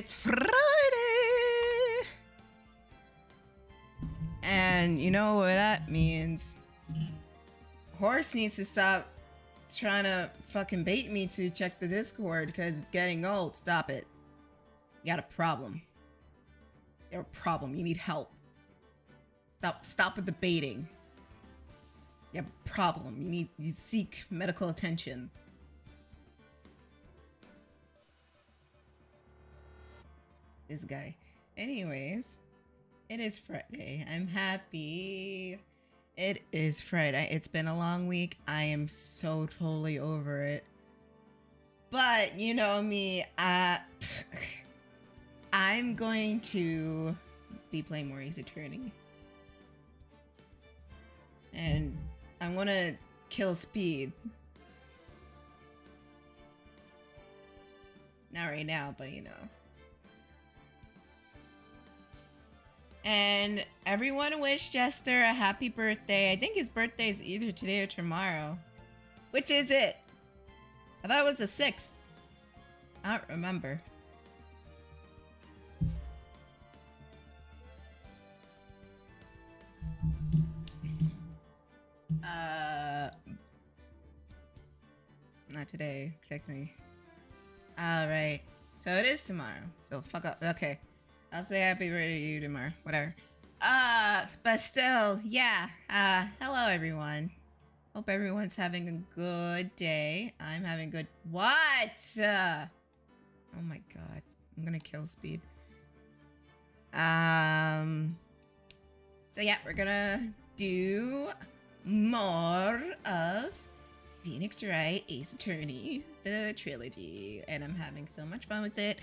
It's Friday! And you know what that means? Horse needs to stop trying to fucking bait me to check the Discord because it's getting old. Stop it. You got a problem. You have a problem. You need help. Stop with the baiting. You have a problem. You seek medical attention. This guy. Anyways, it is Friday. I'm happy. It is Friday. It's been a long week. I am so totally over it. But you know me, I'm going to be playing more Ace Attorney. And I'm gonna kill speed. Not right now, but you know. And everyone wish Jester a happy birthday. I think his birthday is either today or tomorrow. Which is it? I thought it was the 6th. I don't remember. Not today, technically. Alright. So it is tomorrow. So fuck up. Okay. I'll say happy birthday to you tomorrow. Whatever. But still, yeah. Hello everyone. Hope everyone's having a good day. I'm having good— What? Oh my god. I'm gonna kill speed. So yeah, we're gonna do more of Phoenix Wright Ace Attorney, the trilogy, and I'm having so much fun with it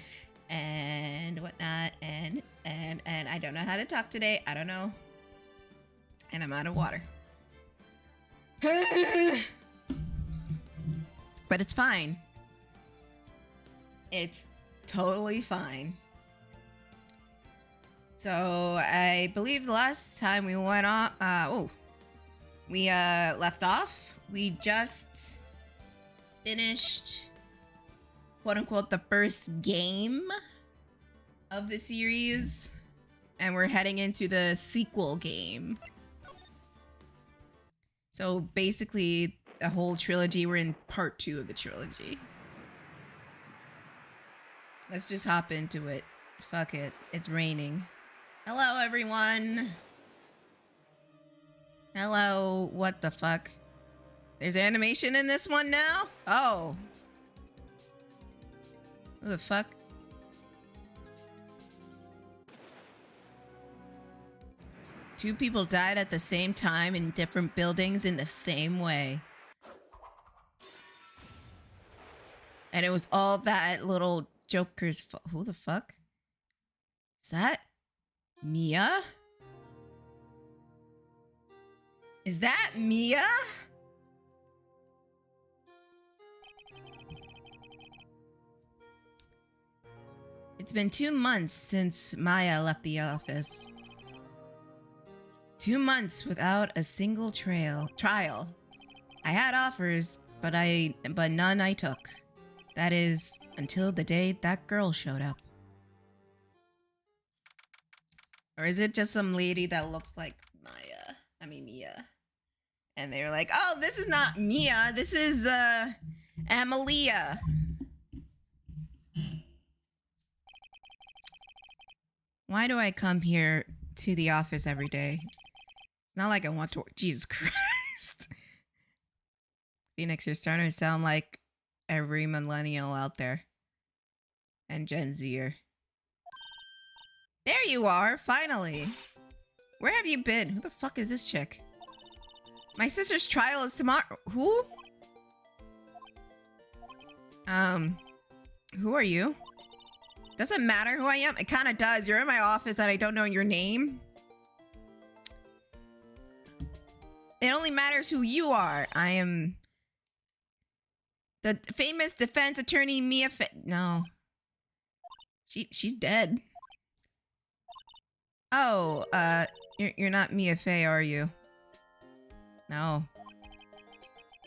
and whatnot, and I don't know how to talk today. I don't know, and I'm out of water. But it's fine. It's totally fine. So I believe the last time we went on, we left off, we just finished, quote unquote, the first game of the series, and we're heading into the sequel game. So basically, the whole trilogy, we're in part 2 of the trilogy. Let's just hop into it. Fuck it. It's raining. Hello, everyone. Hello. What the fuck? There's animation in this one now? Oh. Who the fuck? Two people died at the same time in different buildings in the same way. And it was all that little Joker's fault. Who the fuck? Is that Mia? Is that Mia? It's been 2 months since Maya left the office. 2 months without a single trial. I had offers, but none I took. That is, until the day that girl showed up. Or is it just some lady that looks like Maya? I mean, Mia. And they were like, oh, this is not Mia. This is, Amalia. Why do I come here to the office every day? It's not like I want to work. Jesus Christ. Phoenix, you're starting to sound like every millennial out there. And Gen Zer. There you are, finally. Where have you been? Who the fuck is this chick? My sister's trial is tomorrow. Who? Who are you? Doesn't matter who I am. It kind of does. You're in my office and I don't know your name. It only matters who you are. I am the famous defense attorney Mia No. She's dead. Oh, you're not Mia Fey, are you? No.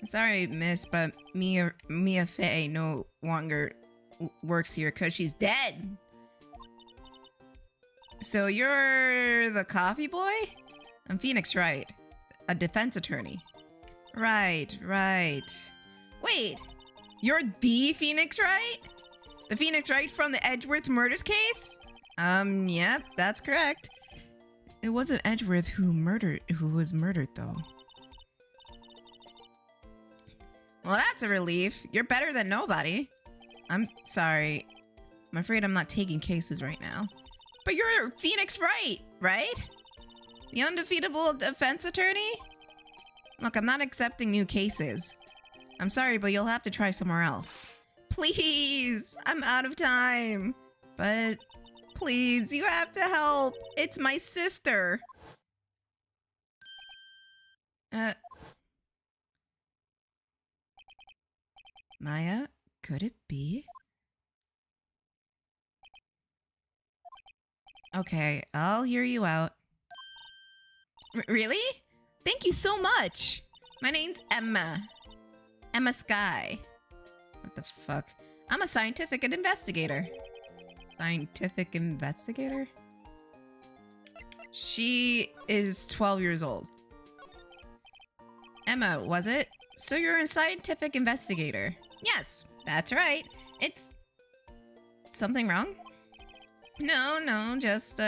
Sorry, miss, but Mia Fey no longer works here because she's dead. So you're the coffee boy? I'm Phoenix Wright, a defense attorney. Right. Wait, you're the Phoenix Wright? The Phoenix Wright from the Edgeworth murders case? Yep, that's correct. It wasn't Edgeworth who was murdered though. Well, that's a relief. You're better than nobody. I'm sorry. I'm afraid I'm not taking cases right now. But you're Phoenix Wright, right? The undefeatable defense attorney? Look, I'm not accepting new cases. I'm sorry, but you'll have to try somewhere else. Please! I'm out of time. But please, you have to help. It's my sister. Maya, could it be? Okay, I'll hear you out. Really? Thank you so much. My name's Emma. Emma Sky. What the fuck? I'm a scientific investigator. Scientific investigator? She is 12 years old. Emma, was it? So you're a scientific investigator? Yes, that's right. It's... something wrong? No, just,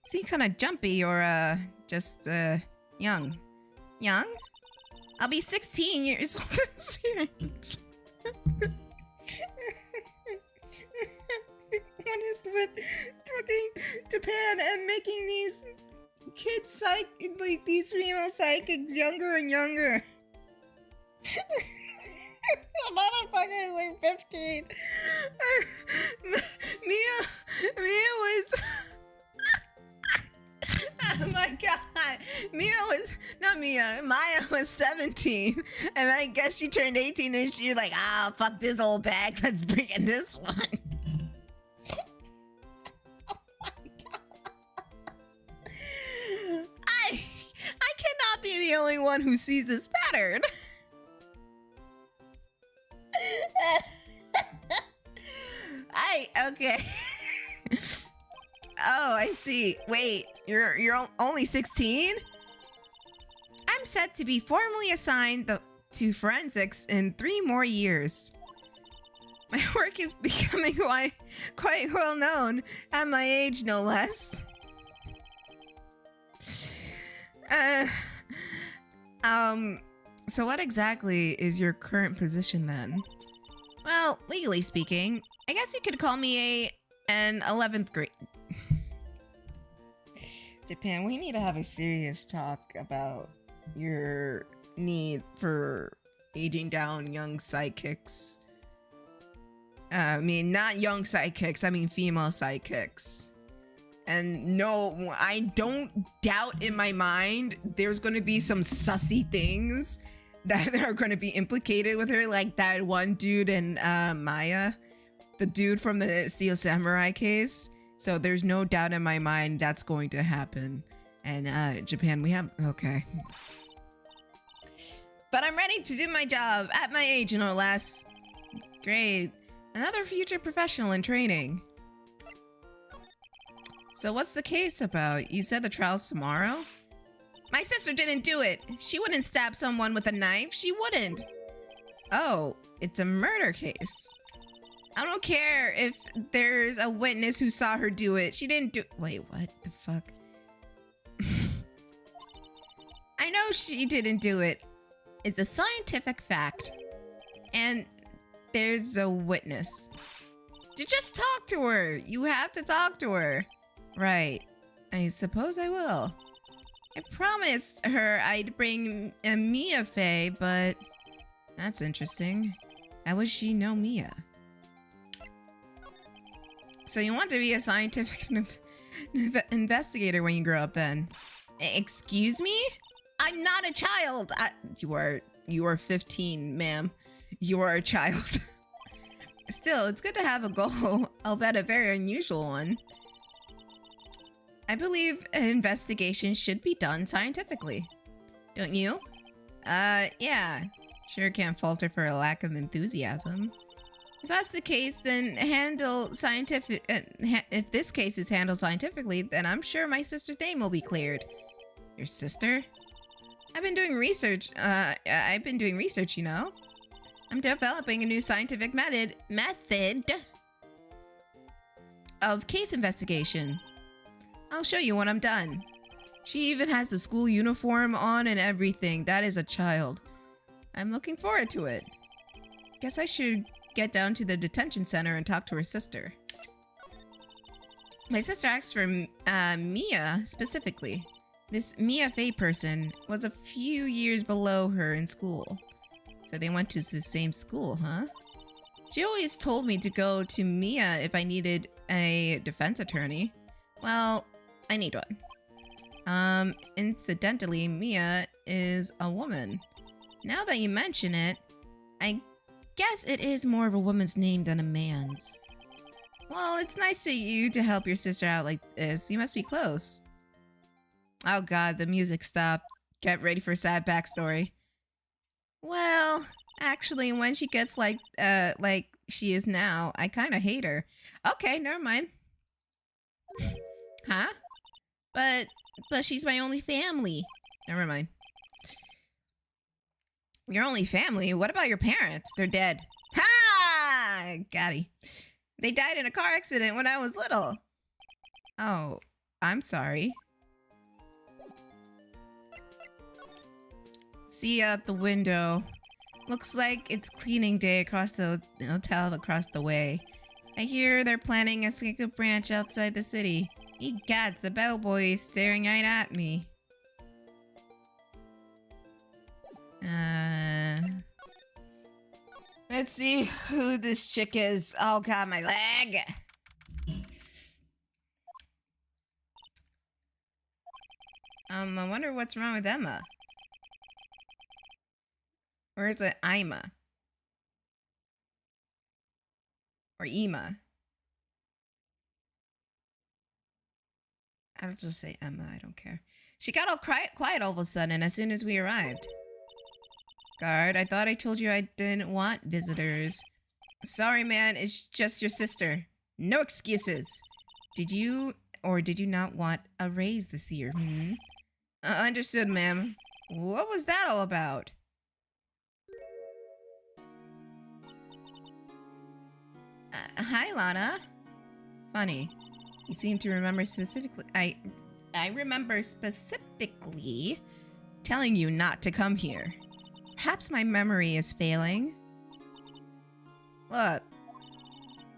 seem kinda jumpy or, just, young. Young? I'll be 16 years old this year. What is with fucking Japan and making these kids like these female psychics younger and younger? Motherfucker, like 15. Mia was. Oh my god. Maya was 17. And I guess she turned 18 and she's like, ah, fuck this old bag. Let's bring in this one. Oh my god. I cannot be the only one who sees this pattern. Okay. Oh, I see. Wait, you're only 16? I'm set to be formally assigned to forensics in 3 more years. My work is becoming quite well known at my age, no less. So what exactly is your current position then? Well, legally speaking, I guess you could call me an 11th grade. Japan, we need to have a serious talk about your need for aging down young sidekicks. I mean, not young sidekicks, I mean female sidekicks. And no, I don't doubt in my mind there's going to be some sussy things that are going to be implicated with her, like that one dude in Maya, the dude from the Steel Samurai case. So there's no doubt in my mind that's going to happen. And Japan, we have... okay. But I'm ready to do my job at my age, no less. Great. Another future professional in training. So what's the case about? You said the trial's tomorrow? My sister didn't do it. She wouldn't stab someone with a knife. She wouldn't. Oh, it's a murder case. I don't care if there's a witness who saw her do it. She didn't do... wait, what the fuck? I know she didn't do it. It's a scientific fact. And there's a witness. Just talk to her. You have to talk to her. Right. I suppose I will. I promised her I'd bring Mia Faye, but that's interesting. How would she know Mia? So you want to be a scientific investigator when you grow up then? Excuse me? I'm not a child. You are 15, ma'am. You are a child. Still, it's good to have a goal. I'll bet a very unusual one. I believe an investigation should be done scientifically. Don't you? Yeah. Sure can't falter for a lack of enthusiasm. If that's the case, then if this case is handled scientifically, then I'm sure my sister's name will be cleared. Your sister? I've been doing research, you know. I'm developing a new scientific method of case investigation. I'll show you when I'm done. She even has the school uniform on and everything. That is a child. I'm looking forward to it. Guess I should get down to the detention center and talk to her sister. My sister asked for Mia specifically. This Mia Fey person was a few years below her in school. So they went to the same school, huh? She always told me to go to Mia if I needed a defense attorney. Well, I need one. Incidentally, Mia is a woman. Now that you mention it, I guess it is more of a woman's name than a man's. Well, it's nice of you to help your sister out like this. You must be close. Oh god, the music stopped. Get ready for a sad backstory. Well, actually, when she gets like she is now, I kind of hate her. Okay, never mind. Huh? But she's my only family. Never mind. Your only family? What about your parents? They're dead. Ha! Got-y. They died in a car accident when I was little. Oh, I'm sorry. See you at the window. Looks like it's cleaning day across the hotel across the way. I hear they're planning a second branch outside the city. Egads, the bellboy is staring right at me. Let's see who this chick is. Oh god, my leg! I wonder what's wrong with Emma. Or is it Ima? Or Ema? I'll just say Emma, I don't care. She got all quiet all of a sudden as soon as we arrived. Guard, I thought I told you I didn't want visitors. Sorry, man, it's just your sister. No excuses. Did you or did you not want a raise this year? Understood, ma'am. What was that all about? Hi, Lana. Funny. You seem to remember specifically. I remember specifically telling you not to come here. Perhaps my memory is failing. Look,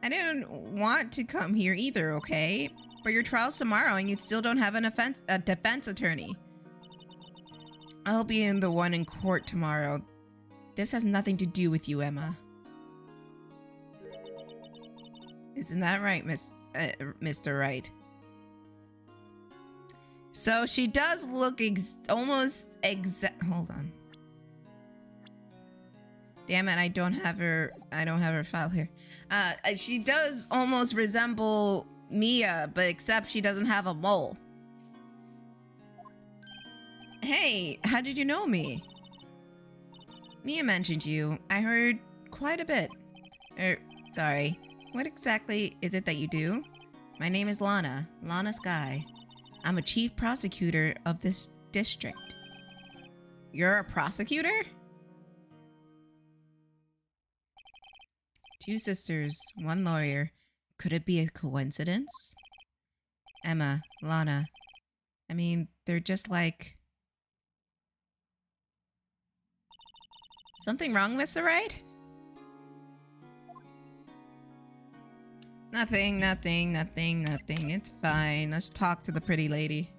I didn't want to come here either, okay? But your trial's tomorrow and you still don't have a defense attorney. I'll be in the one in court tomorrow. This has nothing to do with you, Emma. Isn't that right, Mr. Wright? So she does look almost exact. Hold on. Damn it! I don't have her file here. She does almost resemble Mia, but except she doesn't have a mole. Hey, how did you know me? Mia mentioned you. I heard quite a bit. Sorry. What exactly is it that you do? My name is Lana Sky. I'm a chief prosecutor of this district. You're a prosecutor? Two sisters, one lawyer. Could it be a coincidence? Emma, Lana. I mean, they're just like... Something wrong, Mr. Wright? Nothing. It's fine. Let's talk to the pretty lady.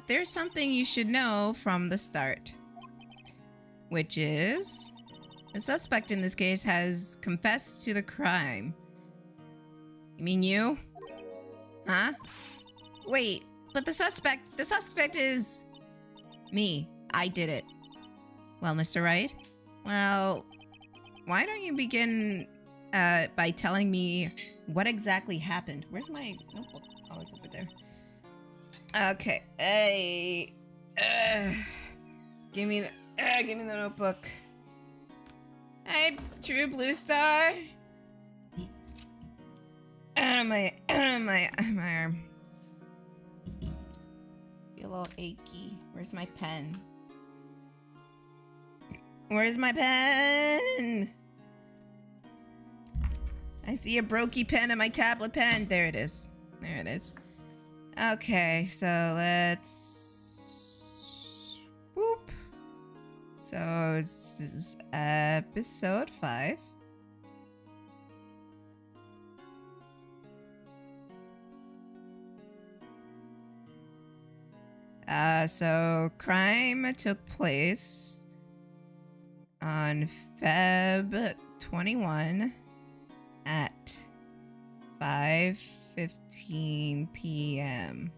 There's something you should know from the start. Which is... the suspect in this case has confessed to the crime. You mean you? Huh? Wait, but the suspect is... me. I did it. Well, Mr. Wright? Well, why don't you begin by telling me what exactly happened? Where's my notebook? Oh, it's over there. Okay. Give me the notebook. Hey, True Blue Star. My arm. Feel a little achy. Where's my pen? Where's my pen? I see a brokey pen and my tablet pen. There it is. There it is. Okay, so let's... Whoop. So this is episode 5. So crime took place on Feb 21 at 5:15 p.m.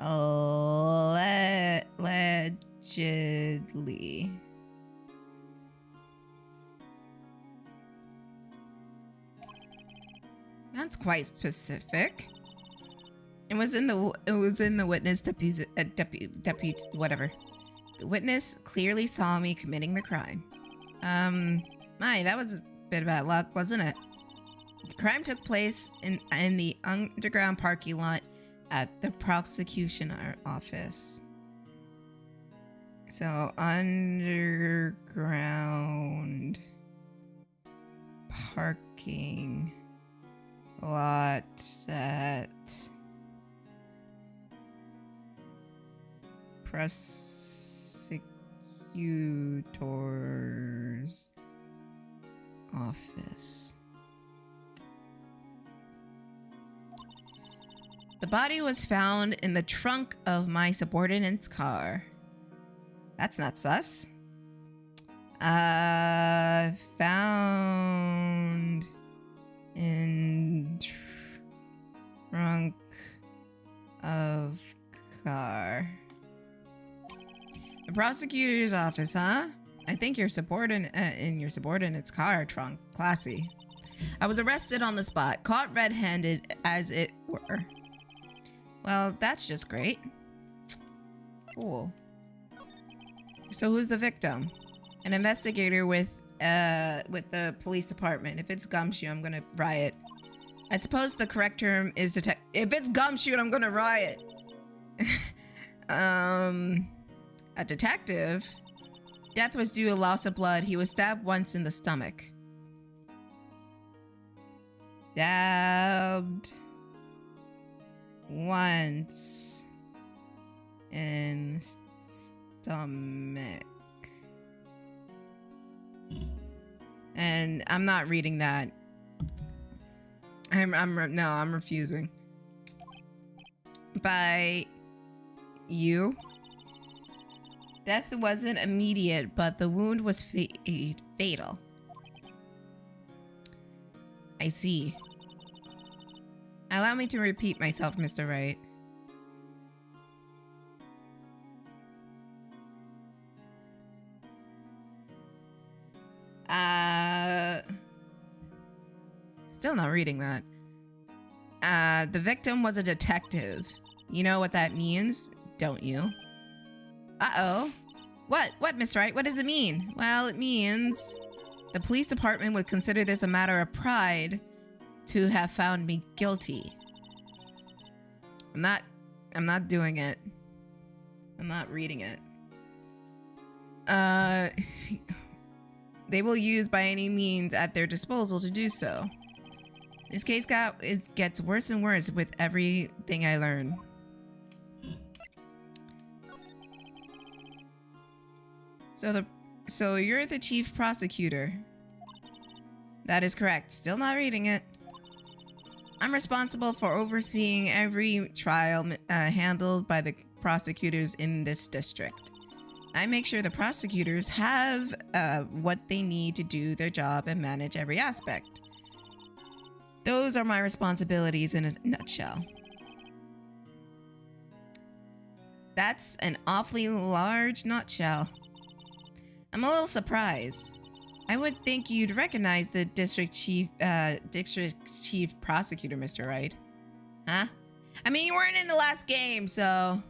Allegedly. That's quite specific. It was in the witness deputy whatever. The witness clearly saw me committing the crime. That was a bit of bad luck, wasn't it? The crime took place in the underground parking lot at the prosecution office. So underground parking lot at prosecutor's office. The body was found in the trunk of my subordinate's car. That's not sus. Found in trunk of car. The prosecutor's office, huh? I think your subordinate in your subordinate's car trunk. Classy. I was arrested on the spot, caught red-handed as it were. Well, that's just great. Cool. So who's the victim? An investigator with the police department. If it's gumshoe, I'm gonna riot. I suppose the correct term is if it's gumshoe, I'm gonna riot. A detective. Death was due to loss of blood. He was stabbed once in the stomach. Stabbed once in stomach. And I'm not reading that. I'm refusing. By you. Death wasn't immediate, but the wound was fatal. I see. Allow me to repeat myself, Mr. Wright. Still not reading that. The victim was a detective. You know what that means, don't you? Uh-oh. What, Mr. Wright? What does it mean? Well, it means the police department would consider this a matter of pride to have found me guilty. I'm not doing it. I'm not reading it. They will use by any means at their disposal to do so. This case gets worse and worse with everything I learn. So you're the chief prosecutor. That is correct. Still not reading it. I'm responsible for overseeing every trial handled by the prosecutors in this district. I make sure the prosecutors have what they need to do their job and manage every aspect. Those are my responsibilities in a nutshell. That's an awfully large nutshell. I'm a little surprised. I would think you'd recognize the district chief prosecutor, Mr. Wright. Huh? I mean, you weren't in the last game, so...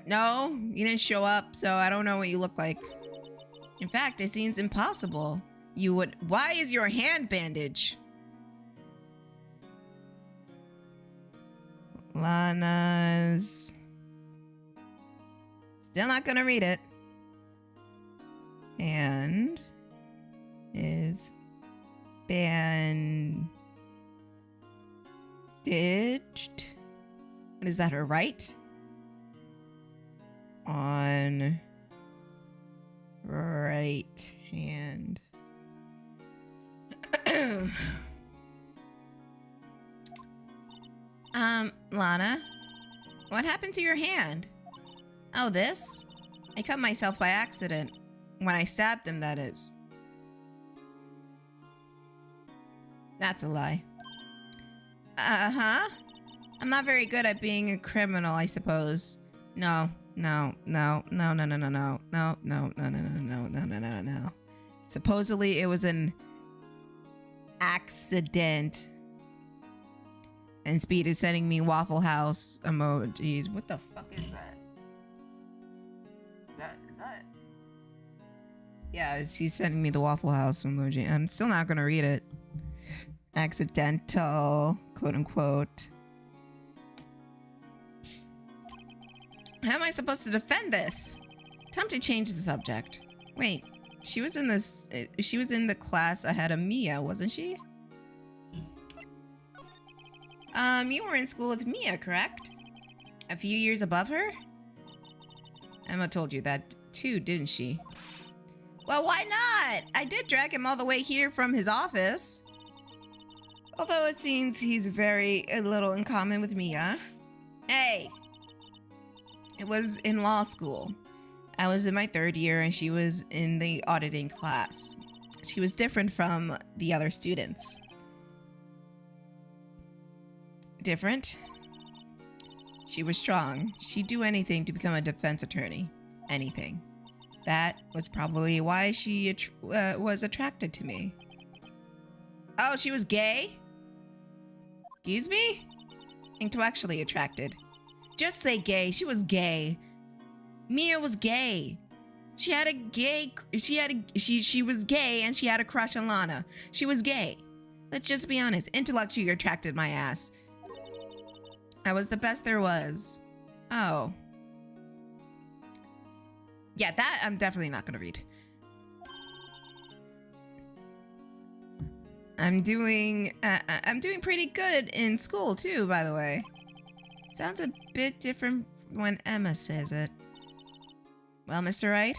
No, you didn't show up, so I don't know what you look like. In fact, it seems impossible. You would. Why is your hand bandaged? Lana's. Still not gonna read it. And is bandaged. What is that, her right? On right hand. Lana, what happened to your hand? Oh, this? I cut myself by accident. When I stabbed him, that is. That's a lie. Uh-huh. I'm not very good at being a criminal, I suppose. No. Supposedly it was an accident. And Speed is sending me Waffle House emojis. What the fuck is that? Is that? Yeah, she's sending me the Waffle House emoji. I'm still not gonna read it. Accidental, quote unquote. How am I supposed to defend this? Time to change the subject. Wait, she was in the class ahead of Mia, wasn't she? You were in school with Mia, correct? A few years above her? Emma told you that too, didn't she? Well, why not? I did drag him all the way here from his office. Although it seems he's very little in common with Mia. Hey! It was in law school. I was in my 3rd year and she was in the auditing class. She was different from the other students. Different? She was strong. She'd do anything to become a defense attorney. Anything. That was probably why she was attracted to me. Oh, she was gay? Excuse me? Intellectually attracted. Just say gay. She was gay. Mia was gay. She was gay and she had a crush on Lana. She was gay. Let's just be honest. Intellectually attracted my ass. I was the best there was. Oh. Yeah, that I'm definitely not gonna read. I'm doing pretty good in school too, by the way. Sounds a bit different when Emma says it. Well, Mr. Wright?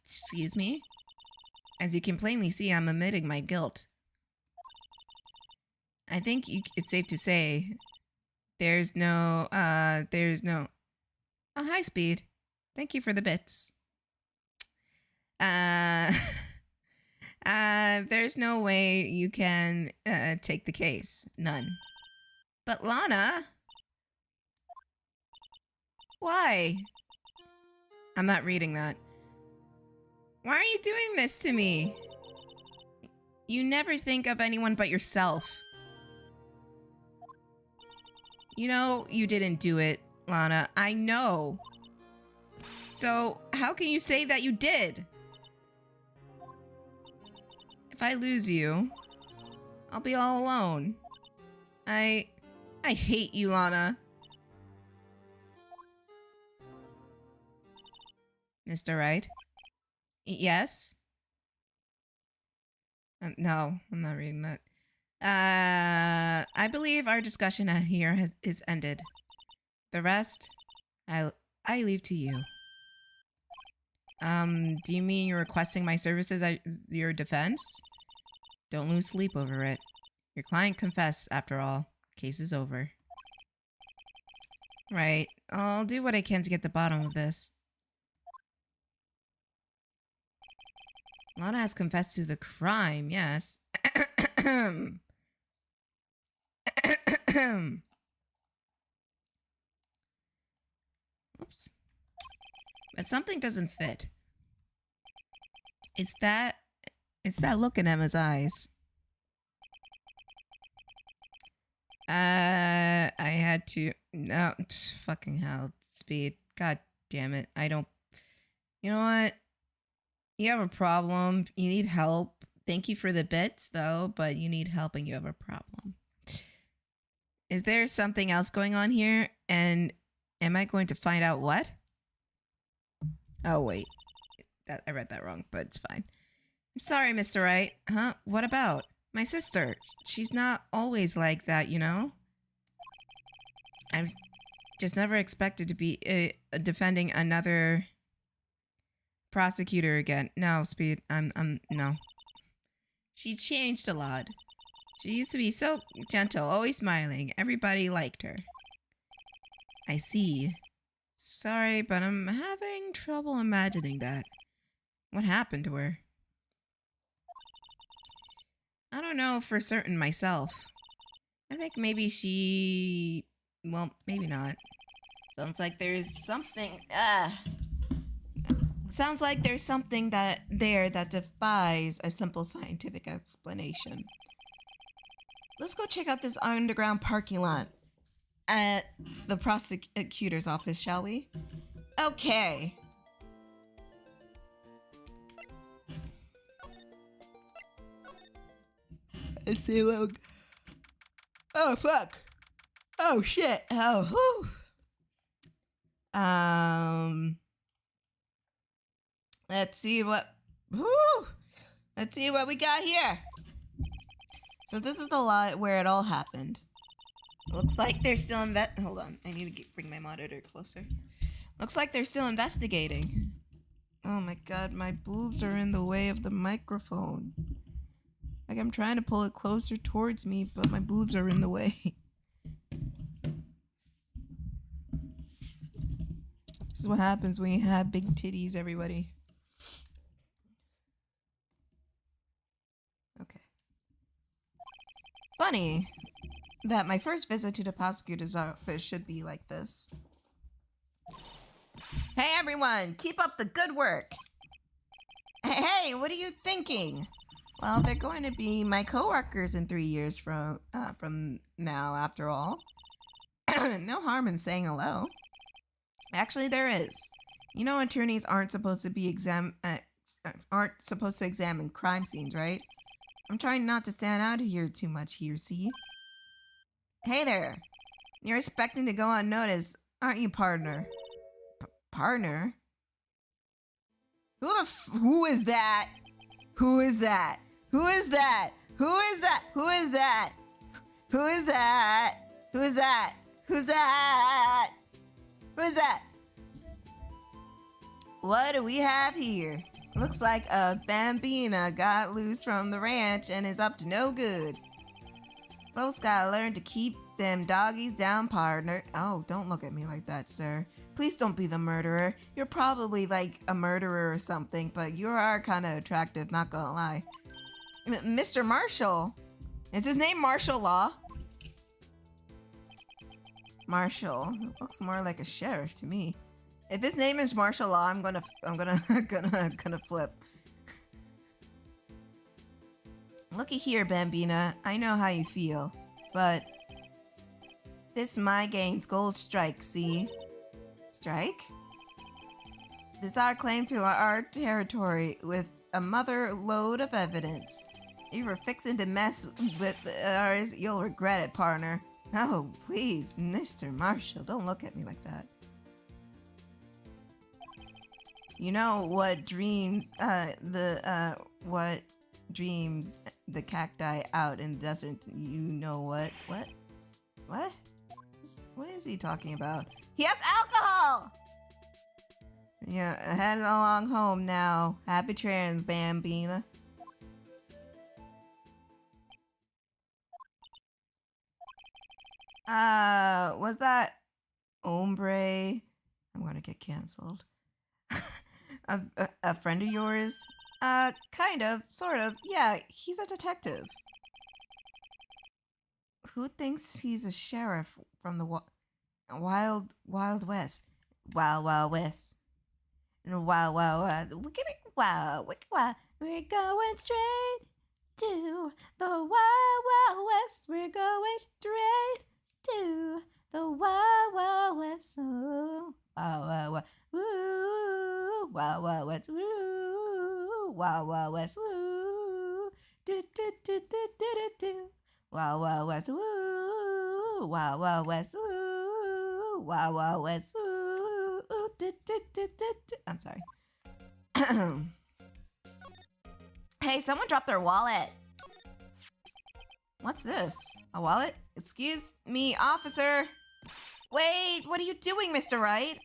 Excuse me? As you can plainly see, I'm admitting my guilt. I think it's safe to say there's no... Oh, hi, Speed. Thank you for the bits. There's no way you can take the case. None. But Lana... Why? I'm not reading that. Why are you doing this to me? You never think of anyone but yourself. You know you didn't do it, Lana. I know. So, how can you say that you did? If I lose you, I'll be all alone. I hate you, Lana. Mr. Wright? Yes? No, I'm not reading that. I believe our discussion here is ended. The rest, I leave to you. Do you mean you're requesting my services as your defense? Don't lose sleep over it. Your client confessed, after all. Case is over. Right. I'll do what I can to get the bottom of this. Lana has confessed to the crime, yes. Oops. But something doesn't fit. It's that look in Emma's eyes. I had to... No, fucking hell. Speed. God damn it. I don't... You know what? You have a problem. You need help. Thank you for the bits, though, but you need help and you have a problem. Is there something else going on here? And am I going to find out what? Oh, wait. I read that wrong, but it's fine. I'm sorry, Mr. Wright. Huh? What about? My sister. She's not always like that, you know? I've just never expected to be defending another prosecutor again. No, Speed. No. She changed a lot. She used to be so gentle, always smiling. Everybody liked her. I see. Sorry, but I'm having trouble imagining that. What happened to her? I don't know for certain myself. I think maybe she... Well, maybe not. Sounds like there's something... Sounds like there's something that defies a simple scientific explanation. Let's go check out this underground parking lot at the prosecutor's office, shall we? Okay. Let's see, look. Oh, fuck. Oh, shit. Oh, whew. Let's see what... Whew. Let's see what we got here. So this is the lot where it all happened. Looks like they're still hold on, I need to bring my monitor closer. Looks like they're still investigating. Oh my god, my boobs are in the way of the microphone. Like I'm trying to pull it closer towards me, but my boobs are in the way. This is what happens when you have big titties, everybody. Okay. Funny that my first visit to the prosecutor's office should be like this. Hey everyone, keep up the good work. Hey, what are you thinking? Well, they're going to be my coworkers in 3 years from now, after all. No harm in saying hello. Actually, there is. You know, attorneys aren't supposed to be examine crime scenes, right? I'm trying not to stand out here too much here, see? Hey there. You're expecting to go unnoticed, aren't you, partner? Partner? Who is that? Who is that? Who is that? Who is that? Who is that? Who is that? Who is that? Who's that? Who is that? What do we have here? Looks like a bambina got loose from the ranch and is up to no good. Folks gotta learn to keep them doggies down, partner. Oh, don't look at me like that, sir. Please don't be the murderer. You're probably like a murderer or something, but you are kind of attractive, not gonna lie. Mr. Marshall. Is his name Marshall Law? Marshall. Looks more like a sheriff to me. If his name is Marshall Law, I'm gonna flip. Looky here, Bambina. I know how you feel, but this my game's gold strike, see? Strike? This is our claim to our territory with a mother load of evidence. If you're fixing to mess with ours, you'll regret it, partner. Oh, please, Mr. Marshall, don't look at me like that. You know what dreams, what dreams the cacti out in the desert? You know what? What? What? What is he talking about? He has alcohol! Yeah, heading along home now. Happy trails, Bambina. Was that hombre? I'm gonna get canceled. a friend of yours? Kind of, sort of. Yeah, he's a detective. Who thinks he's a sheriff from the Wild West? Wild West. Wow, we're going straight to the Wild West. We're going straight to The Wild Wild West. Ooh. Wild Wild West. Woo. Wild Wild West. Woo. Wild Wild West. Woo. Do do do do do do do. Wild Wild West. Woo. Wild Wild West. Woo. Wild Wild West. Woo. Do do do do do. I'm sorry. Hey, someone dropped their wallet. What's this? A wallet? Excuse me, officer. Wait, what are you doing, Mr. Wright?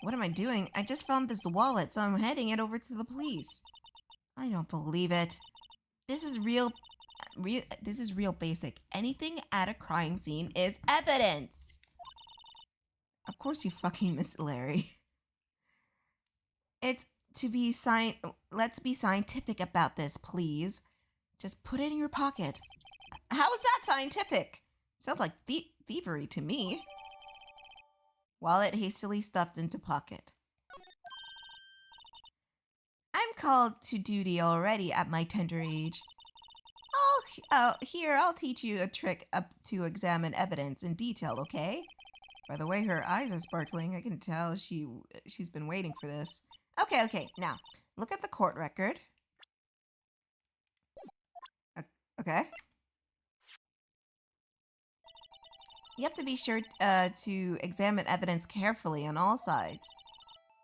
What am I doing? I just found this wallet, so I'm heading it over to the police. I don't believe it. This is real basic. Anything at a crime scene is evidence. Of course you fucking miss Larry. It's to be let's be scientific about this, please. Just put it in your pocket. How is that scientific? Sounds like thievery to me. Wallet hastily stuffed into pocket. I'm called to duty already at my tender age. Here, I'll teach you a trick to examine evidence in detail, okay? By the way, her eyes are sparkling. I can tell she's been waiting for this. Okay. Now, look at the court record. Okay. You have to be sure to examine evidence carefully on all sides.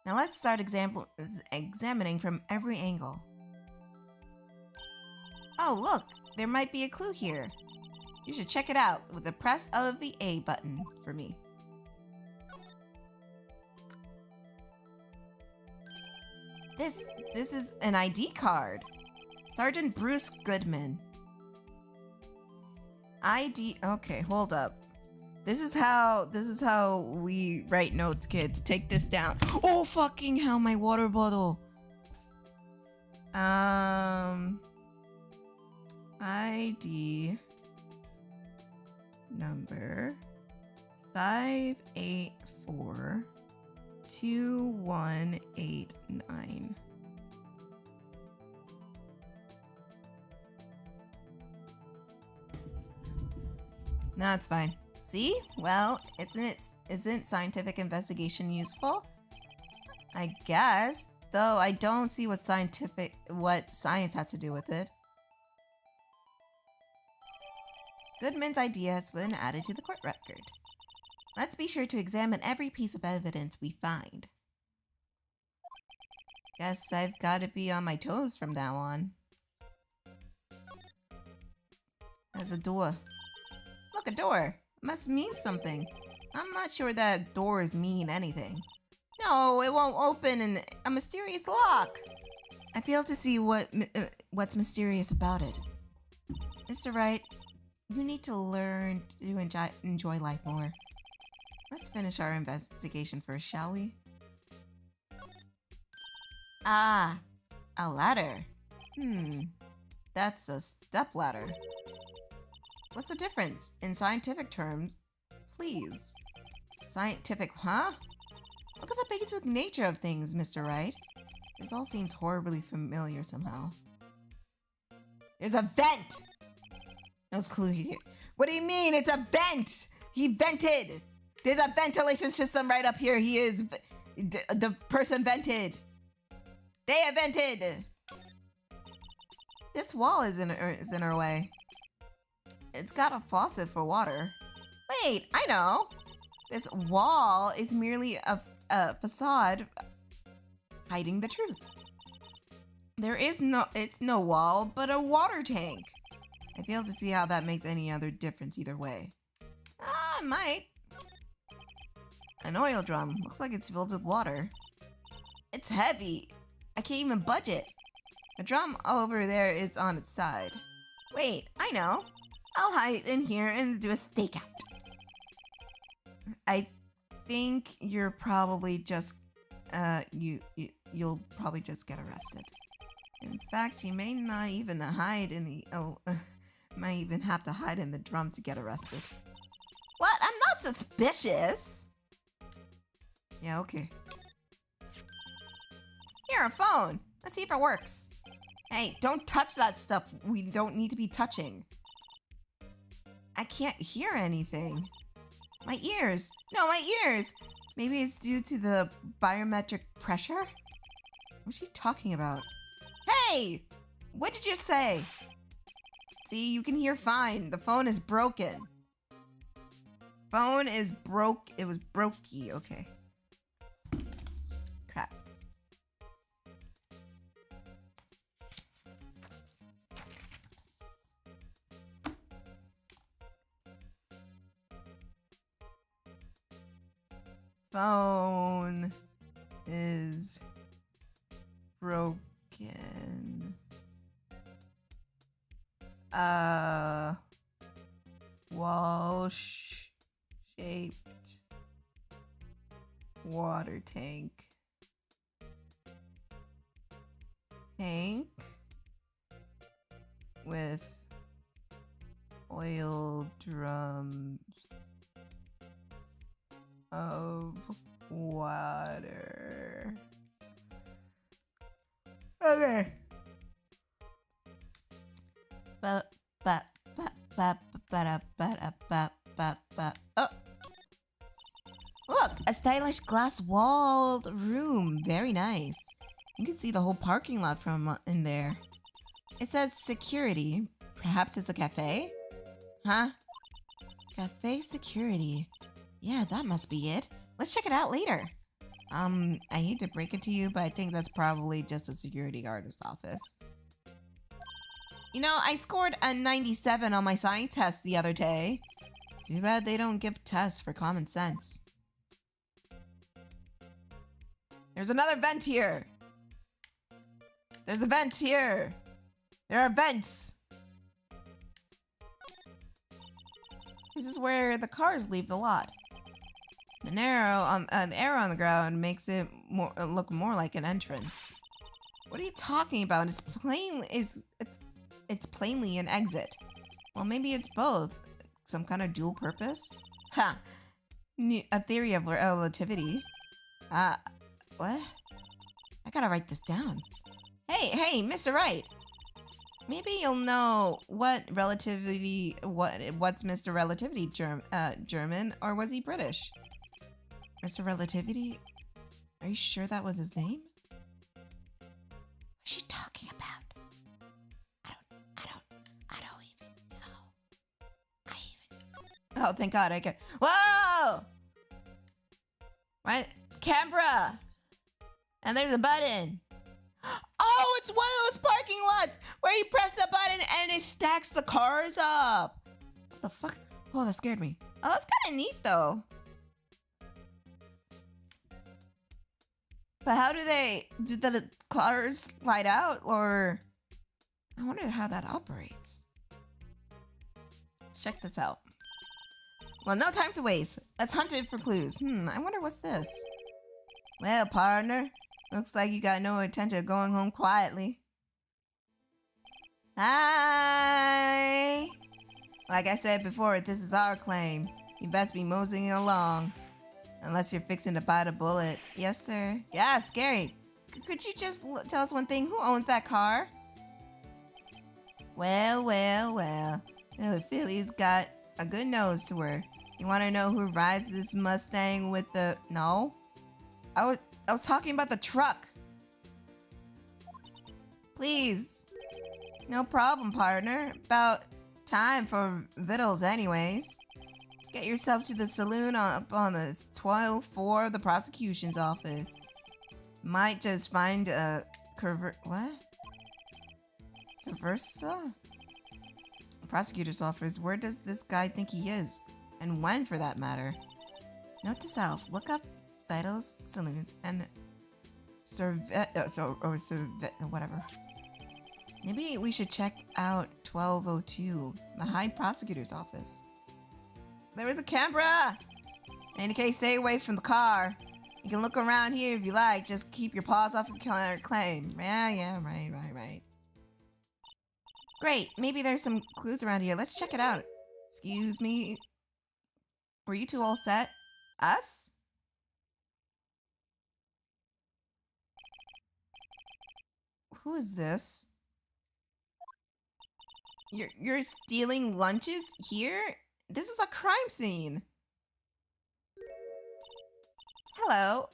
Now let's start examining from every angle. Oh, look! There might be a clue here. You should check it out with the press of the A button for me. This is an ID card. Sergeant Bruce Goodman. ID. Okay, hold up. This is how we write notes, kids. Take this down. Oh fucking hell, my water bottle. ID number 5842189. No, it's fine. See? Well, isn't scientific investigation useful? I guess, though I don't see what science has to do with it. Goodman's idea has been added to the court record. Let's be sure to examine every piece of evidence we find. Guess I've got to be on my toes from now on. There's a door. Look, a door. Must mean something. I'm not sure that doors mean anything. No, it won't open in a mysterious lock. I fail to see what's mysterious about it. Mr. Wright, you need to learn to enjoy life more. Let's finish our investigation first, shall we? Ah, a ladder. That's a stepladder. What's the difference? In scientific terms, please. Scientific, huh? Look at the basic nature of things, Mr. Wright. This all seems horribly familiar somehow. There's a vent! No clue here. What do you mean? It's a vent! He vented! There's a ventilation system right up here. He is... the person vented. They have vented! This wall is in our way. It's got a faucet for water. Wait, I know! This wall is merely a facade hiding the truth. It's no wall, but a water tank. I fail to see how that makes any other difference either way. Ah, it might. An oil drum. Looks like it's filled with water. It's heavy. I can't even budge it. The drum over there is on its side. Wait, I know. I'll hide in here and do a stakeout. I think you're probably just, you'll probably just get arrested. In fact, you may not even hide in the, might even have to hide in the drum to get arrested. What? I'm not suspicious! Yeah, okay. Here, a phone! Let's see if it works. Hey, don't touch that stuff we don't need to be touching. I can't hear anything. My ears! No, my ears! Maybe it's due to the biometric pressure? What's she talking about? Hey! What did you say? See, you can hear fine. The phone is broken. Phone is broke. It was brokey. Okay. Crap. Phone is broken. Wall-shaped water tank. Tank with oil drums of water. Okay. Oh. Look, a stylish glass-walled room. Very nice. You can see the whole parking lot from in there. It says security. Perhaps it's a cafe? Huh? Cafe security. Yeah, that must be it. Let's check it out later. I hate to break it to you, but I think that's probably just a security guard's office. You know, I scored a 97 on my science test the other day. Too bad they don't give tests for common sense. There's another vent here. There's a vent here. There are vents. This is where the cars leave the lot. An arrow on the ground makes it look more like an entrance. What are you talking about? It's plainly an exit. Well, maybe it's both. Some kind of dual purpose? Ha! A theory of relativity. What? I gotta write this down. Hey, Mr. Wright. Maybe you'll know what's Mr. Relativity German, or was he British? Mr. Relativity? Are you sure that was his name? What's she talking about? I don't even know. Oh, thank God, I can. Whoa! What? Canberra! And there's a button. Oh, it's one of those parking lots where you press the button and it stacks the cars up. What the fuck? Oh, that scared me. Oh, that's kind of neat, though. But how do the cars slide out, or... I wonder how that operates. Let's check this out. Well, no time to waste. Let's hunt it for clues. I wonder what's this. Well, partner, looks like you got no intention of going home quietly. Hi! Like I said before, this is our claim. You best be moseying along. Unless you're fixing to bite a bullet. Yes, sir. Yeah, scary. Could you just tell us one thing? Who owns that car? Well. The filly's got a good nose to her. You want to know who rides this Mustang with the... No? I was talking about the truck. Please. No problem, partner. About time for victuals anyways. Get yourself to the saloon up on the 12th floor of the prosecution's office. Might just find a what? Versa? Prosecutor's office. Where does this guy think he is? And when, for that matter? Note to self. Look up vitals, saloons, and whatever. Maybe we should check out 1202, the High Prosecutor's office. There is a camera! In any case, stay away from the car. You can look around here if you like. Just keep your paws off your counterclaim. Yeah, right. Great. Maybe there's some clues around here. Let's check it out. Excuse me. Were you two all set? Us? Who is this? You're stealing lunches here? This is a crime scene. Hello.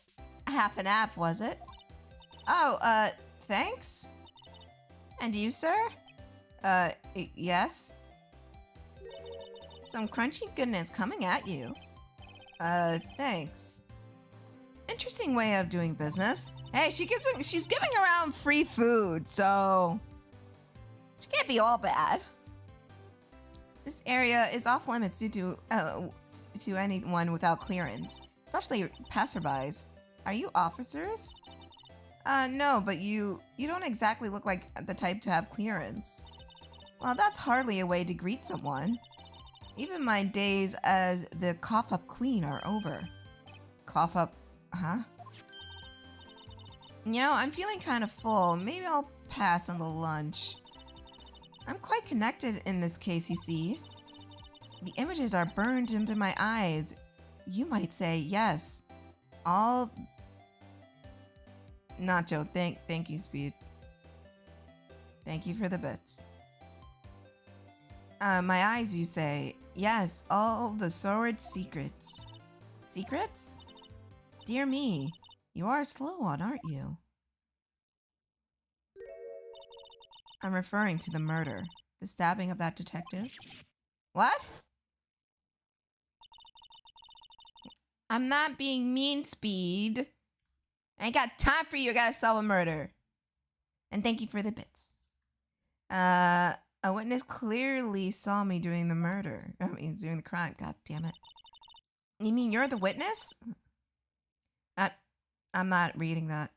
Half an app, was it? Oh, thanks? And you, sir? Yes? Some crunchy goodness coming at you. Thanks. Interesting way of doing business. Hey, she's giving around free food, so she can't be all bad. This area is off limits due to anyone without clearance, especially passerbys. Are you officers? No, but you don't exactly look like the type to have clearance. Well, that's hardly a way to greet someone. Even my days as the cough-up queen are over. Cough-up, huh? You know, I'm feeling kind of full. Maybe I'll pass on the lunch. I'm quite connected in this case, you see. The images are burned into my eyes. You might say, yes. All... Nacho, thank you, Speed. Thank you for the bits. My eyes, you say. Yes, all the sordid secrets. Secrets? Dear me, you are a slow one, aren't you? I'm referring to the murder. The stabbing of that detective. What? I'm not being mean, Speed. I ain't got time for you. I gotta solve a murder. And thank you for the bits. A witness clearly saw me doing the murder. I mean, doing the crime. God damn it. You mean you're the witness? I'm not reading that.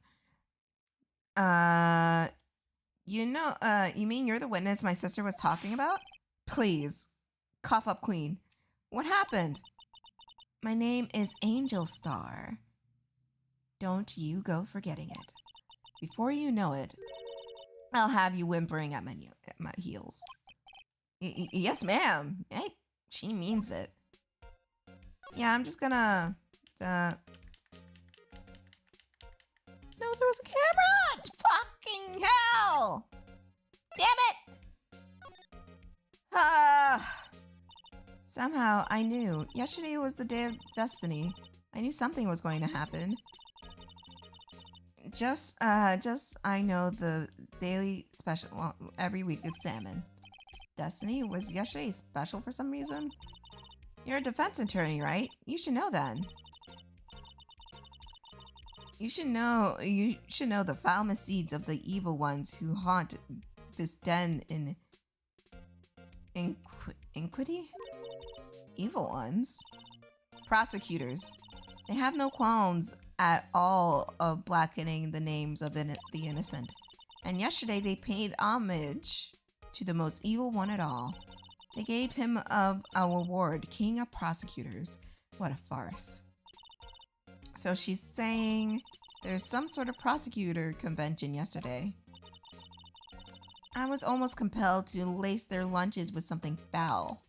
You mean you're the witness my sister was talking about? Please. Cough up, queen. What happened? My name is Angel Star. Don't you go forgetting it. Before you know it, I'll have you whimpering at my heels. Yes, ma'am. Hey, she means it. Yeah, I'm just gonna... No, there was a camera! Fucking hell! Damn it! Somehow, I knew. Yesterday was the day of destiny. I knew something was going to happen. I know the daily special, well, every week is salmon. Destiny was yesterday special for some reason? You're a defense attorney, right? You should know then. You should know the foul misdeeds of the evil ones who haunt this den in iniquity? Evil ones? Prosecutors. They have no qualms at all of blackening the names of the innocent. And yesterday they paid homage to the most evil one at all. They gave him a award, King of Prosecutors. What a farce. So she's saying there's some sort of prosecutor convention yesterday. I was almost compelled to lace their lunches with something foul.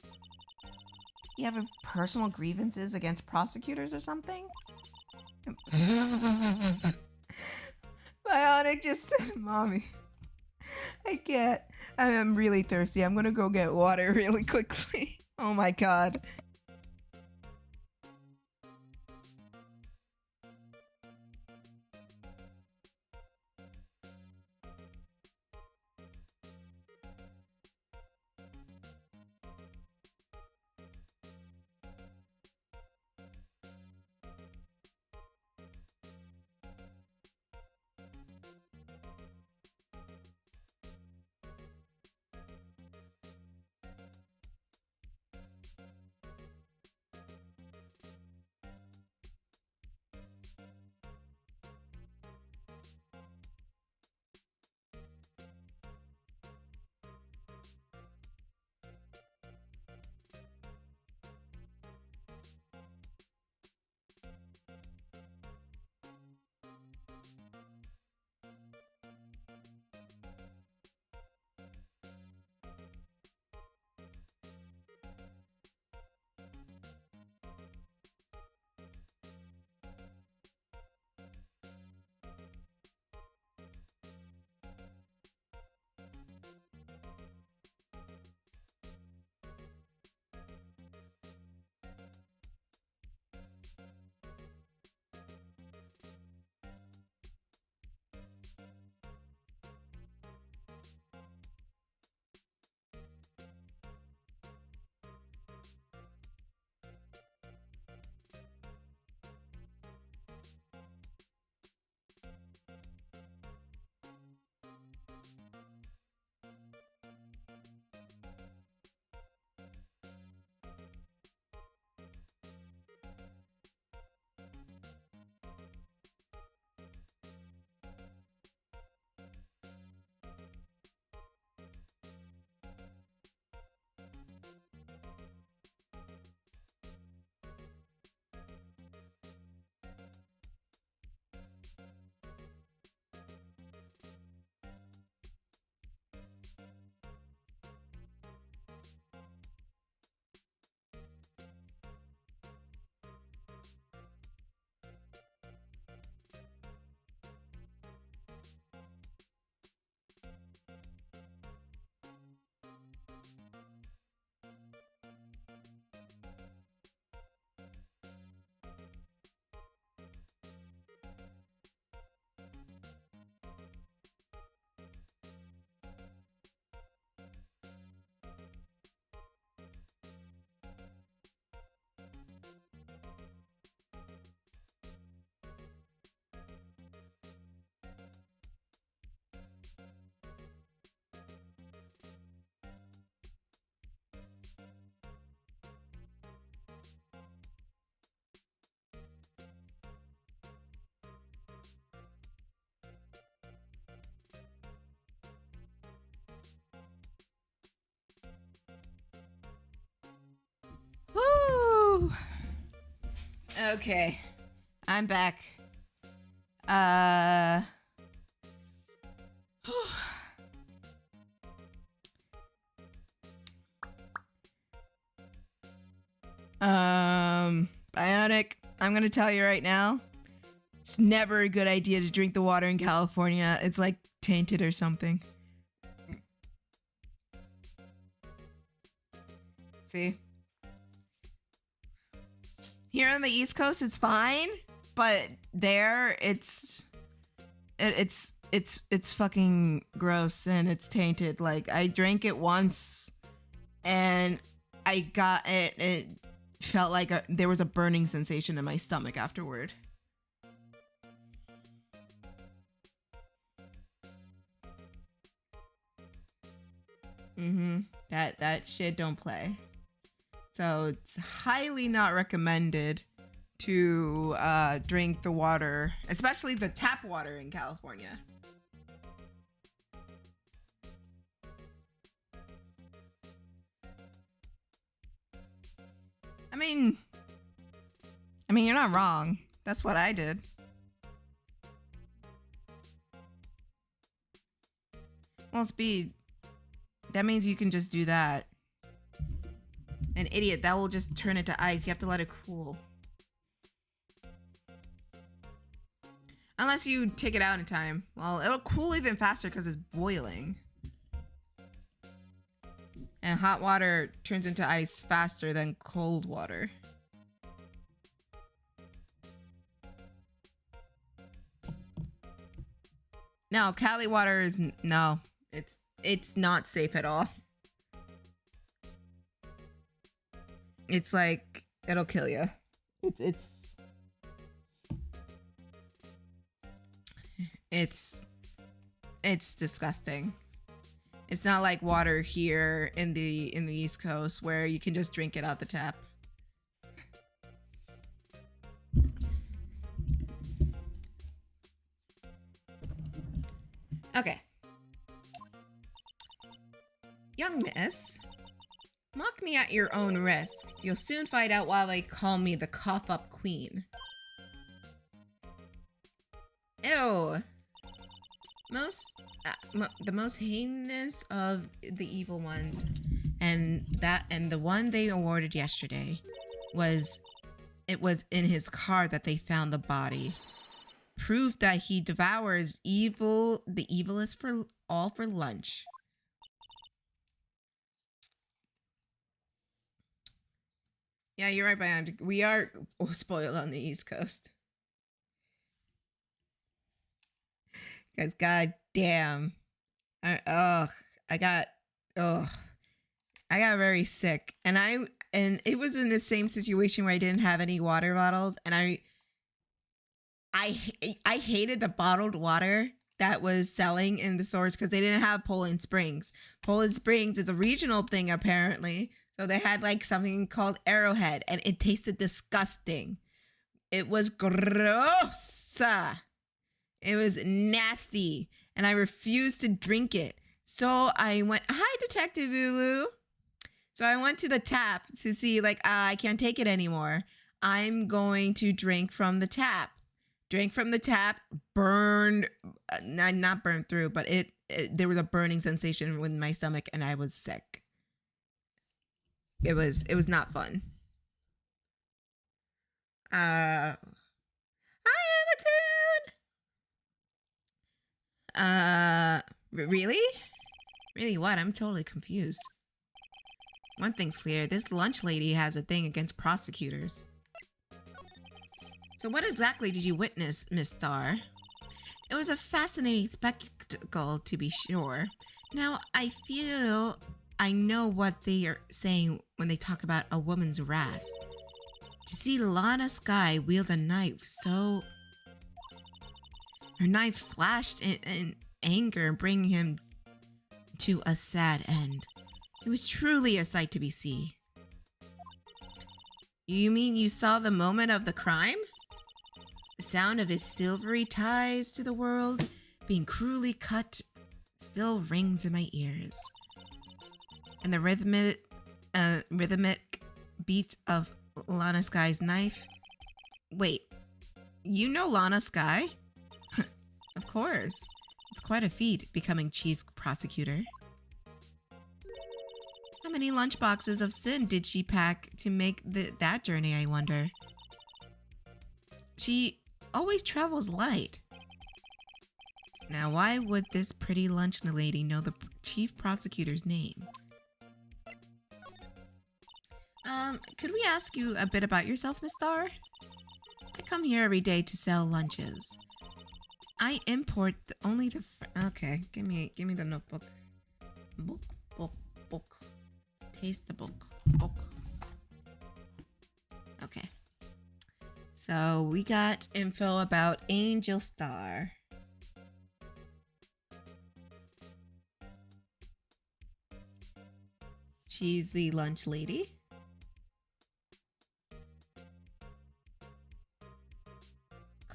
You have personal grievances against prosecutors or something? Bionic just said, Mommy, I can't. I'm really thirsty. I'm gonna go get water really quickly. Oh my god. Okay. I'm back. Bionic, I'm gonna tell you right now, it's never a good idea to drink the water in California. It's like tainted or something. See? Here on the East Coast, it's fine, but there, it's fucking gross and it's tainted. Like, I drank it once, and I got it. It felt like there was a burning sensation in my stomach afterward. That shit don't play. So it's highly not recommended to drink the water, especially the tap water in California. I mean, you're not wrong. That's what I did. Well, speed. That means you can just do that. An idiot, that will just turn it to ice. You have to let it cool. Unless you take it out in time. Well, it'll cool even faster because it's boiling. And hot water turns into ice faster than cold water. No, Cali water is no. It's not safe at all. It's like it'll kill you. It's disgusting. It's not like water here in the East Coast where you can just drink it out the tap. Okay. Young miss, mock me at your own risk. You'll soon find out why they call me the cough-up queen. Ew. The most heinous of the evil ones, and the one they awarded yesterday was in his car that they found the body. Proof that he devours the evilest for lunch. Yeah, you're right, Bionic. We are spoiled on the East Coast. Because goddamn, I got very sick, and it was in the same situation where I didn't have any water bottles, and I hated the bottled water that was selling in the stores because they didn't have Poland Springs. Poland Springs is a regional thing apparently, so they had like something called Arrowhead, and it tasted disgusting. It was gross. It was nasty, and I refused to drink it. So I went, hi, Detective Uwu. So I went to the tap to see, like, I can't take it anymore. I'm going to drink from the tap. Drank from the tap, burned, not burned through, but there was a burning sensation in my stomach, and I was sick. It was not fun. Hi, Amatoon! Really? Really what? I'm totally confused. One thing's clear, this lunch lady has a thing against prosecutors. So what exactly did you witness, Miss Star? It was a fascinating spectacle, to be sure. Now, I feel I know what they are saying when they talk about a woman's wrath. To see Lana Skye wield a knife so... Her knife flashed in anger, bringing him to a sad end. It was truly a sight to be seen. You mean you saw the moment of the crime? The sound of his silvery ties to the world being cruelly cut still rings in my ears. And the rhythmic beat of Lana Skye's knife Wait, you know Lana Sky? Of course. It's quite a feat becoming chief prosecutor. How many lunchboxes of sin did she pack to make that journey, I wonder? She always travels light. Now, why would this pretty lunch lady know the chief prosecutor's name? Could we ask you a bit about yourself, Miss Star? I come here every day to sell lunches. I import only the... Okay, give me the notebook. Book. Taste the book. Okay. So we got info about Angel Star. She's the lunch lady.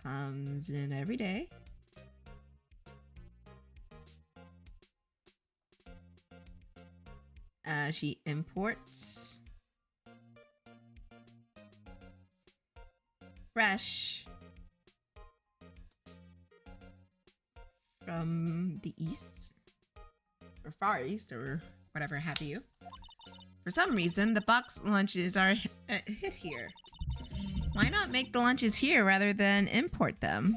Comes in every day. She imports fresh from the east or far east or whatever have you. For some reason, the box lunches are hit here. Why not make the lunches here rather than import them?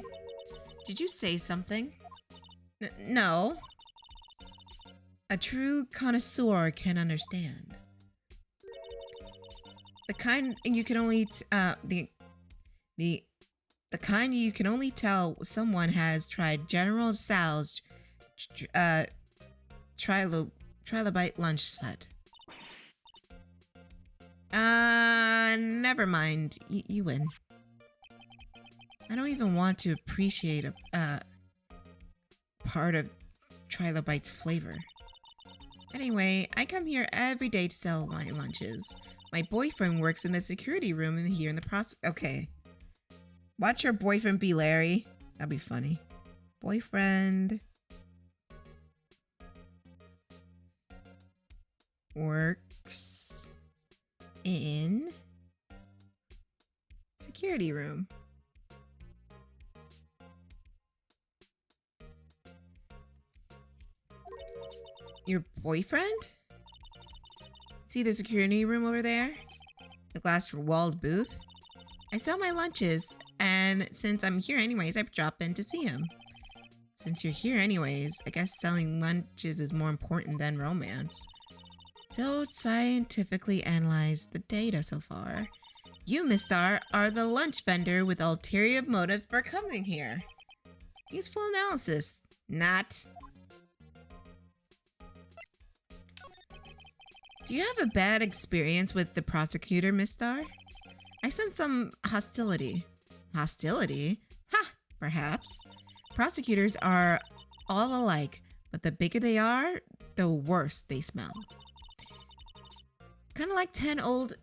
Did you say something? No. A true connoisseur can understand. The kind you can only the kind you can only tell someone has tried General Tso's trilobite lunch set. Never mind. You win. I don't even want to appreciate a part of trilobite's flavor. Anyway, I come here every day to sell my lunches. My boyfriend works in the security room and here in the process. Okay. Watch your boyfriend be Larry. That'd be funny. Boyfriend works in security room. Your boyfriend? See the security room over there? The glass-walled booth? I sell my lunches, and since I'm here anyways, I drop in to see him. Since you're here anyways, I guess selling lunches is more important than romance. Don't scientifically analyze the data so far. You, Miss Star, are the lunch vendor with ulterior motives for coming here. Useful analysis. Not. Do you have a bad experience with the prosecutor, Miss Star? I sense some hostility. Hostility? Ha! Perhaps. Prosecutors are all alike, but the bigger they are, the worse they smell. Kind of like 10 old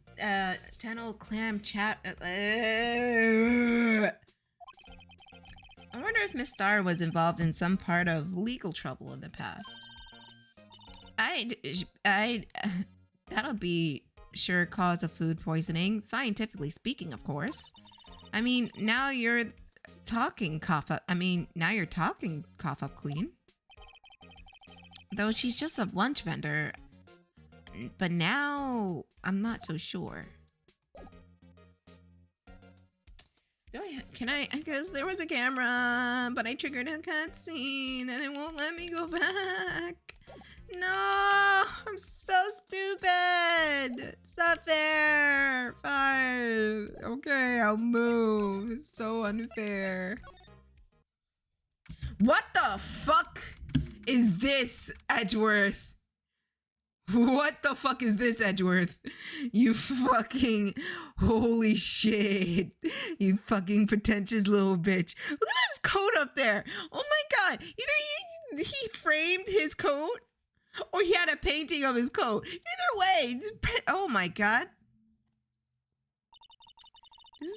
clam chat. I wonder if Miss Star was involved in some part of legal trouble in the past. That'll be sure cause of food poisoning, scientifically speaking, of course. I mean, now you're talking cough up queen. Though she's just a lunch vendor. But now, I'm not so sure. Because there was a camera, but I triggered a cutscene and it won't let me go back. No, I'm so stupid. It's not fair. Fine. Okay, I'll move. It's so unfair. What the fuck is this, Edgeworth? What the fuck is this, Edgeworth? You fucking... Holy shit. You fucking pretentious little bitch. Look at his coat up there. Oh my god. Either he framed his coat or he had a painting of his coat. Either way. Oh my god. This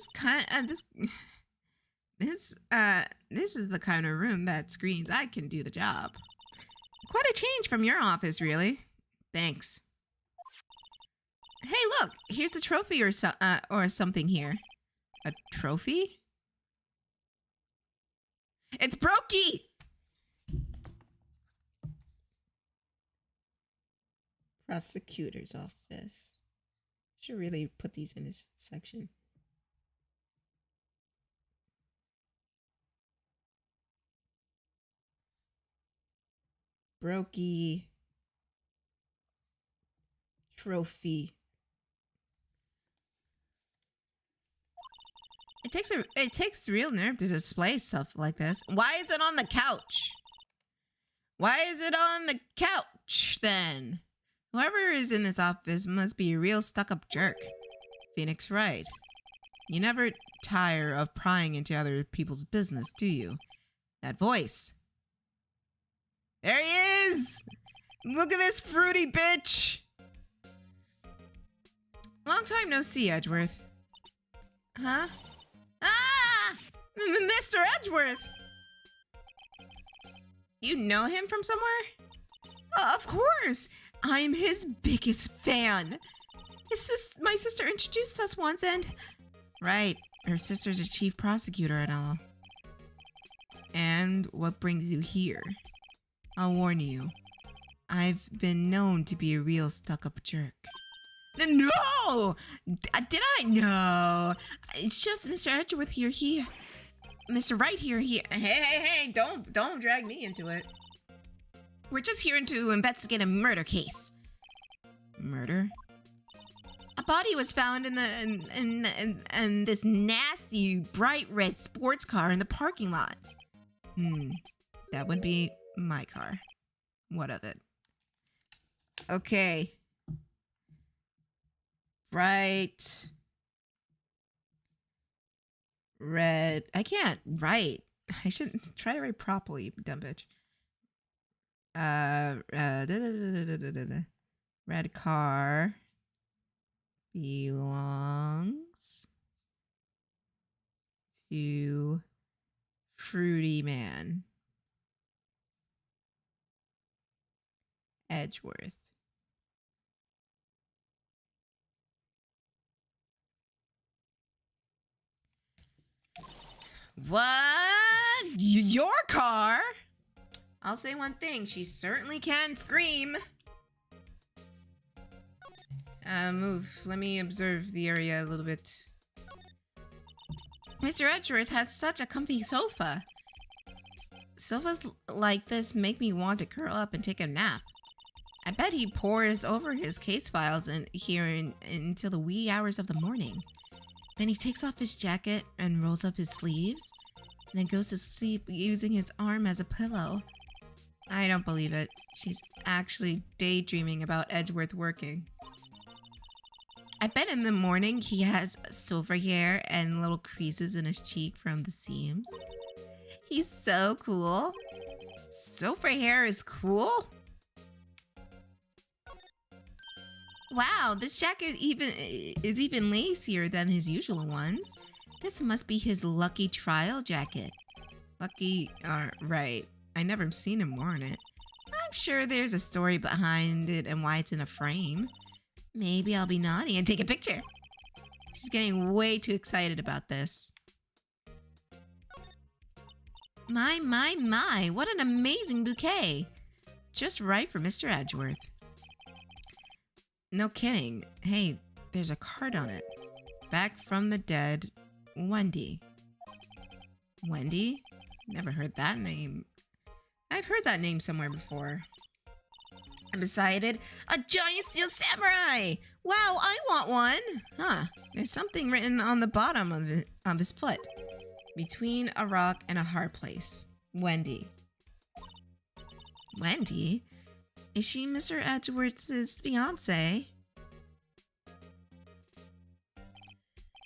is this is the kind of room that screams I can do the job. Quite a change from your office, really. Thanks. Hey, look! Here's the trophy or something here. A trophy? It's Brokey! Prosecutor's office. Should really put these in this section. Brokey. Trophy. It takes real nerve to display stuff like this. Why is it on the couch? Why is it on the couch then? Whoever is in this office must be a real stuck-up jerk. Phoenix Wright. You never tire of prying into other people's business, do you? That voice. There he is! Look at this fruity bitch! Long time no see, Edgeworth. Huh? Ah! Mr. Edgeworth! You know him from somewhere? Of course! I'm his biggest fan. My sister introduced us once and... Right, her sister's a chief prosecutor and all. And what brings you here? I'll warn you. I've been known to be a real stuck-up jerk. No! Did I? No. It's just Mr. Edgeworth here. Mr. Wright here. Hey! Don't drag me into it. We're just here to investigate a murder case. Murder? A body was found in this nasty bright red sports car in the parking lot. That would be my car. What of it? Okay. Bright red. I can't write. I should try to write properly, dumb bitch. Red car belongs to Fruity Man. Edgeworth. What? Your car? I'll say one thing. She certainly can scream. Move. Let me observe the area a little bit. Mr. Edgeworth has such a comfy sofa. Sofas like this make me want to curl up and take a nap. I bet he pores over his case files until the wee hours of the morning. Then he takes off his jacket and rolls up his sleeves, and then goes to sleep using his arm as a pillow. I don't believe it. She's actually daydreaming about Edgeworth working. I bet in the morning he has silver hair and little creases in his cheek from the seams. He's so cool. Silver hair is cool? Wow, this jacket is even lacier than his usual ones. This must be his lucky trial jacket. Lucky, right. I never seen him wearing it. I'm sure there's a story behind it and why it's in a frame. Maybe I'll be naughty and take a picture. She's getting way too excited about this. My, what an amazing bouquet. Just right for Mr. Edgeworth. No kidding. Hey, there's a card on it. Back from the dead, Wendy. Wendy? Never heard that name. I've heard that name somewhere before. And beside it, a giant steel samurai! Wow, I want one! Huh, there's something written on the bottom of his foot. Between a rock and a hard place. Wendy. Wendy? Is she Mr. Edgeworth's fiance?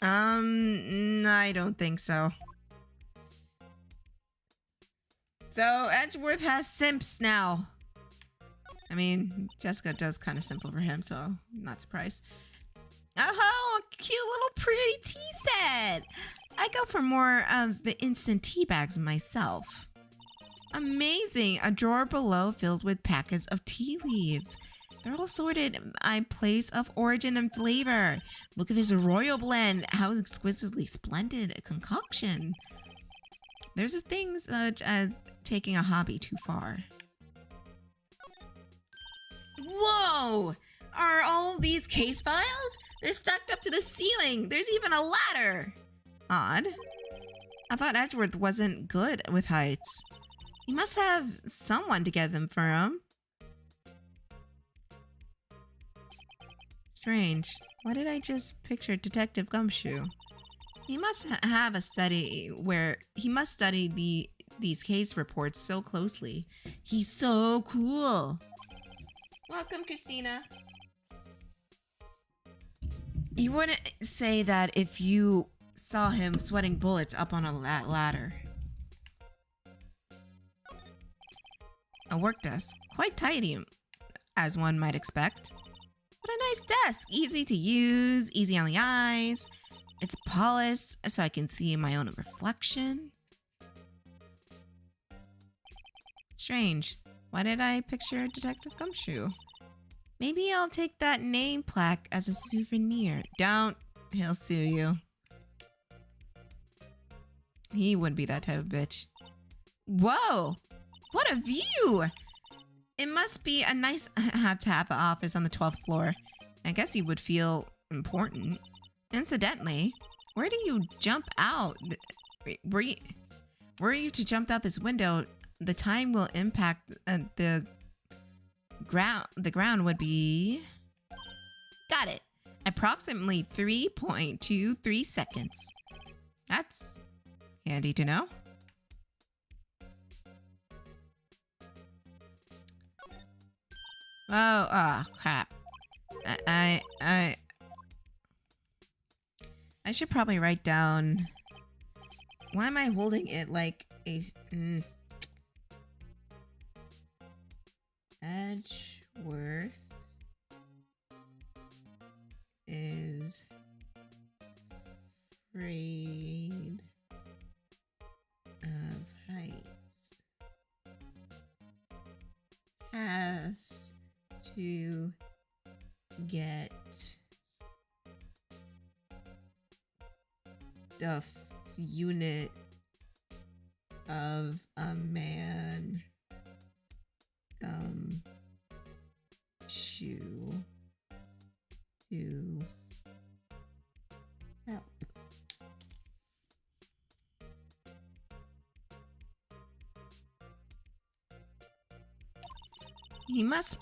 I don't think so. So, Edgeworth has simps now. I mean, Jessica does kind of simple for him, so I'm not surprised. Oh, a cute little pretty tea set! I go for more of the instant tea bags myself. Amazing! A drawer below filled with packets of tea leaves. They're all sorted by place of origin and flavor. Look at this royal blend. How exquisitely splendid a concoction. There's a thing such as taking a hobby too far. Whoa! Are all these case files? They're stacked up to the ceiling. There's even a ladder. Odd. I thought Edgeworth wasn't good with heights. He must have someone to get them for him. Strange. Why did I just picture Detective Gumshoe? He must have a study where he must study these case reports so closely. He's so cool. Welcome, Christina. You wouldn't say that if you saw him sweating bullets up on a ladder. A work desk, quite tidy, as one might expect. What a nice desk, easy to use, easy on the eyes. It's polished so I can see my own reflection. Strange. Why did I picture Detective Gumshoe? Maybe I'll take that name plaque as a souvenir. Don't. He'll sue you. He would be that type of bitch. Whoa! What a view! It must be a nice have to have the office on the 12th floor. I guess you would feel important. Incidentally, where do you jump out? Were you to jump out this window, the time will impact the ground. The ground would be... Got it. Approximately 3.23 seconds. That's handy to know. Oh, crap. I should probably write down... Why am I holding it like a... Edgeworth is afraid of heights. Has to get the unit of a man shoe to help. He must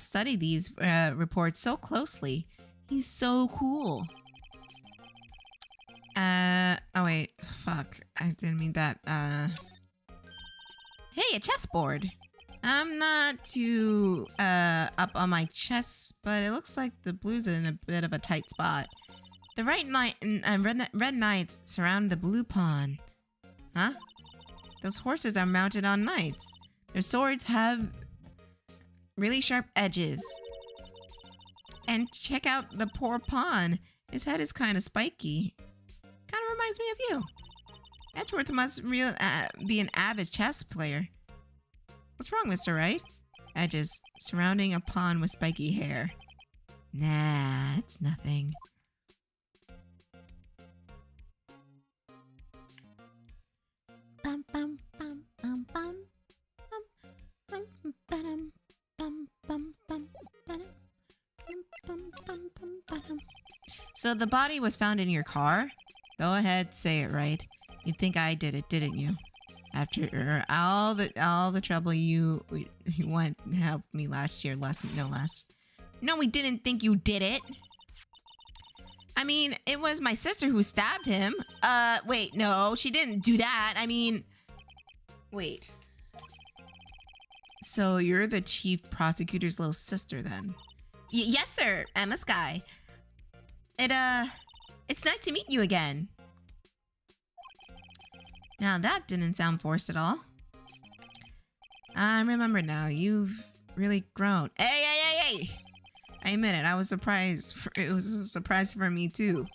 study these reports so closely. He's so cool. Oh wait, fuck. I didn't mean that. Hey, a chessboard. I'm not too up on my chess, but it looks like the blue's in a bit of a tight spot. The red knights surround the blue pawn. Huh? Those horses are mounted on knights. Their swords have really sharp edges. And check out the poor pawn. His head is kind of spiky. Kind of reminds me of you. Edgeworth must be an avid chess player. What's wrong, Mr. Wright? Edges surrounding a pawn with spiky hair. Nah, it's nothing. Bum, bum, bum, bum, bum. Bum, bum, ba-dum, bum, bum, bum, ba-dum. Bum, bum, bum, bum, ba-dum. So the body was found in your car? Go ahead, say it right. You think I did it, didn't you? After all the trouble you went to help me last year, no less. No, we didn't think you did it. I mean, it was my sister who stabbed him. Wait, no, she didn't do that. I mean, wait. So you're the chief prosecutor's little sister then? Yes, sir. Emma Sky. It's nice to meet you again. Now that didn't sound forced at all. I remember now. You've really grown. Hey! I admit it. I was surprised. It was a surprise for me too.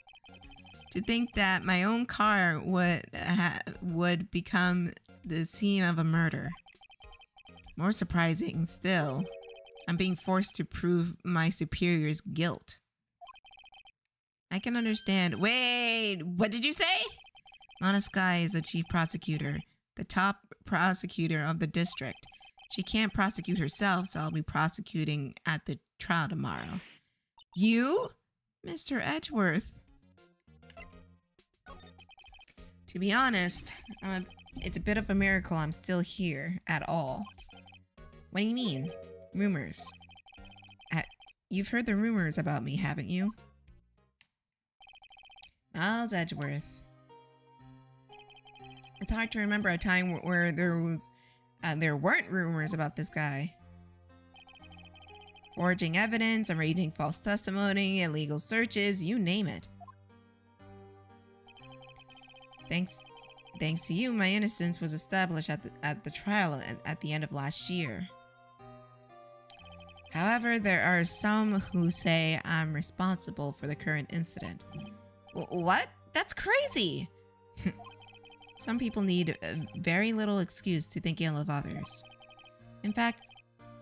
To think that my own car would become the scene of a murder. More surprising still. I'm being forced to prove my superior's guilt. I can understand. Wait, what did you say? Lana Sky is the chief prosecutor, the top prosecutor of the district. She can't prosecute herself, so I'll be prosecuting at the trial tomorrow. You? Mr. Edgeworth. To be honest, it's a bit of a miracle I'm still here at all. What do you mean? Rumors. You've heard the rumors about me, haven't you? Miles Edgeworth. It's hard to remember a time where there weren't rumors about this guy. Forging evidence, arranging false testimony, illegal searches, you name it. Thanks to you, my innocence was established at the trial at the end of last year. However, there are some who say I'm responsible for the current incident. What? That's crazy! Some people need very little excuse to think ill of others. In fact,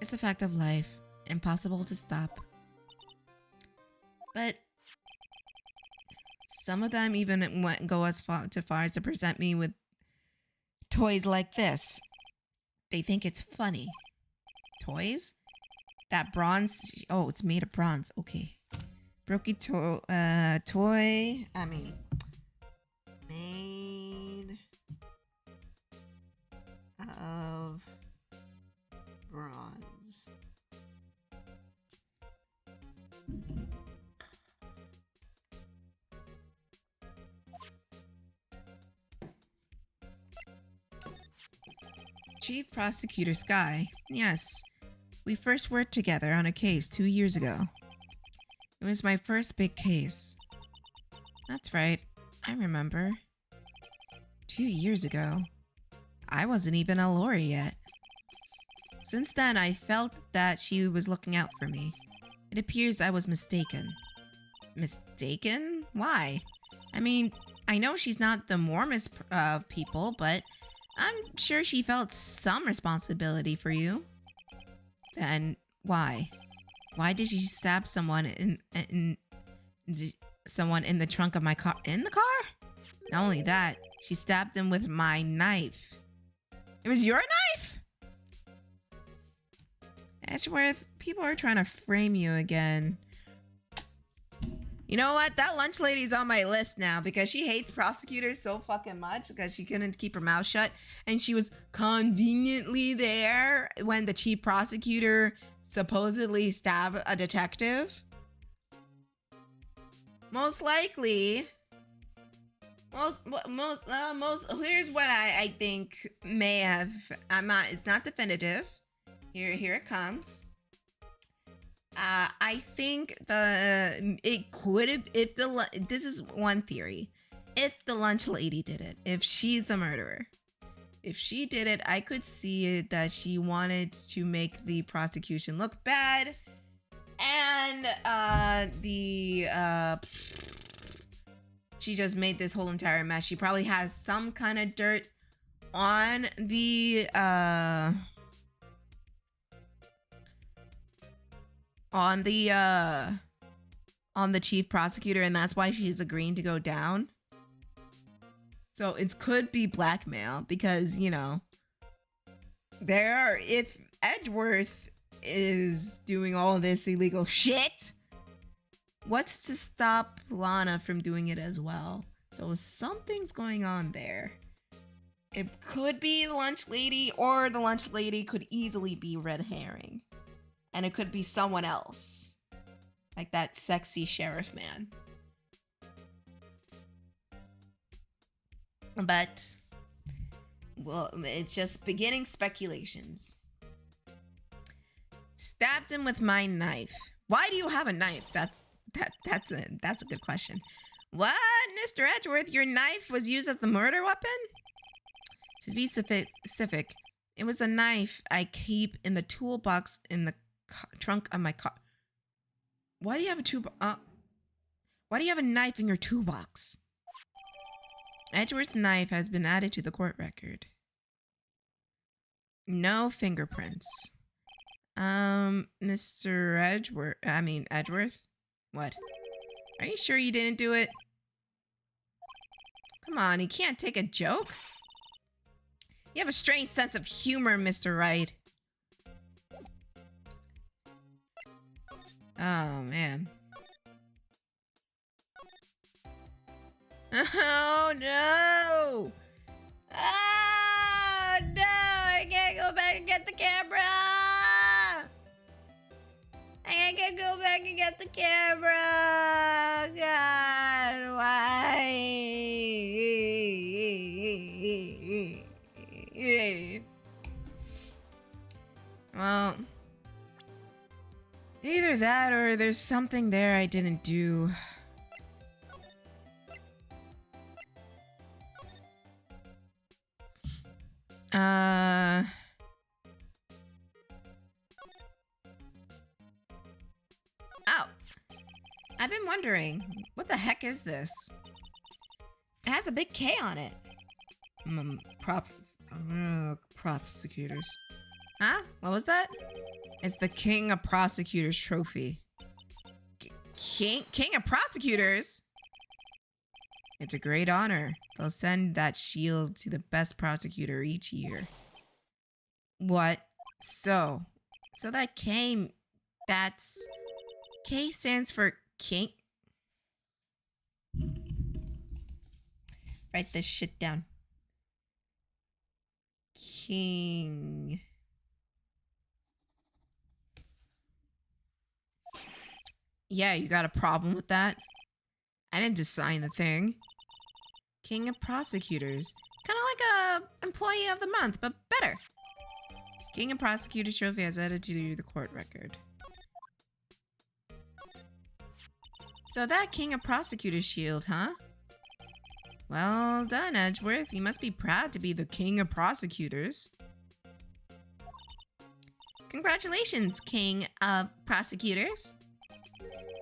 it's a fact of life, impossible to stop. But some of them even go as far as to present me with toys like this. They think it's funny. Toys? That bronze... Oh, it's made of bronze. Okay. Toy... I mean... Made... of... bronze. Chief Prosecutor Sky. Yes. We first worked together on a case 2 years ago. It was my first big case. That's right. I remember. 2 years ago. I wasn't even a lawyer yet. Since then, I felt that she was looking out for me. It appears I was mistaken. Mistaken? Why? I mean, I know she's not the warmest of people, but I'm sure she felt some responsibility for you. Then why? Why did she stab someone in the trunk of my car? In the car? Not only that, she stabbed him with my knife. It was your knife? Edgeworth, people are trying to frame you again. You know what? That lunch lady's on my list now because she hates prosecutors so fucking much because she couldn't keep her mouth shut. And she was conveniently there when the chief prosecutor supposedly stabbed a detective. Most likely... here's what I think may have... it's not definitive. Here it comes. I think it could have, this is one theory. If the lunch lady did it, if she's the murderer, if she did it, I could see it that she wanted to make the prosecution look bad, and she just made this whole entire mess. She probably has some kind of dirt on the chief prosecutor, and that's why she's agreeing to go down. So it could be blackmail because, you know, if Edgeworth is doing all this illegal shit, what's to stop Lana from doing it as well? So something's going on there. It could be the lunch lady, or the lunch lady could easily be red herring. And it could be someone else. Like that sexy sheriff man. But, well, it's just beginning speculations. Stabbed him with my knife. Why do you have a knife? That's a good question. What, Mr. Edgeworth? Your knife was used as the murder weapon? To be specific, it was a knife I keep in the toolbox in the trunk of my car. Why do you have a knife in your toolbox? Edgeworth's knife has been added to the court record. No fingerprints. Mr. Edgeworth? What? Are you sure you didn't do it? Come on, you can't take a joke? You have a strange sense of humor, Mr. Wright. Oh, man. Oh, no! Oh, no! I can't go back and get the camera! I can't go back and get the camera! God, why? Well, either that or there's something there I didn't do. Oh. I've been wondering, what the heck is this? It has a big K on it. Prosecutors. Huh? What was that? It's the King of Prosecutors trophy. King of Prosecutors? It's a great honor. They'll send that shield to the best prosecutor each year. What? So that K, that's... K stands for King? Write this shit down. King. Yeah, you got a problem with that? I didn't design the thing. King of Prosecutors. Kind of like a Employee of the Month, but better. King of Prosecutors trophy has added to the court record. So that King of Prosecutors shield, huh? Well done, Edgeworth. You must be proud to be the King of Prosecutors. Congratulations, King of Prosecutors.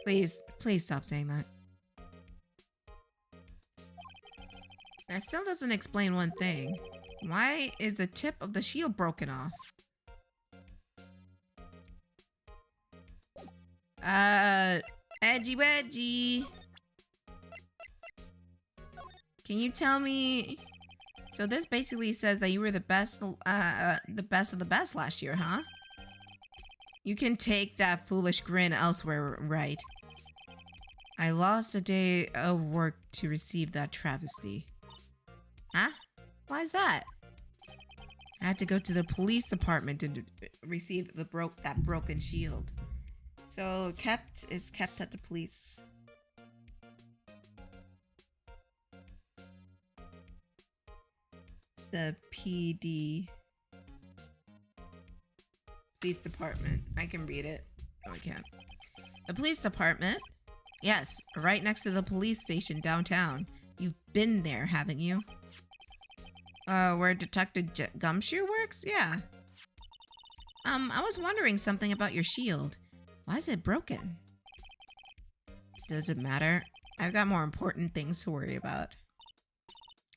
Please stop saying that. That still doesn't explain one thing. Why is the tip of the shield broken off? Edgy wedgy. Can you tell me? So this basically says that you were the best of the best last year, huh? You can take that foolish grin elsewhere, right? I lost a day of work to receive that travesty. Huh? Why is that? I had to go to the police department to receive that broken shield. So it's kept at the police. The PD. Police department. I can read it. No, I can't. The police department? Yes, right next to the police station downtown. You've been there, haven't you? Where Detective Gumshoe works? Yeah. I was wondering something about your shield. Why is it broken? Does it matter? I've got more important things to worry about.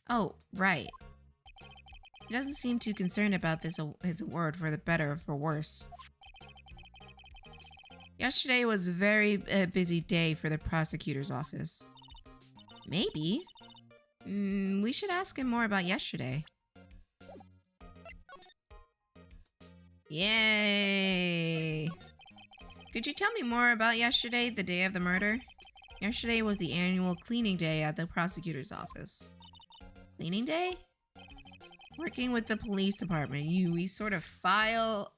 Oh, right. He doesn't seem too concerned about his award for the better or for worse. Yesterday was a very busy day for the prosecutor's office. Maybe. We should ask him more about yesterday. Yay! Could you tell me more about yesterday, the day of the murder? Yesterday was the annual cleaning day at the prosecutor's office. Cleaning day? Working with the police department, we sort and file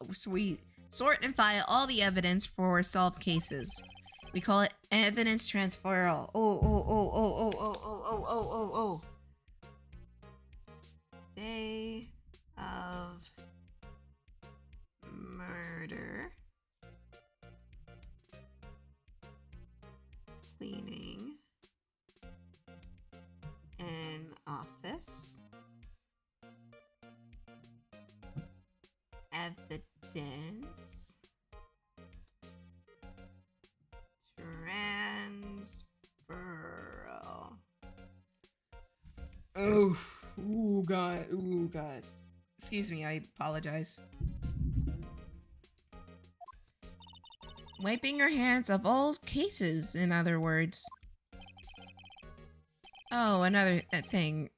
all the evidence for solved cases. We call it evidence transferal. Oh. Day of murder. Cleaning. An office. Evidence. Transferal. Oh God. Excuse me, I apologize. Wiping her hands of old cases, in other words. Oh, another thing.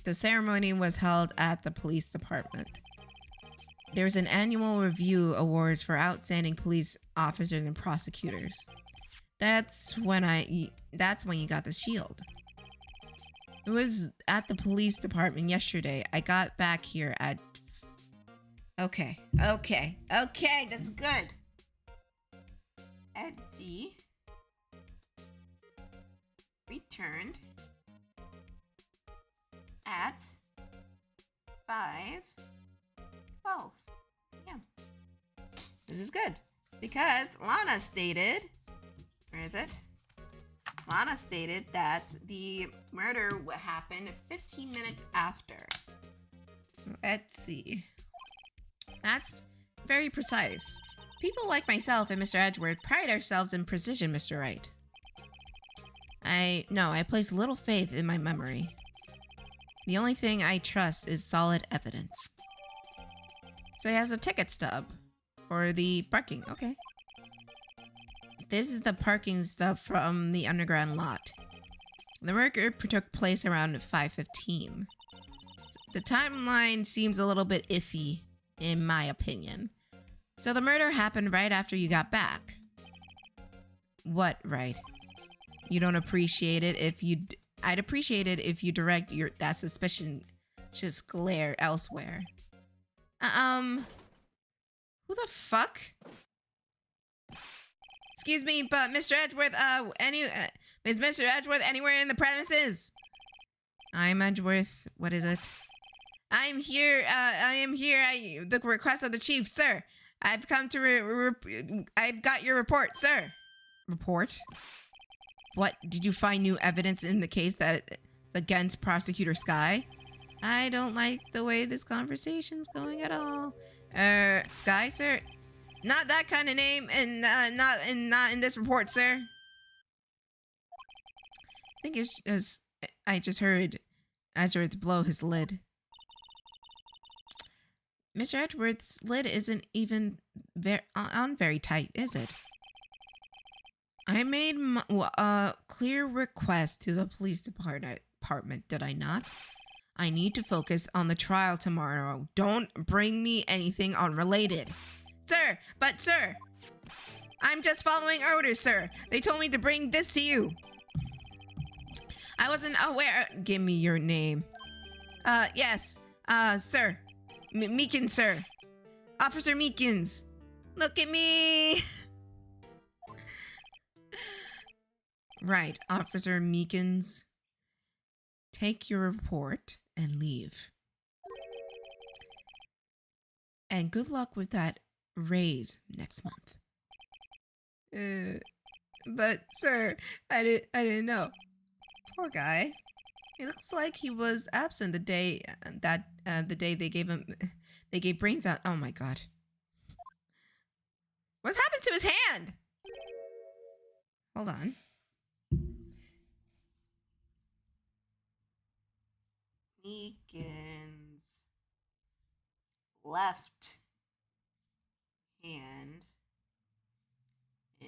The ceremony was held at the police department. There's an annual review awards for outstanding police officers and prosecutors. That's when you got the shield. It was at the police department yesterday. I got back here at... Okay, that's good. Eddie returned at 5:12 p.m. This is good because Lana stated, where is it? Lana stated that the murder happened 15 minutes after. Let's see. That's very precise. People like myself and Mr. Edgeworth pride ourselves in precision, Mr. Wright. I place little faith in my memory. The only thing I trust is solid evidence. So he has a ticket stub for the parking. Okay. This is the parking stub from the underground lot. The murder took place around 5:15. The timeline seems a little bit iffy, in my opinion. So the murder happened right after you got back. What, right? You don't appreciate it if you... I'd appreciate it if you direct that suspicious glare elsewhere. Who the fuck? Excuse me, but Mr. Edgeworth, is Mr. Edgeworth anywhere in the premises? I'm Edgeworth. What is it? I am here at the request of the chief, sir. I've come to I've got your report, sir. Report? What? Did you find new evidence in the case that it's against Prosecutor Sky? I don't like the way this conversation's going at all. Sky, sir? Not that kind of name, and not in this report, sir. I think it's just... I just heard Edgeworth blow his lid. Mr. Edgeworth's lid isn't even very tight, is it? I made a clear request to the police department, did I not? I need to focus on the trial tomorrow. Don't bring me anything unrelated. Sir, I'm just following orders, sir. They told me to bring this to you. I wasn't aware. Give me your name. Yes. Sir. Meekins, sir. Officer Meekins. Look at me. Right, Officer Meekins. Take your report and leave. And good luck with that raise next month. But sir, I didn't know. Poor guy. It looks like he was absent the day they gave brains out. Oh my god. What's happened to his hand? Hold on. Meekins' left hand is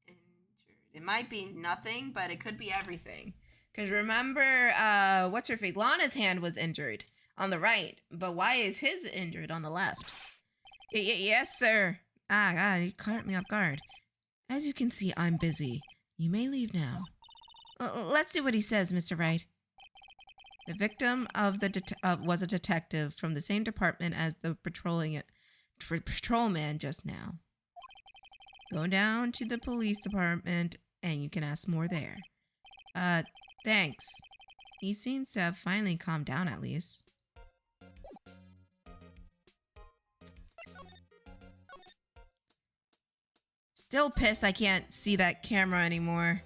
injured. It might be nothing, but it could be everything. Because remember, what's her face? Lana's hand was injured on the right, but why is his injured on the left? Yes, sir. Ah, God, you caught me off guard. As you can see, I'm busy. You may leave now. Let's see what he says, Mr. Wright. The victim of was a detective from the same department as the patrolman just now. Go down to the police department and you can ask more there. Thanks. He seems to have finally calmed down at least. Still pissed I can't see that camera anymore.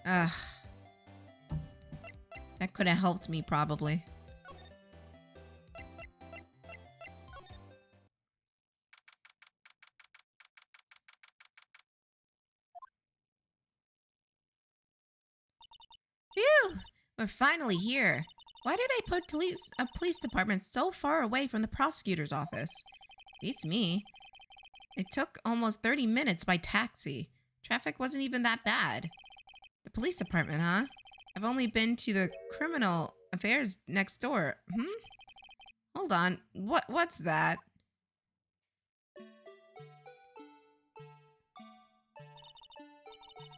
Ugh. That could have helped me, probably. Phew! We're finally here. Why do they put a police department so far away from the prosecutor's office? Beats me. It took almost 30 minutes by taxi. Traffic wasn't even that bad. The police department, huh? I've only been to the criminal affairs next door. Hold on. What's that?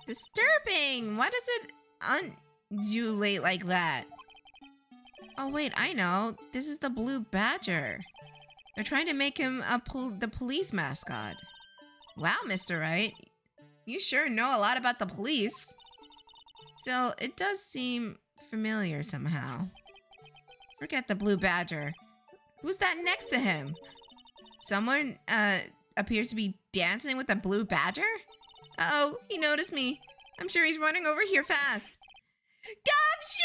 Disturbing! Why does it undulate like that? Oh wait, I know. This is the Blue Badger. They're trying to make him the police mascot. Wow, Mr. Wright. You sure know a lot about the police. Still, it does seem familiar somehow. Forget the Blue Badger. Who's that next to him? Someone, appears to be dancing with the Blue Badger? Uh-oh, he noticed me. I'm sure he's running over here fast. Gumshoe!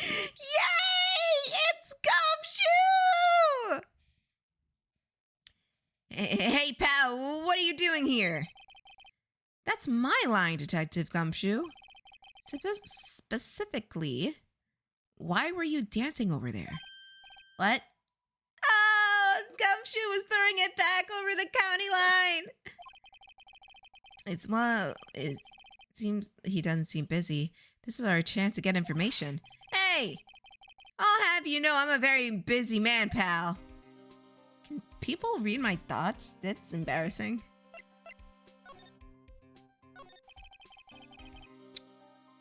Yay! It's Gumshoe! Hey, pal, what are you doing here? That's my line, Detective Gumshoe. Specifically, why were you dancing over there? What? Oh, Gumshoe was throwing it back over the county line. It seems he doesn't seem busy. This is our chance to get information. Hey! I'll have you know I'm a very busy man, pal. Can people read my thoughts? That's embarrassing.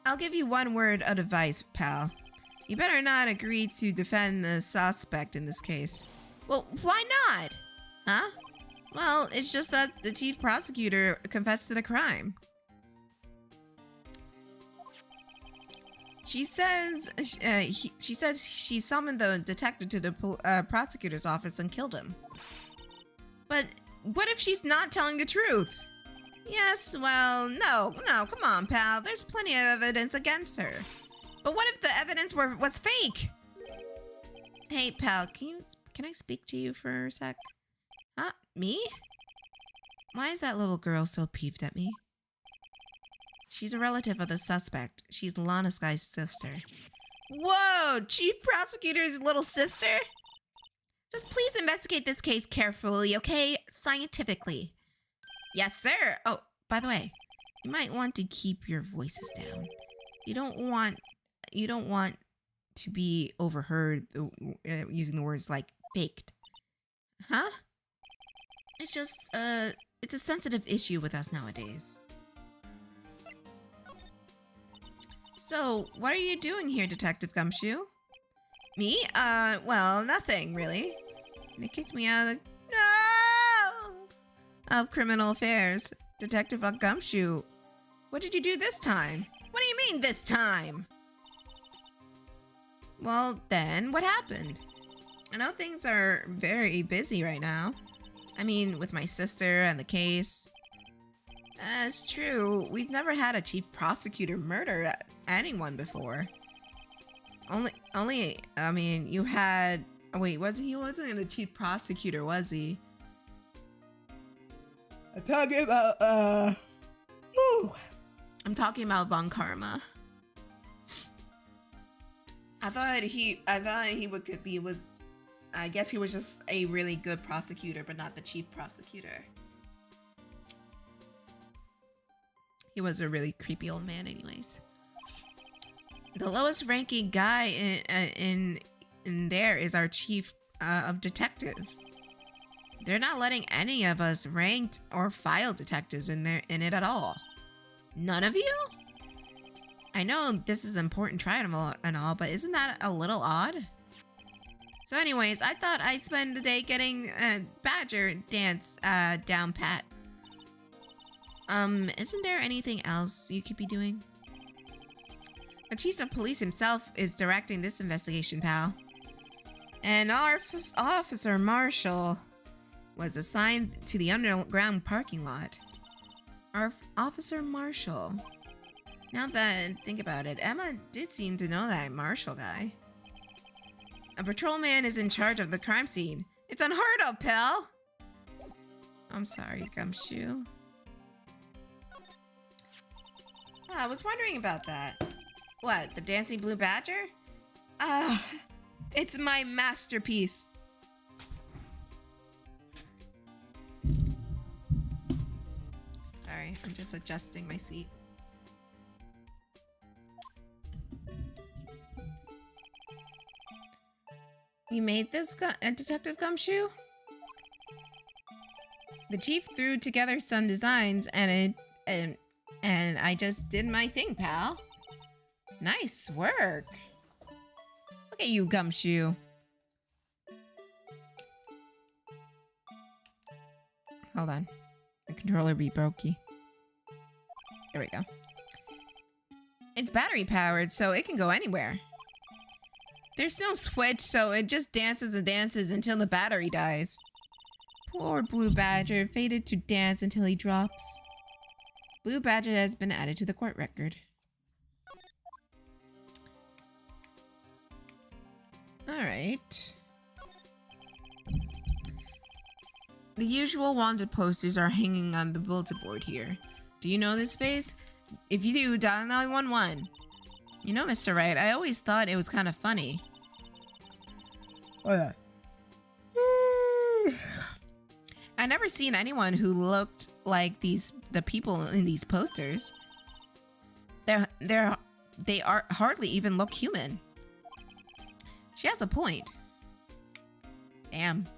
I'll give you one word of advice, pal. You better not agree to defend the suspect in this case. Well, why not? Huh? Well, it's just that the chief prosecutor confessed to the crime. She says she summoned the detective to the prosecutor's office and killed him. But what if she's not telling the truth? Yes, well, no, come on, pal. There's plenty of evidence against her. But what if the evidence was fake? Hey, pal, can I speak to you for a sec? Huh? Me? Why is that little girl so peeved at me? She's a relative of the suspect. She's Lana Sky's sister. Whoa! Chief Prosecutor's little sister? Just please investigate this case carefully, okay? Scientifically. Yes, sir! Oh, by the way, you might want to keep your voices down. You don't want to be overheard using the words like faked. Huh? It's just, it's a sensitive issue with us nowadays. So, what are you doing here, Detective Gumshoe? Me? Well, nothing, really. They kicked me out of criminal affairs. Detective Gumshoe, what did you do this time? What do you mean, this time? Well, then, what happened? I know things are very busy right now. I mean, with my sister and the case. It's true, we've never had a chief prosecutor murder anyone before. Only, I mean, you had... Oh, wait, he wasn't a chief prosecutor, was he? I'm talking about, I'm talking about Von Karma. I guess he was just a really good prosecutor, but not the chief prosecutor. He was a really creepy old man anyways. The lowest ranking guy in there is our chief of detectives. They're not letting any of us ranked or file detectives in it at all. None of you? I know this is an important trial and all, but isn't that a little odd? So anyways, I thought I'd spend the day getting Badger dance down pat. Isn't there anything else you could be doing? The chief of police himself is directing this investigation, pal. And our officer Marshall was assigned to the underground parking lot. Our officer Marshall. Now that I think about it, Emma did seem to know that Marshall guy. A patrolman is in charge of the crime scene. It's unheard of, pal! I'm sorry, Gumshoe. I was wondering about that. What, the Dancing Blue Badger? It's my masterpiece. Sorry, I'm just adjusting my seat. You made this, Detective Gumshoe? The chief threw together some designs and I just did my thing, pal. Nice work. Look at you, Gumshoe. Hold on. The controller be brokey. There we go. It's battery powered, so it can go anywhere. There's no switch, so it just dances and dances until the battery dies. Poor Blue Badger, fated to dance until he drops. Blue Badger has been added to the court record. Alright. The usual wanted posters are hanging on the bulletin board here. Do you know this space? If you do, dial 911. You know, Mr. Wright, I always thought it was kind of funny. Oh, yeah. I never seen anyone who looked like the people in these posters. They are hardly even look human. She has a point. Damn.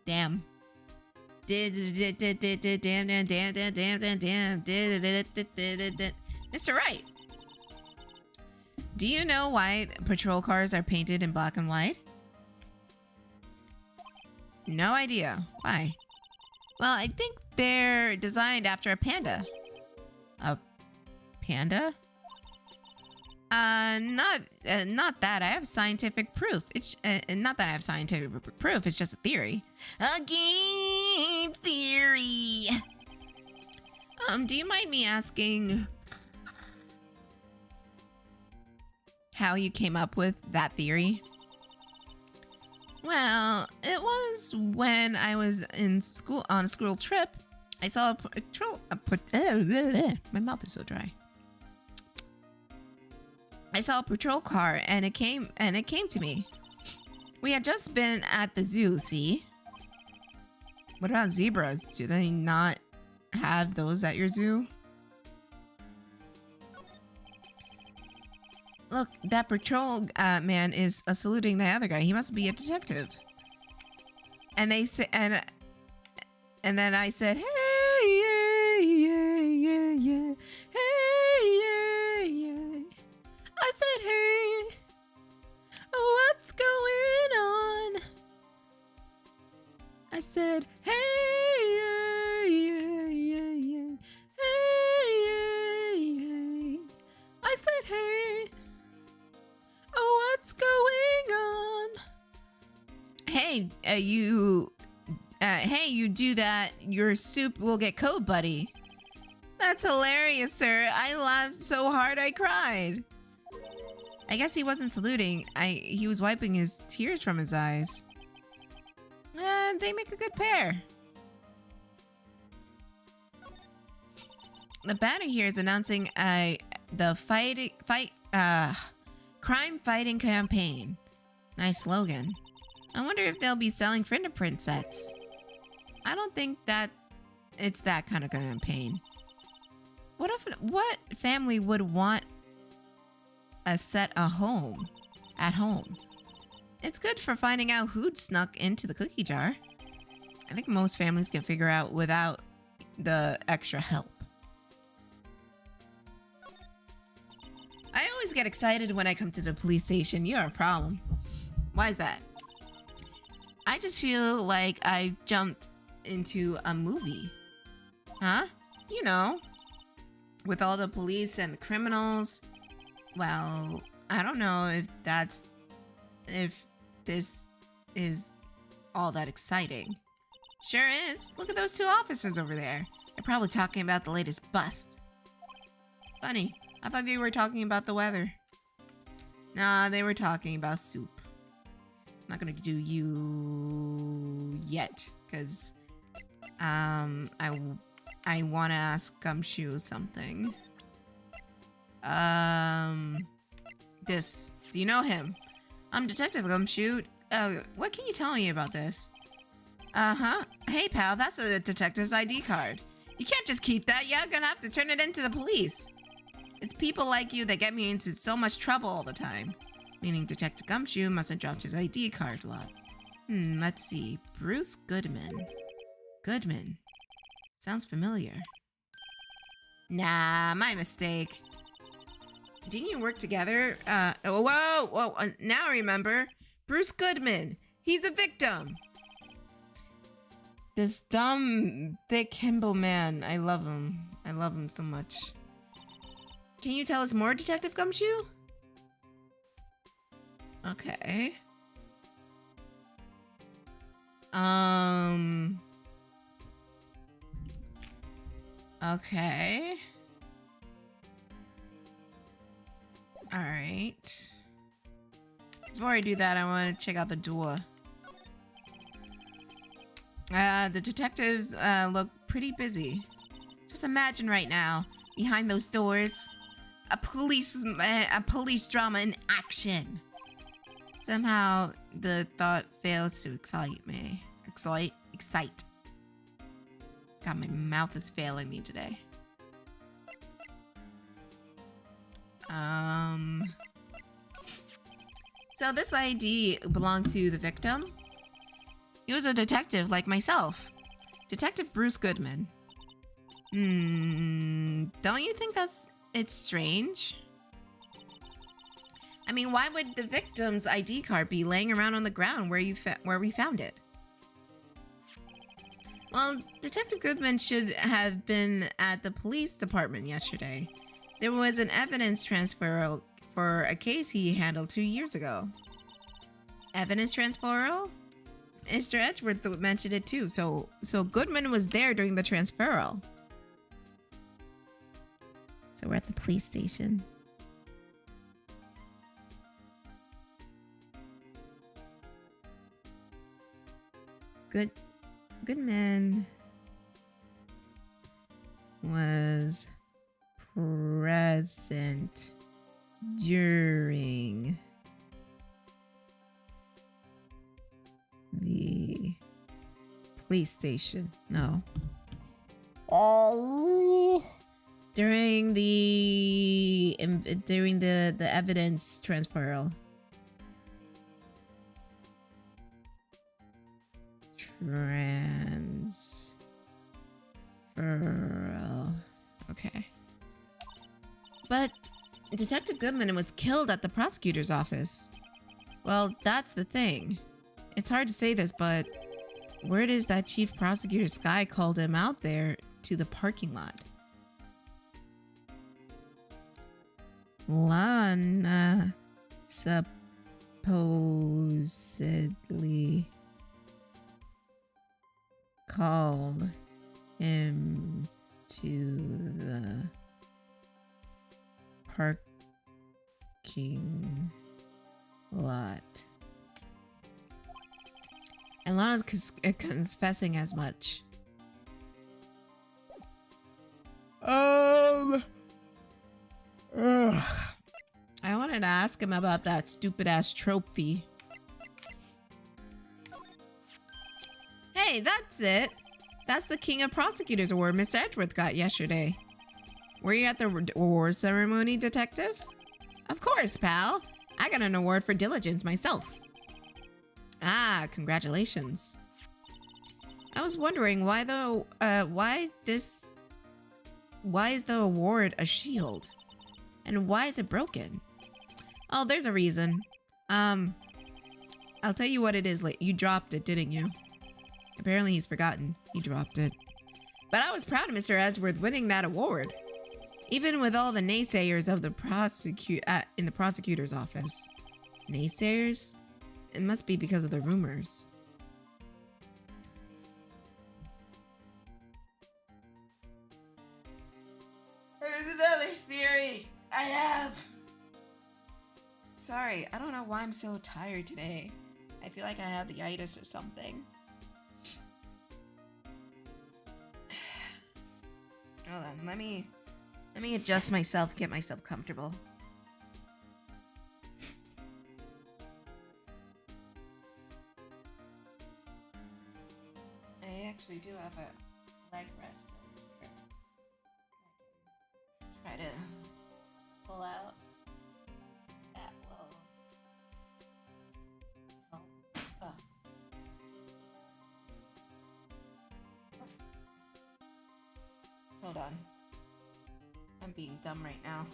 Damn. Mr. Wright, do you know why patrol cars are painted in black and white? No idea. Why? Well, I think they're designed after a panda. A panda? Not that. I have scientific proof. It's not that I have scientific proof. It's just a theory. A game theory. Do you mind me asking how you came up with that theory? Well, it was when I was in school on a school trip. I saw a patrol. My mouth is so dry. I saw a patrol car, and it came to me. We had just been at the zoo. See? What about zebras? Do they not have those at your zoo? Look, that patrol man is saluting the other guy. He must be a detective. And they say, and then I said, "Hey, yeah, yeah, yeah, yeah, hey, yeah, yeah." I said, "Hey, what's going on?" I said, "Hey, yeah, yeah, yeah, yeah, hey, yeah, yeah." I said, "Hey, what's going on?" Hey, you do that, your soup will get cold, buddy. That's hilarious, sir. I laughed so hard I cried. I guess he wasn't saluting. He was wiping his tears from his eyes. They make a good pair. The banner here is announcing the crime fighting campaign. Nice slogan. I wonder if they'll be selling fingerprint sets. I don't think that it's that kind of campaign. What family would want a set at home? It's good for finding out who'd snuck into the cookie jar. I think most families can figure out without the extra help. I always get excited when I come to the police station. You're a problem. Why is that? I just feel like I jumped into a movie. Huh? You know, with all the police and the criminals. Well, I don't know if this is all that exciting. Sure is. Look at those two officers over there. They're probably talking about the latest bust. Funny. I thought they were talking about the weather. Nah, they were talking about soup. I'm not gonna do you yet, because I want to ask Gumshoe something. This. Do you know him? I'm Detective Gumshoe. What can you tell me about this? Uh-huh. Hey, pal, that's a detective's ID card. You can't just keep that. You're gonna have to turn it into the police. It's people like you that get me into so much trouble all the time. Meaning Detective Gumshoe must have dropped his ID card a lot. Let's see. Bruce Goodman. Goodman. Sounds familiar. Nah, my mistake. Didn't you work together? Whoa, now I remember. Bruce Goodman. He's the victim. This dumb, thick himbo man. I love him. I love him so much. Can you tell us more, Detective Gumshoe? Okay. Okay. Alright. Before I do that, I want to check out the door. The detectives look pretty busy. Just imagine right now, behind those doors, a police drama in action. Somehow, the thought fails to excite me. Excite. God, my mouth is failing me today. So this ID belonged to the victim? He was a detective like myself. Detective Bruce Goodman. Don't you think it's strange? I mean, why would the victim's ID card be laying around on the ground where we found it? Well, Detective Goodman should have been at the police department yesterday. There was an evidence transfer for a case he handled 2 years ago. Evidence transferal? Mr. Edgeworth mentioned it too, so Goodman was there during the transferal. So we're at the police station. Goodman was present during the police station. No. During the evidence transferal. Transferal. Okay. But Detective Goodman was killed at the prosecutor's office. Well, that's the thing. It's hard to say this, but word is that Chief Prosecutor Sky called him out there to the parking lot. Lana supposedly called him to the parking lot. And Lana's confessing as much. I wanted to ask him about that stupid ass trophy. Hey, that's it. That's the King of Prosecutors award Mr. Edgeworth got yesterday. Were you at the award ceremony, Detective? Of course, pal. I got an award for diligence myself. Ah, congratulations. I was wondering why is the award a shield? And why is it broken? Oh, there's a reason. I'll tell you what it is. You dropped it, didn't you? Apparently he's forgotten. He dropped it. But I was proud of Mr. Edgeworth winning that award. Even with all the naysayers of the in the prosecutor's office. Naysayers? It must be because of the rumors. There's another theory I have. Sorry, I don't know why I'm so tired today. I feel like I have the itis or something. Hold on, let me adjust myself, get myself comfortable. I actually do have a leg rest over here. try to pull out. That will help. Oh. Hold on. I'm being dumb right now.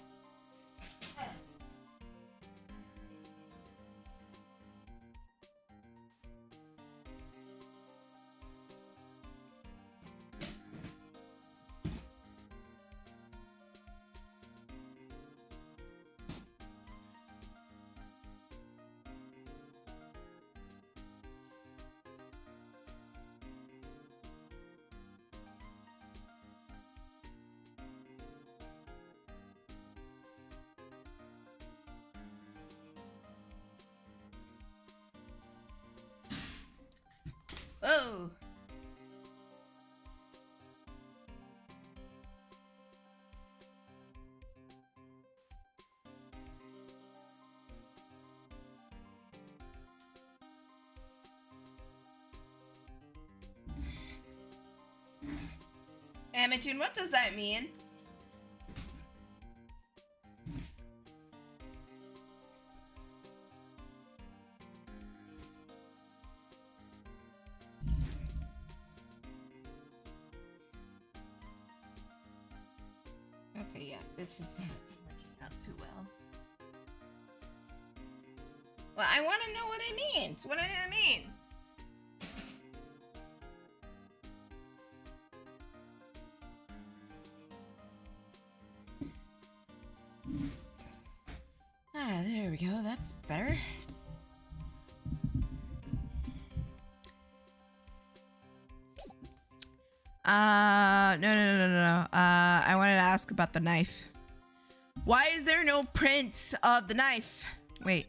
Oh. Amatune, what does that mean? Okay, yeah, this is not working out too well. Well, I want to know what it means. What does it mean? Ah, there we go. That's better. No. I wanted to ask about the knife. Why is there no prints of the knife? Wait.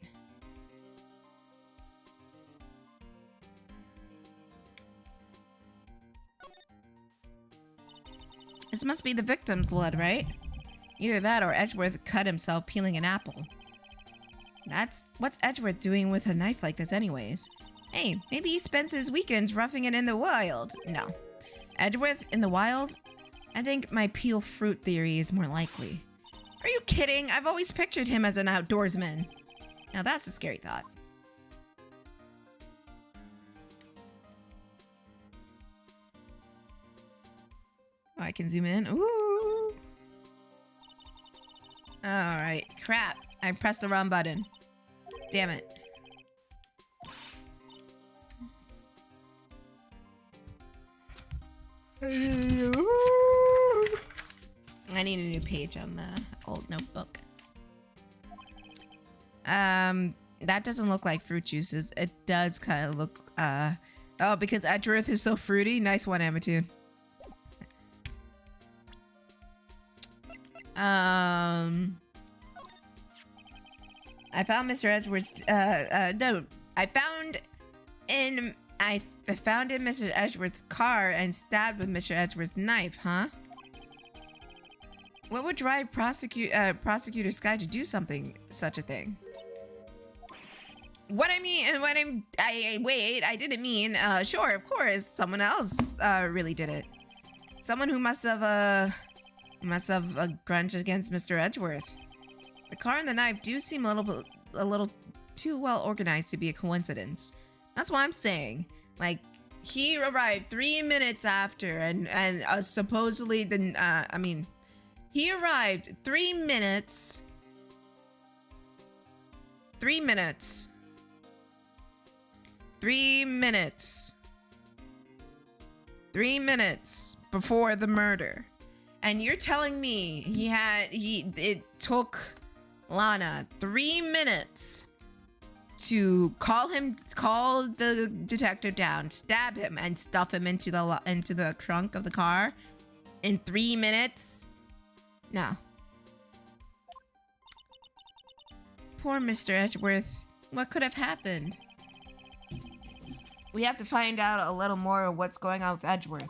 This must be the victim's blood, right? Either that or Edgeworth cut himself peeling an apple. What's Edgeworth doing with a knife like this anyways? Hey, maybe he spends his weekends roughing it in the wild. No. Edgeworth in the wild? I think my peel fruit theory is more likely. Are you kidding? I've always pictured him as an outdoorsman. Now that's a scary thought. Oh, I can zoom in. Ooh. Alright, crap. I pressed the wrong button. Damn it. I need a new page on the old notebook. That doesn't look like fruit juices. It does kind of look, oh, because Edgeworth is so fruity. Nice one, Amatune. I found Mr. Edgeworth's, no, I found in Mr. Edgeworth's car and stabbed with Mr. Edgeworth's knife, huh? What would drive Prosecutor Sky to do such a thing? Wait, I didn't mean, sure, of course, someone else, really did it. Someone who must have a grudge against Mr. Edgeworth. The car and the knife do seem a little too well organized to be a coincidence. That's what I'm saying. Like, he arrived 3 minutes after, and supposedly he arrived 3 minutes. 3 minutes. 3 minutes. 3 minutes before the murder. And you're telling me it took Lana 3 minutes to call the detective down, stab him, and stuff him into the trunk of the car in 3 minutes? No. Poor Mr. Edgeworth. What could have happened? We have to find out a little more of what's going on with Edgeworth.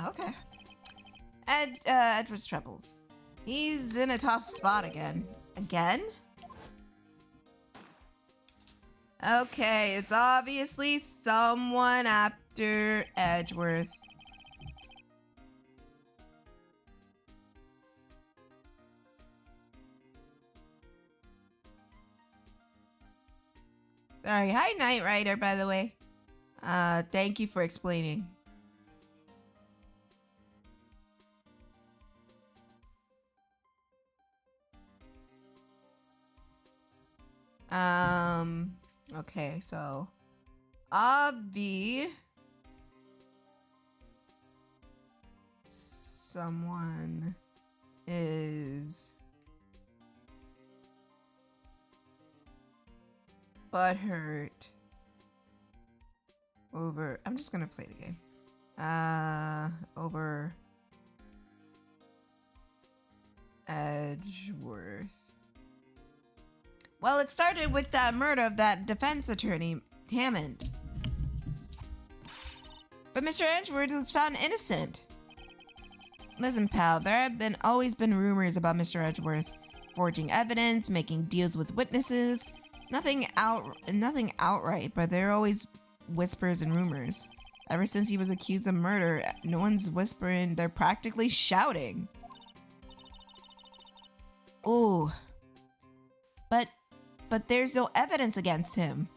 Okay. Edward's troubles. He's in a tough spot again. Again? Okay, it's obviously someone after Edgeworth. Sorry, hi Knight Rider, by the way. Thank you for explaining. Okay, so Obvi, someone is butthurt over, I'm just gonna play the game. Over Edgeworth. Well, it started with that murder of that defense attorney, Hammond. But Mr. Edgeworth was found innocent. Listen, pal, there have always been rumors about Mr. Edgeworth forging evidence, making deals with witnesses. Nothing outright, but there are always whispers and rumors. Ever since he was accused of murder, no one's whispering, they're practically shouting. Ooh. But there's no evidence against him.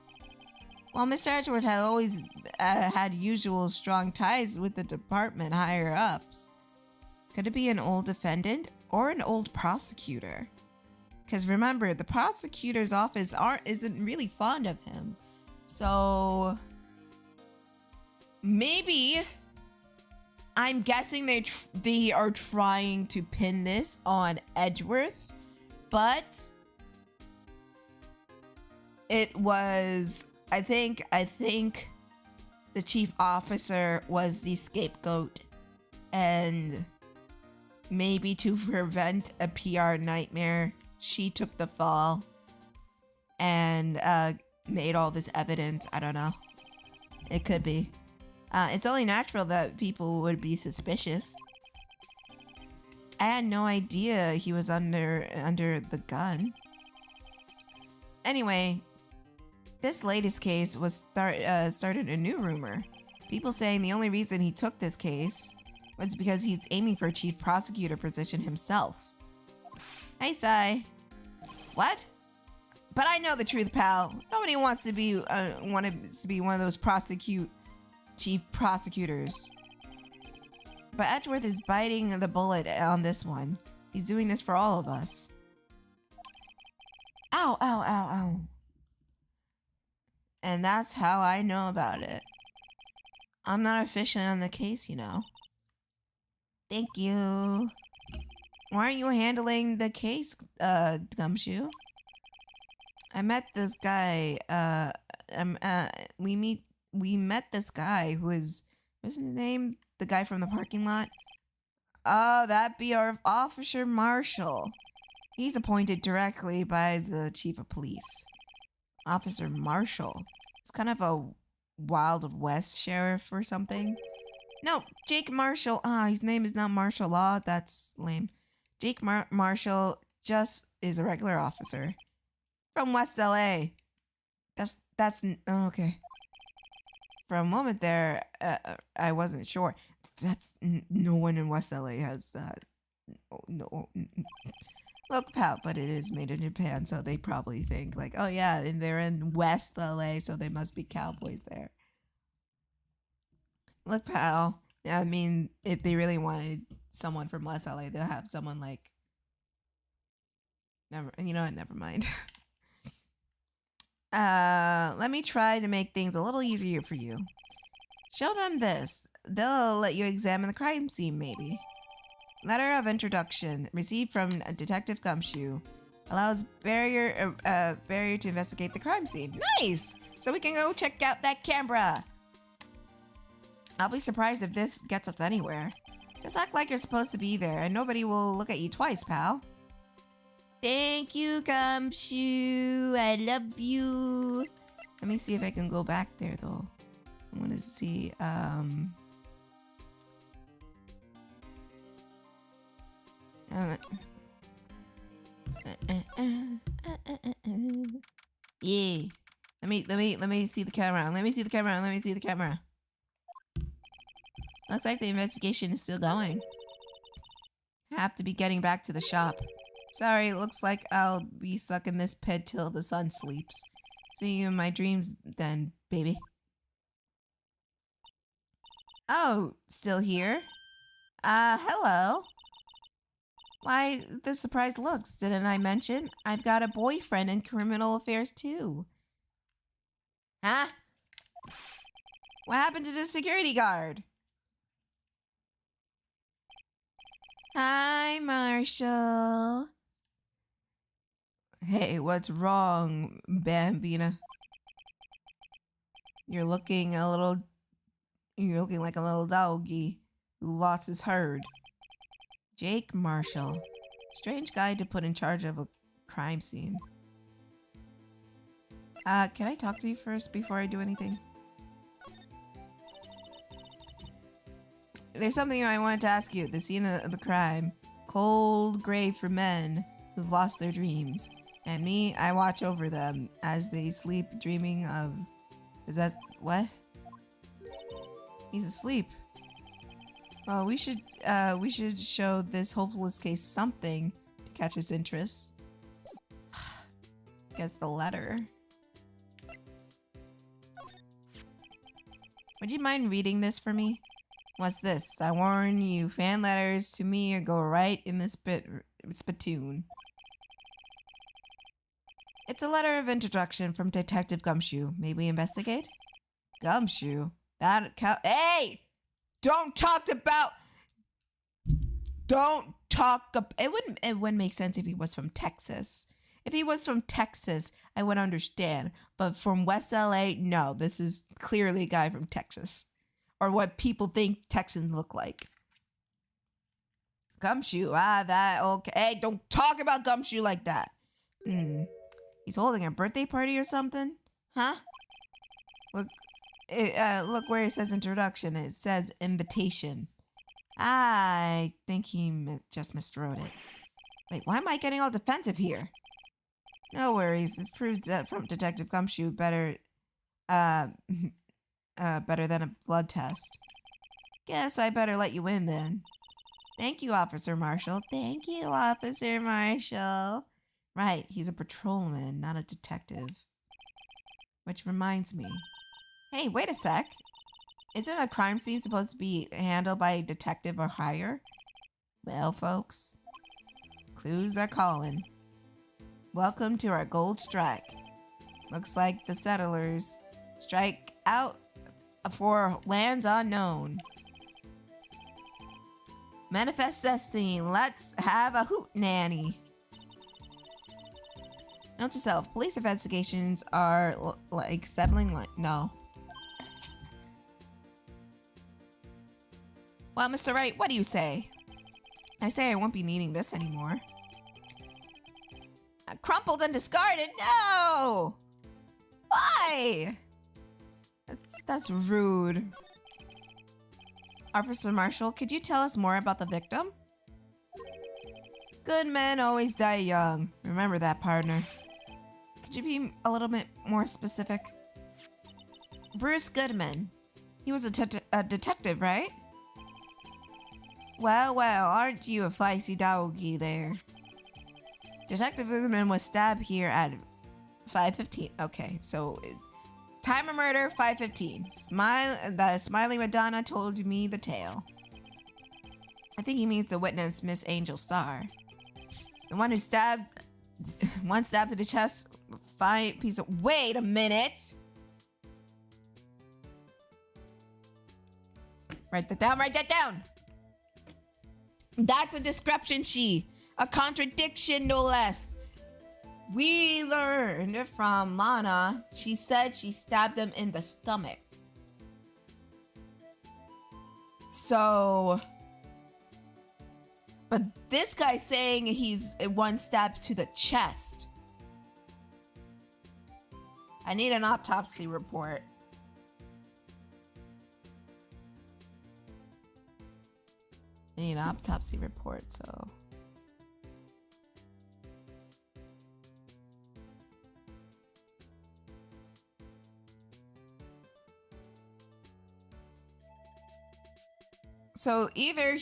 While Mr. Edgeworth had always had usual strong ties with the department higher ups. Could it be an old defendant or an old prosecutor? Because remember, the prosecutor's office isn't really fond of him. So maybe, I'm guessing they are trying to pin this on Edgeworth, but it was, I think the chief officer was the scapegoat, and maybe to prevent a PR nightmare, she took the fall and made all this evidence. I don't know. It could be. It's only natural that people would be suspicious. I had no idea he was under the gun. Anyway, this latest case was started a new rumor. People saying the only reason he took this case was because he's aiming for a chief prosecutor position himself. Hey, Sai. What? But I know the truth, pal. Nobody wants to be one of those chief prosecutors. But Edgeworth is biting the bullet on this one. He's doing this for all of us. Ow, ow, ow, ow. And that's how I know about it. I'm not officially on the case, you know. Thank you. Why aren't you handling the case, Gumshoe? I met this guy, we met this guy who is, what's his name? The guy from the parking lot? Oh, that'd be our Officer Marshall. He's appointed directly by the chief of police. Officer Marshall. It's kind of a Wild West sheriff or something. No, Jake Marshall. His name is not Marshall Law. That's lame. Jake Marshall just is a regular officer. From West LA. That's okay. For a moment there, I wasn't sure. That's no one in West LA has that. No. Look, pal, but it is made in Japan, so they probably think like, oh yeah, and they're in West LA, so they must be cowboys there. Look, pal. I mean, if they really wanted someone from West LA, they'll have someone like. You know what? Never mind. Let me try to make things a little easier for you. Show them this. They'll let you examine the crime scene, maybe. Letter of introduction received from Detective Gumshoe. Allows barrier to investigate the crime scene. Nice! So we can go check out that camera. I'll be surprised if this gets us anywhere. Just act like you're supposed to be there and nobody will look at you twice, pal. Thank you, Gumshoe. I love you. Let me see if I can go back there, though. I want to see, yeah. Let me see the camera. Let me see the camera. Let me see the camera. Looks like the investigation is still going. I have to be getting back to the shop. Sorry, looks like I'll be stuck in this pit till the sun sleeps. See you in my dreams then, baby. Oh, still here? Hello. Why, the surprised looks, didn't I mention? I've got a boyfriend in criminal affairs too. Huh? What happened to the security guard? Hi, Marshall. Hey, what's wrong, Bambina? You're looking like a little doggy who lost his herd. Jake Marshall. Strange guy to put in charge of a crime scene. Can I talk to you first before I do anything? There's something I wanted to ask you. The scene of the crime. Cold grave for men who've lost their dreams. And me, I watch over them as they sleep dreaming of... Is that... what? He's asleep. Well, we should show this hopeless case something to catch his interest. Guess the letter. Would you mind reading this for me? What's this? I warn you, fan letters to me or go right in the spittoon. It's a letter of introduction from Detective Gumshoe. May we investigate? Gumshoe? That cow- Hey! Don't talk about... It wouldn't make sense if he was from Texas. If he was from Texas, I would understand. But from West LA, no. This is clearly a guy from Texas. Or what people think Texans look like. Gumshoe. Okay. Hey, don't talk about Gumshoe like that. He's holding a birthday party or something? Huh? Look where it says introduction. It says invitation. I think he just miswrote it. Wait, why am I getting all defensive here? No worries. This proves that from Detective Gumshoe better than a blood test. Guess I better let you in then. Thank you, Officer Marshall. Thank you, Officer Marshall. Right, he's a patrolman, not a detective. Which reminds me. Hey, wait a sec. Isn't a crime scene supposed to be handled by a detective or higher? Well, folks, clues are calling. Welcome to our gold strike. Looks like the settlers strike out for lands unknown. Manifest destiny. Let's have a hoot nanny. Note to self, police investigations are like settling no. Well, Mr. Wright, what do you say? I say I won't be needing this anymore. Crumpled and discarded? No! Why? That's rude. Officer Marshall, could you tell us more about the victim? Good men always die young. Remember that, partner. Could you be a little bit more specific? Bruce Goodman. He was a detective, right? Well, aren't you a feisty doggy there? Detective Goodman was stabbed here at 5:15. Okay, so time of murder 5:15. The smiling Madonna told me the tale. I think he means the witness, Miss Angel Starr. The one who stabbed to the chest. Wait a minute. Write that down. That's a discrepancy. A contradiction, no less. We learned from Lana. She said she stabbed him in the stomach. So... But this guy's saying he's one stab to the chest. I need an autopsy report. I need an autopsy report, so... So either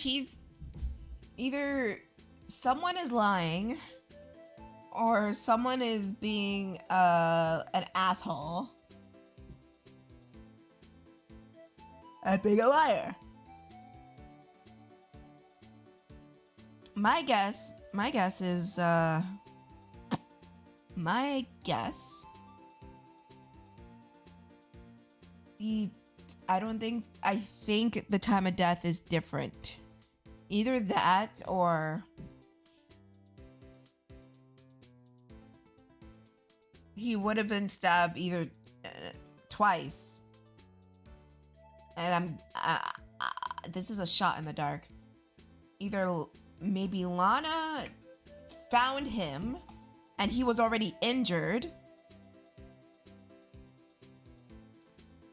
someone is lying, or someone is being an asshole. And being a liar. My guess is I think the time of death is different. Either that or he would have been stabbed either twice. And this is a shot in the dark. Either maybe Lana found him and he was already injured.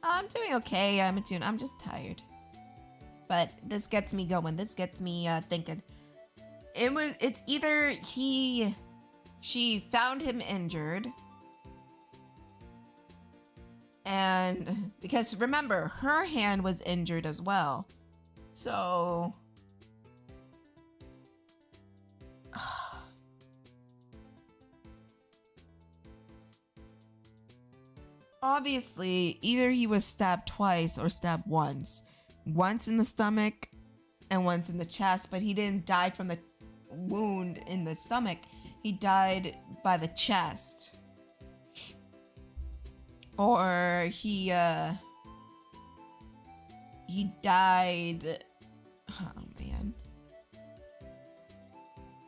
I'm doing okay. I'm just tired. But this gets me going. This gets me thinking. It's either she found him injured. And because remember, her hand was injured as well. So obviously, either he was stabbed twice or stabbed once. Once in the stomach and once in the chest, but he didn't die from the wound in the stomach. He died by the chest. Or he died. Oh man.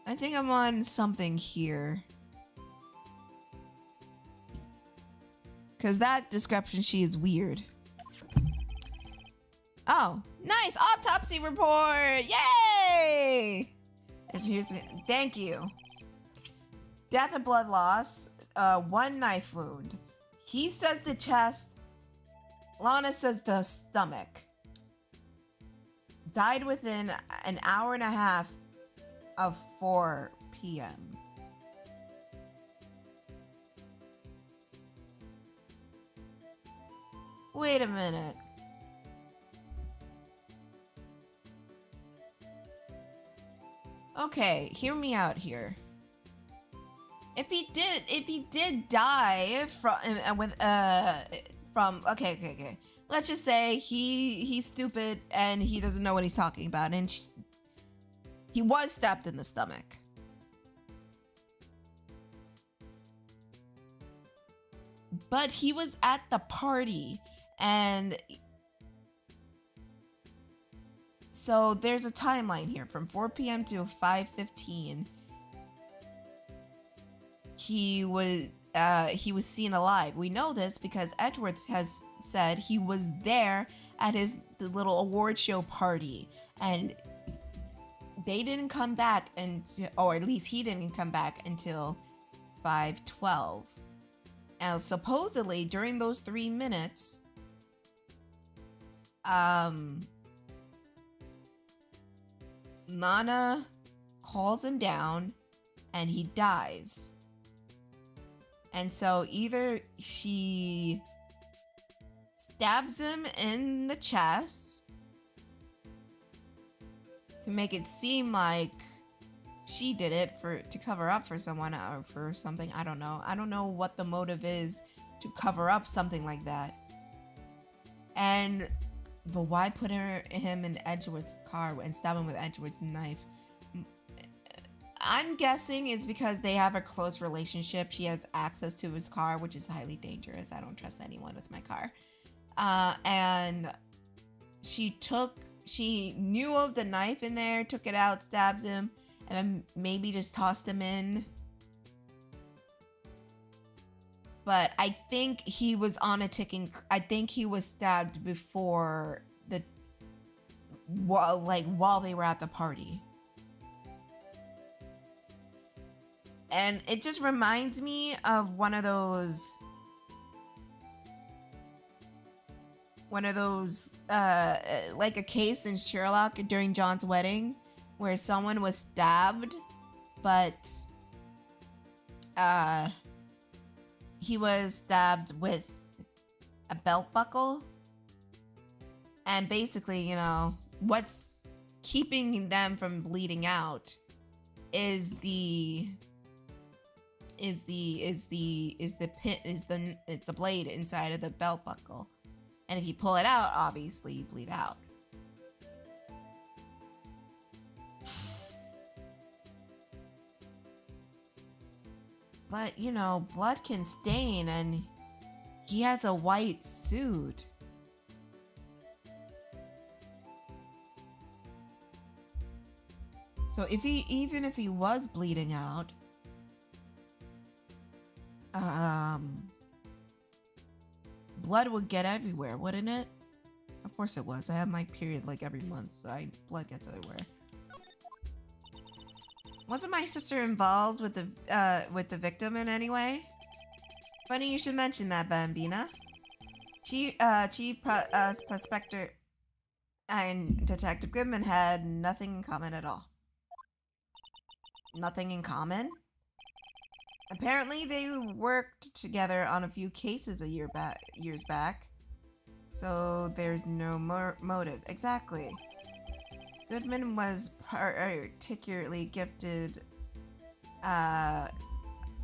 I think I'm on something here. Cause that description sheet is weird. Oh, nice autopsy report! Yay! Thank you. Death of blood loss. 1 knife wound. He says the chest. Lana says the stomach. Died within an hour and a half of 4 p.m. Wait a minute. Okay, hear me out here. If he did die from okay. Let's just say he's stupid and he doesn't know what he's talking about, and he was stabbed in the stomach. But he was at the party, and so there's a timeline here from 4 p.m. to 5:15. He was seen alive. We know this because Edgeworth has said he was there at the little award show party, and they didn't come back or at least he didn't come back until 5:12. And supposedly during those 3 minutes, Nana calls him down and he dies. And so either she stabs him in the chest to make it seem like she did it to cover up for someone or for something. I don't know. I don't know what the motive is to cover up something like that. But why put him in Edgeworth's car and stab him with Edgeworth's knife? I'm guessing is because they have a close relationship. She has access to his car, which is highly dangerous. I don't trust anyone with my car. And she knew of the knife in there, took it out, stabbed him, and then maybe just tossed him in. But I think he was on a ticking. I think he was stabbed before while they were at the party. And it just reminds me of one of those like a case in Sherlock during John's wedding where someone was stabbed, but he was stabbed with a belt buckle. And basically, what's keeping them from bleeding out is the blade inside of the belt buckle. And if you pull it out, obviously you bleed out. But, you know, blood can stain, and he has a white suit. So even if he was bleeding out, blood would get everywhere, wouldn't it? Of course it was. I have my period like every month, so blood gets everywhere. Wasn't my sister involved with the victim in any way? Funny you should mention that, Bambina. Chief Prospector and Detective Goodman had nothing in common at all. Nothing in common? Apparently, they worked together on a few cases years back. So there's no motive. Exactly. Goodman was particularly gifted.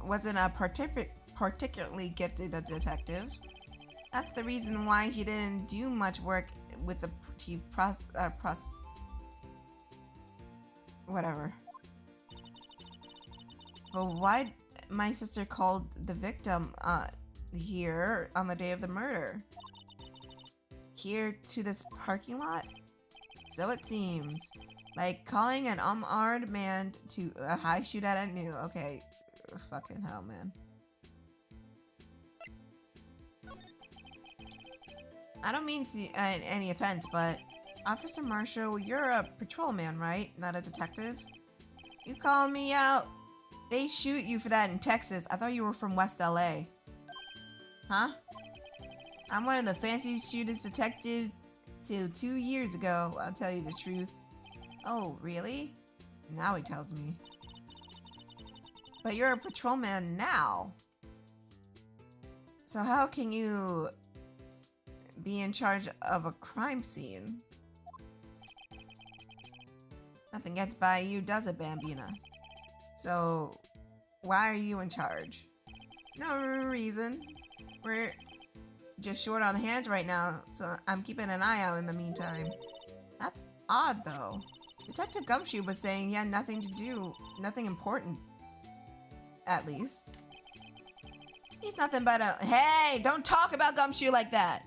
Wasn't a particularly gifted a detective. That's the reason why he didn't do much work with the chief whatever. But why my sister called the victim here on the day of the murder? Here to this parking lot? So it seems. Like calling an unarmed man to a high shootout at noon. Okay. Fucking hell, man. I don't mean to any offense, but Officer Marshall, you're a patrolman, right? Not a detective? You call me out? They shoot you for that in Texas. I thought you were from West LA. Huh? I'm one of the fanciest shooters detectives till 2 years ago, I'll tell you the truth. Oh, really? Now he tells me. But you're a patrolman now. So how can you be in charge of a crime scene? Nothing gets by you, does it, Bambina? So, why are you in charge? No reason. We're just short on hands right now, so I'm keeping an eye out in the meantime. That's odd, though. Detective Gumshoe was saying he had nothing to do, nothing important. At least. He's nothing but a— Hey, don't talk about Gumshoe like that!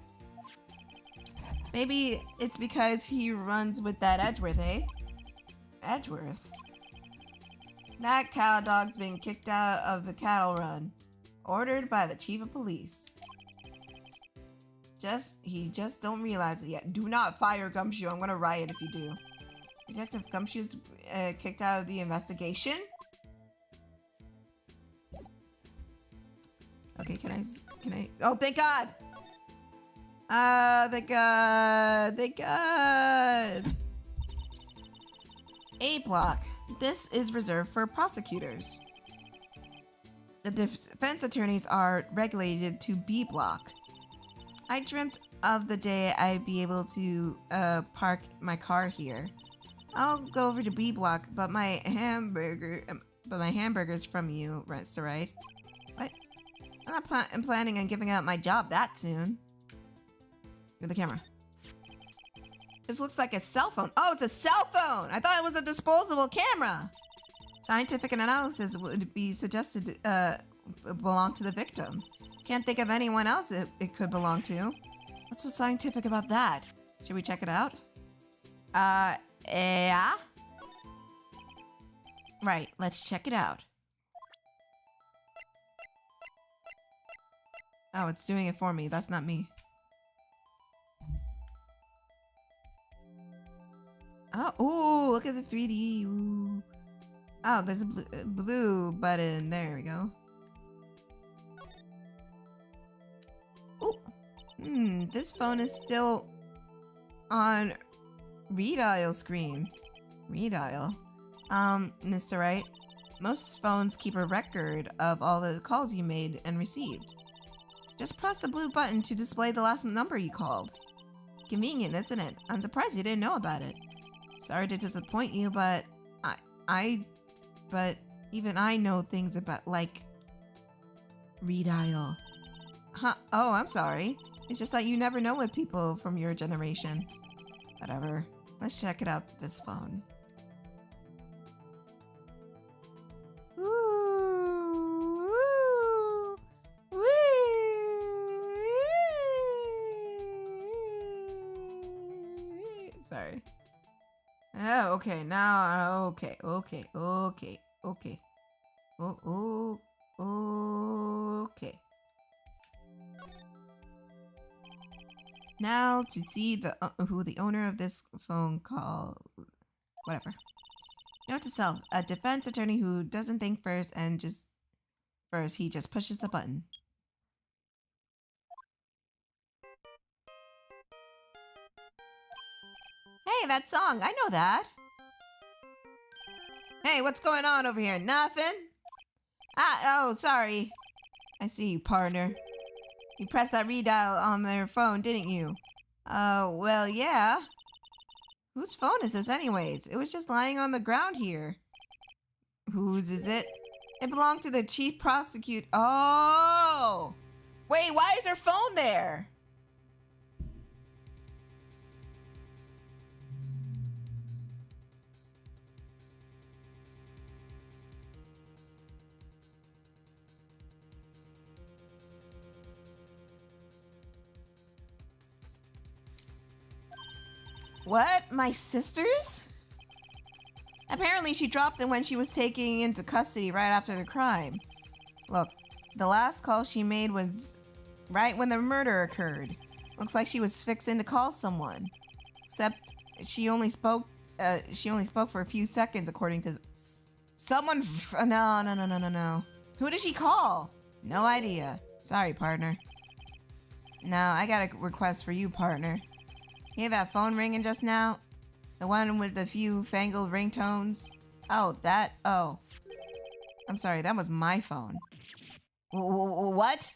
Maybe it's because he runs with that Edgeworth, eh? Edgeworth? That cow dog's been kicked out of the cattle run. Ordered by the chief of police. He just don't realize it yet. Do not fire Gumshoe. I'm gonna riot if you do. Detective Gumshoe's kicked out of the investigation? Okay, can I? Oh, thank God! Thank God! A block. This is reserved for prosecutors. The defense attorneys are regulated to B block. I dreamt of the day I'd be able to park my car here. I'll go over to B block, but my hamburger's from you, Mr. Right? What? I'm planning on giving out my job that soon. Give the camera. This looks like a cell phone. Oh, it's a cell phone! I thought it was a disposable camera! Scientific analysis would be suggested belong to the victim. Can't think of anyone else it could belong to. What's so scientific about that? Should we check it out? Yeah? Right, let's check it out. Oh, it's doing it for me. That's not me. Oh, ooh, look at the 3D. Ooh. Oh, there's a blue button. There we go. Ooh. This phone is still on redial screen. Redial. Mr. Wright, most phones keep a record of all the calls you made and received. Just press the blue button to display the last number you called. Convenient, isn't it? I'm surprised you didn't know about it. Sorry to disappoint you, but but even I know things about, like, redial. Huh? Oh, I'm sorry. It's just that you never know with people from your generation. Whatever. Let's check it out, this phone. Ooh, ooh, wee. Sorry. Oh, okay, now, okay. Oh, okay. Now to see the who the owner of this phone call, whatever. Note to self: a defense attorney who doesn't think first and he just pushes the button. Hey, that song, I know that. Hey, what's going on over here? Nothing? Oh, sorry. I see you, partner. You pressed that redial on their phone, didn't you? Well, yeah. Whose phone is this anyways? It was just lying on the ground here. Whose is it? It belonged to the chief prosecutor. Oh! Wait, why is her phone there? What? My sister's? Apparently she dropped it when she was taken into custody right after the crime. Look, the last call she made was right when the murder occurred. Looks like she was fixing to call someone. Except she only spoke for a few seconds, according to someone. No. Who did she call? No idea. Sorry, partner. Now I got a request for you, partner. Hear that phone ringing just now? The one with the few fangled ringtones? Oh, that? Oh. I'm sorry, that was my phone. What?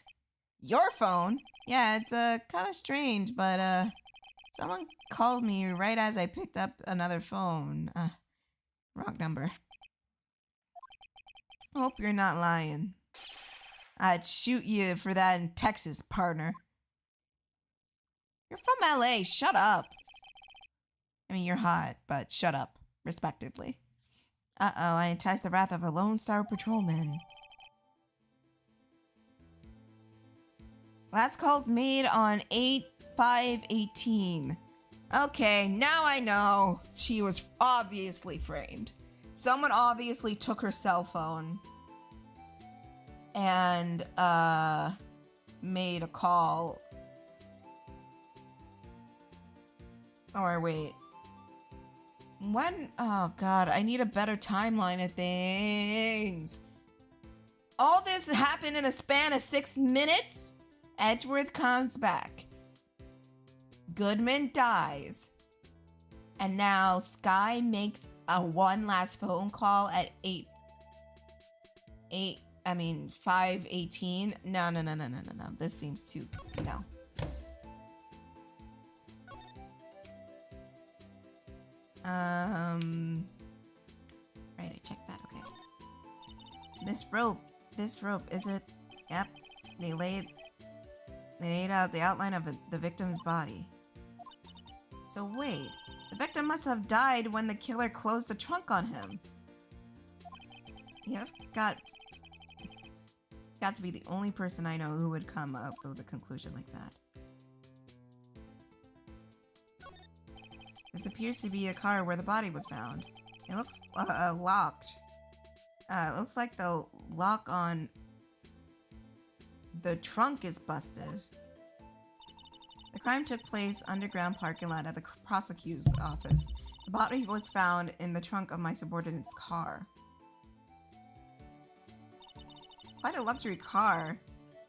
Your phone? Yeah, it's kind of strange, but someone called me right as I picked up another phone. Wrong number. Hope you're not lying. I'd shoot you for that in Texas, partner. You're from LA, shut up. I mean, you're hot, but shut up, respectively. Uh-oh, I enticed the wrath of a Lone Star Patrolman. Last call's made on 8/5/18. Okay, now I know she was obviously framed. Someone obviously took her cell phone and made a call. Or wait. When? Oh god, I need a better timeline of things. All this happened in a span of 6 minutes? Edgeworth comes back. Goodman dies. And now Sky makes a one last phone call at 5:18. No. This seems too, no. Right, I checked that, okay. This rope, is it? Yep. They laid out the outline of the victim's body. So wait, the victim must have died when the killer closed the trunk on him. You've got to be the only person I know who would come up with a conclusion like that. This appears to be a car where the body was found. It looks locked. It looks like the lock on the trunk is busted. The crime took place underground parking lot at the prosecutor's office. The body was found in the trunk of my subordinate's car. Quite a luxury car.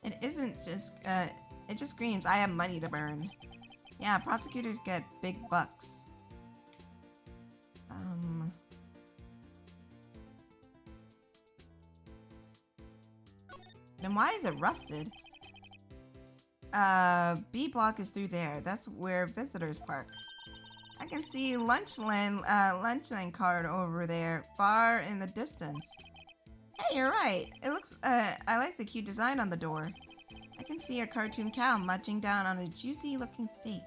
It isn't just, it just screams, I have money to burn. Yeah, prosecutors get big bucks. Then why is it rusted? B block is through there. That's where visitors park. I can see lunchline card over there, far in the distance. Hey, you're right. It looks, I like the cute design on the door. I can see a cartoon cow munching down on a juicy-looking steak.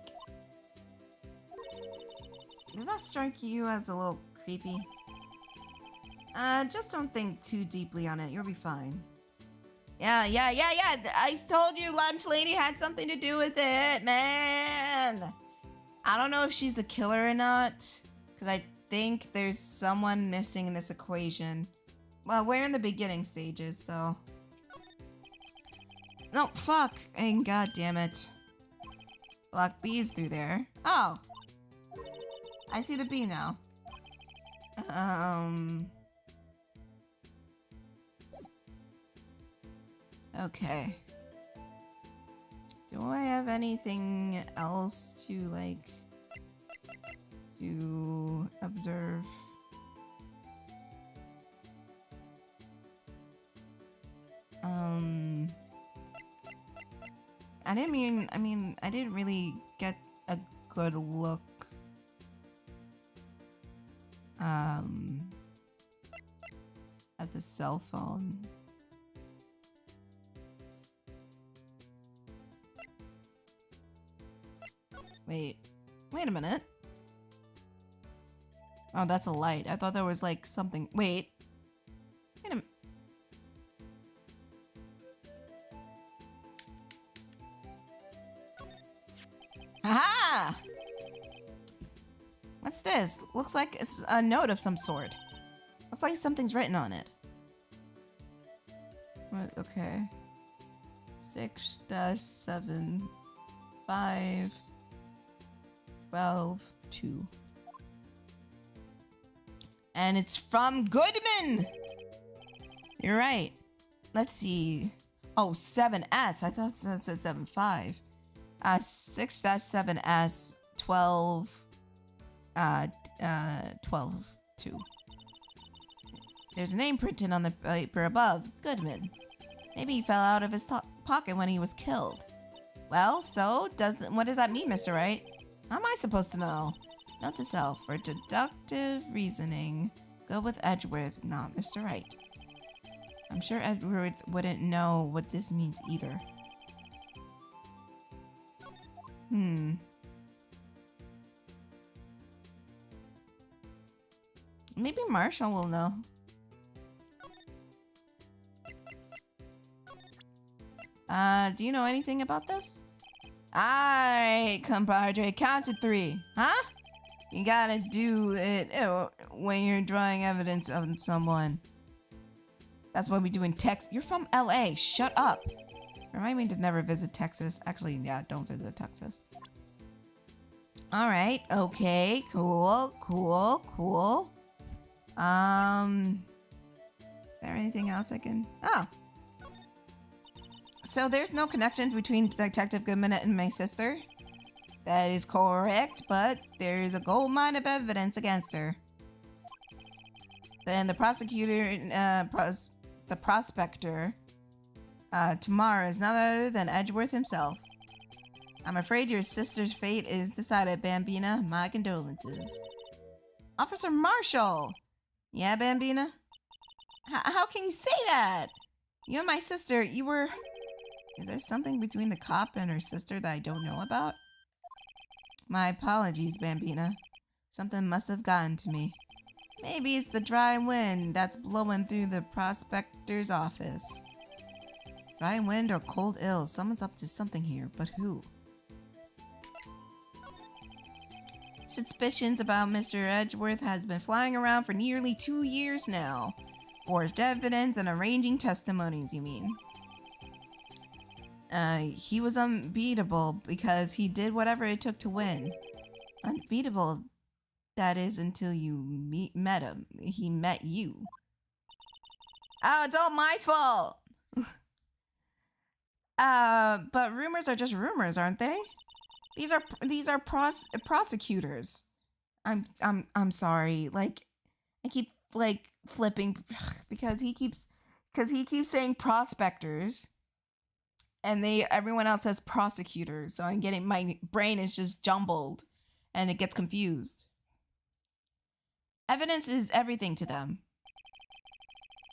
Does that strike you as a little creepy? Just don't think too deeply on it. You'll be fine. Yeah. I told you Lunch Lady had something to do with it, man. I don't know if she's the killer or not, because I think there's someone missing in this equation. Well, we're in the beginning stages, so... No, fuck. And god damn it. Black bees through there. Oh. I see the bee now. Okay. Do I have anything else to, like, to observe? I didn't really get a good look. At the cell phone. Wait a minute. Oh, that's a light. I thought there was like something. Wait a minute. Aha! What's this? Looks like it's a note of some sort. Looks like something's written on it. What? Okay. 6-7 5 12 2. And it's from Goodman! You're right. Let's see. Oh, 7S. I thought it said 7-5. 6-7S 12 2. There's a name printed on the paper above. Goodman. Maybe he fell out of his pocket when he was killed. Well, so what does that mean, Mr. Wright? How am I supposed to know? Note to self, for deductive reasoning, go with Edgeworth, not Mr. Wright. I'm sure Edgeworth wouldn't know what this means either. Maybe Marshall will know. Do you know anything about this? Alright, compadre, count to 3. Huh? You gotta do it when you're drawing evidence on someone. That's what we do in Texas. You're from LA, shut up. Remind me to never visit Texas. Actually, yeah, don't visit Texas. Alright, okay, cool. Is there anything else I can... Oh. So there's no connection between Detective Goodman and my sister? That is correct, but there's a gold mine of evidence against her. Then the prosecutor, the prospector, tomorrow is none other than Edgeworth himself. I'm afraid your sister's fate is decided, Bambina. My condolences. Officer Marshall! Yeah, Bambina? How can you say that? You and my sister, you were... Is there something between the cop and her sister that I don't know about? My apologies, Bambina. Something must have gotten to me. Maybe it's the dry wind that's blowing through the prospector's office. Dry wind or cold ill, someone's up to something here, but who? Suspicions about Mr. Edgeworth has been flying around for nearly 2 years now. Forged evidence and arranging testimonies, you mean? He was unbeatable because he did whatever it took to win. Unbeatable, that is, until you met him. He met you. Oh, it's all my fault! But rumors are just rumors, aren't they? These are prosecutors. I'm sorry. Like, I keep like flipping because he keeps saying prospectors. And everyone else says prosecutors, so I'm getting, my brain is just jumbled. and it gets confused. Evidence is everything to them.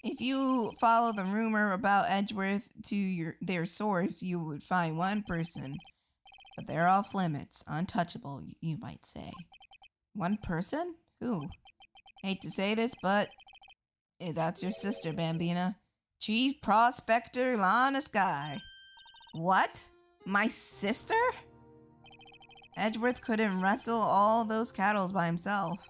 If you follow the rumor about Edgeworth to their source, you would find one person. But they're off limits, untouchable, you might say. One person? Who? Hate to say this, but that's your sister, Bambina. Chief Prospector Lana Sky. What? My sister? Edgeworth couldn't wrestle all those cattle by himself.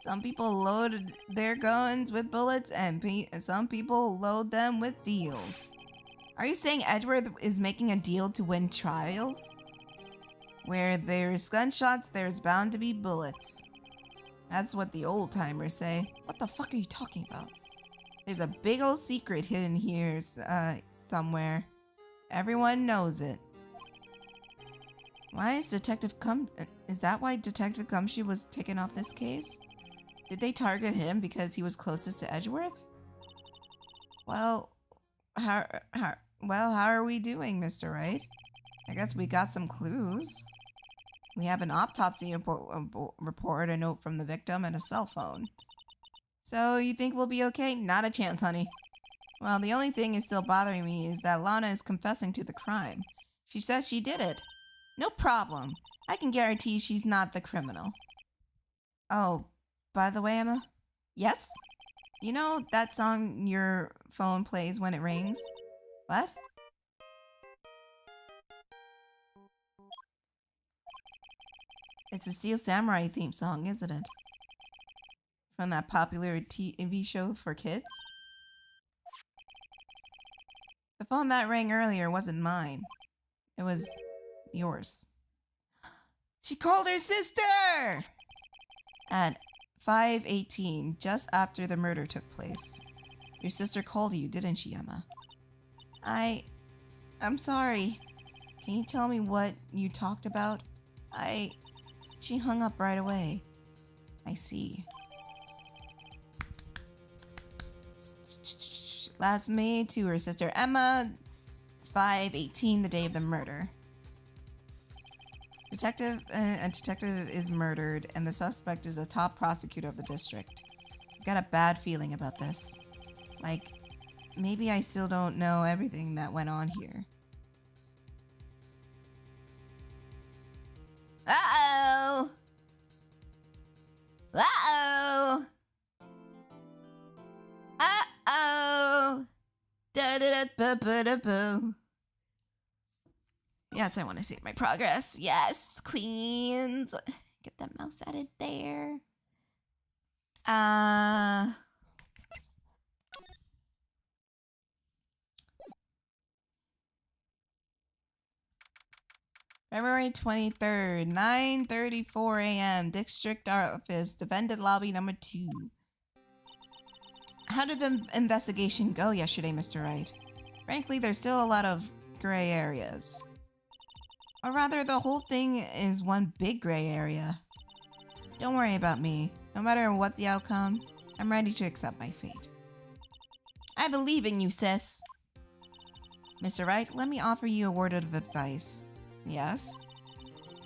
Some people loaded their guns with bullets and some people load them with deals. Are you saying Edgeworth is making a deal to win trials? Where there's gunshots, there's bound to be bullets. That's what the old timers say. What the fuck are you talking about? There's a big old secret hidden here somewhere. Everyone knows it. Why is is that why Detective Gumshoe was taken off this case? Did they target him because he was closest to Edgeworth? Well, how are we doing, Mr. Wright? I guess we got some clues. We have an autopsy report, a note from the victim, and a cell phone. So you think we'll be okay? Not a chance, honey. Well, the only thing is still bothering me is that Lana is confessing to the crime. She says she did it. No problem. I can guarantee she's not the criminal. Oh, by the way, Emma? Yes? You know that song your phone plays when it rings? What? It's a Steel Samurai theme song, isn't it? From that popular TV show for kids? The phone that rang earlier wasn't mine. It was yours. She called her sister! At 5:18, just after the murder took place. Your sister called you, didn't she, Emma? I'm sorry. Can you tell me what you talked about? She hung up right away. I see. Last May to her sister Emma, 5:18, the day of the murder. A detective is murdered, and the suspect is a top prosecutor of the district. I've got a bad feeling about this. Like, maybe I still don't know everything that went on here. Uh-oh! Uh-oh! Uh-oh! Da-da-da-ba-ba-da-boo. Yes, I want to save my progress. Yes, queens. Get that mouse added there. February 23rd, 9:34 a.m. District Office, Defendant Lobby number 2. How did the investigation go yesterday, Mr. Wright? Frankly, there's still a lot of gray areas. Or rather, the whole thing is one big gray area. Don't worry about me. No matter what the outcome, I'm ready to accept my fate. I believe in you, sis. Mr. Wright, let me offer you a word of advice. Yes?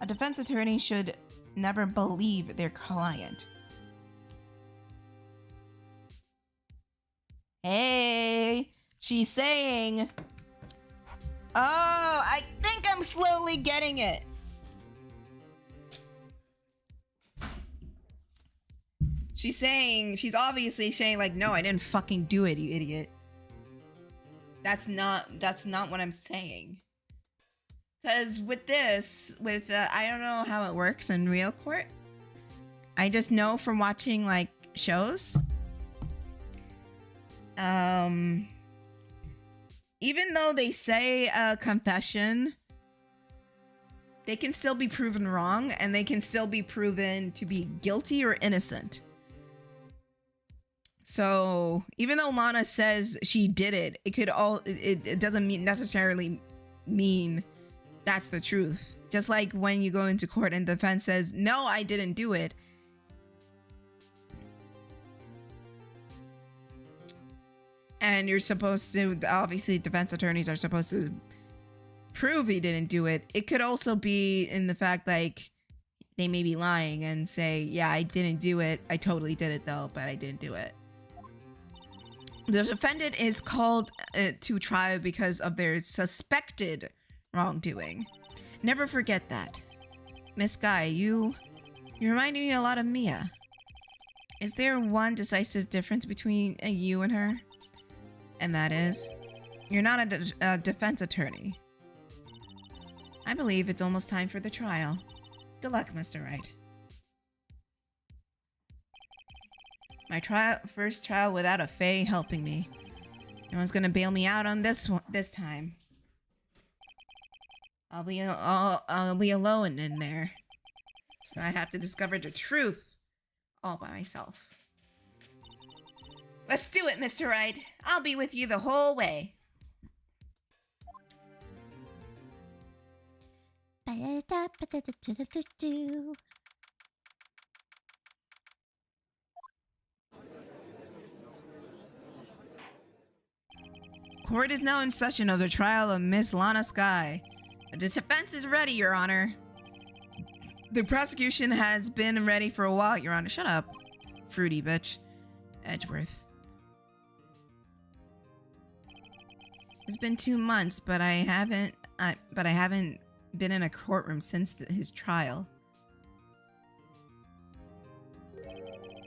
A defense attorney should never believe their client. Hey, she's saying... Oh, I think I'm slowly getting it. She's obviously saying like, no, I didn't fucking do it, you idiot. That's not what I'm saying. Because with this, I don't know how it works in real court. I just know from watching like shows. Even though they say a confession, they can still be proven wrong, and they can still be proven to be guilty or innocent. So even though Lana says she did it, it doesn't necessarily mean that's the truth. Just like when you go into court and the defense says, no, I didn't do it. And you're supposed to, obviously defense attorneys are supposed to prove he didn't do it. It could also be in the fact like they may be lying and say, yeah, I didn't do it. I totally did it though, but I didn't do it. The defendant is called to trial because of their suspected wrongdoing. Never forget that. Miss Guy, you remind me a lot of Mia. Is there one decisive difference between you and her? And that is, you're not a defense attorney. I believe it's almost time for the trial. Good luck, Mr. Wright. My first trial without a Fae helping me. No one's gonna bail me out on this one this time. I'll be alone in there. So I have to discover the truth all by myself. Let's do it, Mr. Wright. I'll be with you the whole way. Court is now in session of the trial of Miss Lana Skye. The defense is ready, Your Honor. The prosecution has been ready for a while, Your Honor. Shut up, fruity bitch. Edgeworth. It's been 2 months, but I haven't been in a courtroom since his trial.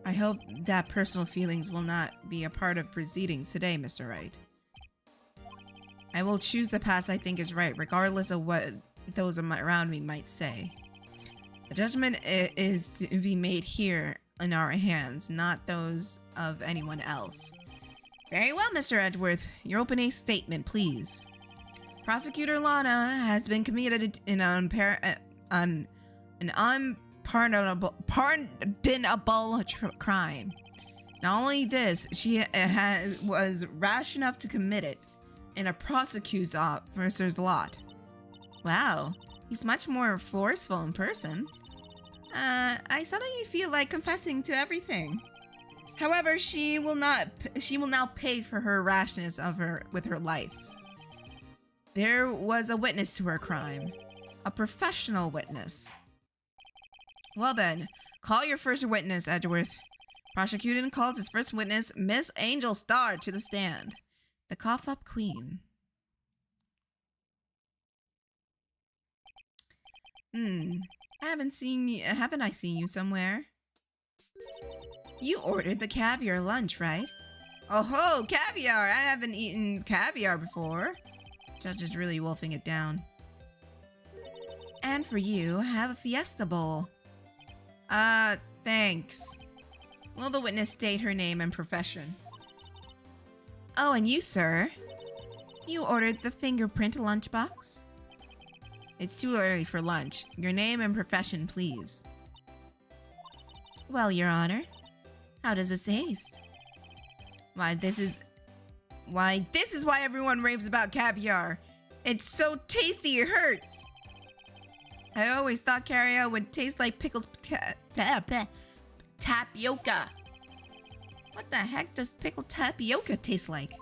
I hope that personal feelings will not be a part of proceedings today, Mr. Wright. I will choose the path I think is right, regardless of what those around me might say. The judgment is to be made here in our hands, not those of anyone else. Very well, Mr. Edgeworth. Your opening statement, please. Prosecutor Lana has been committed in an unpardonable crime. Not only this, she was rash enough to commit it in a prosecutor's officer's lot. Wow, he's much more forceful in person. I suddenly feel like confessing to everything. However, she will now pay for her rashness with her life. There was a witness to her crime. A professional witness. Well then, call your first witness, Edgeworth. Prosecutor calls his first witness, Miss Angel Star, to the stand. The cough-up queen. Haven't I seen you somewhere? You ordered the caviar lunch, right? Oh ho, caviar! I haven't eaten caviar before. Judge is really wolfing it down. And for you, have a fiesta bowl. Thanks. Will the witness state her name and profession? Oh, and you, sir? You ordered the fingerprint lunchbox? It's too early for lunch. Your name and profession, please. Well, Your Honor, how does it taste? Why, this is why everyone raves about caviar. It's so tasty it hurts. I always thought caviar would taste like pickled tapioca. What the heck does pickled tapioca taste like?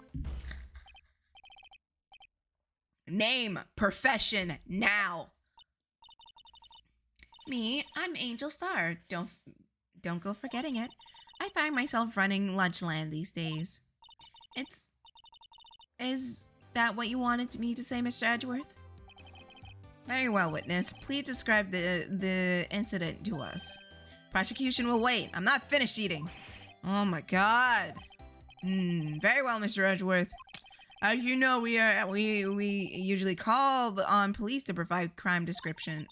Name, profession, now. Me, I'm Angel Star. Don't go forgetting it. I find myself running Lunchland these days. Is that what you wanted me to say, Mr. Edgeworth? Very well, witness. Please describe the incident to us. Prosecution will wait. I'm not finished eating. Oh my god. Very well, Mr. Edgeworth. As you know, we usually call on police to provide crime description.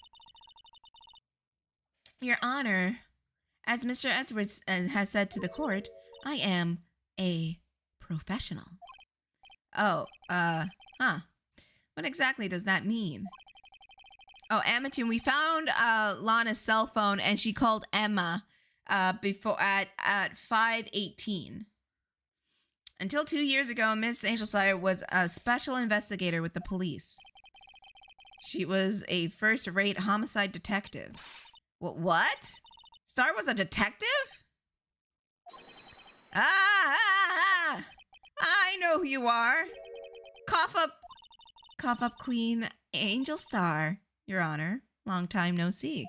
Your Honor, as Mr. Edgeworth has said to the court, I am a professional. Oh, what exactly does that mean? Oh, Amatoon, we found Lana's cell phone and she called Emma before at 5:18. Until 2 years ago, Miss Angel Sire was a special investigator with the police. She was a first-rate homicide detective. What? Star was a detective? I know who you are. Cough up Queen Angel Star, Your Honor. Long time no see.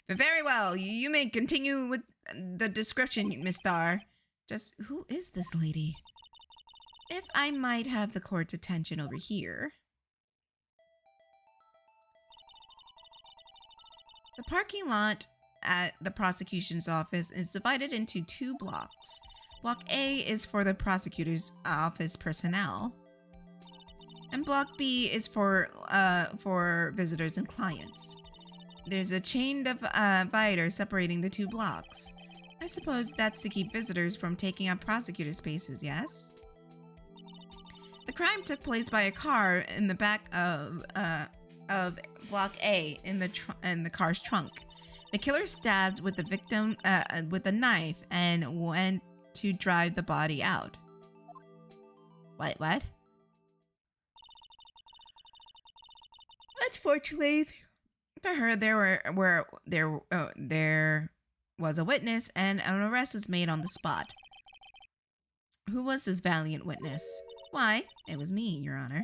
But very well, you may continue with the description, Miss Star. Just who is this lady? If I might have the court's attention over here. The parking lot at the prosecution's office is divided into 2 blocks. Block A is for the prosecutor's office personnel, and Block B is for visitors and clients. There's a chain divider separating the 2 blocks. I suppose that's to keep visitors from taking up prosecutor spaces, yes? The crime took place by a car in the back of Block A in the car's trunk. The killer stabbed with the victim with a knife and went to drive the body out. What? Unfortunately, for her, there was a witness, and an arrest was made on the spot. Who was this valiant witness? Why, it was me, Your Honor.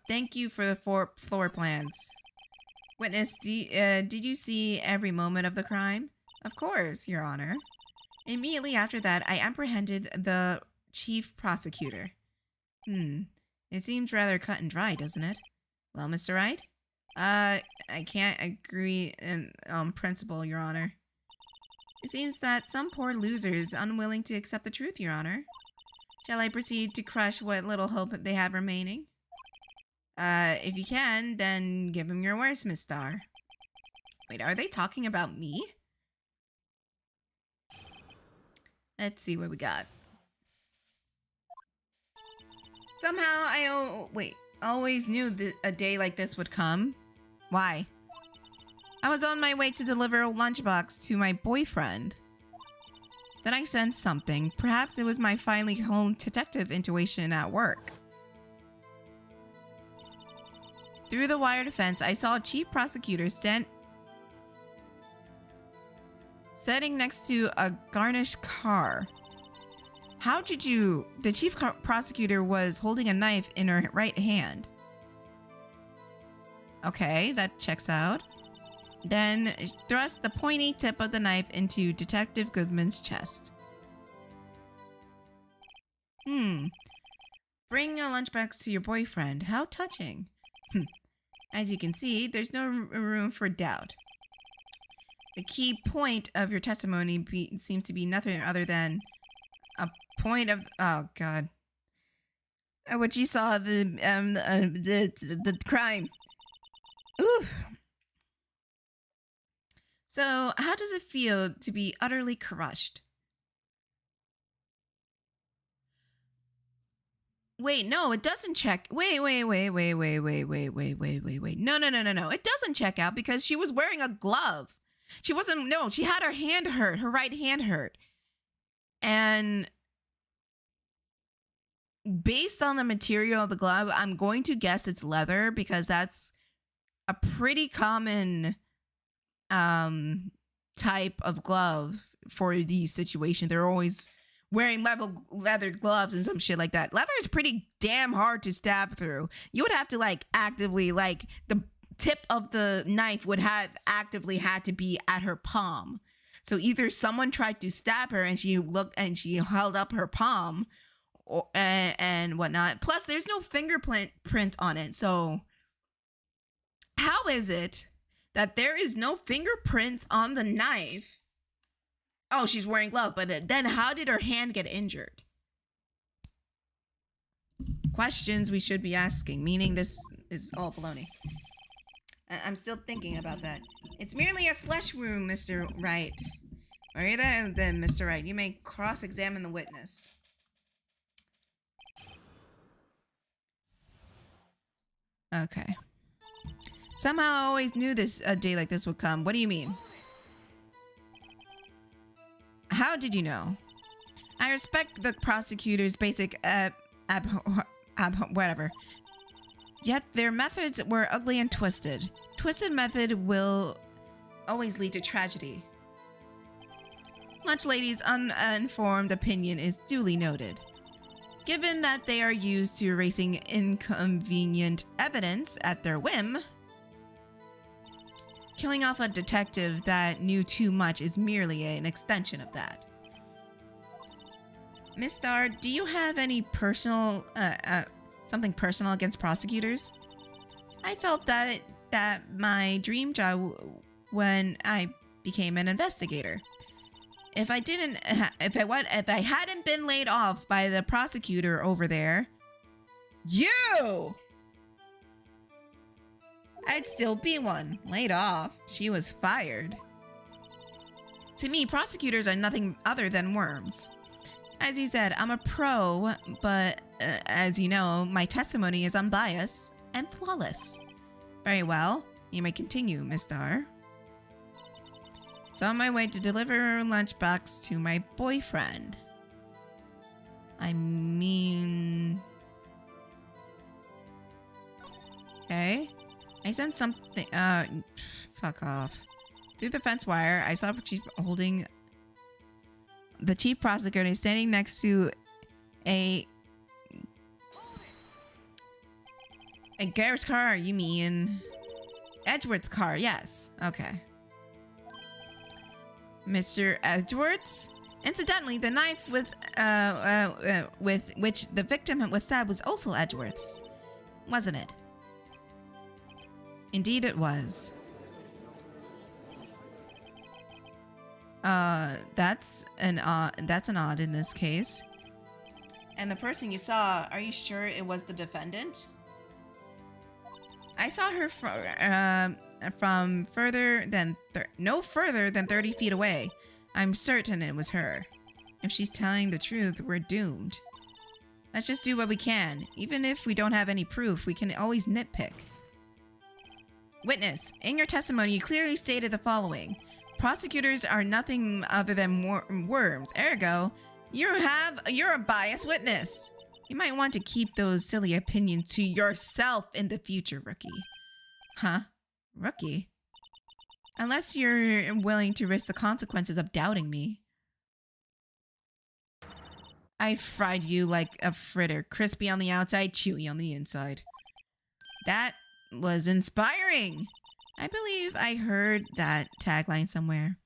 Thank you for the floor plans. Witness, did you see every moment of the crime? Of course, Your Honor. Immediately after that, I apprehended the chief prosecutor. It seems rather cut and dry, doesn't it? Well, Mr. Wright? I can't agree on principle, Your Honor. It seems that some poor loser is unwilling to accept the truth, Your Honor. Shall I proceed to crush what little hope they have remaining? If you can, then give him your worst, Miss Star. Wait, are they talking about me? Let's see what we got. Somehow I always knew that a day like this would come. Why? I was on my way to deliver a lunchbox to my boyfriend. Then I sensed something. Perhaps it was my finally honed detective intuition at work. Through the wire fence, I saw a chief prosecutor sitting next to a garnished car. How did you... The chief prosecutor was holding a knife in her right hand. Okay, that checks out. Then thrust the pointy tip of the knife into Detective Goodman's chest. Bring a lunchbox to your boyfriend. How touching. As you can see, there's no room for doubt. The key point of your testimony seems to be nothing other than a point of... Oh, God. What you saw, the crime. Ooh. So, how does it feel to be utterly crushed? Wait, no, it doesn't check. Wait. No. It doesn't check out because she was wearing a glove. She had her hand hurt, her right hand hurt. And based on the material of the glove, I'm going to guess it's leather because that's a pretty common type of glove for these situations. They're always wearing leather gloves and some shit like that. Leather is pretty damn hard to stab through. You would have to actively the tip of the knife would have actively had to be at her palm. So either someone tried to stab her and she held up her palm and whatnot. Plus there's no fingerprints on it. So how is it that there is no fingerprints on the knife? Oh, she's wearing gloves, but then how did her hand get injured? Questions we should be asking, meaning this is all baloney. I'm still thinking about that. It's merely a flesh wound, Mr. Wright. Are you there? Then, Mr. Wright, you may cross-examine the witness. Okay. Somehow I always knew a day like this would come. What do you mean? How did you know? I respect the prosecutor's basic whatever. Yet their methods were ugly and twisted. Twisted method will always lead to tragedy. Much lady's uninformed opinion is duly noted. Given that they are used to erasing inconvenient evidence at their whim, Killing off a detective that knew too much is merely an extension of that. Miss Star, do you have any personal, something personal against prosecutors? I felt that my dream job when I became an investigator. If I hadn't been laid off by the prosecutor over there, I'd still be one. Laid off. She was fired. To me, prosecutors are nothing other than worms. As you said, I'm a pro, but as you know, my testimony is unbiased and flawless. Very well. You may continue, Miss Star. It's on my way to deliver a lunchbox to my boyfriend. I mean... Okay. I sent something... fuck off. Through the fence wire, I saw Chief holding... The chief prosecutor standing next to a Garrett's car, you mean... Edgeworth's car, yes. Okay. Mr. Edgeworth's? Incidentally, the knife with which the victim was stabbed was also Edgeworth's, wasn't it? Indeed it was. That's an odd in this case. And the person you saw, are you sure it was the defendant? I saw her from no further than 30 feet away. I'm certain it was her. If she's telling the truth, we're doomed. Let's just do what we can. Even if we don't have any proof, we can always nitpick. Witness, in your testimony, you clearly stated the following. Prosecutors are nothing other than worms. Ergo, you're a biased witness. You might want to keep those silly opinions to yourself in the future, rookie. Huh? Rookie? Unless you're willing to risk the consequences of doubting me. I fried you like a fritter. Crispy on the outside, chewy on the inside. That was inspiring. I believe I heard that tagline somewhere.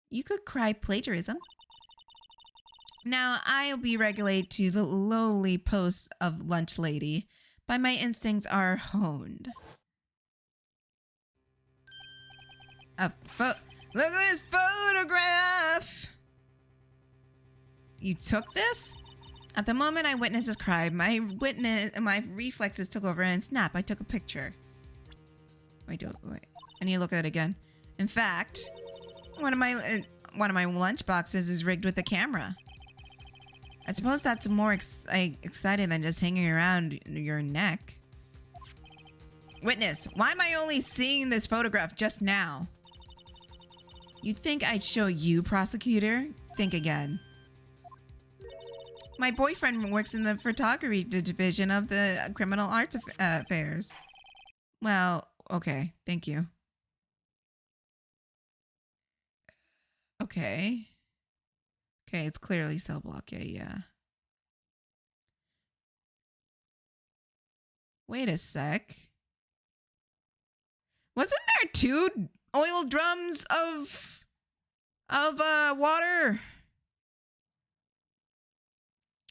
You could cry plagiarism. Now, I'll be regulated to the lowly post of lunch lady, but my instincts are honed. Look at this photograph! You took this? At the moment I witnessed this crime, my reflexes took over and snap, I took a picture. Wait. I need to look at it again. In fact, one of my lunch boxes is rigged with a camera. I suppose that's more exciting than just hanging around your neck. Witness, why am I only seeing this photograph just now? You'd think I'd show you, prosecutor? Think again. My boyfriend works in the photography division of the criminal arts affairs. Well, okay, thank you. Okay. Okay, it's clearly cell block. Yeah. Wait a sec. Wasn't there 2 oil drums of water?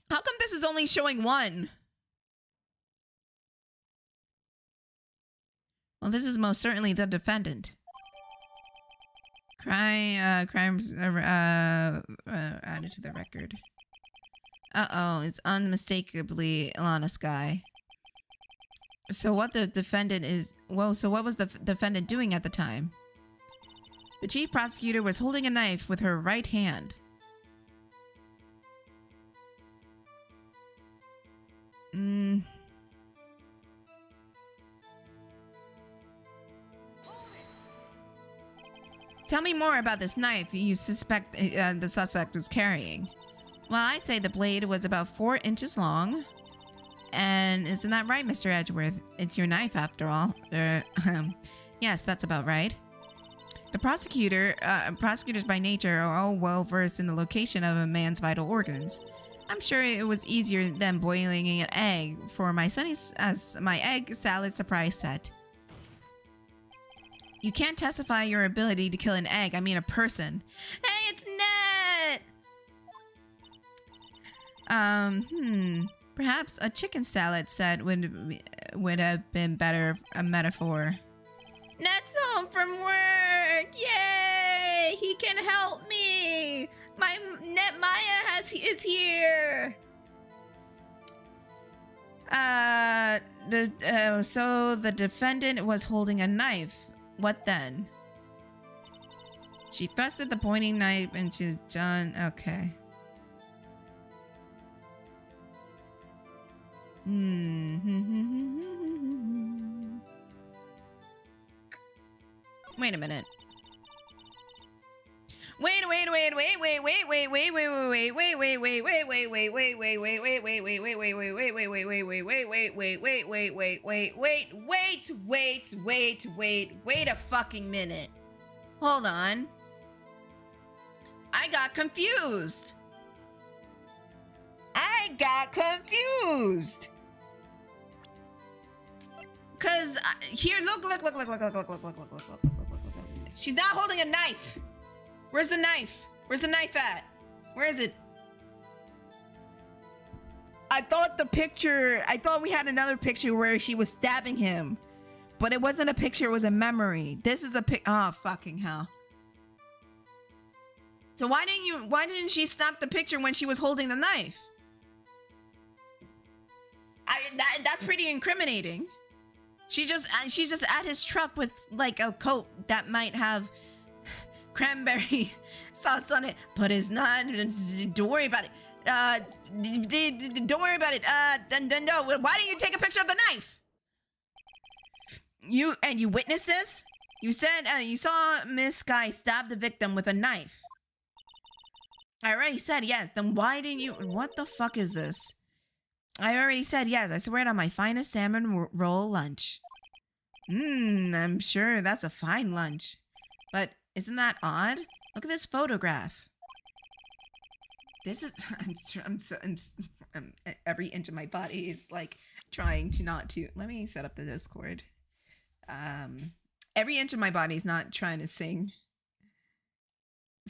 How come this is only showing 1? Well, this is most certainly the defendant. Crimes added to the record. Uh-oh, it's unmistakably Ilana Sky. So what the defendant is... Well, so what was the defendant doing at the time? The chief prosecutor was holding a knife with her right hand. Tell me more about this knife you suspect the suspect was carrying. Well, I'd say the blade was about 4 inches long. And isn't that right, Mr. Edgeworth? It's your knife, after all. Yes, that's about right. The prosecutors by nature are all well versed in the location of a man's vital organs. I'm sure it was easier than boiling an egg for my egg salad surprise set. You can't testify your ability to kill an egg. I mean a person. Hey, it's Ned! Perhaps a chicken salad set would have been better a metaphor. Ned's home from work! Yay! He can help me! My Net Maya is here! So the defendant was holding a knife. What then? She thrusted the pointing knife into John. Okay. Wait a minute. Wait, a fucking minute. Hold on. I got confused. Cause here, look. She's not holding a knife. Where's the knife? Where's the knife at? Where is it? I thought we had another picture where she was stabbing him. But it wasn't a picture, it was a memory. This is a oh, fucking hell. So why didn't she snap the picture when she was holding the knife? That's pretty incriminating. She's just at his truck with like a coat that might have cranberry sauce on it, but it's not. Don't worry about it. Don't worry about it. No. Why didn't you take a picture of the knife? You witnessed this? You said you saw Miss Sky stab the victim with a knife. I already said yes. Then why didn't you? What the fuck is this? I already said yes. I swear it on my finest salmon roll lunch. I'm sure that's a fine lunch. But isn't that odd? Look at this photograph. This is I'm every inch of my body is like trying to not to. Let me set up the Discord. Every inch of my body is not trying to sing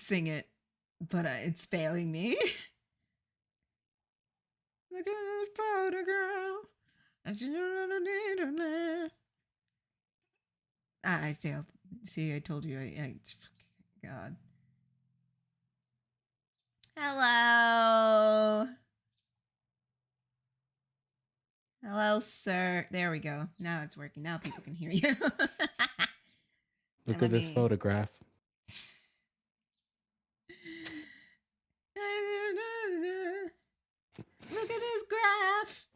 it, but it's failing me. Look at this photograph. I failed. See, I told you. God. Hello. Hello, sir. There we go. Now it's working. Now people can hear you. Look at this photograph. Look at this graph.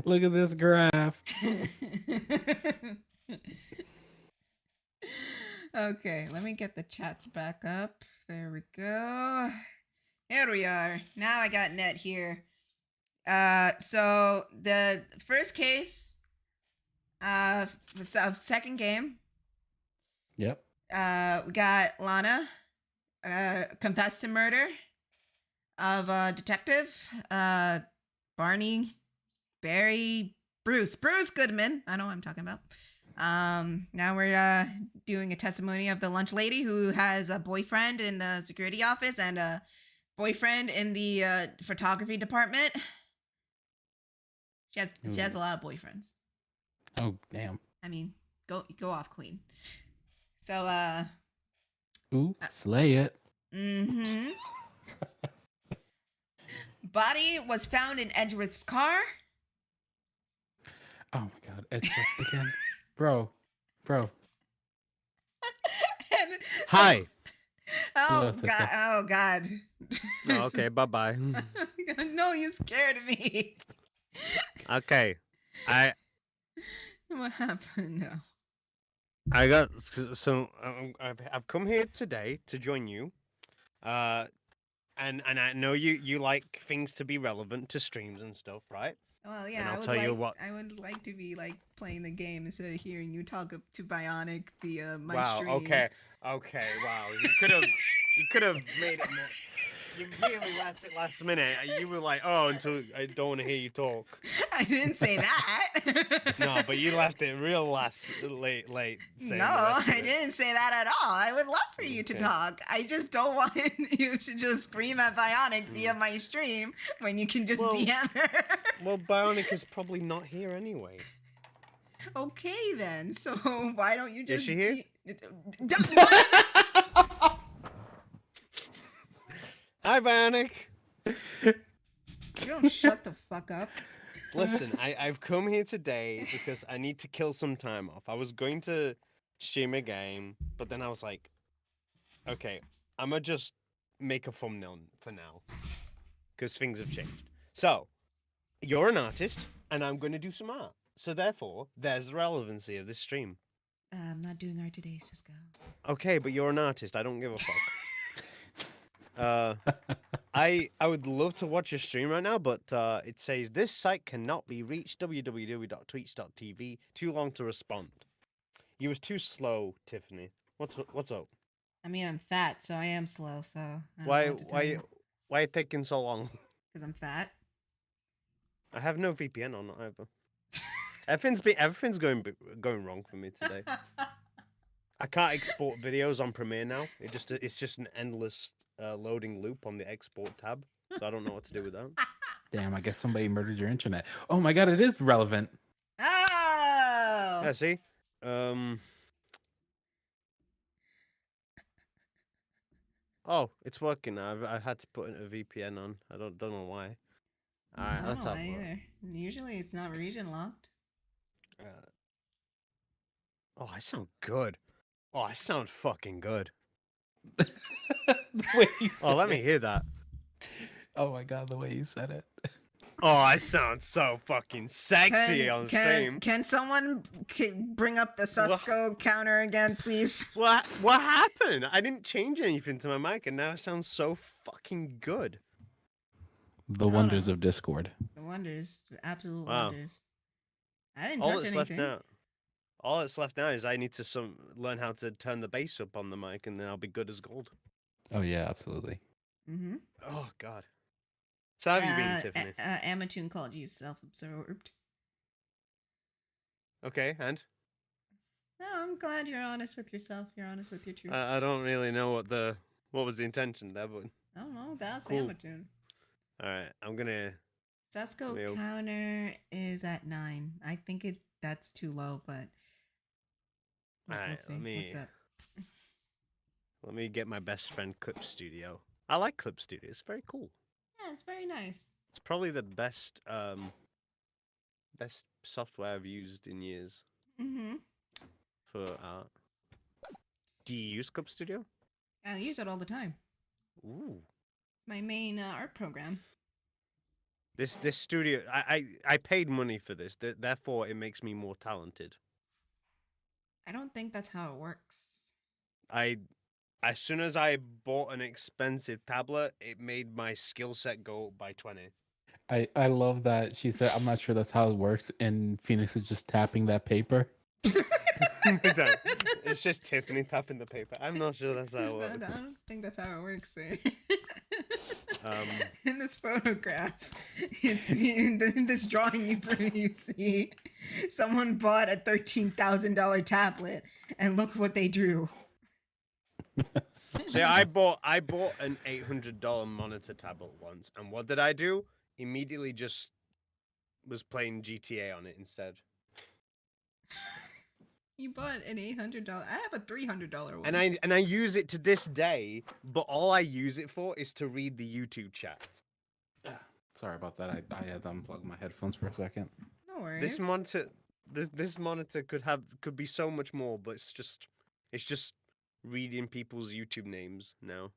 Look at this graph. Okay, let me get the chats back up. There we go. Here we are. Now I got net here. So the first case of second game. Yep. We got Lana confessed to murder of a detective, Barney, Barry, Bruce Goodman. I know what I'm talking about. Now we're doing a testimony of the lunch lady who has a boyfriend in the security office and a boyfriend in the photography department. She has a lot of boyfriends. Oh, damn. I mean, go off, queen. So ooh, slay it. Mm-hmm. Body was found in Edgeworth's car. Oh my god, Edgeworth again. Bro. Hi. Oh god. Oh god. Oh, okay, bye-bye. No, you scared me. Okay. What happened? No. I've come here today to join you. And I know you like things to be relevant to streams and stuff, right? Well, yeah, And I I'll would tell like, you what. I would like to be like playing the game instead of hearing you talk to Bionic via my Wow, stream. okay, wow. You could have made it more. You really left it last minute. You were like, oh, until I don't want to hear you talk. I didn't say that. No, but you left it real late saying No, the rest of I it. didn't say that at all. I would love for you to Okay. talk. I just don't want you to just scream at Bionic via my stream when you can just Well- DM her. Well, Bionic is probably not here anyway. Okay then. So why don't you just she here? Why- Hi, Bionic. You don't shut the fuck up. Listen, I've come here today because I need to kill some time off. I was going to stream a game, but then I was like, okay, I'm gonna just make a thumbnail for now because things have changed. So, you're an artist, and I'm going to do some art. So therefore, there's the relevancy of this stream. I'm not doing art today, Cisco. Okay, but you're an artist. I don't give a fuck. I would love to watch your stream right now, but it says this site cannot be reached. www.twitch.tv. Too long to respond. You was too slow, Tiffany. What's up? I mean, I'm fat, so I am slow. So Why you taking so long? Because I'm fat. I have no VPN on either. Everything's going wrong for me today. I can't export videos on Premiere now. It's just an endless loading loop on the export tab. So I don't know what to do with that. Damn, I guess somebody murdered your internet. Oh my god, it is relevant. Oh! Yeah, see? Oh, it's working now. I've had to put a VPN on. I don't know why. All right, let's have a look. either. Usually it's not region locked. Oh, I sound good. Oh, I sound fucking good. The way you Oh, let said me it. hear that. Oh my god, the way you said it. Oh, I sound so fucking sexy on stream. Can someone bring up the Susco counter again, please? What happened? I didn't change anything to my mic, and now it sounds so fucking good. The wonders of Discord. The wonders, the absolute Wow. wonders. I didn't All touch that's anything. left now is I need to learn how to turn the bass up on the mic, and then I'll be good as gold. Oh yeah, absolutely. Mm-hmm. Oh god. So how have you been, Tiffany? Amatoon called you self-absorbed. Okay, and No, I'm glad you're honest with yourself. You're honest with your truth. I don't really know what was the intention there, but I don't know. That's cool. Amatoon. all right, I'm gonna. Susco Real- counter is at 9. I think that's too low, but we'll Alright, see. What's up? Let me get my best friend Clip Studio. I like Clip Studio. It's very cool. Yeah, it's very nice. It's probably the best software I've used in years Mm-hmm. for art. Do you use Clip Studio? I use it all the time. Ooh. It's my main art program. This studio, I paid money for this, therefore it makes me more talented. I don't think that's how it works. As soon as I bought an expensive tablet, it made my skill set go up by 20. I love that she said, I'm not sure that's how it works, and Phoenix is just tapping that paper. It's just Tiffany tapping the paper. I'm not sure that's how it I works. don't think that's how it works, sir. Um, In this photograph, in this drawing you see, someone bought a $13,000 tablet, and look what they drew. See, I bought an $800 monitor tablet once, and what did I do? Immediately just was playing GTA on it instead. You bought an $800. I have a $300 one. And I use it to this day, but all I use it for is to read the YouTube chat. Sorry about that. I had to unplug my headphones for a second. No worries. This monitor could be so much more, but it's just reading people's YouTube names now.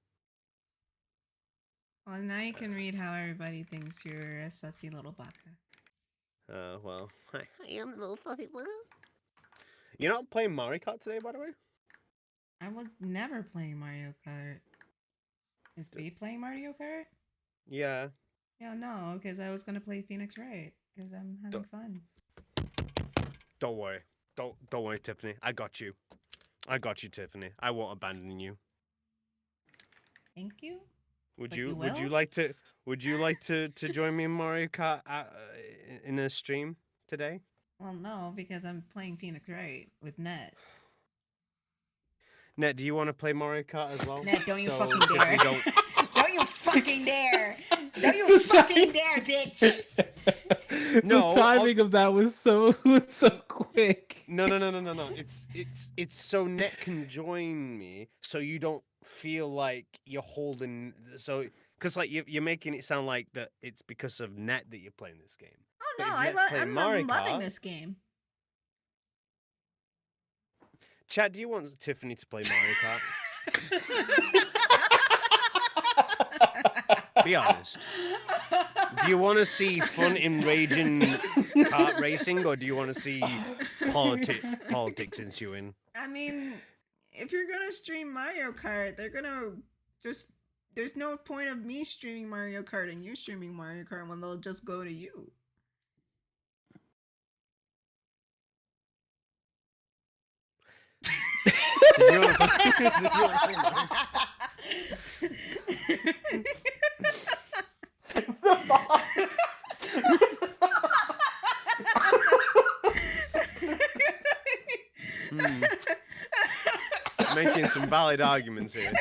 Well, now you can read how everybody thinks you're a sussy little baka. Well, I am a little fluffy. You're not playing Mario Kart today, by the way? I was never playing Mario Kart. Is B playing Mario Kart? Yeah. Yeah, no, because I was gonna play Phoenix Wright because I'm having fun. Don't worry. Don't worry, Tiffany. I got you. I got you, Tiffany. I won't abandon you. Thank you. Would But you you would you will? like to join me in Mario Kart in a stream today? Well, no, because I'm playing Phoenix Wright with Net. Net, do you want to play Mario Kart as well? Net, don't you So, fucking 'cause dare! we don't. Don't you fucking dare! Don't you fucking dare, bitch! No, the timing of that was so quick. No. It's so Net can join me, so you don't feel like you're holding. So, because like you're making it sound like that it's because of Net that you're playing this game. Oh But no, if Net's playing Mario I'm loving Kart- this game. Chad, do you want Tiffany to play Mario Kart? Be honest. Do you want to see fun, enraging kart racing, or do you want to see politics ensuing? I mean, if you're gonna stream Mario Kart, they're gonna just. There's no point of me streaming Mario Kart and you streaming Mario Kart when they'll just go to you. Did you wanna play Making some valid arguments here.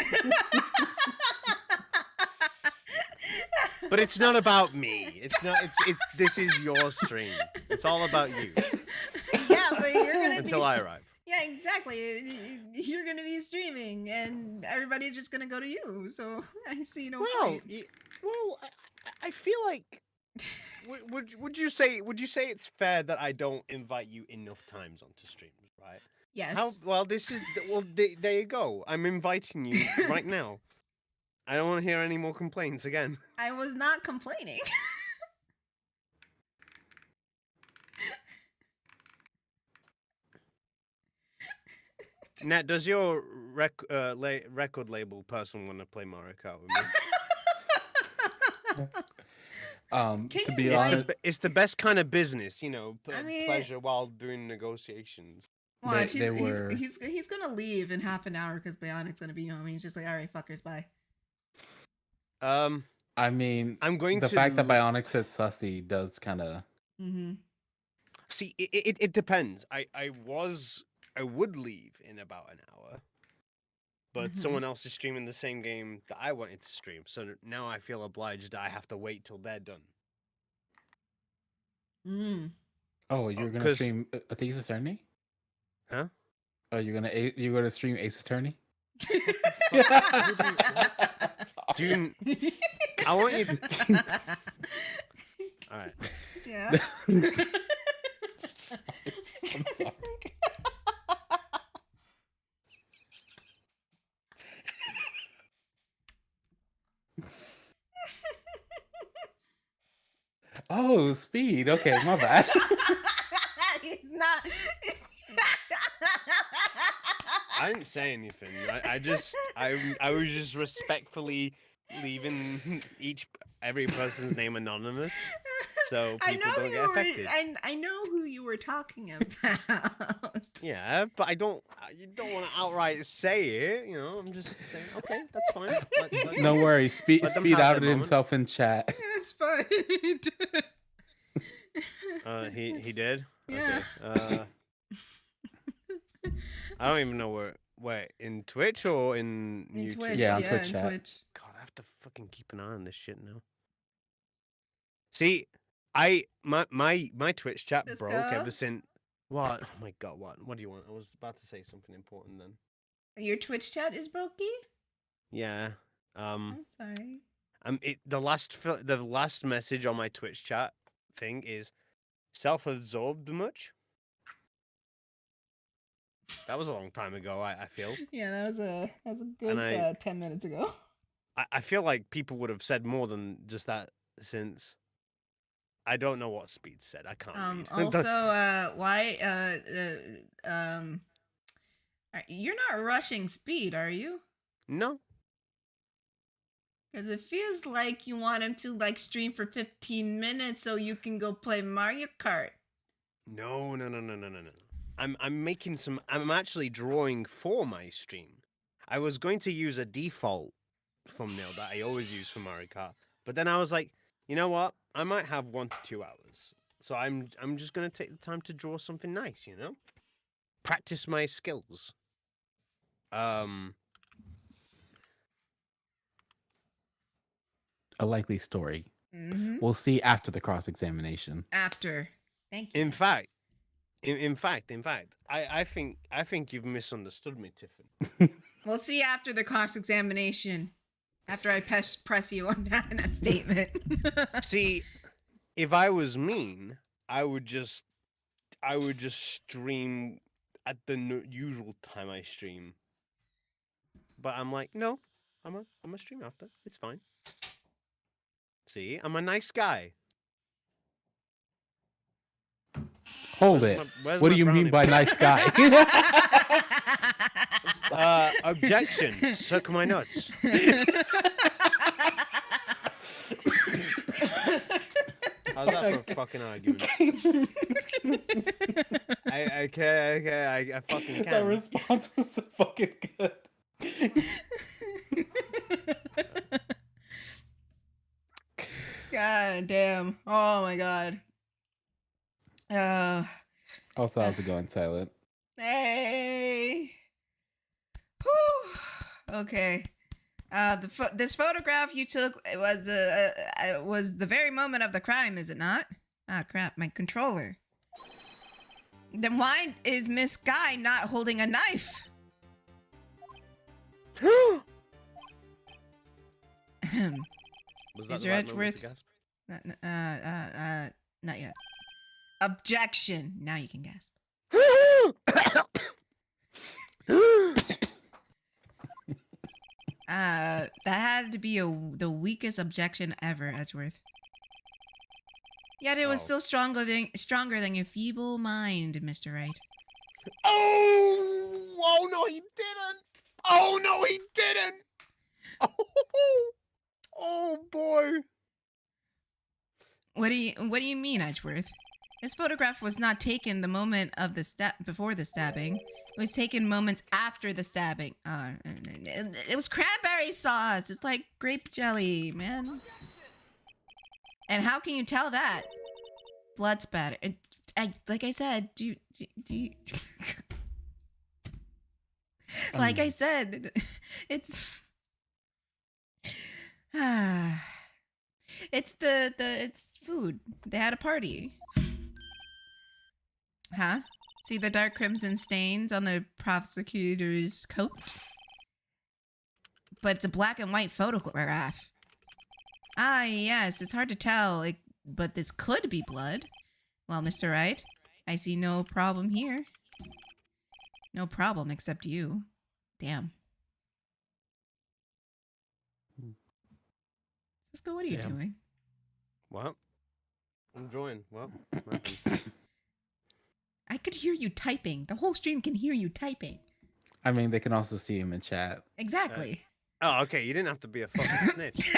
But it's not about me. It's not. It's. This is your stream. It's all about you. Yeah, but you're gonna Until I arrive. Yeah, exactly. You're gonna be streaming, and everybody's just gonna go to you. So I see no point. I feel like. Would you say it's fair that I don't invite you enough times onto streams, right? Yes. There you go. I'm inviting you right now. I don't want to hear any more complaints again. I was not complaining. Nat, does your record label person want to play Mario Kart with me? Can To you be like- honest, It's the best kind of business, you know, I mean- pleasure while doing negotiations. Watch, They were- he's gonna leave in half an hour because Bionic's gonna be home. He's just like, all right, fuckers, bye. I mean, I'm going the to fact that Bionic said sussy does kind of. Mm-hmm. see. It depends. I would leave in about an hour, but Mhm. someone else is streaming the same game that I wanted to stream, so now I feel obliged that I have to wait till they're done. Mm. Oh, you're gonna 'cause- stream Ace Attorney? Huh? Oh, you're gonna stream Ace Attorney? Do you? I want you. All right. Yeah. I'm sorry. Oh, speed. Okay, my bad. He's not. I didn't say anything. I was just respectfully leaving every person's name anonymous, so I people know don't you get were. affected. I know who you were talking about. Yeah, but you don't want to outright say it. You know, I'm just saying. Okay, that's fine. No worries. Speed Let them speed have their outed moment. himself in chat. It's fine. He did. Yeah. Okay. I don't even know where in Twitch or in In YouTube. Twitch, Yeah, on yeah, Twitch in chat. Twitch. God, I have to fucking keep an eye on this shit now. See, my Twitch chat This broke girl? ever since. What? Oh my god! What do you want? I was about to say something important then. Your Twitch chat is brokey? Yeah. I'm sorry. The last message on my Twitch chat thing is self-absorbed much. That was a long time ago. I feel. Yeah, that was a good I- 10 minutes ago. I feel like people would have said more than just that since. I don't know what Speed said. I can't read. Also, why you're not rushing Speed, are you? No. Because it feels like you want him to like stream for 15 minutes so you can go play Mario Kart. No. I'm actually drawing for my stream. I was going to use a default thumbnail that I always use for Mario Kart. But then I was like, you know what? I might have 1 to 2 hours, so I'm just gonna take the time to draw something nice, you know, practice my skills. A likely story. Mm-hmm. We'll see after the cross examination. After. Thank you. In fact, in fact, I think you've misunderstood me, Tiffin. We'll see after the cross examination. After I press you on that statement. See, if I was mean, I would just stream at the usual time I stream. But I'm like, no, I'm a stream after. It's fine. See, I'm a nice guy. Hold Where's it. where's What do my you mean brownie by nice guy? Objection. Suck my nuts. How's that for a fucking argument? I fucking can. That response was so fucking good. God damn. Oh my god. Also, how's it going, Silent? Hey. Whew. Okay. This photograph you took was the very moment of the crime, is it not? Ah, crap, my controller. Then why is Miss Guy not holding a knife? Was that Is the your right edge moment to worth- gasp? Not yet. Objection. Now you can gasp. That had to be the weakest objection ever, Edgeworth. Yet it was Oh. still stronger than your feeble mind, Mr. Wright. Oh no, he didn't. Oh no, he didn't. Oh boy. What do you mean, Edgeworth? This photograph was not taken the moment of the before the stabbing. It was taken moments after the stabbing. It was cranberry sauce. It's like grape jelly, man. And how can you tell that? Blood spatter. Like I said, do you... Like I said, it's it's food. They had a party. Huh? See the dark crimson stains on the prosecutor's coat? But it's a black and white photograph. Ah, yes, it's hard to tell, but this could be blood. Well, Mr. Wright, I see no problem here. No problem except you. Damn. Cisco, what are you Damn. doing? What? I'm drawing. What happened? I could hear you typing. The whole stream can hear you typing. I mean, they can also see him in chat. Exactly. Oh, okay. You didn't have to be a fucking snitch.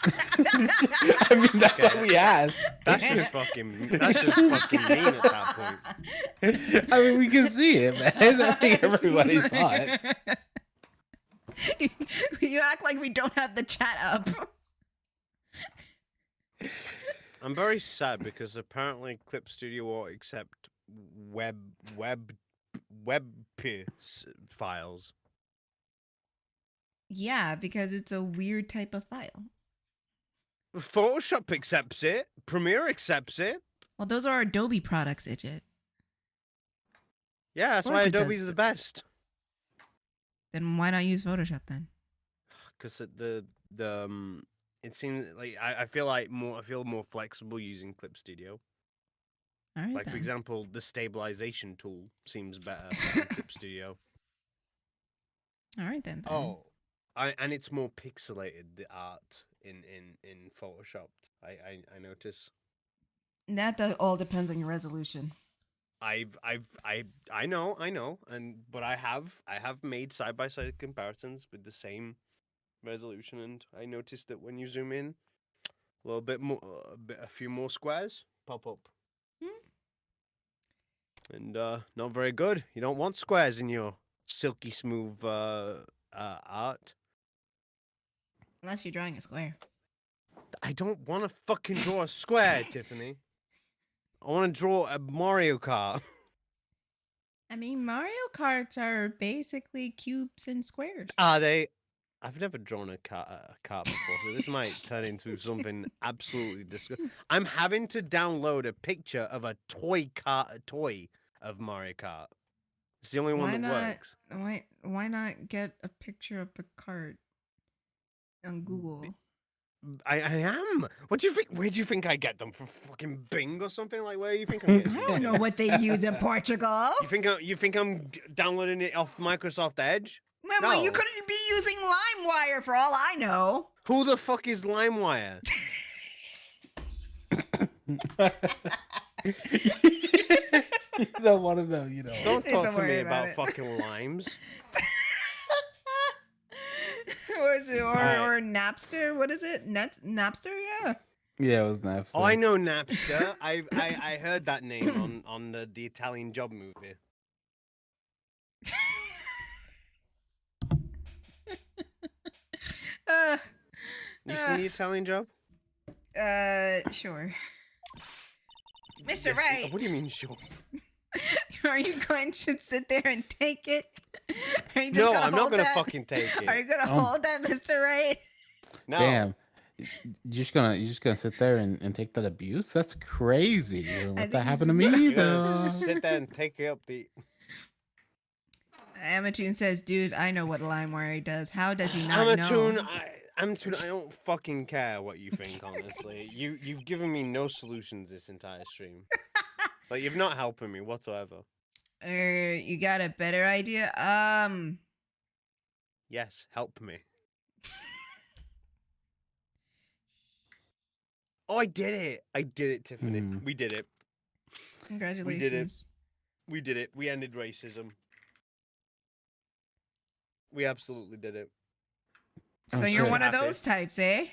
I mean, that's what we asked. That's just fucking mean at that point. I mean, we can see it, man. I think everybody saw it. You act like we don't have the chat up. I'm very sad because apparently Clip Studio won't accept web files. Yeah, because it's a weird type of file. Photoshop accepts it. Premiere accepts it. Well, those are Adobe products, Idget. Yeah, that's Of why course it Adobe's does. the best. Then why not use Photoshop then? Because it seems like I feel more flexible using Clip Studio. All right. Like for then. example, the stabilization tool seems better in Clip Studio. All right then. Oh, and it's more pixelated, the art in Photoshop. I notice. That all depends on your resolution. I know, but I have made side by side comparisons with the same resolution, and I noticed that when you zoom in, a little bit more, a few more squares pop up, and not very good. You don't want squares in your silky smooth art. Unless you're drawing a square. I don't want to fucking draw a square, Tiffany. I want to draw a Mario Kart. I mean, Mario Karts are basically cubes and squares. Are they? I've never drawn a kart before, so this might turn into something absolutely disgusting. I'm having to download a picture of a toy of Mario Kart. It's the only one that works. Why not get a picture of the cart on Google? I am. What do you think? Where do you think I get them from? Fucking Bing or something? Like where do you think I'm getting? I don't know what they use in Portugal. You think I'm downloading it off Microsoft Edge? Well, you No. could be using LimeWire for all I know. Who the fuck is LimeWire? You don't want to know, you know. Don't talk Don't to me worry about about it. fucking limes. Or is it, or Alright. Napster? What is it? Napster? Yeah. Yeah, it was Napster. Oh, I know Napster. I heard that name on the Italian Job movie. You seen the Italian Job? Sure. Mr. Yes, Right. What do you mean, sure? Are you going to sit there and take it? Are you just No, gonna I'm not hold gonna that? fucking take Are it. you gonna hold that, Mr. Right? No. Damn. You're just gonna sit there and take that abuse? That's crazy. You wouldn't I let that think happen to you me You're though. gonna sit there and take it up the. Amatoon says, dude, I know what LimeWire does. How does he not know? Amatoon, I don't fucking care what you think, honestly. You've given me no solutions this entire stream. Like you've not helping me whatsoever. You got a better idea? Yes, help me. Oh, I did it. I did it, Tiffany. Hmm. We did it. Congratulations. We did it. We ended racism. We absolutely did it. So I'm you're sure. one of Happy. those types, eh?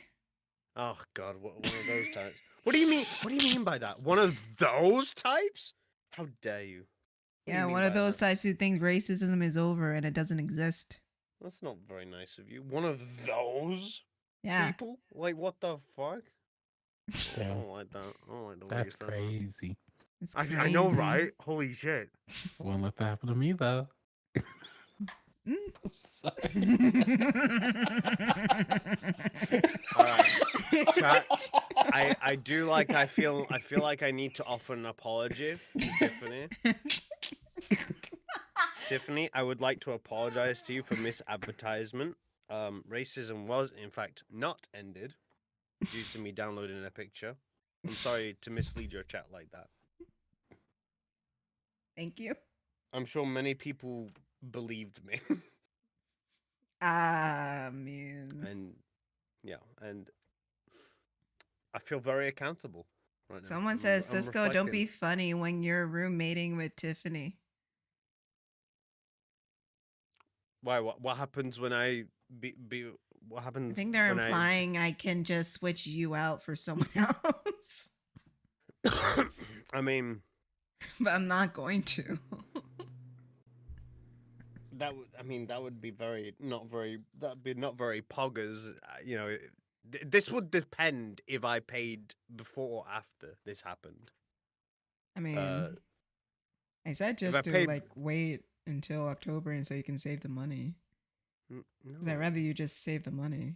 Oh God, one of those types. What do you mean? What do you mean by that? One of those types? How dare you? What do you Yeah, mean one of by those that? types who think racism is over and it doesn't exist. That's not very nice of you. One of those Yeah. people? Like what the fuck? I Yeah, don't like that. I don't like the way that's you said that. crazy. It's I know, crazy. right? Holy shit. Wouldn't let that happen to me though. Mm. All right. Chat, I do like. I feel like I need to offer an apology to Tiffany. Tiffany, I would like to apologize to you for misadvertisement. Racism was, in fact, not ended due to me downloading a picture. I'm sorry to mislead your chat like that. Thank you. I'm sure many people believed me. Man. And yeah, and I feel very accountable right now. Someone I'm- says, I'm Cisco, don't be reflecting. funny when you're roommating with Tiffany. Why? What happens when I be? What I happens? think they're when implying I can just switch you out for someone else. I mean, But I'm not going to. that would. I mean, that would be very not very. That'd be not very poggers. You know, this would depend if I paid before or after this happened. I mean, Uh, I said I just to paid- like wait until October and so you can save the money. No. Because I'd rather you just save the money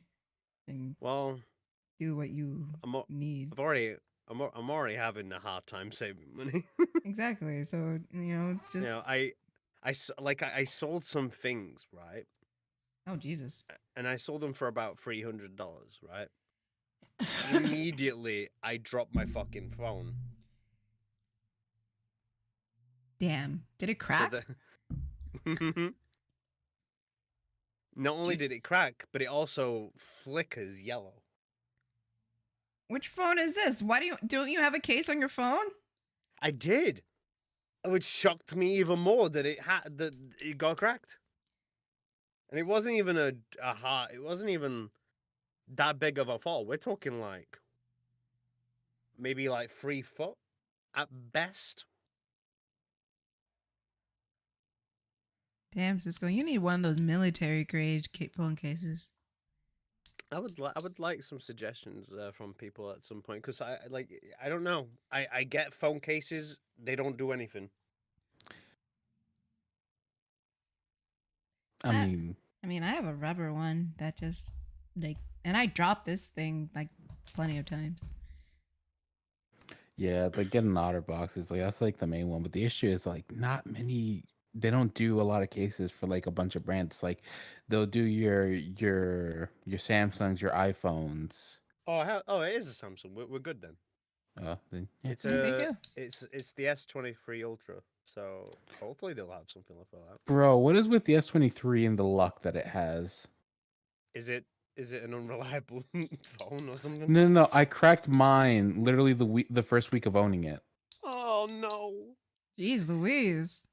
and Well, do what you I'm need. already having a hard time saving money. Exactly. So, just. You know, I sold some things, right? Oh, Jesus. And I sold them for about $300, right? Immediately, I dropped my fucking phone. Damn. Did it So crack? Not only did it crack, but it also flickers yellow. Which phone is this? Don't you have a case on your phone? I did. Which shocked me even more that it got cracked. And it wasn't even it wasn't even that big of a fall. We're talking like maybe like 3 foot at best. Damn, Cisco, you need one of those military grade phone cases. I would like some suggestions from people at some point because I don't know. I get phone cases. They don't do anything. I mean, I mean, I have a rubber one that just like, and I dropped this thing like plenty of times. yeah, like getting OtterBox is like that's like the main one. But the issue is like not many. They don't do a lot of cases for like a bunch of brands. Like they'll do your Samsungs, your iPhones. Oh, it is a Samsung. We're good then. Then, yeah. It's Yeah, they do. it's the S23 Ultra. So hopefully they'll have something like that. Bro, what is with the S23 and the luck that it has? Is it an unreliable phone or something? No. I cracked mine literally the first week of owning it. Oh no. Jeez Louise.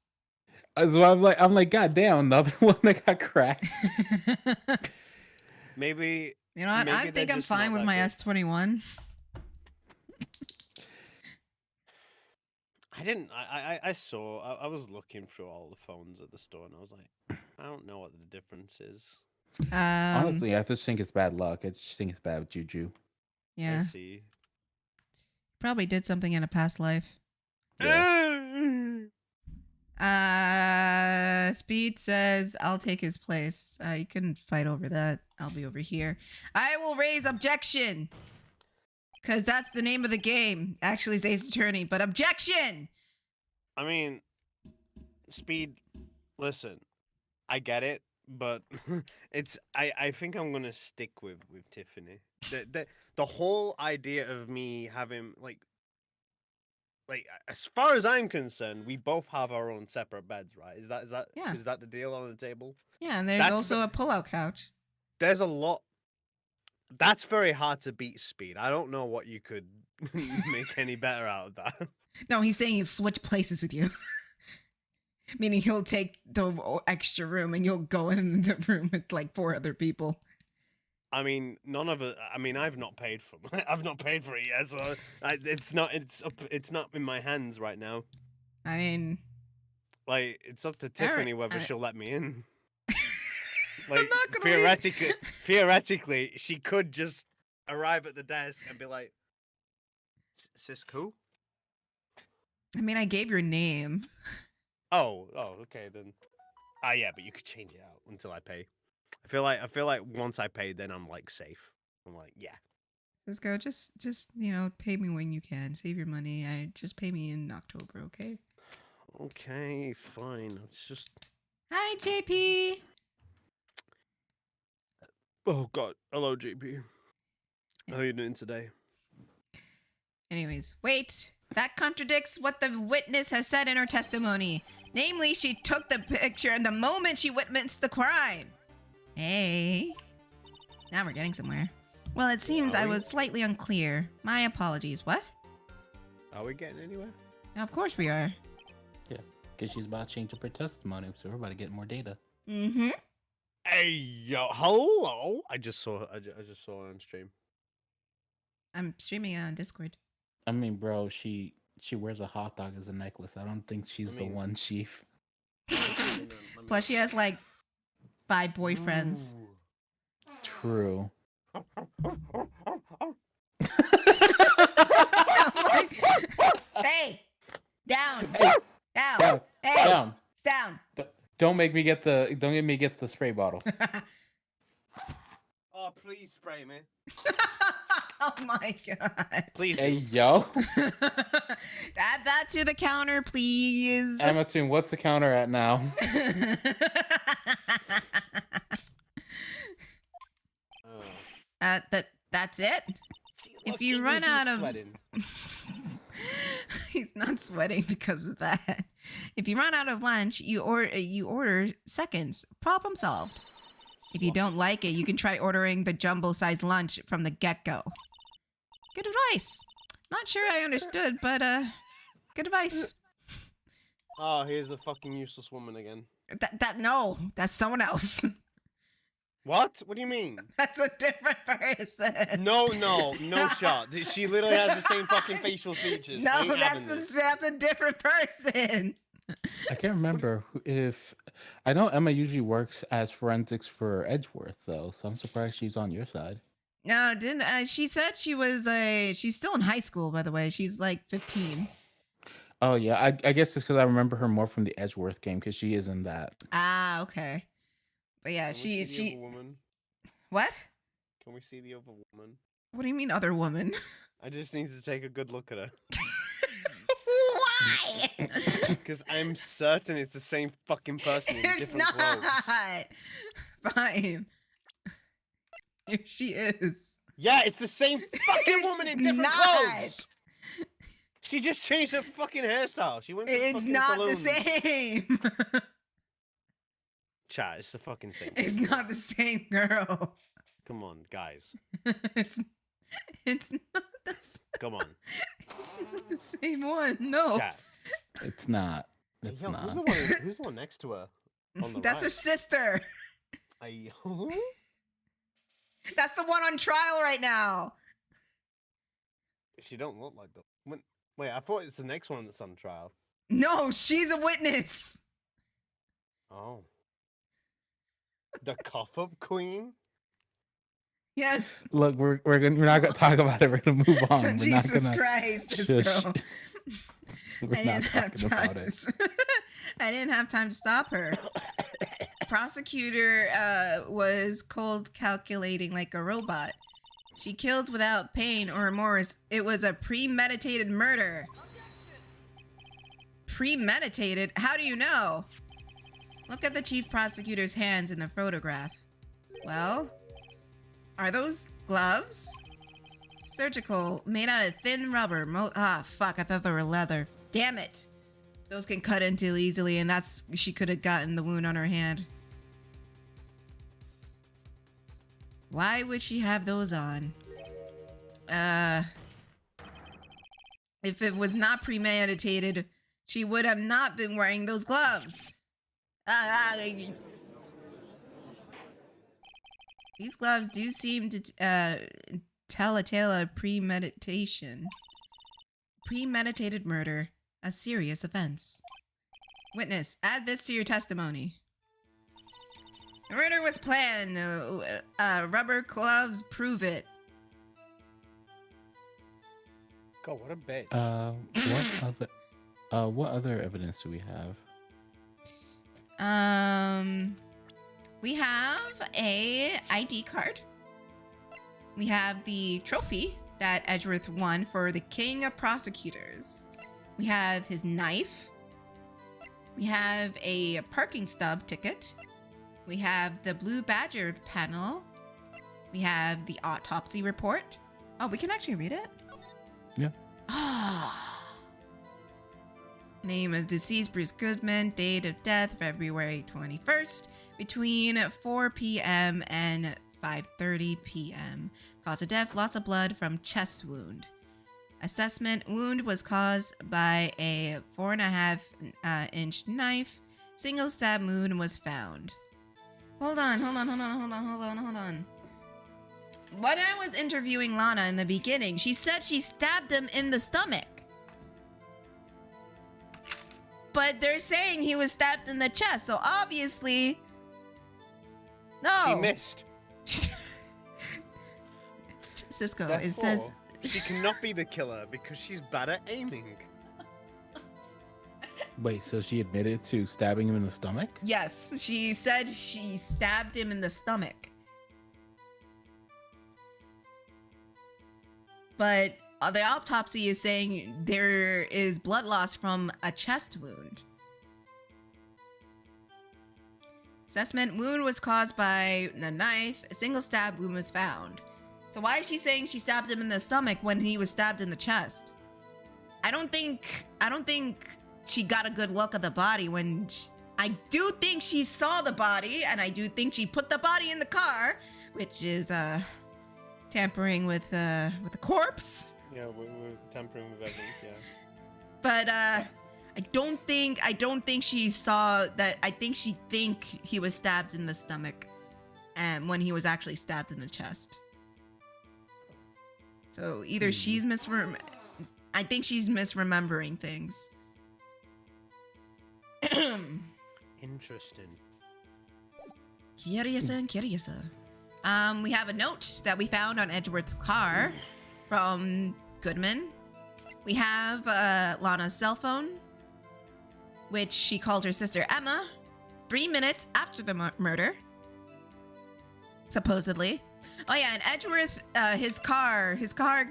So I'm like, God damn, another one that got cracked. Maybe You know what? Maybe I they're think I'm just fine not with that my good. S21. I didn't. I saw. I was looking through all the phones at the store, and I was like, I don't know what the difference is. Honestly, I just think it's bad luck. I just think it's bad juju. I Yeah, see. probably did something in a past life. Yeah. Speed says I'll take his place. You couldn't fight over that. I'll be over here. I will raise objection. Because that's the name of the game. Actually, it's Ace Attorney, but objection! I mean, Speed. Listen, I get it, but it's. I think I'm gonna stick with Tiffany. The whole idea of me having like as far as I'm concerned, we both have our own separate beds, right? Yeah. Is that the deal on the table? Yeah, and there's That's also a pull-out couch. There's a lot. That's very hard to beat, Speed. I don't know what you could make any better out of that. No, he's saying he'll switch places with you. Meaning he'll take the extra room and you'll go in the room with like 4 other people. I mean, none of it. I mean, I've not paid for. I've not paid for it yet, so it's not. It's not in my hands right now. I mean, Like, it's up to Alright, Tiffany whether alright. she'll let me in. I'm Like, not gonna leave. theoretically, she could just arrive at the desk and be like, "Sis, who?" I mean, I gave your name. Oh, okay then. Yeah, but you could change it out until I pay. I feel like once I pay, then I'm like safe. I'm like, yeah. Cisco, just pay me when you can. Save your money. I just pay me in October, okay? Okay, fine. It's just. Hi, JP. Oh God. Hello, JP. How are you doing today? Anyways, wait. That contradicts what the witness has said in her testimony. Namely, she took the picture in the moment she witnessed the crime. Hey. Now we're getting somewhere. Well, it seems I was slightly unclear. My apologies. What? Are we getting anywhere? Of course we are. Yeah, because she's about to change up her testimony, so we're about to get more data. Mm-hmm. Hey, yo, hello. I just saw her on stream. I'm streaming on Discord. I mean, bro, she wears a hot dog as a necklace. I don't think she's the one, Chief. Plus, she has like 5 boyfriends. True. Hey! Down! Hey, Down! down, Hey! down. It's down! Don't make me get the spray bottle. Oh, please spray me. Oh my god. Please. Hey, yo. Add that to the counter, please. Amatoon, what's the counter at now? That's it. If you run out of he's not sweating because of that. If you run out of lunch, you order seconds. Problem solved. If you don't like it, you can try ordering the jumbo-sized lunch from the get-go. Good advice. Not sure I understood, but good advice. Oh, here's the fucking useless woman again. No, that's someone else. What? What do you mean? That's a different person. No shot. She literally has the same fucking facial features. No, that's a different person. I can't remember if I know Emma usually works as forensics for Edgeworth though, so I'm surprised she's on your side. No, didn't she said she was she's still in high school, by the way. She's like 15. Oh yeah, I guess it's because I remember her more from the Edgeworth game because she is in that. Ah, okay. But yeah, Can we see the other woman? What? Can we see the other woman? What do you mean other woman? I just need to take a good look at her. Why? Because I'm certain it's the same fucking person in It's different not. clothes. Fine. If she is. Yeah, it's the same fucking woman in different not. clothes. She just changed her fucking hairstyle. She went to the It's fucking not salon. the same. Chat, it's the fucking same. It's not the same girl. Come on, guys. it's not the same. Come on. It's not the same one. No. Chat. It's not. It's Yo, not. Who's the one next to her? On the That's her right? sister. That's the one on trial right now. She don't look like the. Wait, I thought it's the next one that's on trial. No, she's a witness. Oh. The cough up queen? Yes. Look, we're not gonna talk about it. We're gonna move on. We're Jesus not gonna, Christ, this shush. girl. We're I not didn't have talking time about it. to. I didn't have time to stop her. Prosecutor was cold calculating like a robot. She killed without pain or remorse. It was a premeditated murder. Premeditated? How do you know? Look at the chief prosecutor's hands in the photograph. Well, are those gloves? Surgical, made out of thin rubber. Fuck, I thought they were leather. Damn it. Those can cut into easily, and she could have gotten the wound on her hand. Why would she have those on? If it was not premeditated, she would have not been wearing those gloves. These gloves do seem to tell a tale of premeditation. Premeditated murder, a serious offense. Witness, add this to your testimony. The murder was planned. Rubber gloves prove it. God, what a bitch. What other evidence do we have? We have a ID card. We have the trophy that Edgeworth won for the King of Prosecutors. We have his knife. We have a parking stub ticket. We have the Blue Badger panel. We have the autopsy report. Oh, we can actually read it? Yeah. Name is deceased Bruce Goodman. Date of death February 21st between 4 p.m. and 5:30 p.m. Cause of death, loss of blood from chest wound. Assessment, wound was caused by a 4.5 inch knife. Single stab wound was found. Hold on. When I was interviewing Lana in the beginning, she said she stabbed him in the stomach. But they're saying he was stabbed in the chest, so obviously... No! He missed. Cisco, Therefore, it says... she cannot be the killer because she's bad at aiming. Wait, so she admitted to stabbing him in the stomach? Yes, she said she stabbed him in the stomach. But the autopsy is saying there is blood loss from a chest wound. Assessment, wound was caused by a knife. A single stab wound was found. So why is she saying she stabbed him in the stomach when he was stabbed in the chest? I don't think she got a good look at the body when I do think she saw the body, and I do think she put the body in the car, which is tampering with the corpse. Yeah, we're tampering with evidence, yeah. But I don't think she saw that. I think she think he was stabbed in the stomach, and when he was actually stabbed in the chest. So either she's I think she's misremembering things. Interesting. Curiouser. We have a note that we found on Edgeworth's car from Goodman. We have Lana's cell phone, which she called her sister Emma 3 minutes after the murder, supposedly. Oh yeah, and Edgeworth, his car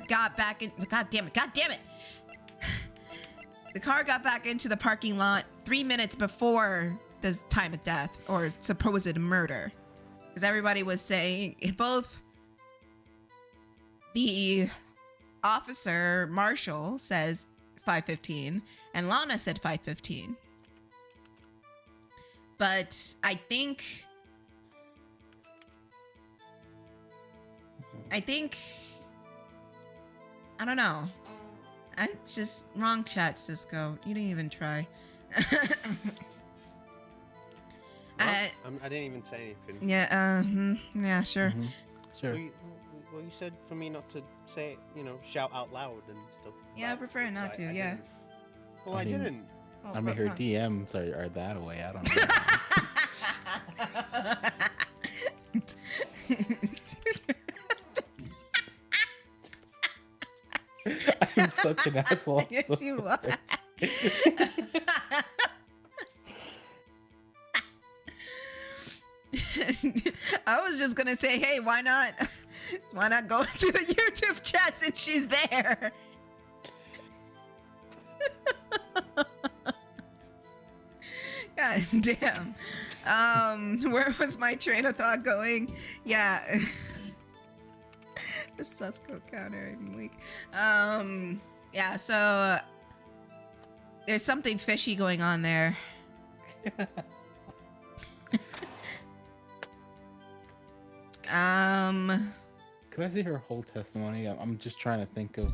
got back in. God damn it! The car got back into the parking lot 3 minutes before the time of death or supposed murder, because everybody was saying both. The officer Marshall says 5:15, and Lana said 5:15. But I think I don't know. It's just wrong chat, Cisco. You didn't even try. I didn't even say anything. Yeah, yeah, sure. Mhm. Sure. Well, you said for me not to say it, shout out loud and stuff. Yeah, I prefer so not to, yeah. didn't. Well, I I mean- didn't. Oh, I mean, her DMs are that way. I don't know. I'm such an asshole. I'm Yes, so you sorry. are. I was just gonna say, hey, why not go to the YouTube chat since she's there? God damn. Where was my train of thought going? Yeah. The Susco counter, I'm weak. Yeah, so there's something fishy going on there. Could I see her whole testimony? I'm just trying to think of.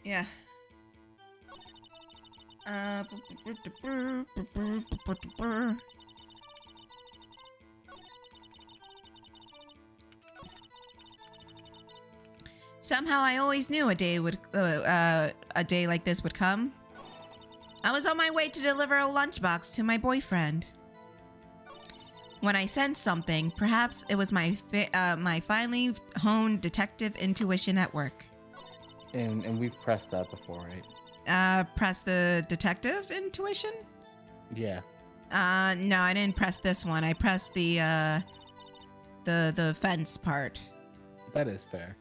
Yeah. Somehow I always knew a day like this would come. I was on my way to deliver a lunchbox to my boyfriend. When I sensed something, perhaps it was my finely honed detective intuition at work. And we've pressed that before, right? Press the detective intuition? Yeah. No, I didn't press this one. I pressed the fence part. That is fair.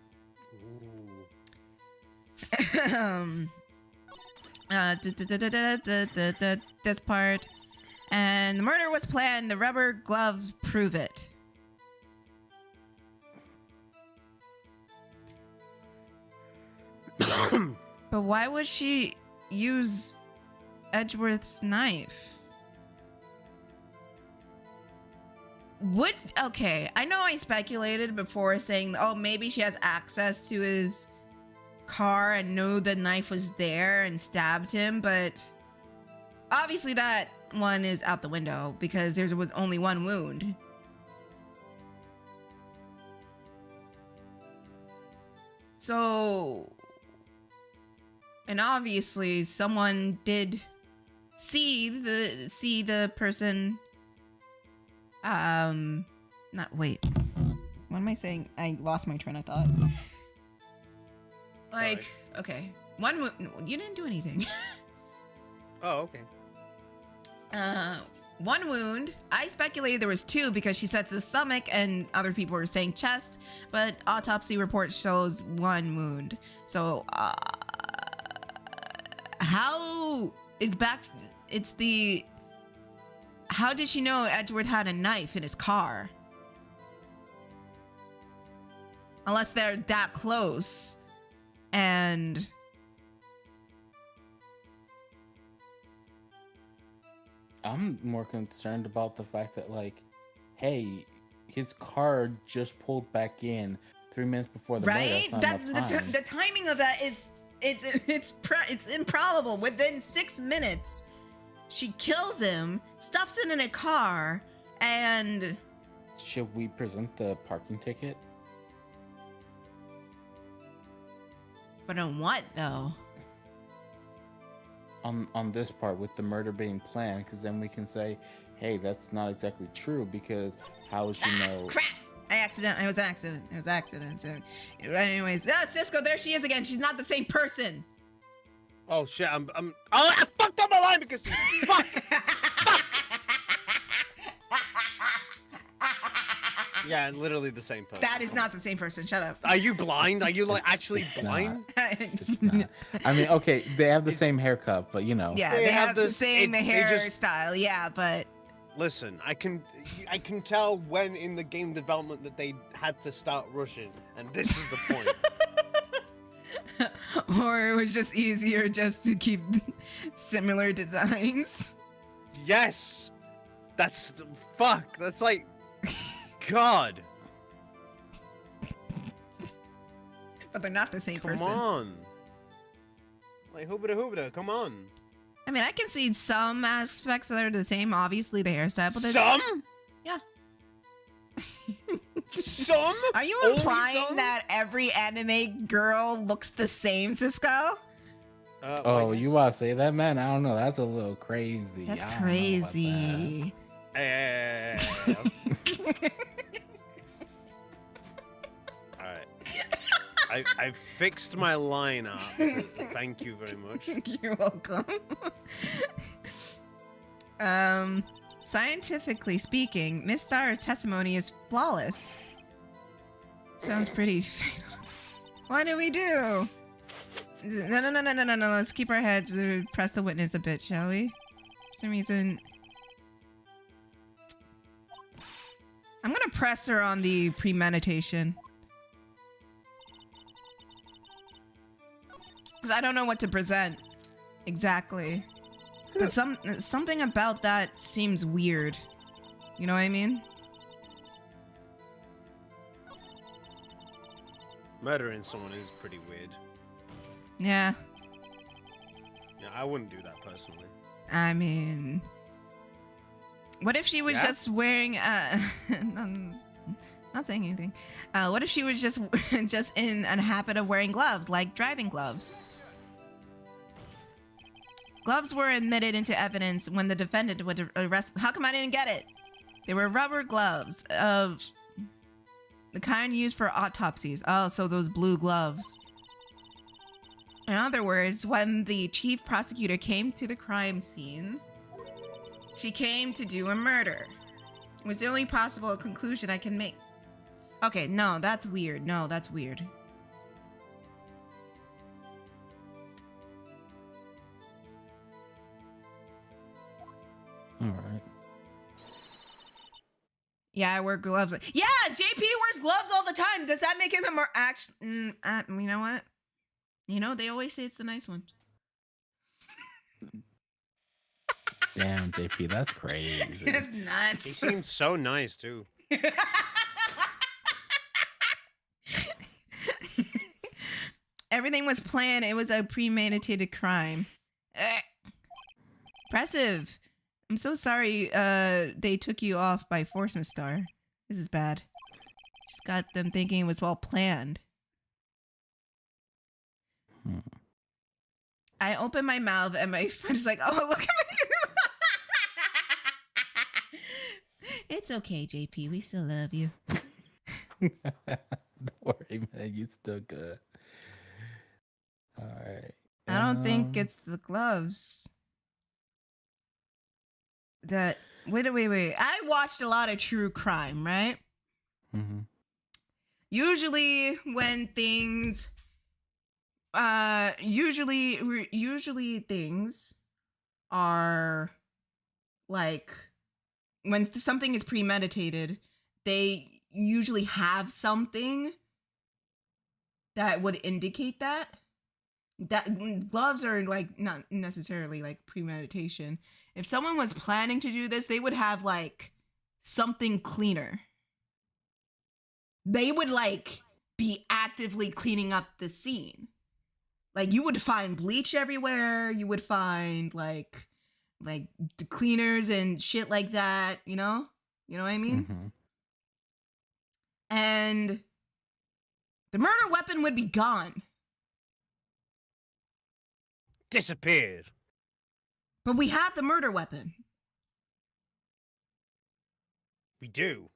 This part. And the murder was planned. The rubber gloves prove it. But why would she use Edgeworth's knife? Okay, I know I speculated before saying, oh, maybe she has access to his car and knew the knife was there and stabbed him, but obviously that one is out the window because there was only one wound. So, and obviously someone did see the person. Wait. What am I saying? I lost my train of thought. Like, okay. You didn't do anything. Oh, okay. One wound. I speculated there was two because she said the stomach and other people were saying chest, but autopsy report shows one wound. So, how did she know Edgeworth had a knife in his car? Unless they're that close. And I'm more concerned about the fact that, like, hey, his car just pulled back in 3 minutes before the murder. right? That's not enough time. The timing of that is it's improbable. Within 6 minutes, she kills him, stuffs it in a car, and Should we present the parking ticket? but on what though? On this part with the murder being planned, because then we can say, hey, that's not exactly true, because how would she know? Crap! It was an accident. It was an accident. So, anyways, Cisco, there she is again. She's not the same person. Oh shit! I fucked up my line because fuck. Yeah, literally the same person. That is not the same person. Shut up. Are you blind? Are you like actually it's blind? It's not. I mean, okay, they have the same haircut, but you know. Yeah, they have the same hairstyle. Yeah, but listen, I can tell when in the game development that they had to start rushing, and this is the point. or it was just easier just to keep similar designs. Yes, that's fuck. That's like, God. But they're not the same person. Come on. Like hoobada, come on. I mean, I can see some aspects that are the same. Obviously, the hairstyle, but Some? Yeah. Some? Are you Only implying some? that every anime girl looks the same, Cisco? Oh, you want to say that, man? I don't know. That's a little crazy. That's I don't know about crazy. Hey. Alright. I fixed my line up. Thank you very much. You're welcome. Scientifically speaking, Miss Star's testimony is flawless. Sounds pretty. What do we do? No. Let's keep our heads. Press the witness a bit, shall we? For some reason. I'm gonna press her on the premeditation. Because I don't know what to present exactly. But something about that seems weird. You know what I mean? Murdering someone is pretty weird. Yeah. Yeah, I wouldn't do that personally. I mean, what if she was Yeah? just wearing I'm not saying anything. What if she was just in a habit of wearing gloves, like driving gloves? Gloves were admitted into evidence when the defendant was arrested. How come I didn't get it? They were rubber gloves of the kind used for autopsies. Oh, so those blue gloves. In other words, when the chief prosecutor came to the crime scene, she came to do a murder. It was the only possible conclusion I can make. Okay, no, that's weird. No, that's weird. All right. Yeah, I wear gloves. Yeah, JP wears gloves all the time. Does that make him a more you know what? You know, they always say it's the nice ones. Damn, JP, that's crazy. It's nuts. He seems so nice too. Everything was planned. It was a premeditated crime. Impressive. I'm so sorry they took you off by force, Miss Star. This is bad. Just got them thinking it was all planned. I open my mouth and my friend is like, oh, look at me. It's okay, JP. We still love you. Don't worry, man. You still good. All right. I don't think it's the gloves. That wait. I watched a lot of true crime, right? Mm-hmm. Usually when things usually things are like when something is premeditated, they usually have something that would indicate that gloves are like not necessarily like premeditation. If someone was planning to do this, they would have like something cleaner. They would like be actively cleaning up the scene. Like you would find bleach everywhere. You would find like the cleaners and shit like that, you know? You know what I mean? Mm-hmm. And the murder weapon would be gone. Disappeared. But we have the murder weapon. We do.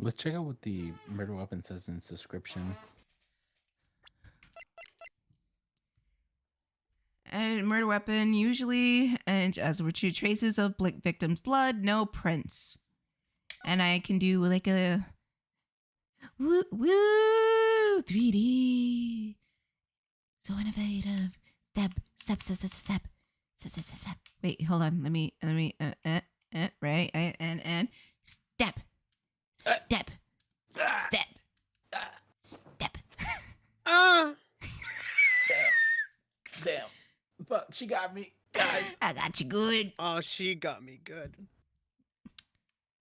Let's check out what the murder weapon says in its description. And murder weapon usually, and as retrieve traces of victim's blood, no prints. And I can do like a woo 3D. So innovative. Step. Wait, hold on. Let me. Right, and step. Damn. Fuck, she got me. God. I got you good. Oh, she got me good.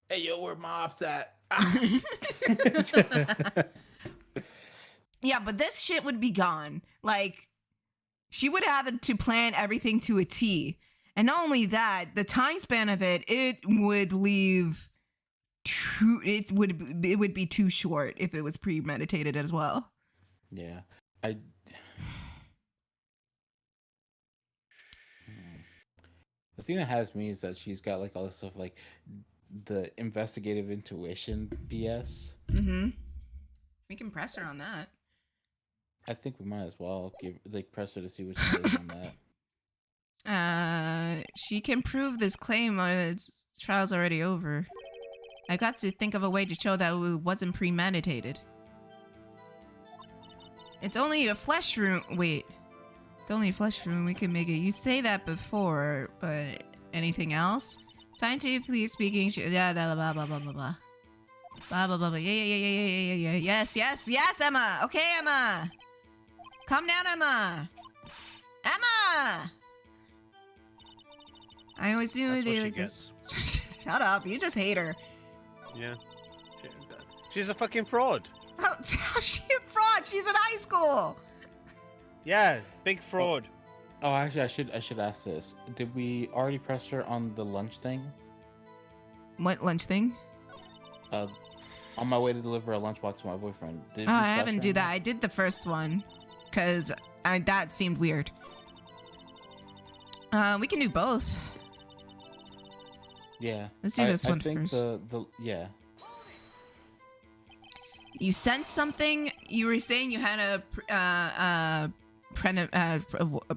Hey, yo, where my ops at? Yeah, but this shit would be gone. Like, she would have to plan everything to a T. And not only that, the time span of it would leave it would be too short if it was premeditated as well. Yeah. The thing that has me is that she's got like all this stuff like the investigative intuition BS. Mm-hmm. We can press her on that. I think we might as well press her to see what she does on that. She can prove this claim its trial's already over. I got to think of a way to show that it wasn't premeditated. It's only a flesh wound. Wait. It's only a flesh wound. We can make it. You say that before, but anything else? Scientifically speaking, blah, blah, blah, blah, blah, blah, blah. Blah, blah, blah, blah. Yeah. Yes, Emma. Okay, Emma. Calm down, Emma. Emma! I always knew That's what they she like gets. this. Shut up. You just hate her. Yeah. She's a fucking fraud. How's she a fraud? She's in high school. Yeah, big fraud. Oh, actually, I should ask this. Did we already press her on the lunch thing? What lunch thing? On my way to deliver a lunchbox to my boyfriend. Did Oh, we I press haven't her do on that. I did the first one, cause that seemed weird. We can do both. Yeah. Let's do this one I think first. Yeah. You sensed something. You were saying you had a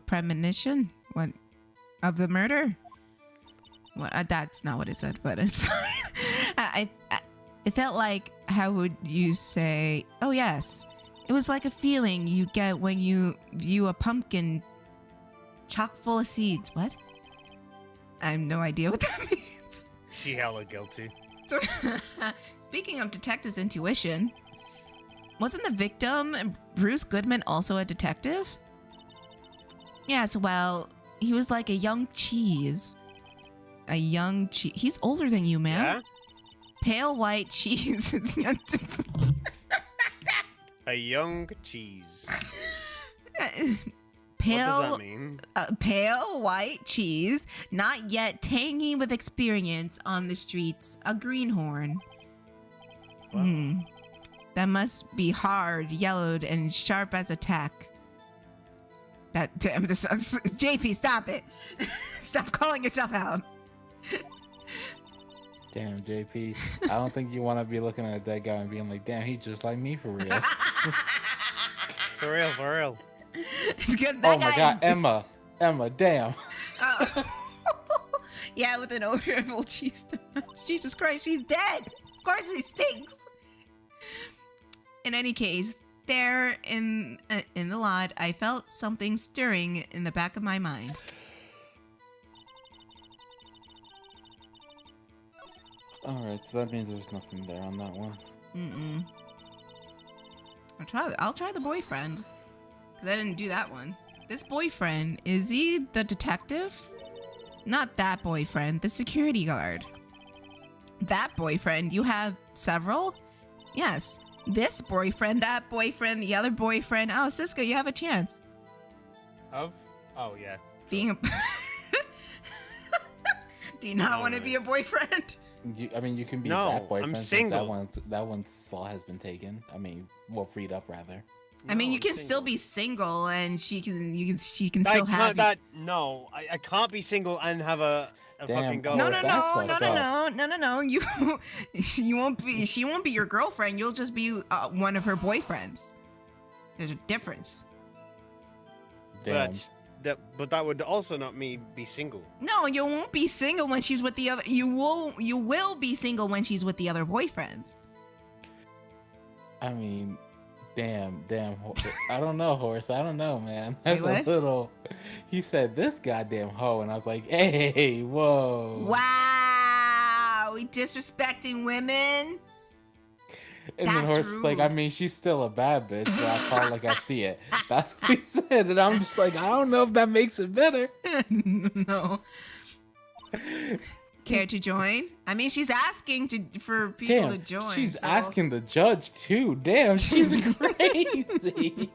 premonition. What of the murder? What? That's not what it said, but it's fine. It felt like, how would you say? Oh yes, it was like a feeling you get when you view a pumpkin chock full of seeds. What? I have no idea what that means. She hella guilty. Speaking of detective's intuition, wasn't the victim, Bruce Goodman, also a detective? Yes, well, he was like a young cheese. A young cheese. He's older than you, man. Yeah? Pale white cheese. It's not A young cheese. Pale, What does that mean? Pale white cheese, not yet tangy with experience on the streets. A greenhorn. What? That must be hard, yellowed, and sharp as a tack. That to emphasize. JP, stop it! Stop calling yourself out. Damn, JP. I don't think you want to be looking at a dead guy and being like, damn, he's just like me for real. For real. Because that Oh my god, Emma, damn. Yeah, with an odor of old cheese. Jesus Christ, she's dead. Of course he stinks. In any case, there in the lot, I felt something stirring in the back of my mind. Alright, so that means there's nothing there on that one. I'll try the boyfriend. Because I didn't do that one. This boyfriend, is he the detective? Not that boyfriend, the security guard. That boyfriend, you have several? Yes. This boyfriend, that boyfriend, the other boyfriend. Oh, Cisco, you have a chance. Oh, yeah. Being a... Do you not want to be a boyfriend? You can be No, that boyfriend. I'm since single. That one's slot has been taken. Well, freed up rather. I mean, No, you I'm can still single. be single, and she can I still have can't. you. That no, I can't be single and have a Damn, fucking oh, No, girlfriend. no, that's no, no, fucked no, up. no, no, no, no. You, you won't be. She won't be your girlfriend. You'll just be one of her boyfriends. There's a difference. Damn. But that would also not me be single. No, you won't be single when she's with the other. You will be single when she's with the other boyfriends. I mean, damn. I don't know, Horse. I don't know, man. That's what? a little. He said this goddamn hoe, and I was like, hey, whoa. Wow, we disrespecting women. And then That's Horse was like, I rude. mean, she's still a bad bitch, but I call it like I see it. That's what he said, and I'm just like, I don't know if that makes it better. No. Care to join? I mean, she's asking for people to Damn, join. she's so- asking the judge too. Damn, she's crazy.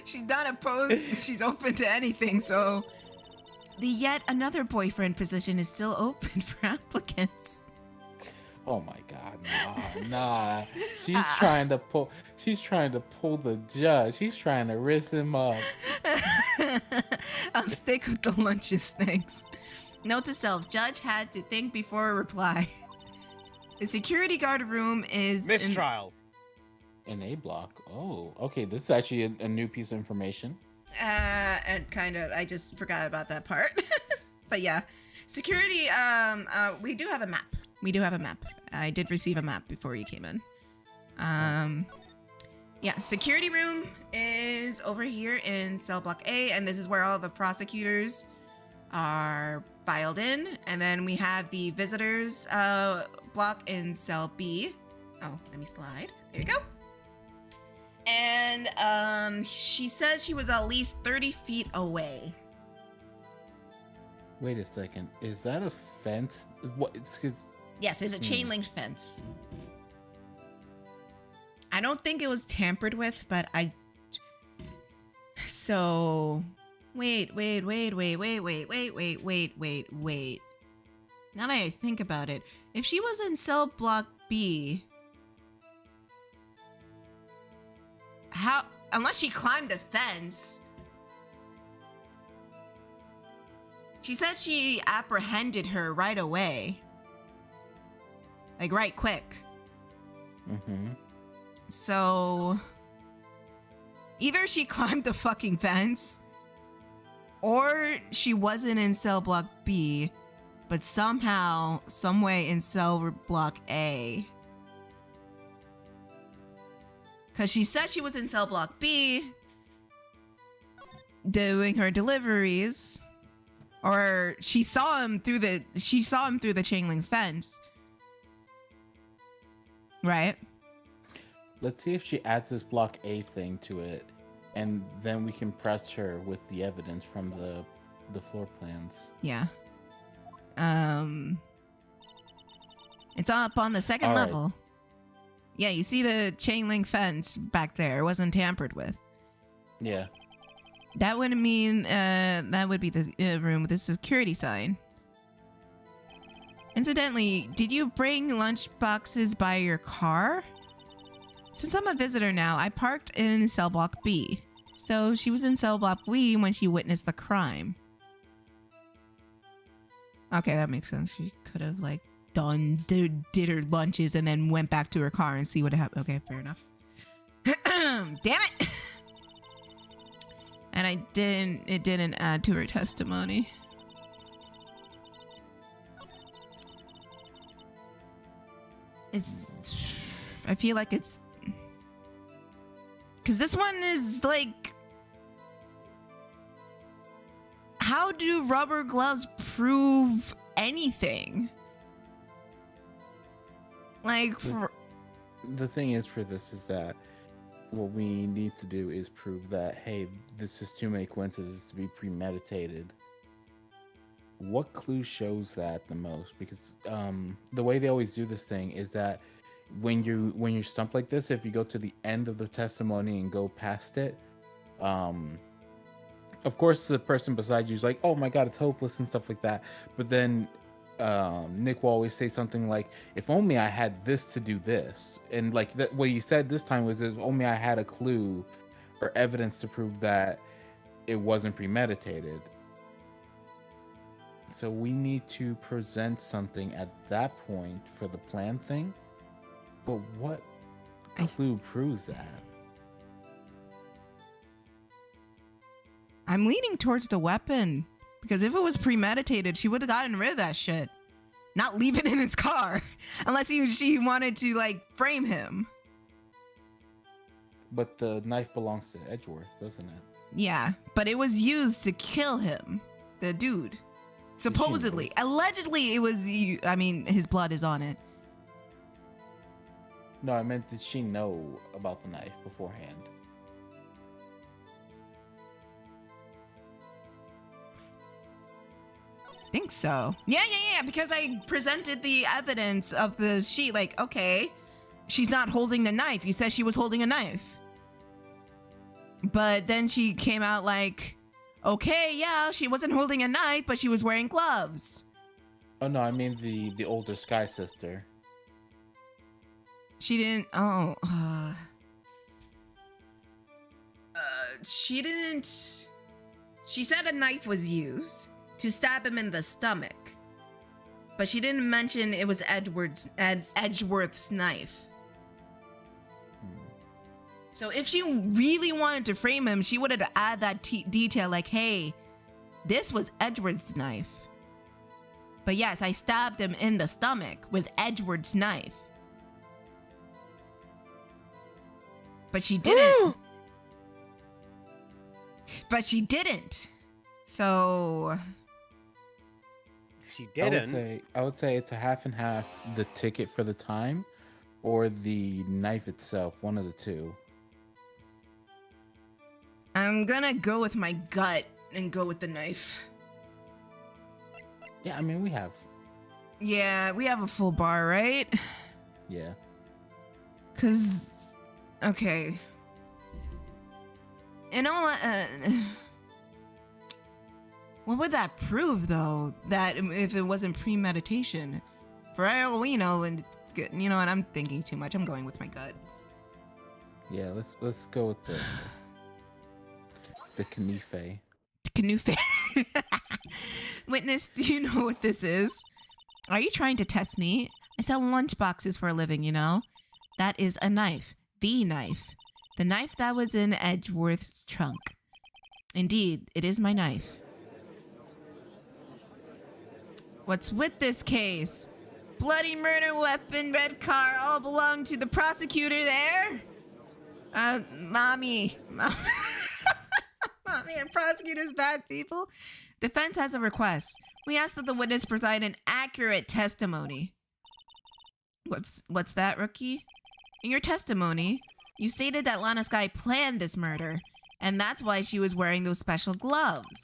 She's not opposed. She's open to anything. So, the yet another boyfriend position is still open for applicants. Oh my god, nah. She's trying to pull the judge. She's trying to risk him up. I'll stick with the lunches, thanks. Note to self: Judge had to think before a reply. The security guard room is Mistrial. In A block. Oh, okay. This is actually a new piece of information. And kind of, I just forgot about that part. But yeah, security. We do have a map. I did receive a map before you came in. Yeah, security room is over here in cell block A, and this is where all the prosecutors are filed in. And then we have the visitors block in cell B. Oh, let me slide. There you go. And she says she was at least 30 feet away. Wait a second. Is that a fence? What? It's because. Yes, it's a chain link fence. I don't think it was tampered with, but So, wait. Now that I think about it, if she was in cell block B, how? Unless she climbed the fence. She said she apprehended her right away. Like, right quick. Mm-hmm. So, either she climbed the fucking fence, or she wasn't in cell block B, but somehow, someway in cell block A. Because she said she was in cell block B, doing her deliveries, or she saw him through the chain link fence. Right? Let's see if she adds this block A thing to it, and then we can press her with the evidence from the floor plans. Yeah. It's up on the second All right. level. Yeah, you see the chain link fence back there. It wasn't tampered with. Yeah. That would mean that would be the room with the security sign. Incidentally, did you bring lunch boxes by your car? Since I'm a visitor now, I parked in cell block B. So she was in cell block B when she witnessed the crime. Okay, that makes sense. She could have like did her lunches and then went back to her car and see what happened. Okay, fair enough. Damn it! And it didn't add to her testimony. I feel like it's because this one is like, how do rubber gloves prove anything? Like, The thing is for this is that what we need to do is prove that, hey, this is too many coincidences to be premeditated. What clue shows that the most? Because the way they always do this thing is that when you're stumped like this, if you go to the end of the testimony and go past it, of course the person beside you is like, oh my god, it's hopeless and stuff like that. But then Nick will always say something like, if only I had this to do this. And like what he said this time was, if only I had a clue or evidence to prove that it wasn't premeditated. So we need to present something at that point for the plan thing. But what clue proves that? I'm leaning towards the weapon. Because if it was premeditated, she would have gotten rid of that shit. Not leave it in his car. Unless she wanted to, like, frame him. But the knife belongs to Edgeworth, doesn't it? Yeah, but it was used to kill him. The dude. Supposedly. Allegedly, it was... I mean, his blood is on it. No, I meant, did she know about the knife beforehand? Think so. Yeah, because I presented the evidence of the sheet. Like, okay, she's not holding the knife. You said she was holding a knife. But then she came out like, okay, yeah, she wasn't holding a knife, but she was wearing gloves. Oh, no, I mean the older Sky sister. She didn't, she didn't, she said a knife was used to stab him in the stomach. But she didn't mention it was Edgeworth's knife. So if she really wanted to frame him, she would have added that detail like, hey, this was Edgeworth's knife. But yes, I stabbed him in the stomach with Edgeworth's knife. But she didn't. But she didn't. So... She didn't. I would say it's a half and half, the ticket for the time or the knife itself, one of the two. I'm gonna go with my gut and go with the knife. Yeah, I mean, we have. Yeah, we have a full bar, right? Yeah. Cause, okay. You know, what would that prove, though? That if it wasn't premeditation? For all we know, and you know what? I'm thinking too much. I'm going with my gut. Yeah, let's go with the Knife. Knife. Witness, do you know what this is? Are you trying to test me? I sell lunchboxes for a living, you know? That is a knife. The knife. The knife that was in Edgeworth's trunk. Indeed, it is my knife. What's with this case? Bloody murder weapon, red car, all belong to the prosecutor there? Mommy, and prosecutors bad people. Defense has a request. We ask that the witness provide an accurate testimony. What's that, rookie? In your testimony, you stated that Lana Sky planned this murder, and that's why she was wearing those special gloves.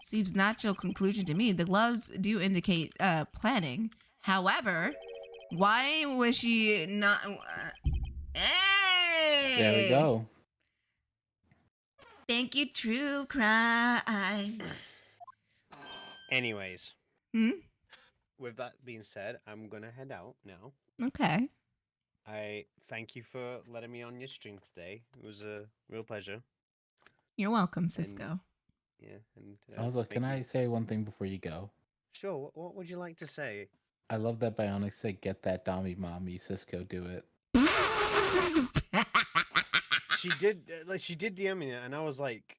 Seems natural conclusion to me. The gloves do indicate planning. However, why was she not? Hey! There we go. Thank you, true crimes. Anyways. With that being said, I'm gonna head out now. Okay. I thank you for letting me on your stream today. It was a real pleasure. You're welcome, Cisco. And Also, can I say one thing before you go? Sure. What would you like to say? I love that Bionic said, "Get that Dommy mommy, Cisco, do it." She did DM me, and I was like,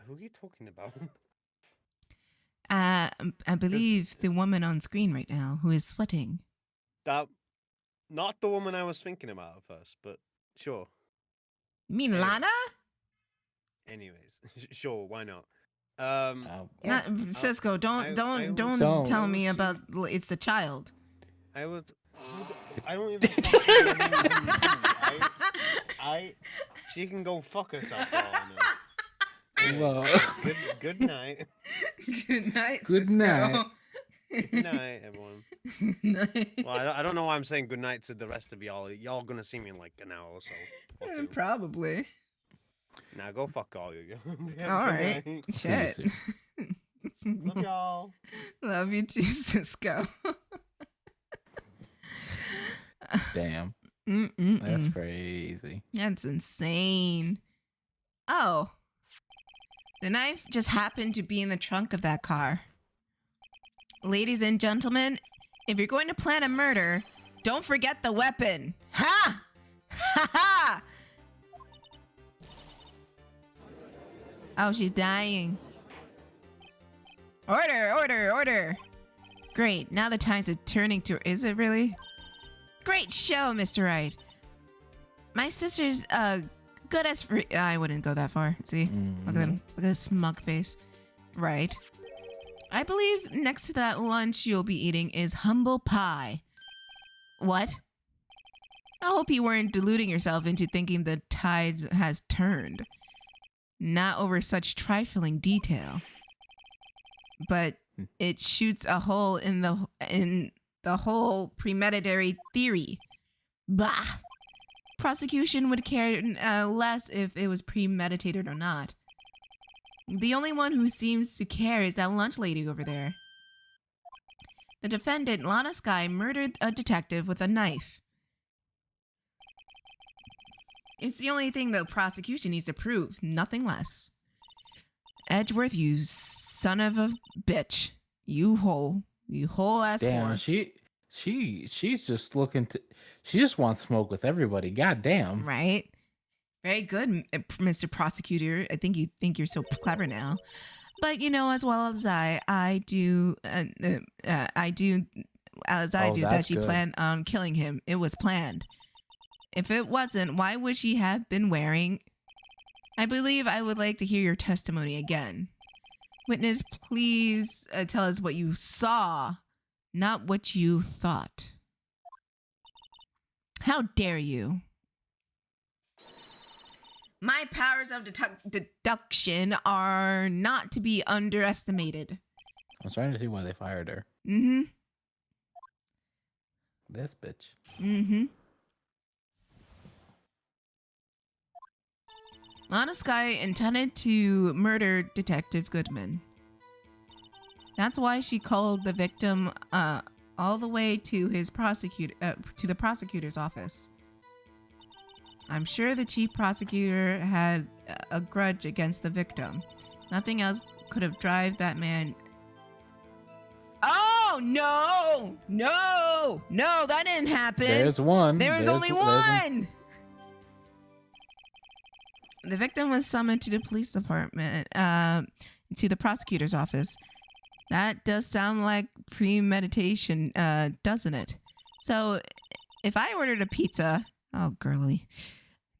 "Who are you talking about?" I believe the woman on screen right now who is sweating. That, not the woman I was thinking about at first, but sure. You mean Lana? Anyways, sure, why not? Not Cisco. Don't tell me about it's the child. I don't even. She can go fuck herself. Well, good night. Good night. Good Cisco. night. Good night, everyone. Night. Well, I don't know why I'm saying good night to the rest of y'all. Y'all gonna see me in like an hour or so. Probably. Now go fuck all you. All right. Shit. Love y'all. Love you too, Cisco. Damn. That's crazy. That's insane. Oh. The knife just happened to be in the trunk of that car. Ladies and gentlemen, if you're going to plan a murder, don't forget the weapon. Ha! Ha ha! Oh, she's dying. Order, order, order. Great, now the times are turning to... Is it really? Great show, Mr. Wright. My sister's, good as... I wouldn't go that far. See? Look at him. Look at his smug face. Right. I believe next to that lunch you'll be eating is humble pie. What? I hope you weren't deluding yourself into thinking the tide has turned. Not over such trifling detail. But it shoots a hole in the whole premeditated theory. Bah! Prosecution would care less if it was premeditated or not. The only one who seems to care is that lunch lady over there. The defendant, Lana Sky, murdered a detective with a knife. It's the only thing the prosecution needs to prove, nothing less. Edgeworth, you son of a bitch. You whole ass Damn, whore. she's just looking to... She just wants smoke with everybody. God damn. Right? Very good, Mr. Prosecutor. I think you think you're so clever now. But you know as well as I do that she planned on killing him. It was planned. If it wasn't, why would she have been wearing... I believe I would like to hear your testimony again. Witness, please tell us what you saw, not what you thought. How dare you? My powers of deduction are not to be underestimated. I'm starting to see why they fired her. Mm-hmm. This bitch. Mm-hmm. Lana Sky intended to murder Detective Goodman. That's why she called the victim all the way to his to the prosecutor's office. I'm sure the chief prosecutor had a grudge against the victim. Nothing else could have driven that man. Oh, no! No! No, that didn't happen. There's one. There's only one! The victim was summoned to the police department, to the prosecutor's office. That does sound like premeditation, doesn't it? So, if I ordered a pizza... Oh, girly.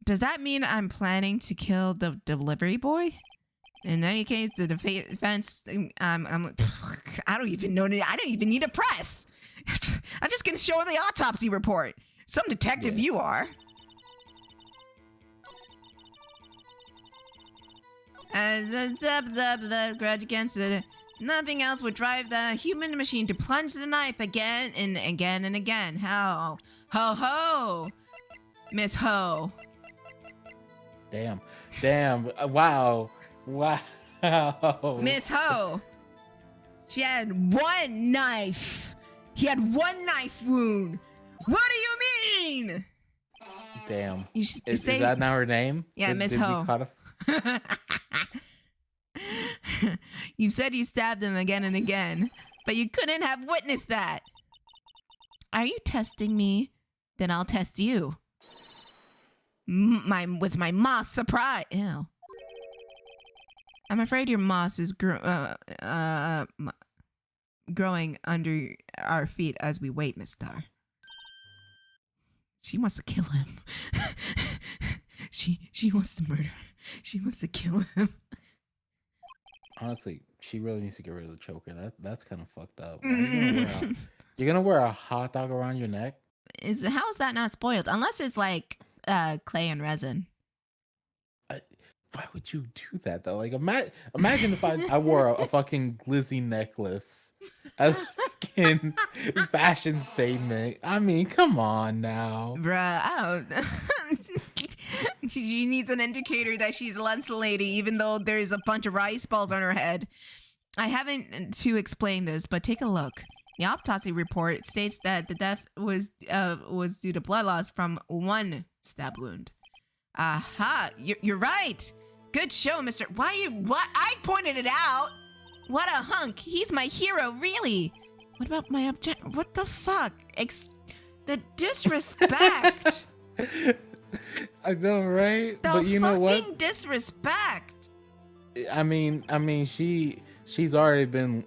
Does that mean I'm planning to kill the delivery boy? In any case, the defense, I don't even know. I don't even need a press. I'm just going to show the autopsy report. Some detective you are. The grudge against it. Nothing else would drive the human machine to plunge the knife again and again and again. How? Ho ho! Miss Ho. Damn. Wow. Miss Ho. She had one knife. He had one knife wound. What do you mean? Damn. Is that now her name? Yeah, Miss Ho. You said you stabbed him again and again, but you couldn't have witnessed that. Are you testing me? Then I'll test you. With my moss surprise. Ew. I'm afraid your moss is growing under our feet as we wait, Miss Star. She wants to kill him. She wants to murder. She wants to kill him. Honestly, she really needs to get rid of the choker. That's kind of fucked up. You're gonna wear a hot dog around your neck? How is that not spoiled? Unless it's like clay and resin. Why would you do that though? Like, imagine if I wore a fucking glizzy necklace as a fucking fashion statement. I mean, come on now, bruh. I don't. She needs an indicator that she's a lunch lady, even though there's a bunch of rice balls on her head. I haven't to explain this, but take a look. The autopsy report states that the death was due to blood loss from one stab wound. Aha, you're right. Good show, Mr. What? I pointed it out. What a hunk. He's my hero, really. What about my object? What the fuck? The disrespect. I know, right? The But you know what? fucking disrespect. I mean, she's already been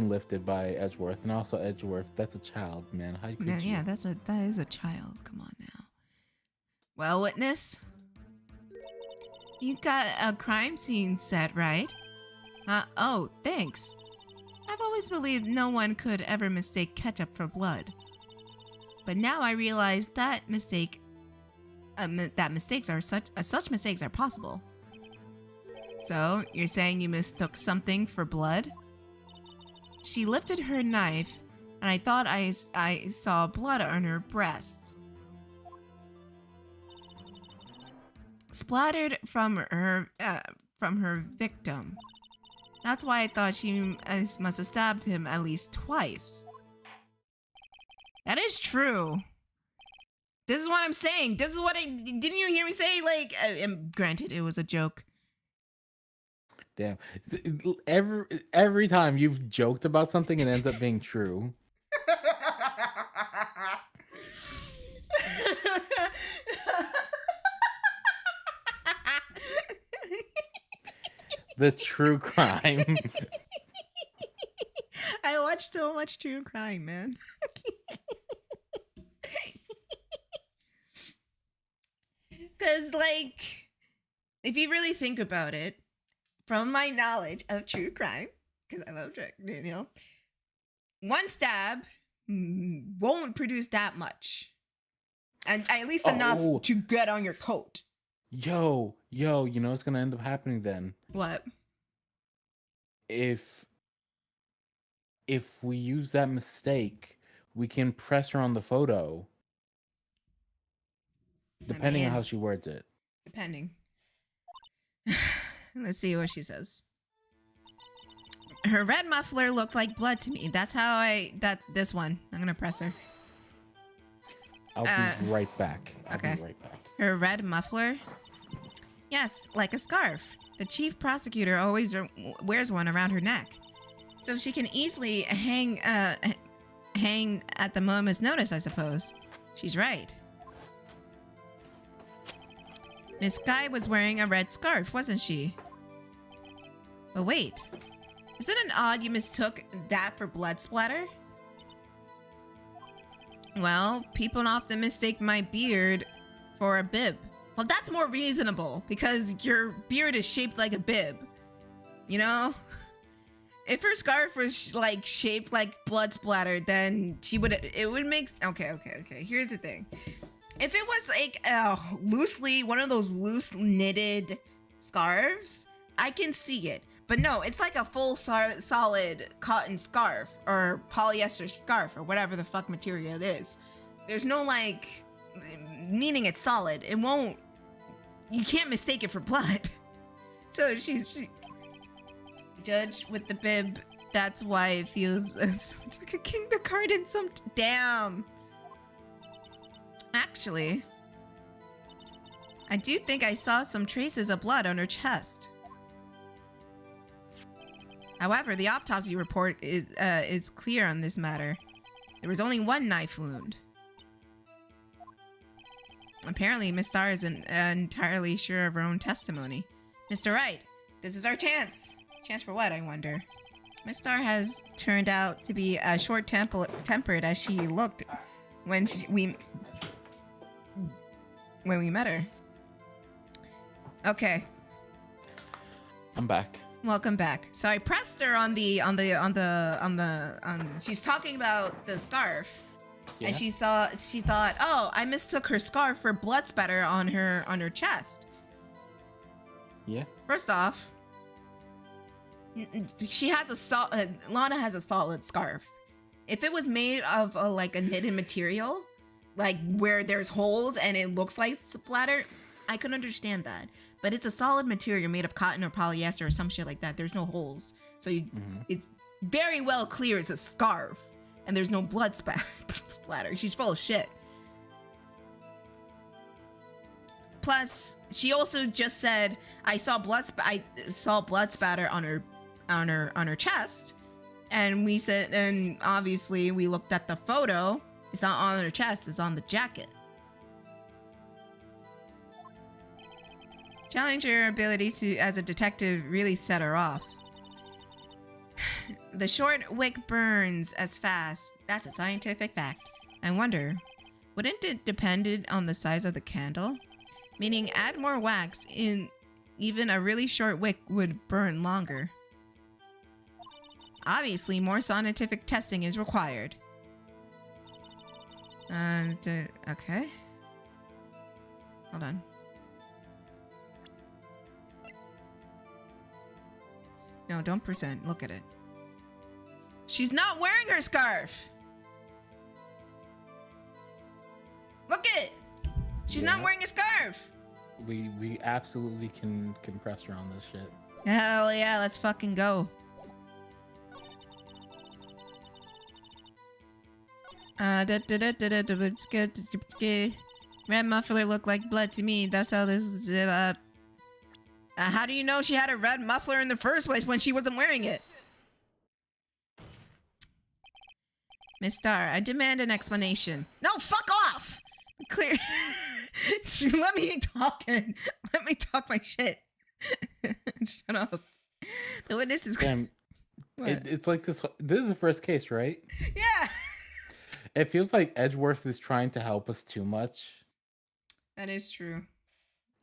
lifted by Edgeworth, and also Edgeworth. That's a child, man. How could you? Yeah, that is a child. Come on now. Well, witness, you got a crime scene set, right? Oh, thanks. I've always believed no one could ever mistake ketchup for blood, but now I realize that mistakes are such mistakes are possible. So, you're saying you mistook something for blood? She lifted her knife, and I thought I saw blood on her breasts. Splattered from her victim. That's why I thought she must have stabbed him at least twice. That is true. This is what I'm saying. This is what didn't you hear me say? Like, granted, it was a joke. Damn. Every time you've joked about something, it ends up being true. The true crime. I watch so much true crime, man. Because, like, if you really think about it, from my knowledge of true crime, because I love one stab won't produce that much. And at least enough to get on your coat. Yo, you know what's gonna end up happening then? What? If we use that mistake, we can press her on the photo. Depending on how she words it. Depending. Let's see what she says. Her red muffler looked like blood to me. That's this one. I'm gonna press her. I'll be right back. Okay. Her red muffler? Yes, like a scarf. The chief prosecutor always wears one around her neck, so she can easily hang at the moment's notice, I suppose. She's right. Miss Sky was wearing a red scarf, wasn't she? But wait, isn't it odd you mistook that for blood splatter? Well, people often mistake my beard for a bib. Well, that's more reasonable because your beard is shaped like a bib. You know? If her scarf was like shaped like blood splatter, then it would make okay. Here's the thing. If it was like one of those loose knitted scarves, I can see it. But no, it's like a full solid cotton scarf or polyester scarf or whatever the fuck material it is. There's no like, meaning it's solid. It won't, you can't mistake it for blood. So she judge with the bib. That's why it feels it's like a kindergarten. Damn. Actually, I do think I saw some traces of blood on her chest. However, the autopsy report is clear on this matter. There was only one knife wound. Apparently, Miss Starr isn't entirely sure of her own testimony. Mr. Wright, this is our chance. Chance for what, I wonder? Miss Starr has turned out to be as short-tempered as she looked when we met her. Okay. I'm back. Welcome back. So I pressed her on she's talking about the scarf. Yeah. And she thought, oh, I mistook her scarf for blood spatter on her chest. Yeah. First off, she has Lana has a solid scarf. If it was made of like a knitted material, like where there's holes and it looks like splatter, I could understand that. But it's a solid material made of cotton or polyester or some shit like that. There's no holes. So it's very well clear it's a scarf. and there's no blood splatter. She's full of shit. Plus, she also just said, I saw blood spatter on her chest. And we said, and obviously we looked at the photo. It's not on her chest, it's on the jacket. Challenge her abilities as a detective really set her off. The short wick burns as fast. That's a scientific fact. I wonder, wouldn't it depend on the size of the candle? Meaning add more wax in, even a really short wick would burn longer. Obviously, more scientific testing is required. Okay. Hold on. No, don't present. Look at it. She's not wearing her scarf! Look at it! She's not wearing a scarf! We absolutely can press her on this shit. Hell yeah, let's fucking go. It's good. Red muffler looked like blood to me. That's how this is. How do you know she had a red muffler in the first place when she wasn't wearing it? Miss Star, I demand an explanation. No, fuck off! Clear. Let me talk my shit. Shut up. The witness is... Damn. It's like this is the first case, right? Yeah! It feels like Edgeworth is trying to help us too much. That is true.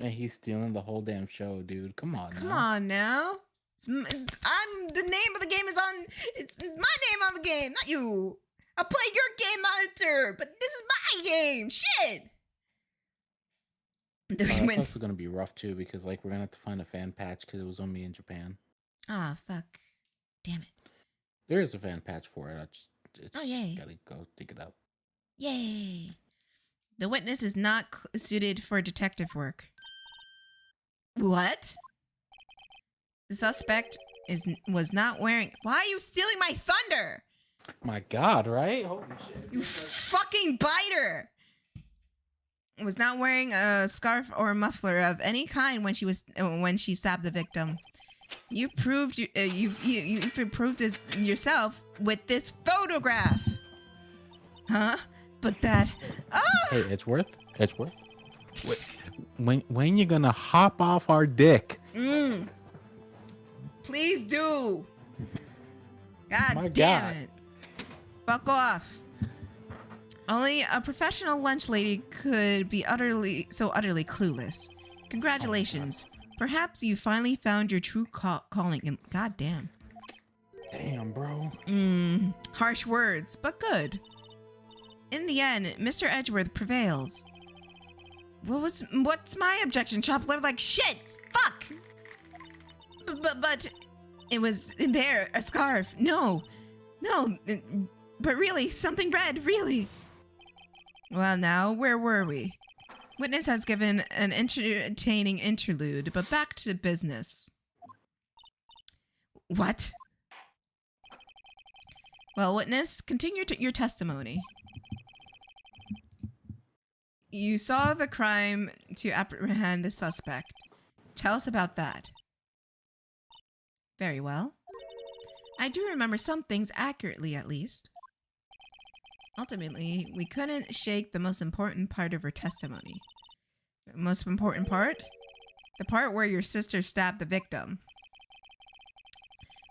And he's stealing the whole damn show, dude. Come on now. The name of the game is on... It's my name on the game, not you. I'll play your game monitor, but this is my game. Shit! It's also gonna be rough too because like we're gonna have to find a fan patch because it was only in Japan. Ah, fuck. Damn it. There is a fan patch for it. Yay. Gotta go dig it up. Yay. The witness is not suited for detective work. What? The suspect was not wearing... Why are you stealing my thunder? My God, right? Holy shit. You fucking biter! Was not wearing a scarf or muffler of any kind when she stabbed the victim. You proved you proved this yourself with this photograph. Huh? But that... Hey, Edgeworth? When you gonna hop off our dick? Please do. God My damn God. it. Fuck off. Only a professional lunch lady could be so utterly clueless. Congratulations. Perhaps you finally found your true calling. God damn. Damn, bro. Harsh words, but good. In the end, Mr. Edgeworth prevails. What's my objection? Chop liver like shit. Fuck. But it was there, a scarf. No, but really, something red, really. Well, now, where were we? Witness has given an entertaining interlude, but back to business. What? Well, witness, continue your testimony. You saw the crime to apprehend the suspect. Tell us about that. Very well. I do remember some things accurately, at least. Ultimately, we couldn't shake the most important part of her testimony. The most important part? The part where your sister stabbed the victim.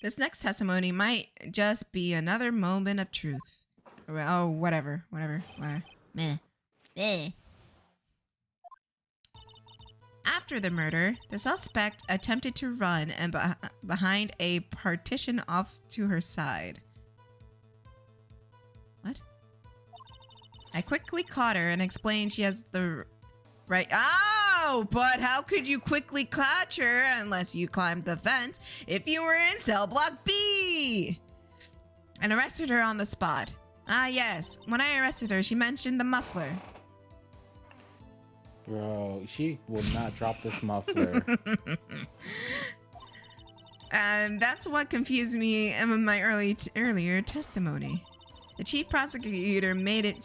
This next testimony might just be another moment of truth. Oh, whatever. Meh. After the murder, the suspect attempted to run and behind a partition off to her side. What? I quickly caught her and explained she has the right... Oh, but how could you quickly catch her unless you climbed the fence if you were in cell block B? And arrested her on the spot. Ah, yes. When I arrested her, she mentioned the muffler. Bro, she will not drop this muffler. And that's what confused me in my earlier testimony. The chief prosecutor made it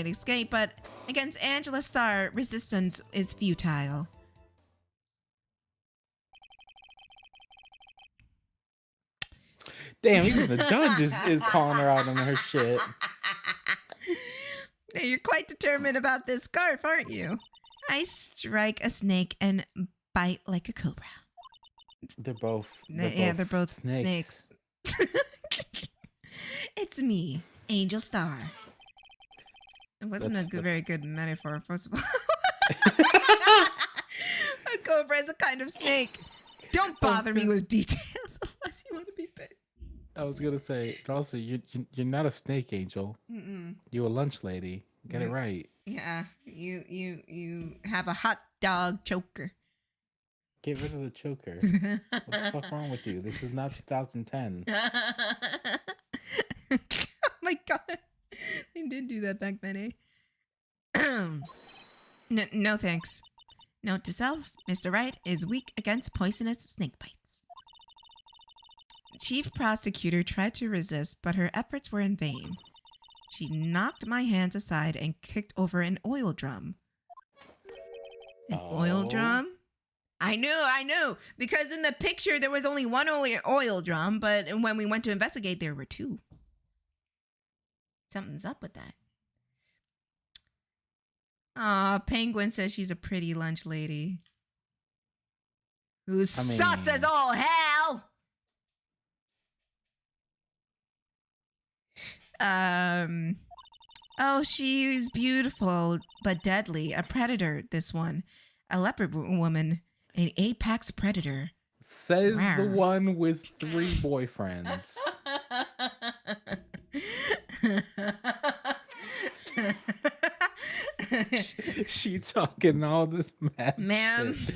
escape, but against Angela Starr, resistance is futile. Damn, even the judge is calling her out on her shit. Now, you're quite determined about this scarf, aren't you? I strike a snake and bite like a cobra. They're both snakes. It's me, Angel Star. It wasn't very good metaphor, first of all. A cobra is a kind of snake. Don't bother me with details unless you want to be big. I was gonna say, also, you're not a snake, Angel. Mm-mm. You're a lunch lady. Get it right. Yeah, you have a hot dog choker. Get rid of the choker. What the fuck wrong with you? This is not 2010. Oh my god, they did do that back then, eh? No thanks. Note to self: Mr. Wright is weak against poisonous snake bites. Chief prosecutor tried to resist, but her efforts were in vain. She knocked my hands aside and kicked over an oil drum. An oil drum? I knew. Because in the picture, there was only one oil drum, but when we went to investigate, there were two. Something's up with that. Aw, Penguin says she's a pretty lunch lady. Who's sus as all hell! Oh, she's beautiful, but deadly. A predator, this one. A leopard woman. An apex predator. Says the one with 3 boyfriends. She talking all this mad Ma'am, shit.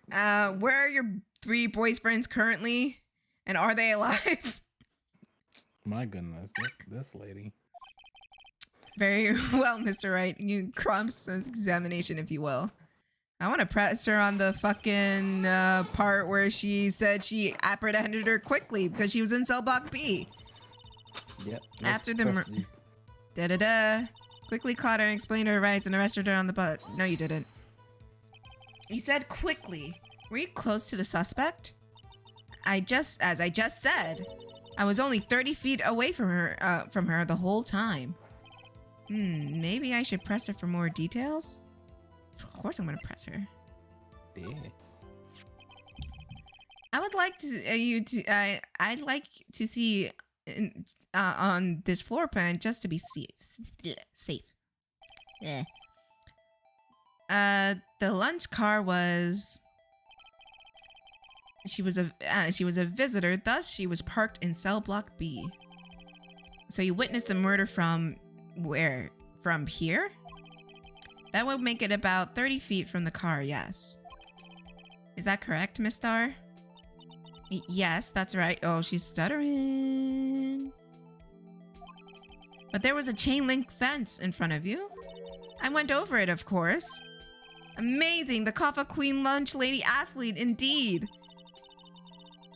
Where are your 3 boyfriends currently? And are they alive? My goodness, this lady. Very well, Mr. Wright. You cross examination, if you will. I want to press her on the fucking part where she said she apprehended her quickly because she was in cell block B. Yep. After the quickly caught her and explained her rights and arrested her on the butt. No, you didn't. You said quickly. Were you close to the suspect? As I just said, I was only 30 feet away from her the whole time. Maybe I should press her for more details? Of course I'm gonna press her. Yeah. I would like to I'd like to see on this floor plan just to be safe. Yeah. The lunch car was. She was a visitor, thus she was parked in cell block B. So you witnessed the murder from where? From here? That would make it about 30 feet from the car, yes. Is that correct, Miss Star? Yes, that's right. Oh, she's stuttering. But there was a chain link fence in front of you. I went over it, of course. Amazing, the Kaffa Queen lunch lady athlete, indeed.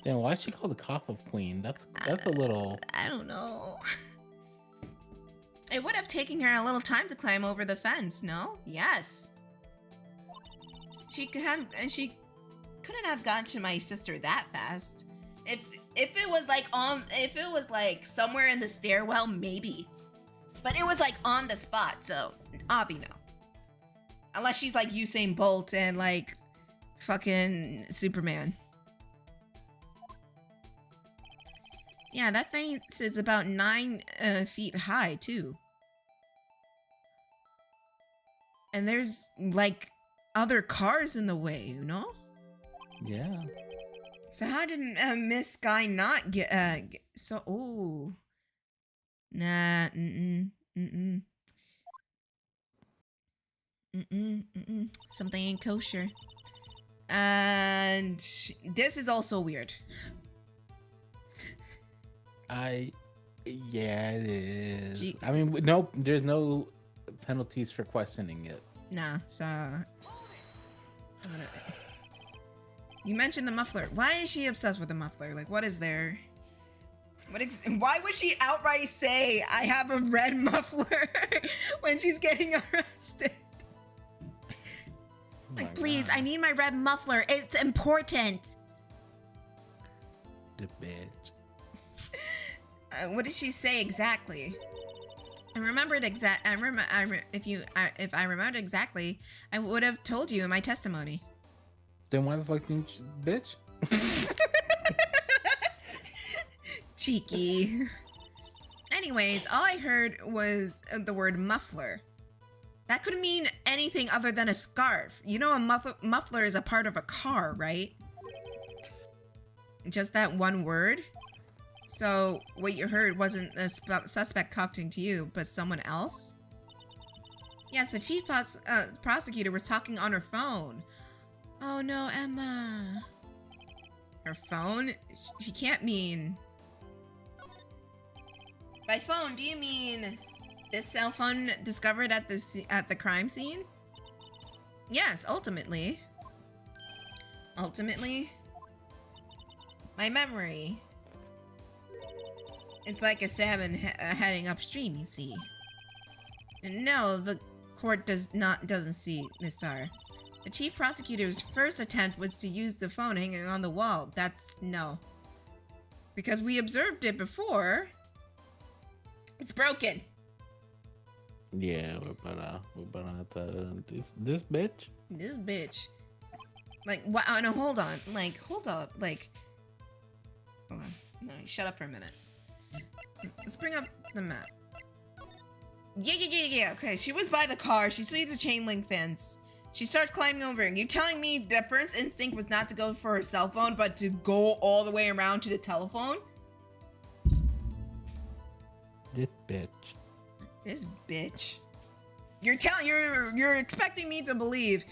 Damn, why'd she call the Kaffa Queen? That's a little... I don't know. It would have taken her a little time to climb over the fence, no? Yes. She couldn't have gotten to my sister that fast. If it was like somewhere in the stairwell, maybe. But it was like on the spot, so obvi no. Unless she's like Usain Bolt and like fucking Superman. Yeah, that fence is about 9 feet high, too. And there's, like, other cars in the way, you know? Yeah. So how did Miss Guy not get, ooh. Nah, something ain't kosher. And this is also weird. Yeah, it is. I mean, nope, there's no penalties for questioning it. Nah, so... You mentioned the muffler. Why is she obsessed with the muffler? Like, what is there? Why would she outright say I have a red muffler when she's getting arrested? Like, please, I need my red muffler. It's important. The bitch. What did she say exactly? I remembered if I remembered exactly, I would have told you in my testimony. Then why the fuck didn't you, bitch? Cheeky. Anyways, all I heard was the word muffler. That could mean anything other than a scarf. You know, a muffler is a part of a car, right? Just that one word? So, what you heard wasn't the suspect talking to you, but someone else? Yes, the chief prosecutor was talking on her phone. Oh no, Emma. Her phone? She can't mean... By phone, do you mean this cell phone discovered at the crime scene? Yes, ultimately. Ultimately? My memory. It's like a salmon heading upstream, you see. No, the court doesn't see, Miss Star. The chief prosecutor's first attempt was to use the phone hanging on the wall. That's no. Because we observed it before. It's broken. Yeah, we're about this bitch. This bitch. Like, what? Oh, no, hold on. Like, hold up. Like, hold on. No, shut up for a minute. Let's bring up the map. Yeah. Okay, she was by the car. She sees a chain link fence. She starts climbing over. You telling me the first instinct was not to go for her cell phone, but to go all the way around to the telephone? This bitch. This bitch. You're expecting me to believe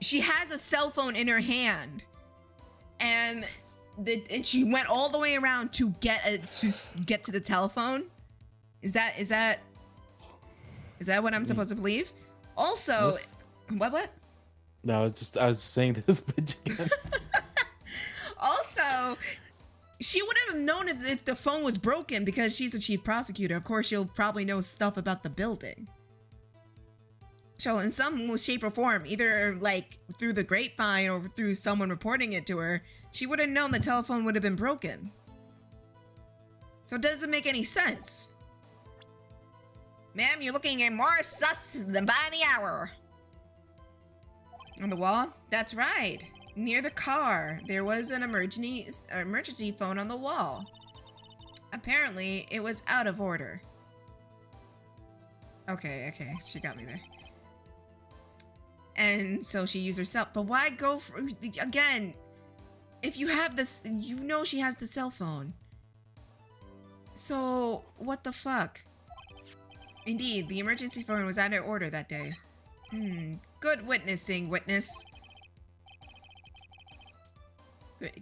she has a cell phone in her hand, and she went all the way around to get to the telephone? Is that what I'm supposed to believe? Also, what? No, I was just saying this bitch again. Also, she wouldn't have known if the phone was broken because she's the chief prosecutor. Of course, she'll probably know stuff about the building. So in some shape or form, either like through the grapevine or through someone reporting it to her, she would have known the telephone would have been broken. So it doesn't make any sense. Ma'am, you're looking at more sus than by the hour. On the wall? That's right. Near the car, there was an emergency phone on the wall. Apparently, it was out of order. Okay, she got me there. And so she used her cell, but why go for, again, if you have this, you know she has the cell phone. So, what the fuck? Indeed, the emergency phone was out of order that day. Good witnessing, witness.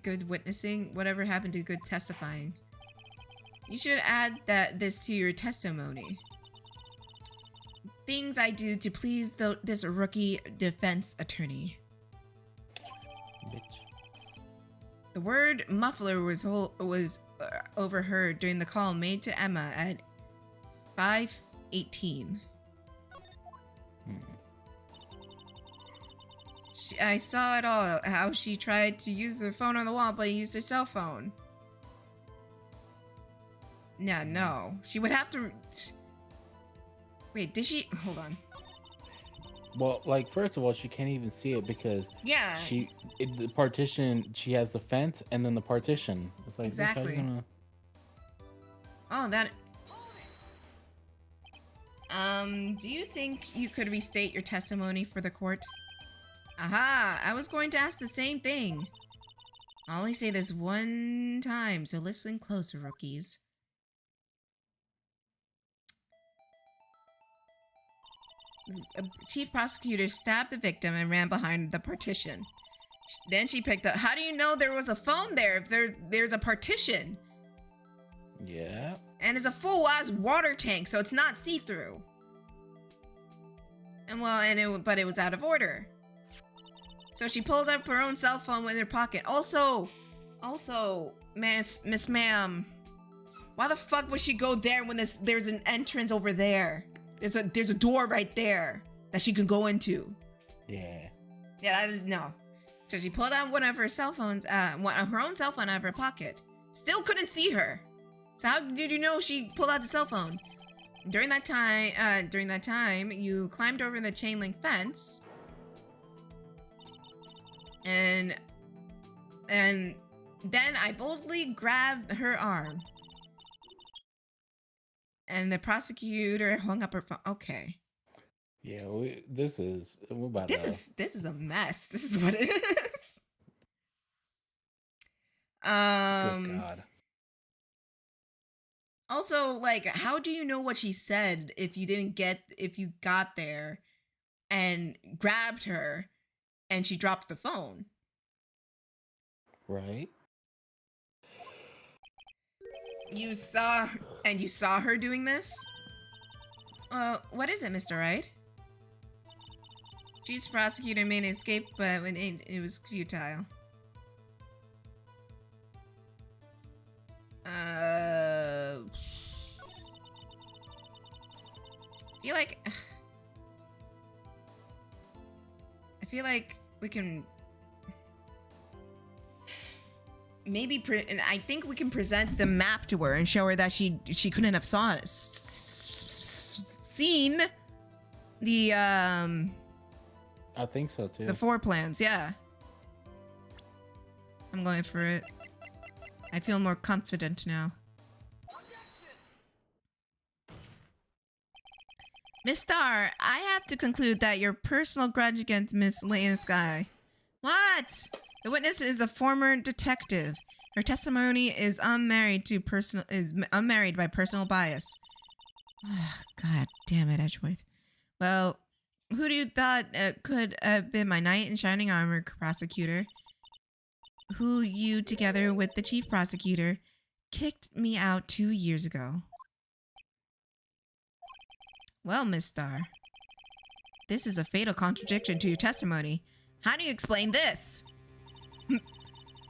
Good witnessing? Whatever happened to good testifying? You should add this to your testimony. Things I do to please this rookie defense attorney. Bitch. The word muffler was overheard during the call made to Emma at 5:18. I saw it all, how she tried to use her phone on the wall, but used her cell phone. No. She would have to... Wait, did she... Hold on. Well, like, first of all, she can't even see it because the partition, she has the fence and then the partition. It's like, exactly. Oh, that... do you think you could restate your testimony for the court? Aha! I was going to ask the same thing. I'll only say this one time, so listen closer, rookies. A chief prosecutor stabbed the victim and ran behind the partition. Then she picked up... How do you know there was a phone there if there's a partition? Yeah. And it's a full-ass water tank, so it's not see-through. But it was out of order. So she pulled up her own cell phone in her pocket. Also, Miss Ma'am, Why the fuck would she go there when there's an entrance over there? There's a door right there that she can go into. Yeah. Yeah, that is no. So she pulled out one of her cell phones, her own cell phone out of her pocket. Still couldn't see her. So how did you know she pulled out the cell phone? During that time, you climbed over the chain link fence, and then I boldly grabbed her arm, and the prosecutor hung up her phone. Okay. Yeah, this is a mess. This is what it is. Good God. Also, like, how do you know what she said if you got there and grabbed her and she dropped the phone? Right. You saw her doing this? What is it, Mr. Wright? Chief's prosecutor made an escape, but it was futile. I feel like we can maybe and I think we can present the map to her and show her that she couldn't have seen the I think so too. the floor plans. Yeah, I'm going for it. I feel more confident now. Miss Star, I have to conclude that your personal grudge against Miss Lena Sky. What? The witness is a former detective. Her testimony is unmarried by personal bias. God damn it, Edgeworth. Well, who do you thought could have been my knight in shining armor, prosecutor? Who you, together with the chief prosecutor, kicked me out 2 years ago. Well, Miss Star, this is a fatal contradiction to your testimony. How do you explain this?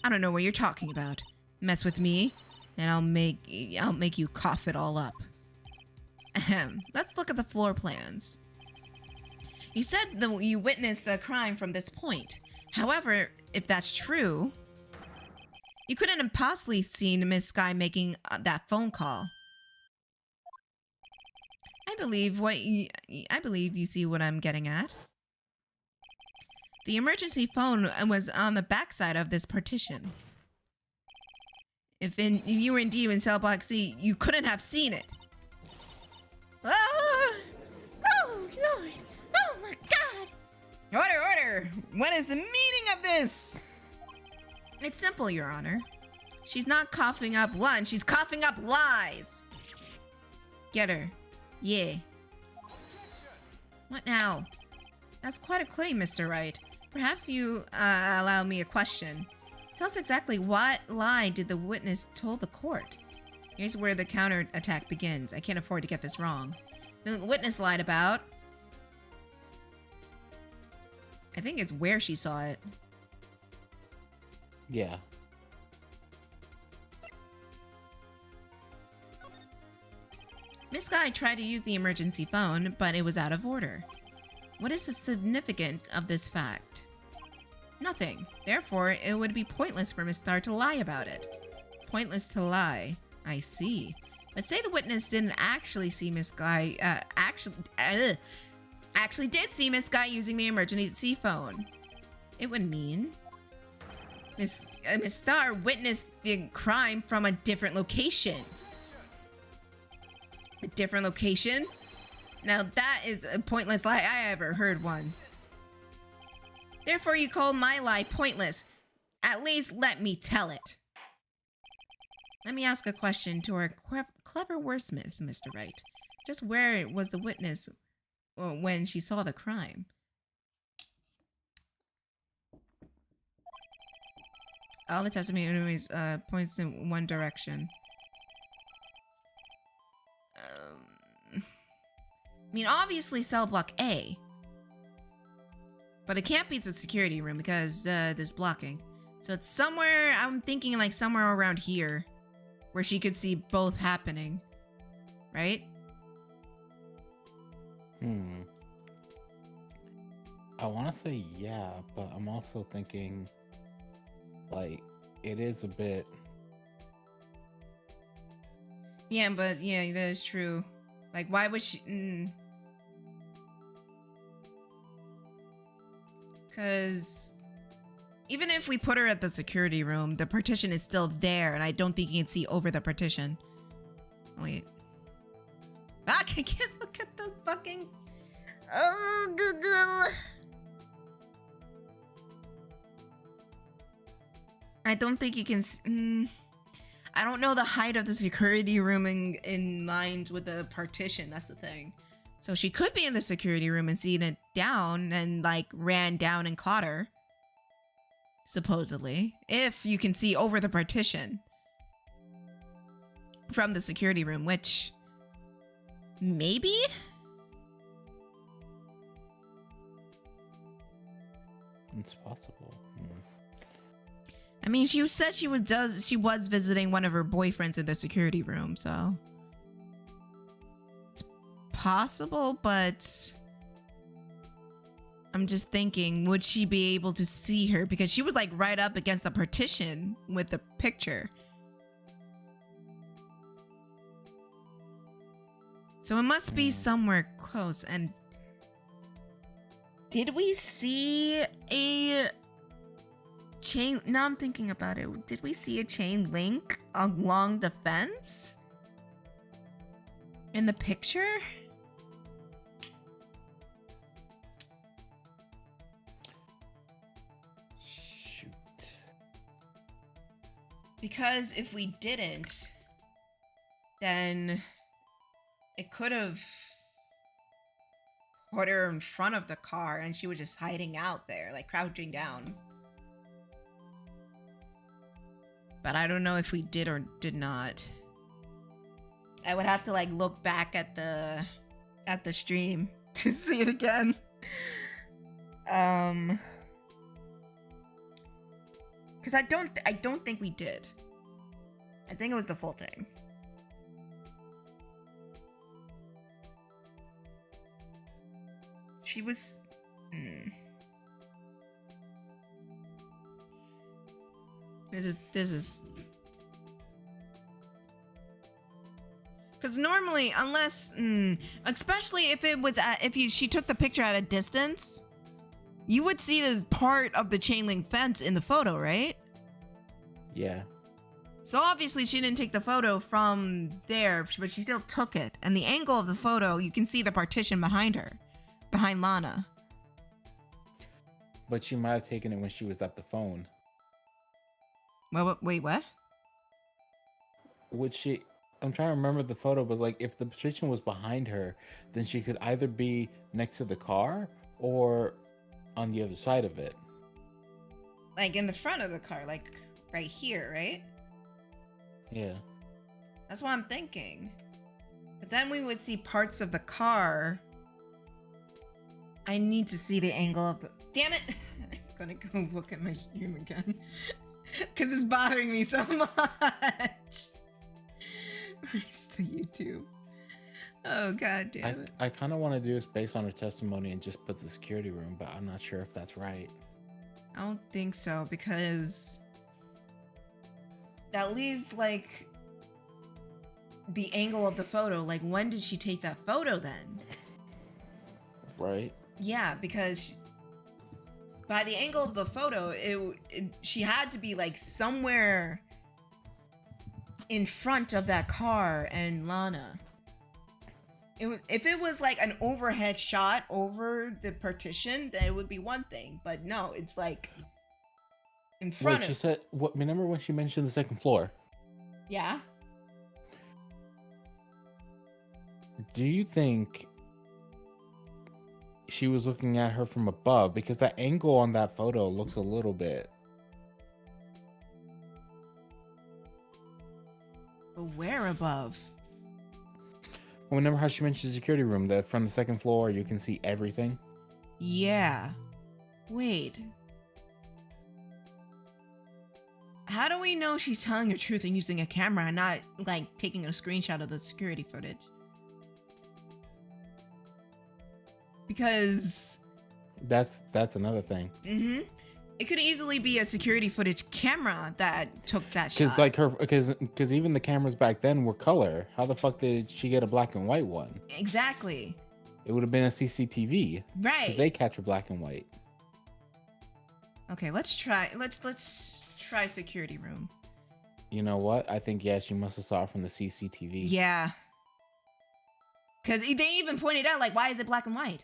I don't know what you're talking about. Mess with me, and I'll make you cough it all up. Ahem. Let's look at the floor plans. You said you witnessed the crime from this point. However, if that's true, you couldn't have possibly seen Miss Sky making that phone call. I believe you see what I'm getting at. The emergency phone was on the backside of this partition. If you were indeed in cell block C, you couldn't have seen it. Oh Lord! Oh my God! Order! What is the meaning of this? It's simple, Your Honor. She's not coughing up lunch, she's coughing up lies. Get her. Yeah. What now? That's quite a claim, Mr. Wright. Perhaps you allow me a question. Tell us exactly what lie did the witness told the court? Here's where the counterattack begins. I can't afford to get this wrong. The witness lied about... I think it's where she saw it. Yeah. Miss Sky tried to use the emergency phone, but it was out of order. What is the significance of this fact? Nothing. Therefore, it would be pointless for Miss Star to lie about it. Pointless to lie. I see. But say the witness didn't actually see Miss Sky, actually did see Miss Sky using the emergency phone. It would mean Miss Star witnessed the crime from a different location. A different location? Now that is a pointless lie I ever heard one. Therefore you call my lie pointless. At least let me tell it. Let me ask a question to our clever wordsmith, Mr. Wright. Just where was the witness when she saw the crime? All the testimonies points in one direction. I mean, obviously cell block A. But it can't be the security room because there's blocking. So it's somewhere, I'm thinking like somewhere around here. where she could see both happening, right? I want to say yeah, but I'm also thinking, like, it is a bit. Yeah, but yeah, that is true. Like, why would she? Because even if we put her at the security room, the partition is still there, and I don't think you can see over the partition. Wait. Ah, I can't look at the fucking. Oh, Google. I don't think you can. I don't know the height of the security room in lines with the partition. That's the thing. So she could be in the security room and seen it down and like ran down and caught her. Supposedly, if you can see over the partition from the security room, which maybe. It's possible. I mean, she said she was visiting one of her boyfriends in the security room, so it's possible, but I'm just thinking, would she be able to see her? Because she was like right up against the partition with the picture. So it must be somewhere close. And did we see a chain? Now I'm thinking about it. Did we see a chain link along the fence in the picture? Shoot. Because if we didn't, then it could have put her in front of the car and she was just hiding out there, like crouching down. But I don't know if we did or did not. I would have to like look back at the stream to see it again. Because I don't think we did. I think it was the full thing. She was. This is. Because normally, unless, especially if it was she took the picture at a distance, you would see this part of the chain link fence in the photo, right? Yeah. So obviously she didn't take the photo from there, but she still took it. And the angle of the photo, you can see the partition behind her, behind Lana. But she might have taken it when she was at the phone. Wait, what? Would she? I'm trying to remember the photo, but like if the partition was behind her, then she could either be next to the car or on the other side of it. Like in the front of the car, like right here, right? Yeah. That's what I'm thinking. But then we would see parts of the car. I need to see the angle of the... Damn it! I'm gonna go look at my stream again. Because it's bothering me so much. Where's the YouTube? Oh, god damn it. I kind of want to do this based on her testimony and just put the security room, but I'm not sure if that's right. I don't think so, because that leaves like the angle of the photo. Like, when did she take that photo then? Right. Yeah, because by the angle of the photo, she had to be like somewhere in front of that car and Lana. If it was like an overhead shot over the partition, then it would be one thing. But no, it's like in front of... She said, what? Remember when she mentioned the second floor? Yeah. Do you think she was looking at her from above? Because that angle on that photo looks a little bit... But where above? Remember how she mentioned the security room, that from the second floor you can see everything? Yeah. Wait. How do we know she's telling the truth and using a camera and not, like, taking a screenshot of the security footage? Because... That's another thing. Mm-hmm. It could easily be a security footage camera that took that shot. Because even the cameras back then were color. How the fuck did she get a black and white one? Exactly. It would have been a CCTV. Right. Because they catch a black and white. Okay, let's try security room. You know what? I think, yeah, she must have saw it from the CCTV. Yeah. Because they even pointed out, like, why is it black and white?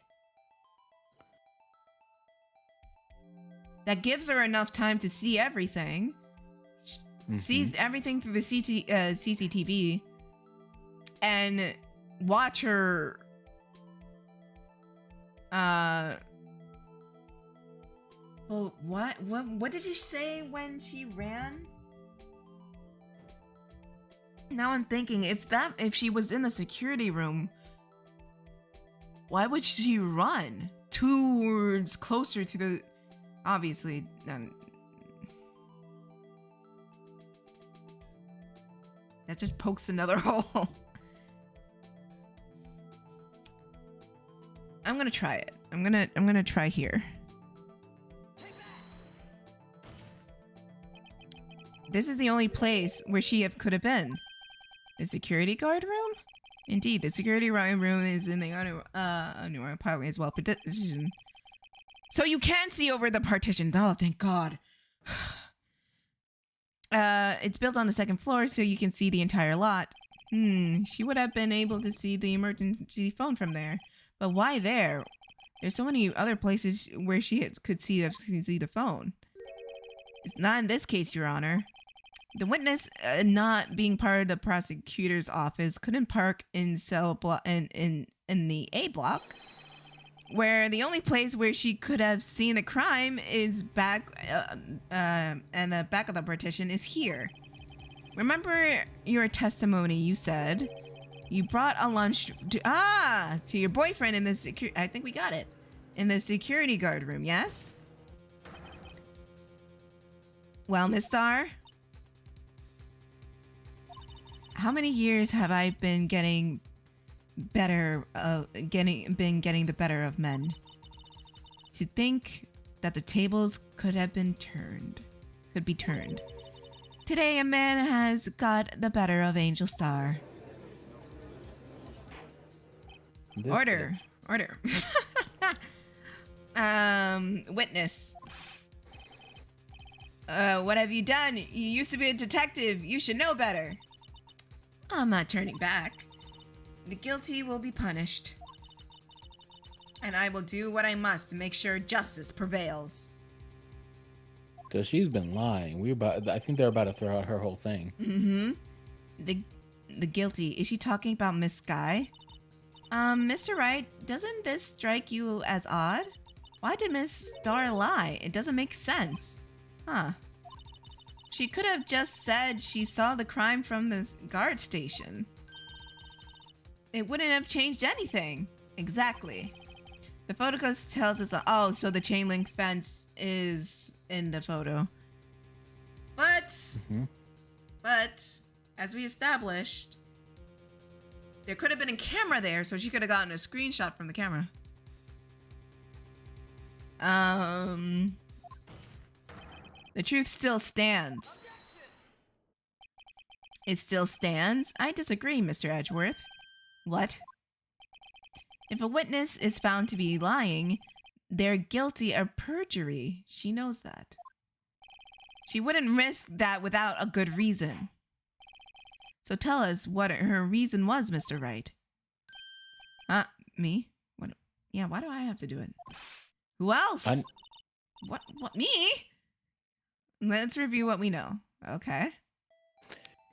That gives her enough time to see everything. See everything through the CCTV. And watch her... Well, what did she say when she ran? Now I'm thinking, if she was in the security room, why would she run towards closer to the... Obviously, that just pokes another hole. I'm gonna try it. I'm gonna try here. This is the only place where she could have been. The security guard room? Indeed, the security guard room is in the underwear apartment as well. Partition. So you can see over the partition. Oh, thank God. It's built on the second floor, so you can see the entire lot. She would have been able to see the emergency phone from there. But why there? There's so many other places where she could see the phone. It's not in this case, Your Honor. The witness, not being part of the prosecutor's office, couldn't park in the A block, where the only place where she could have seen the crime is back, and the back of the partition is here. Remember your testimony? You said you brought a lunch to your boyfriend in the I think we got it, in the security guard room. Yes. Well, Miss Starr, how many years have I been getting the better of men? To think that the tables could be turned. Today a man has got the better of Angel Star. Order. Witness. What have you done? You used to be a detective. You should know better. I'm not turning back. The guilty will be punished. And I will do what I must to make sure justice prevails. Because she's been lying. I think they're about to throw out her whole thing. The guilty. Is she talking about Miss Sky? Mr. Wright, doesn't this strike you as odd? Why did Miss Starr lie? It doesn't make sense. Huh. She could have just said she saw the crime from the guard station. It wouldn't have changed anything. Exactly. The photo tells us, oh, so the chain link fence is in the photo. But, as we established, there could have been a camera there, so she could have gotten a screenshot from the camera. The truth still stands. It still stands? I disagree, Mr. Edgeworth. What? If a witness is found to be lying, they're guilty of perjury. She knows that. She wouldn't risk that without a good reason. So tell us what her reason was, Mr. Wright. Me? What? Yeah, why do I have to do it? Who else? What, me? Let's review what we know. Okay.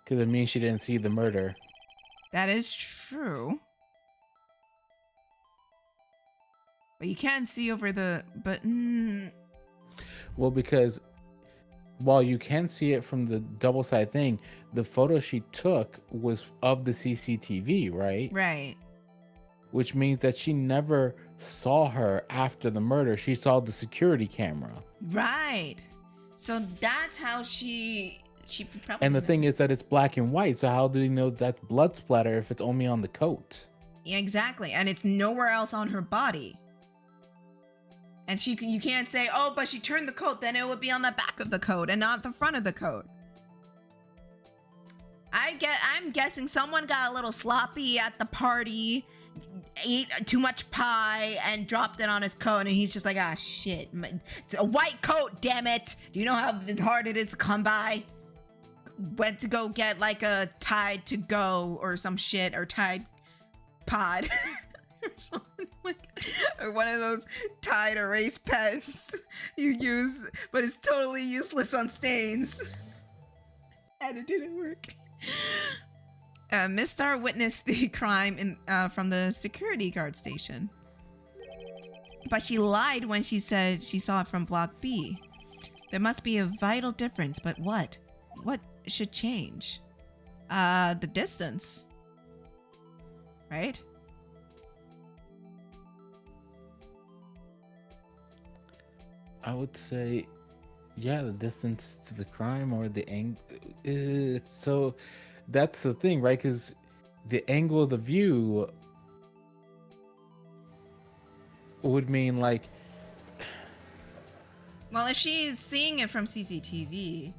Because it means she didn't see the murder. That is true. But you can see over the... Well, because while you can see it from the double-sided thing, the photo she took was of the CCTV, right? Right. Which means that she never saw her after the murder. She saw the security camera. Right. So that's how she she probably. And the thing is that it's black and white, so how do you know that's blood splatter if it's only on the coat? Yeah, exactly, and it's nowhere else on her body. And you can't say, oh, but she turned the coat, then it would be on the back of the coat and not the front of the coat. I'm guessing someone got a little sloppy at the party, ate too much pie, and dropped it on his coat, and he's just like, ah, shit. It's a white coat, damn it. Do you know how hard it is to come by? Went to go get like a Tide to go or some shit, or Tide Pod. Or something or one of those Tide erase pens you use, but it's totally useless on stains. And it didn't work. Miss Star witnessed the crime from the security guard station. But she lied when she said she saw it from Block B. There must be a vital difference, but what? What should change? The distance. Right? I would say, yeah, the distance to the crime or the angle. So that's the thing, right? Because the angle of the view would mean like. Well, if she's seeing it from CCTV,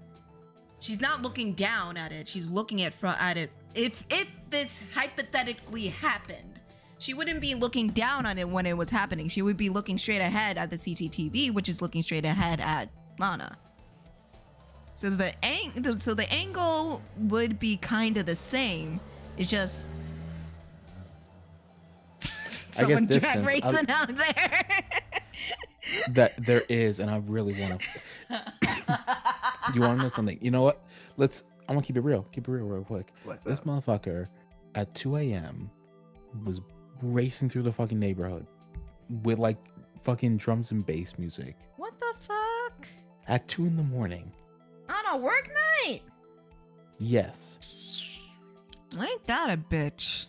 she's not looking down at it. She's looking at it. If this hypothetically happened, she wouldn't be looking down on it when it was happening. She would be looking straight ahead at the CCTV, which is looking straight ahead at Lana. So the angle would be kind of the same. It's just someone drag racing out there. That there is, and I really want to. You want to know something? You know what? I want to keep it real. Keep it real quick. What's this up? Motherfucker at 2 a.m. was racing through the fucking neighborhood with like fucking drums and bass music. What the fuck? At 2 in the morning. On a work night? Yes. Ain't that a bitch?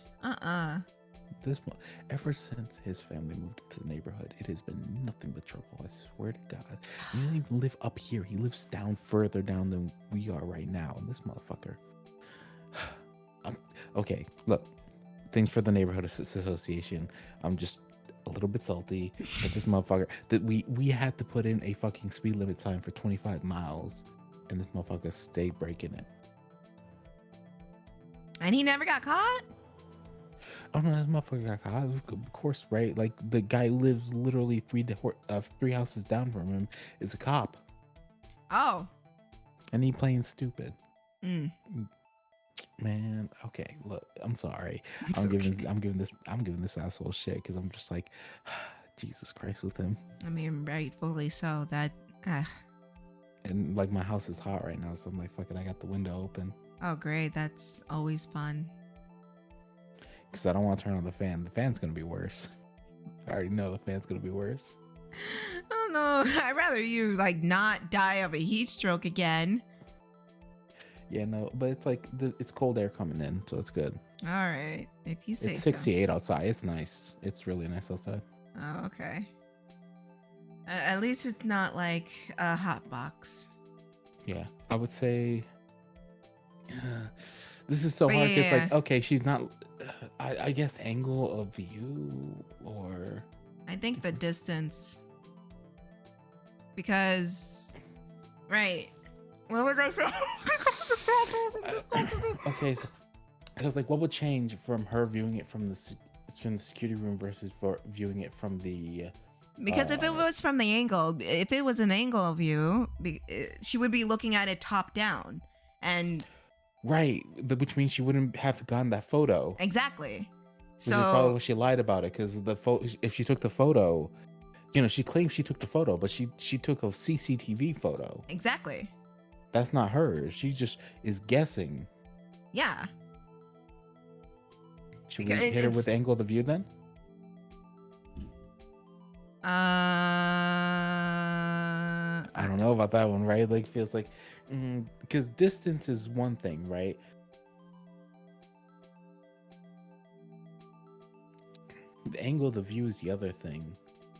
Ever since his family moved to the neighborhood, it has been nothing but trouble. I swear to God. He doesn't even live up here. He lives down further down than we are right now. And this motherfucker. Okay, look. Things for the neighborhood association. I'm just a little bit salty at this motherfucker that we had to put in a fucking speed limit sign for 25 miles, and this motherfucker stayed breaking it. And he never got caught? Oh no, this motherfucker got caught. Of course, right? Like the guy who lives literally three houses down from him is a cop. Oh. And he playing stupid. Mm. Man, okay, look, I'm sorry. It's I'm giving this asshole shit because I'm just like, Jesus Christ with him. I mean, rightfully so. That. And like my house is hot right now, so I'm like, fuck it, I got the window open. Oh, great. That's always fun. Because I don't want to turn on the fan. The fan's gonna be worse. I already know the fan's gonna be worse. Oh no, I'd rather you like not die of a heat stroke again. Yeah, no, but it's like it's cold air coming in, so it's good. All right, if you say it's so. 68 outside. It's nice. It's really nice outside. Oh, okay. At least it's not like a hot box. Yeah, I would say. This is so But hard. yeah, It's yeah. like, okay, she's not. I guess angle of view or. I think the distance. Because, right. What was I saying? Okay, so I was like, what would change from her viewing it from the security room versus for viewing it from the? Because if it was from the angle, if it was an angle view, she would be looking at it top down, and Right, which means she wouldn't have gotten that photo. exactly. Which is probably So what she lied about it, because the photo. If she took the photo, you know, she claims she took the photo, but she took a CCTV photo. exactly, That's not hers. She just is guessing. yeah. Should Because we hit her with the angle of the view then? I don't know about that one, right? Like, feels like, because distance is one thing, right? The angle of the view is the other thing,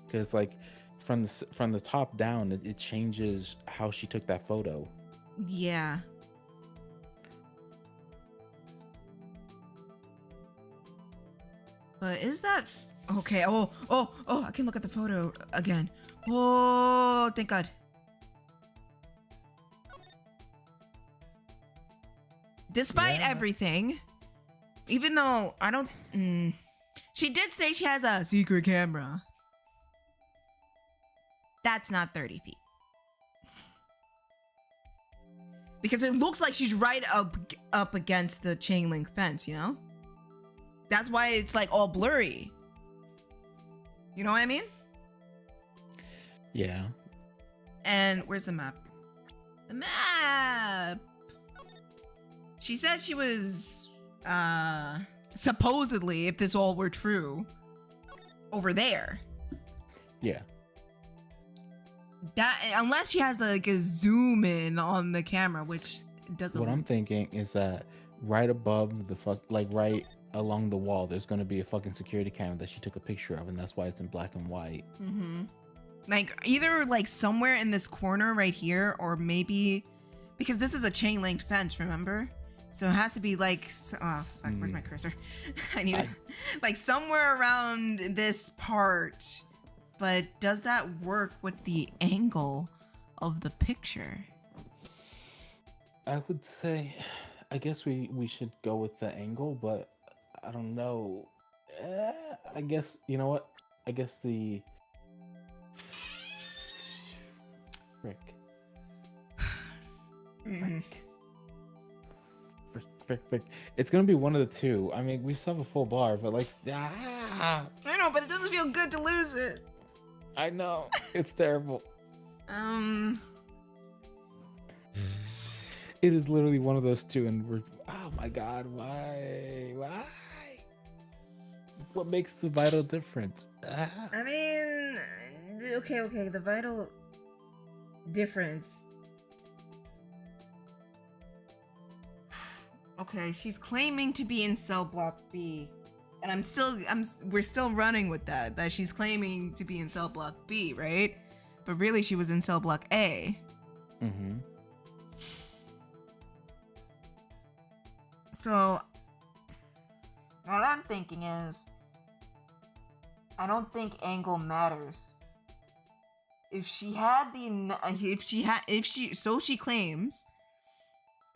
because like from the top down, it changes how she took that photo. Yeah. But is that okay? Oh, I can look at the photo again. Oh, thank God. Despite everything, even though I don't, she did say she has a secret camera. That's not 30 feet. Because it looks like she's right up against the chain link fence, you know? That's why it's like all blurry. You know what I mean? Yeah. And where's the map? The map! She said she was, supposedly, if this all were true, over there. Yeah. That, unless she has like a zoom in on the camera, which doesn't. What I'm thinking is that right above right along the wall, there's gonna be a fucking security camera that she took a picture of, and that's why it's in black and white. Mm-hmm. Like either like somewhere in this corner right here, or maybe because this is a chain link fence, remember? So it has to be like, oh fuck, where's my cursor? I need it. Like somewhere around this part. But does that work with the angle of the picture? I would say, I guess we should go with the angle, but I don't know. I guess, you know what? I guess the... Frick. Frick. It's gonna be one of the two. I mean, we still have a full bar, but like... I know, but it doesn't feel good to lose it. I know. It's terrible. It is literally one of those two, and we're... Oh my god, why? What makes the vital difference? I mean, okay, the vital difference. Okay, she's claiming to be in cell block B. And we're still running with that she's claiming to be in cell block B, right? But really she was in cell block A. Mm-hmm. So, what I'm thinking is, I don't think angle matters. If she claims,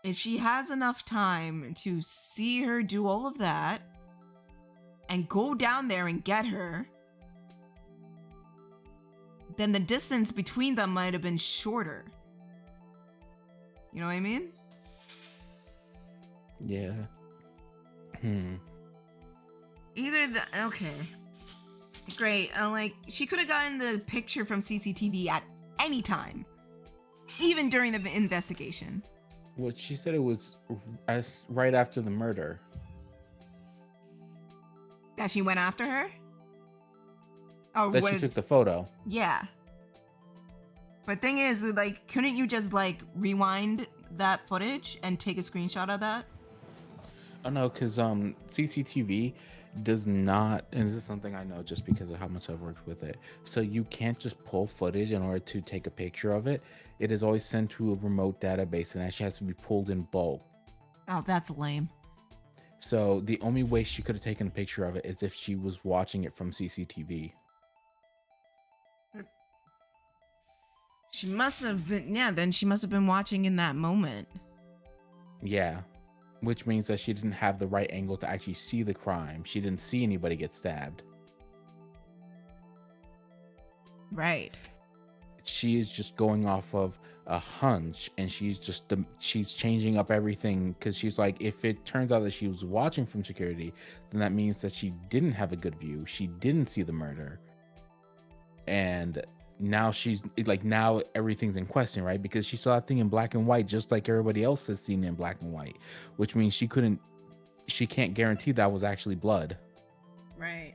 if she has enough time to see her do all of that, and go down there and get her, then the distance between them might have been shorter. You know what I mean? Yeah. Okay. Great. Like, she could have gotten the picture from CCTV at any time. Even during the investigation. Well, she said it was right after the murder. That she went after her? Oh, that she took the photo. Yeah. But thing is, like, couldn't you just, like, rewind that footage and take a screenshot of that? Oh, no, because CCTV does not, and this is something I know just because of how much I've worked with it, so you can't just pull footage in order to take a picture of it. It is always sent to a remote database and actually has to be pulled in bulk. Oh, that's lame. So the only way she could have taken a picture of it is if she was watching it from CCTV. She must have been, then she must have been watching in that moment. Yeah. Which means that she didn't have the right angle to actually see the crime. She didn't see anybody get stabbed. Right. She is just going off of a hunch, and she's changing up everything because she's like, if it turns out that she was watching from security, then that means that she didn't have a good view. She didn't see the murder. And now she's like, now everything's in question, right? Because she saw that thing in black and white just like everybody else has seen it in black and white, which means she can't guarantee that was actually blood. Right.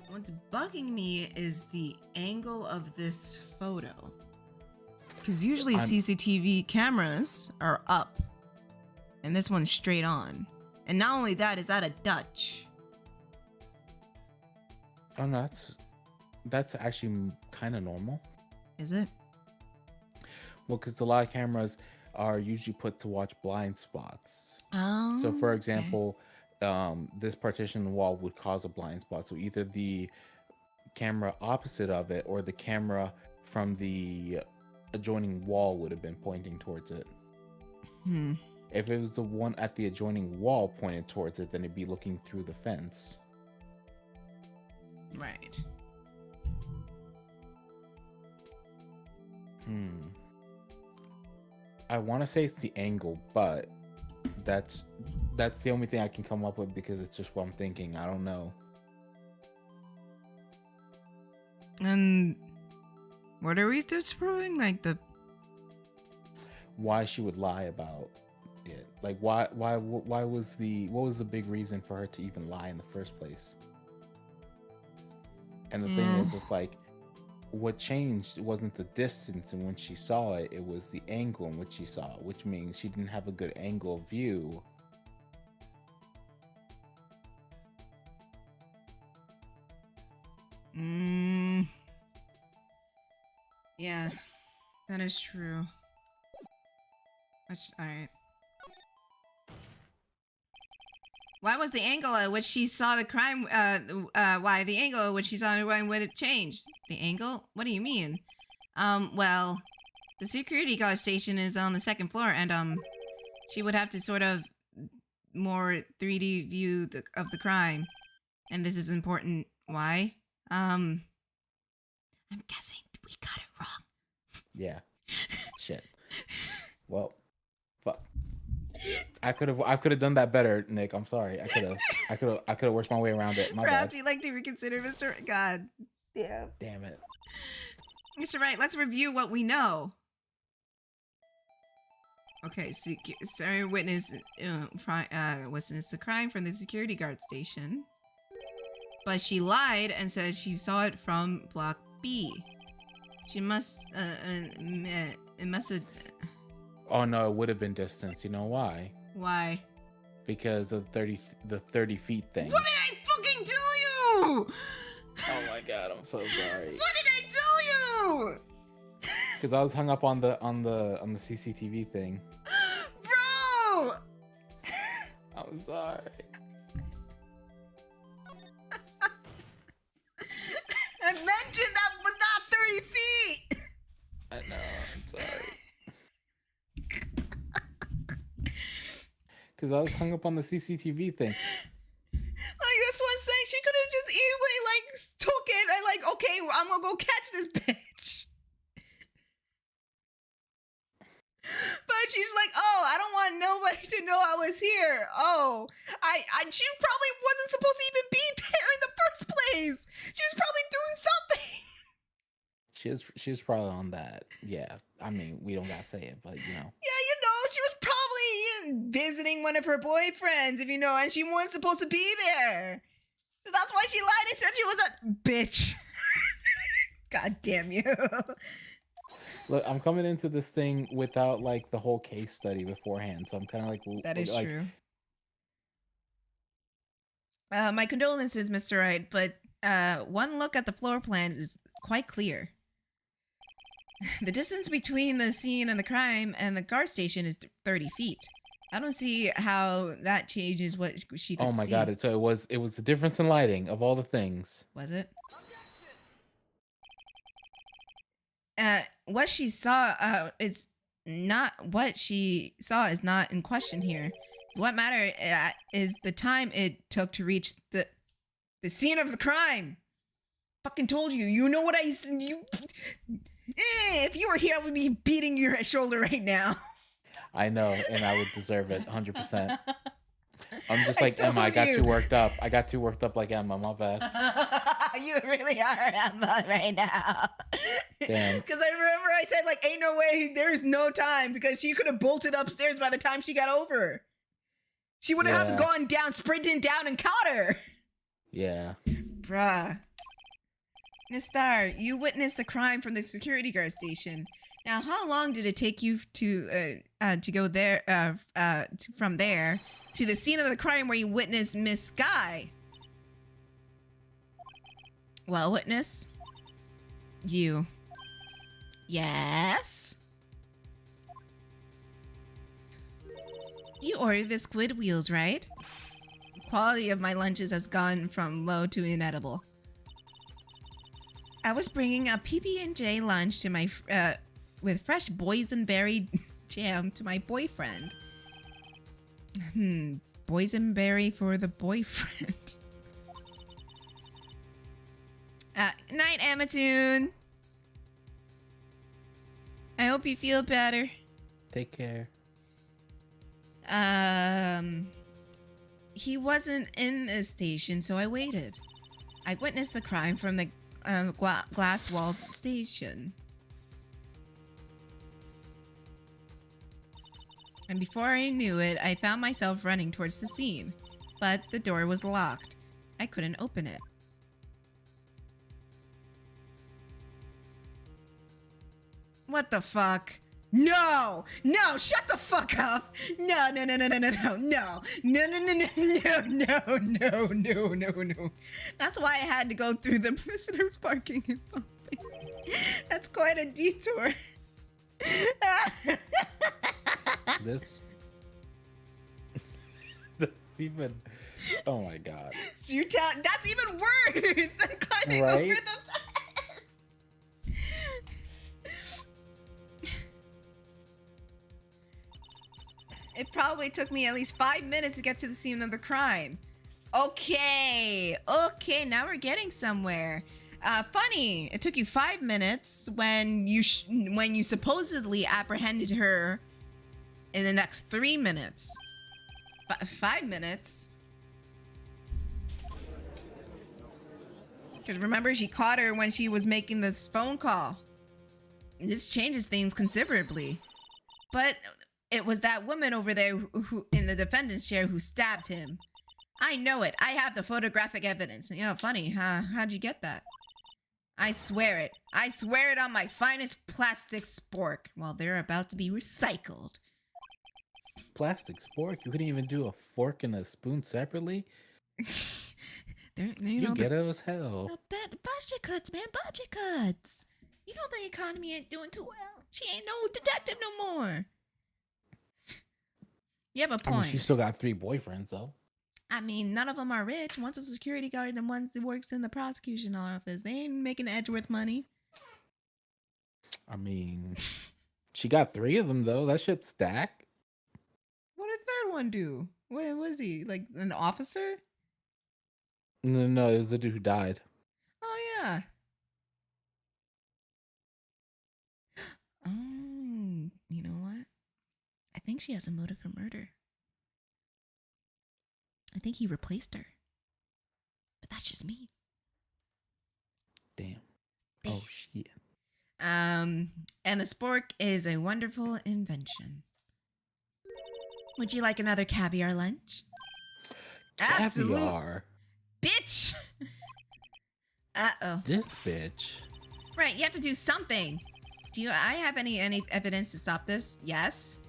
What's bugging me is the angle of this photo, because usually CCTV cameras are up and this one's straight on. And not only that, is that a Dutch? Oh no, that's actually kind of normal. Is it? Well, because a lot of cameras are usually put to watch blind spots. Oh. So, for example, this partition wall would cause a blind spot. So either the camera opposite of it or the camera from the adjoining wall would have been pointing towards it. If it was the one at the adjoining wall pointed towards it, then it'd be looking through the fence. Right. I want to say it's the angle, but that's the only thing I can come up with because it's just what I'm thinking. I don't know. And what are we disproving? Like Why she would lie about it? Like why was what was the big reason for her to even lie in the first place? And the thing is, it's like what changed wasn't the distance in which she saw it, it was the angle in which she saw it, which means she didn't have a good angle of view. Yeah, that is true. Alright. Why was the angle at which she saw the crime, why the angle at which she saw the crime would it change? The angle? What do you mean? Well, the security guard station is on the second floor, and, she would have to sort of more 3D view of the crime. And this is important. Why? I'm guessing we got it wrong. Yeah. Shit. Well, fuck. I could have done that better, Nick. I'm sorry. I could have worked my way around it. My Perhaps bad. you'd like to reconsider, Mr. God. Yeah. Damn it. Mr. Wright, let's review what we know. Okay, sorry, witness the crime from the security guard station. But she lied and said she saw it from block B. She must, it must have... Oh no, it would have been distance. You know why? Why? Because of the 30 feet thing. What did I fucking tell you? Oh my god, I'm so sorry. What did I tell you? Because I was hung up on the CCTV thing. Bro! I'm sorry. I mentioned that was not 30 feet! I know, I'm sorry. Because I was hung up on the CCTV thing. Like, that's what I'm saying. She could have just easily, like, took it and, like, okay, I'm gonna go catch this bitch. But she's like, oh, I don't want nobody to know I was here. Oh, she probably wasn't supposed to even be there in the first place. She was probably doing something. She was probably on that. Yeah, I mean, we don't gotta say it, but you know. Yeah, you know, she was probably visiting one of her boyfriends, if you know, and she wasn't supposed to be there. So that's why she lied and said she was a bitch. God damn you. Look, I'm coming into this thing without like the whole case study beforehand, so I'm kind of like That is like, true. My condolences, Mr. Wright, but one look at the floor plan is quite clear. The distance between the scene and the crime and the guard station is 30 feet. I don't see how that changes what she could see. Oh my god! So it was the difference in lighting of all the things. Was it? What she saw is not what she saw is not in question here. What matter is the time it took to reach the scene of the crime. Fucking told you. You know what if you were here, I would be beating your shoulder right now. I know, and I would deserve it 100%. I'm just like Emma. I got you. too worked up. I got too worked up like Emma. My bad. You really are Emma right now. Damn. Because I remember I said, like, ain't no way, there's no time, because she could have bolted upstairs by the time she got over. She would have gone down, sprinting down, and caught her. Yeah. Bruh. Miss Star, you witnessed the crime from the security guard station. Now, how long did it take you to go there, from there to the scene of the crime where you witnessed Miss Sky? Well, witness? You. Yes? You ordered the squid wheels, right? quality of my lunches has gone from low to inedible. I was bringing a PB&J lunch to my with fresh boysenberry jam to my boyfriend. Boysenberry for the boyfriend. Night, Amatoon. I hope you feel better. Take care. He wasn't in the station, so I waited. I witnessed the crime from the glass-walled station. And before I knew it, I found myself running towards the scene. But the door was locked. I couldn't open it. What the fuck? No! No! Shut the fuck up! No, no, no, no, no, no, no, no, no, no, no, no, no, no, no, no, no. That's why I had to go through the prisoners' parking and pumping. That's quite a detour. This... That's even... Oh my god. So you tell... That's even worse than climbing Right? over the... It probably took me at least 5 minutes to get to the scene of the crime. Okay. Okay, now we're getting somewhere. Funny, it took you 5 minutes when you supposedly apprehended her in the next 3 minutes. 5 minutes? Because remember, she caught her when she was making this phone call. This changes things considerably. But it was that woman over there who in the defendant's chair who stabbed him. I know it. I have the photographic evidence. You know, funny, huh? How'd you get that? I swear it. I swear it on my finest plastic spork. Well, they're about to be recycled. Plastic spork? You couldn't even do a fork and a spoon separately? You ghetto as hell. Budget cuts, man. Budget cuts. You know the economy ain't doing too well. She ain't no detective no more. You have a point. I mean, she still got 3 boyfriends, though. I mean, none of them are rich. One's a security guard and one's that works in the prosecution office. They ain't making Edgeworth money. I mean, she got 3 of them, though. That shit stack. What did the third one do? What was he? Like an officer? No, it was the dude who died. Oh, yeah. Oh, you know what? I think she has a motive for murder. I think he replaced her. But that's just me. Damn. Oh, shit. And the spork is a wonderful invention. Would you like another caviar lunch? Caviar? Bitch! Uh-oh. This bitch. Right, you have to do something. Do I have any evidence to stop this? Yes.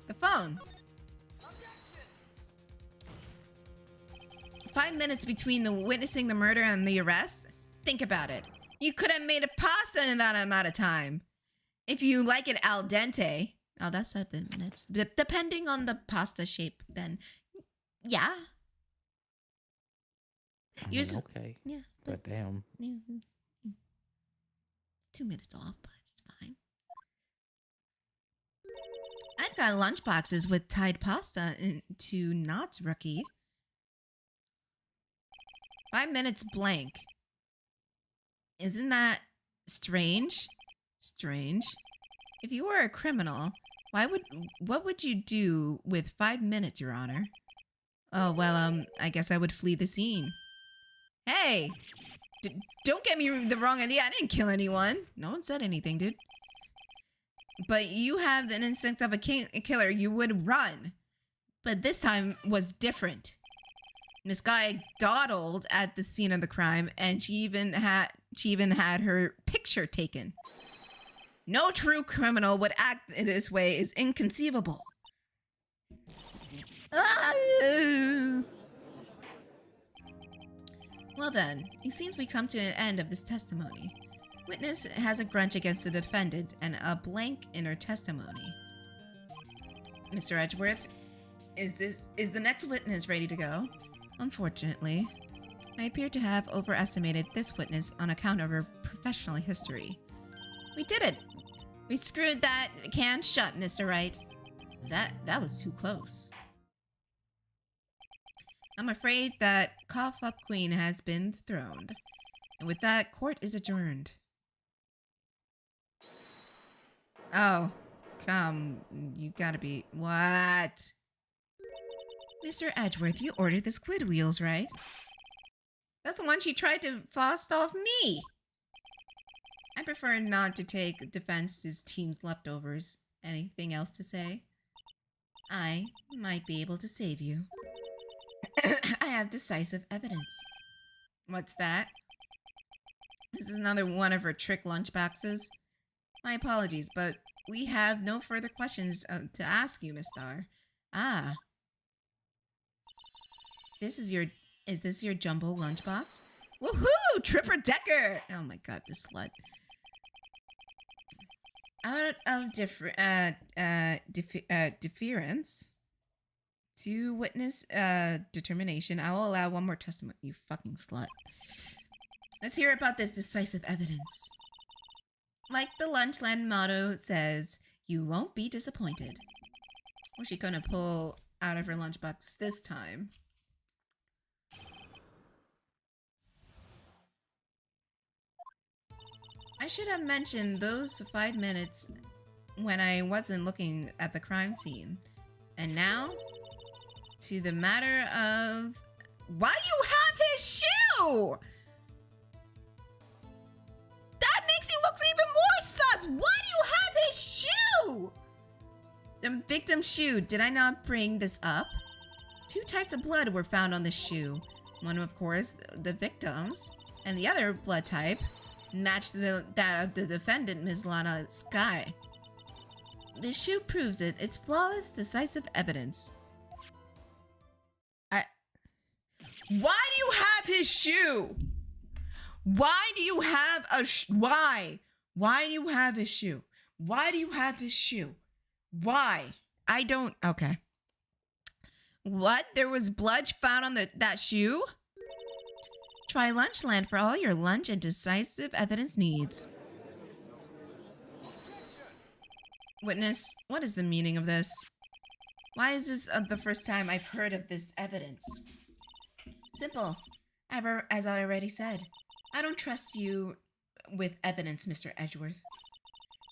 The phone. 5 minutes between the witnessing the murder and the arrest? Think about it. You could have made a pasta in that amount of time. If you like it al dente. Oh, that's 7 minutes. Depending on the pasta shape, then yeah. I mean, okay. Yeah. But damn. Yeah. 2 minutes off, but it's fine. I've got lunch boxes with tied pasta into knots, rookie. 5 minutes blank. Isn't that strange? Strange. If you were a criminal, what would you do with 5 minutes, Your Honor? Oh, well, I guess I would flee the scene. Hey! Don't get me the wrong idea. I didn't kill anyone. No one said anything, dude. But you have the instinct of a killer. You would run. But this time was different. This guy dawdled at the scene of the crime, and she even had her picture taken. No true criminal would act in this way. Is inconceivable. Well then, it seems we come to an end of this testimony. Witness has a grudge against the defendant and a blank in her testimony. Mr. Edgeworth, is the next witness ready to go? Unfortunately, I appear to have overestimated this witness on account of her professional history. We did it! We screwed that can shut, Mr. Wright. That was too close. I'm afraid that Cough Up Queen has been throned. And with that, court is adjourned. Oh, come, you gotta be... What? Mr. Edgeworth, you ordered the squid wheels, right? That's the one she tried to fast off me! I prefer not to take defense's team's leftovers. Anything else to say? I might be able to save you. I have decisive evidence. What's that? This is another one of her trick lunchboxes. My apologies, but we have no further questions to ask you, Miss Star. Ah. Is this your jumbo lunchbox? Woohoo! Tripper Decker! Oh my god, this slut. Out of deference to witness determination, I will allow one more testimony. You fucking slut. Let's hear about this decisive evidence. Like the Lunchland motto says, you won't be disappointed. What's she gonna pull out of her lunchbox this time? I should have mentioned those 5 minutes when I wasn't looking at the crime scene. And now, to the matter of... Why do you have his shoe? That makes you look even more sus! Why do you have his shoe? The victim's shoe. Did I not bring this up? 2 types of blood were found on the shoe. One, of course, the victim's, and the other blood type matched that of the defendant, Ms. Lana Sky. The shoe proves it. It's flawless, decisive evidence. Why do you have his shoe? Why do you have a why? Why do you have his shoe? Why do you have his shoe? Why? I don't... Okay. What? There was blood found on that shoe? Try Lunchland for all your lunch and decisive evidence needs. Witness, what is the meaning of this? Why is this the first time I've heard of this evidence? Simple. As I already said, I don't trust you with evidence, Mr. Edgeworth.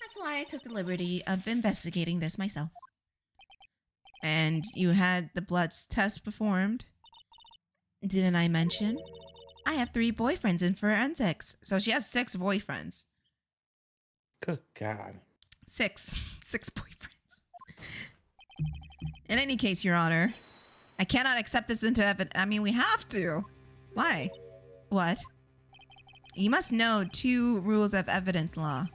That's why I took the liberty of investigating this myself. And you had the blood test performed? Didn't I mention? I have 3 boyfriends in forensics. So she has 6 boyfriends. Good God. 6 boyfriends. In any case, Your Honor, I cannot accept this into evidence. I mean, we have to. Why? What? You must know 2 rules of evidence law.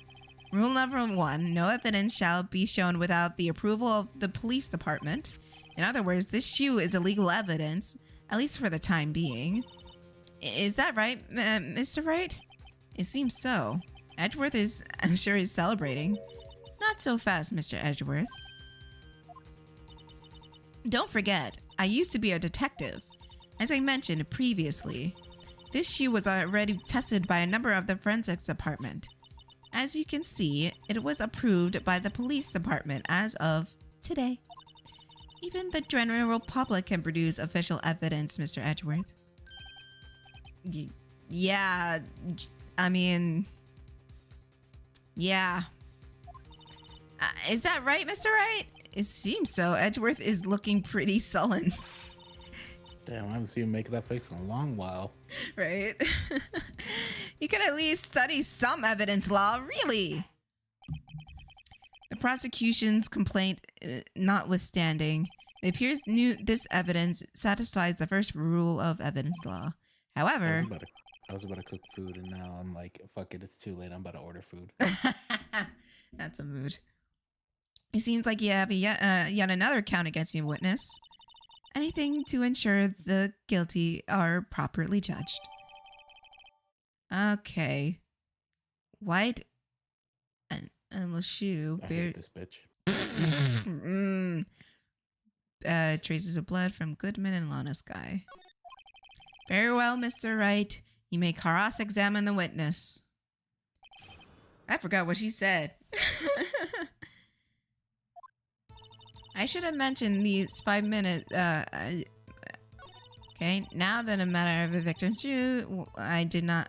Rule number 1, no evidence shall be shown without the approval of the police department. In other words, this shoe is illegal evidence, at least for the time being. Is that right, Mr. Wright? It seems so. Edgeworth is, I'm sure he's celebrating. Not so fast, Mr. Edgeworth. Don't forget, I used to be a detective. As I mentioned previously, this shoe was already tested by a number of the forensics department. As you can see, it was approved by the police department as of today. Even the general public can produce official evidence, Mr. Edgeworth. Yeah, I mean... Yeah. Is that right, Mr. Wright? It seems so. Edgeworth is looking pretty sullen. Damn, I haven't seen him make that face in a long while. Right? You could at least study some evidence law, really. The prosecution's complaint notwithstanding, it appears this evidence satisfies the first rule of evidence law. However... I was about to cook food, and now I'm like, fuck it, it's too late. I'm about to order food. That's a mood. It seems like you have yet another count against you, witness. Anything to ensure the guilty are properly judged. Okay. White animal shoe. I hate this bitch. Traces of blood from Goodman and Lana Sky. Very well, Mr. Wright. You may cross-examine the witness. I forgot what she said. I should have mentioned these 5 minutes. Okay, now that a matter of the victim's shoe, I did not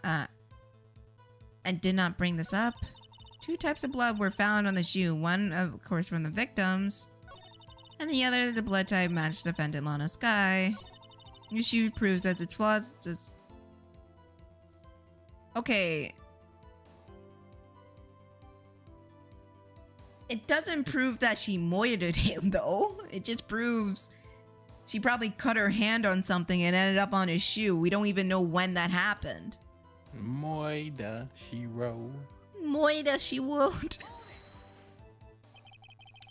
bring this up. 2 types of blood were found on the shoe. One, of course, from the victims, and the other, the blood type matched defendant Lana Sky. Your shoe proves that its flaws. Okay. It doesn't prove that she moited him, though. It just proves she probably cut her hand on something and ended up on his shoe. We don't even know when that happened. Moida, she wrote. Moida, she won't.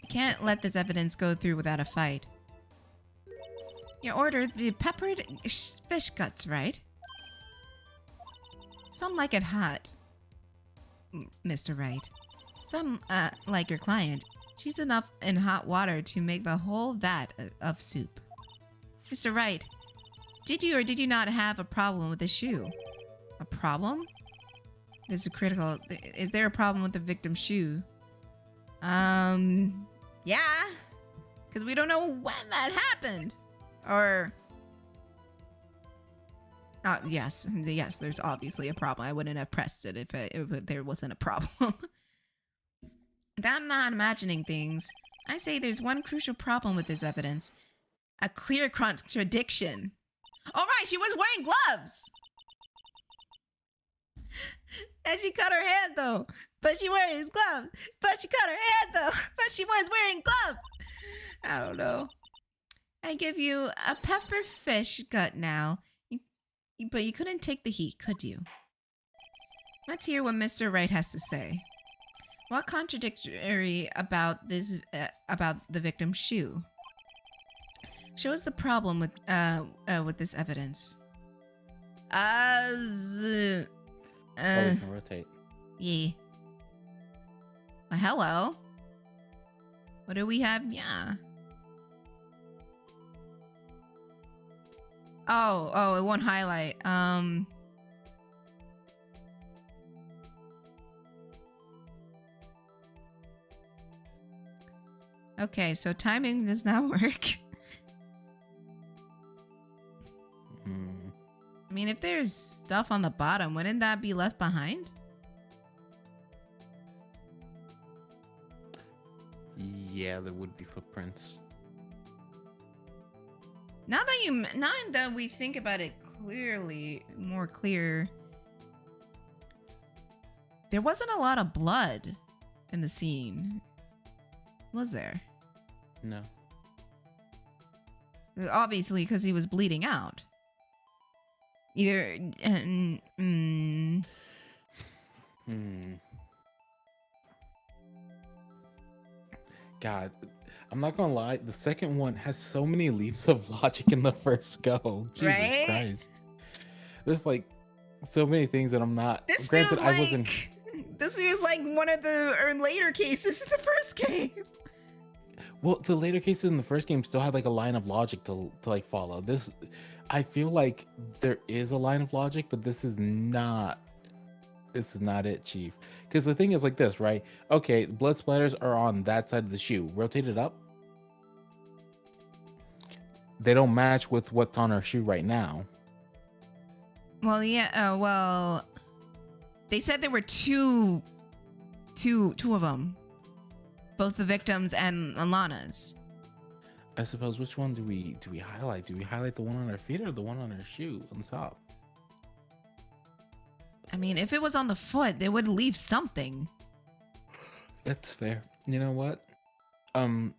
Can't let this evidence go through without a fight. You ordered the peppered fish guts, right? Some like it hot, Mr. Wright. Some, like your client, she's enough in hot water to make the whole vat of soup. Mr. Wright, did you or did you not have a problem with the shoe? A problem? This is critical. Is there a problem with the victim's shoe? Yeah. Because we don't know when that happened. Or... yes, there's obviously a problem. I wouldn't have pressed it if there wasn't a problem. I'm not imagining things. I say there's one crucial problem with this evidence. A clear contradiction. All right, she was wearing gloves! And she cut her hand, though. But she wearing gloves. But she cut her hand, though. But she was wearing gloves. I don't know. I give you a pepper fish gut now. But you couldn't take the heat, could you? Let's hear what Mr. Wright has to say. What contradictory about this about the victim's shoe? Show us the problem with this evidence. We can rotate. Yeah. Well, hello. What do we have? Yeah. Oh, it won't highlight. Okay, so timing does not work. I mean, if there's stuff on the bottom, wouldn't that be left behind? Yeah, there would be footprints. Now that we think about it more clear, there wasn't a lot of blood in the scene, was there? No. Obviously, because he was bleeding out. Either... God, I'm not gonna lie, the second one has so many leaps of logic in the first go. Jesus Right? Christ. There's like so many things that I'm not... This Granted, feels I wasn't... This feels like one of the later cases in the first game. Well, the later cases in the first game still had like a line of logic to like follow. This, I feel like there is a line of logic, but this is not it, Chief. Because the thing is like this, right? Okay, blood splatters are on that side of the shoe. Rotate it up. They don't match with what's on our shoe right now. Well, yeah. Well, they said there were two of them, both the victims and Alana's. I suppose, which one do we highlight? Do we highlight the one on our feet or the one on our shoe on top? I mean, if it was on the foot, they would leave something. That's fair. You know what? Even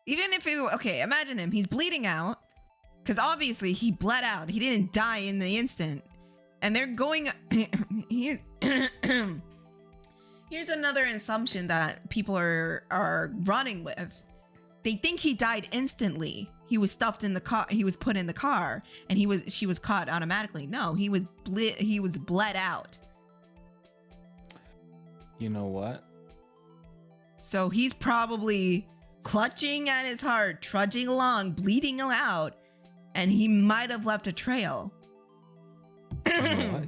if okay, imagine him. He's bleeding out. Because obviously he bled out. He didn't die in the instant. And they're going... Here's another assumption that people are running with. They think he died instantly. He was stuffed in the car. He was put in the car. And she was caught automatically. No, he was bled out. You know what? So he's probably clutching at his heart, trudging along, bleeding out, and he might have left a trail. You know what?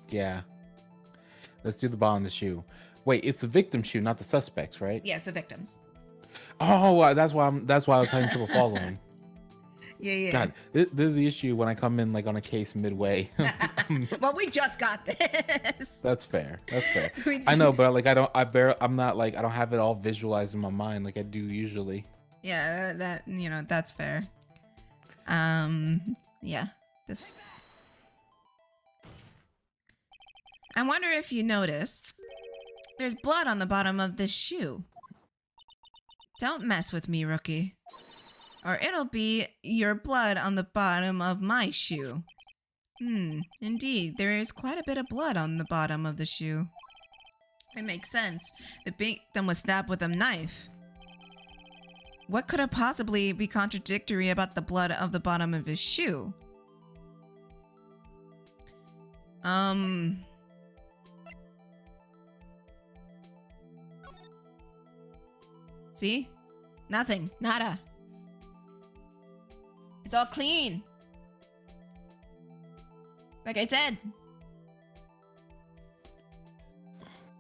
Yeah. Let's do the ball in the shoe. Wait, it's the victim's shoe, not the suspects, right? Yes, the victims. Oh, that's why I was having trouble following. Yeah. God, this is the issue when I come in like on a case midway. Well, we just got this. That's fair. That's fair. We I know, but like I don't have it all visualized in my mind like I do usually. Yeah, that that's fair. Yeah. This. I wonder if you noticed. There's blood on the bottom of this shoe. Don't mess with me, rookie. Or it'll be your blood on the bottom of my shoe. Indeed, there is quite a bit of blood on the bottom of the shoe. It makes sense. The victim was stabbed with a knife. What could have possibly be contradictory about the blood of the bottom of his shoe? See? Nothing. Nada. It's all clean. Like I said.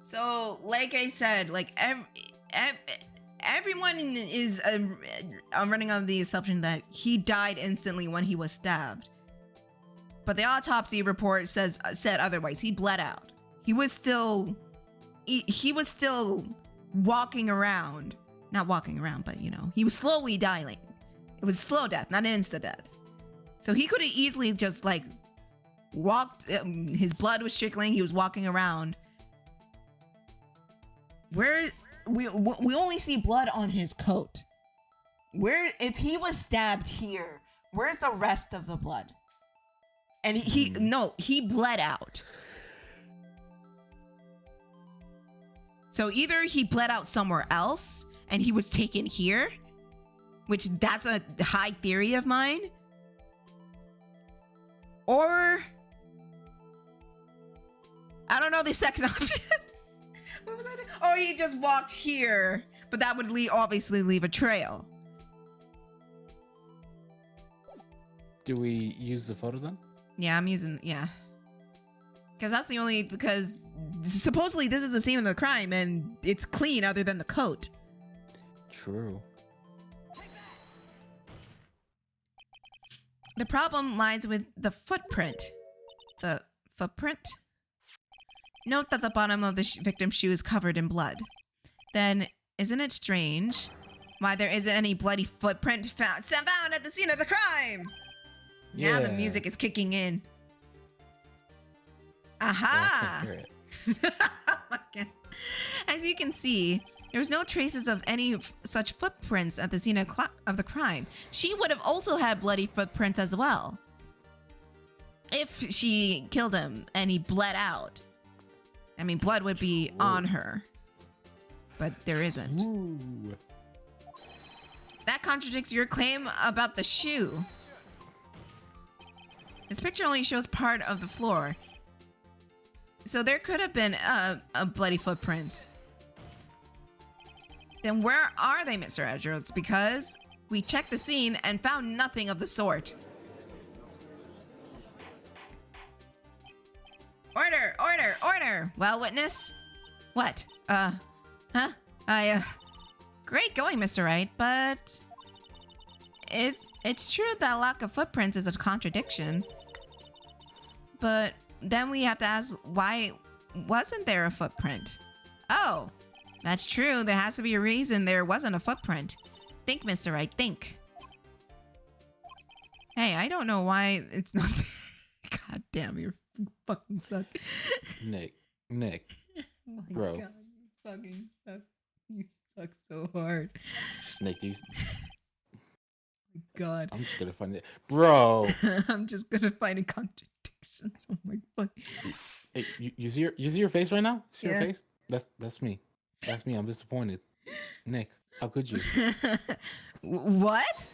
So, like I said, like everyone is I'm running on the assumption that he died instantly when he was stabbed. But the autopsy report said otherwise. He bled out. He was still walking around. Not walking around, but he was slowly dying. It was slow death, not an insta death. So he could have easily just like walked. His blood was trickling. He was walking around. Where we only see blood on his coat. Where if he was stabbed here, where's the rest of the blood? And he bled out. So either he bled out somewhere else and he was taken here, which that's a high theory of mine. Or I don't know the second option. What was that? Or he just walked here, but that would obviously leave a trail. Do we use the photo then? Yeah, I'm using because supposedly this is the scene of the crime and it's clean other than the coat. True. The problem lies with the footprint. The footprint? Note that the bottom of the victim's shoe is covered in blood. Then, isn't it strange why there isn't any bloody footprint found at the scene of the crime? Now the music is kicking in. Aha! As you can see, there was no traces of any such footprints at the scene of the crime. She would have also had bloody footprints as well. If she killed him and he bled out. I mean, blood would be on her. But there isn't. Ooh. That contradicts your claim about the shoe. This picture only shows part of the floor. So there could have been a bloody footprints. Then where are they, Mr. Edwards? Because we checked the scene and found nothing of the sort. Order, order, order! Well, witness? What? Great going, Mr. Wright, but... It's true that lack of footprints is a contradiction. But then we have to ask, why wasn't there a footprint? Oh, that's true. There has to be a reason there wasn't a footprint. Think, Mr. Wright, think. Hey, I don't know why it's not there. God damn, you fucking suck. Nick. Oh my Bro. God, you fucking suck. You suck so hard. Nick, do you... God. I'm just gonna find it. Bro! I'm just gonna find a contradiction. Oh my fuck. Hey, you see your face right now? See Yeah. your face? That's me. That's me. I'm disappointed. Nick, how could you? What?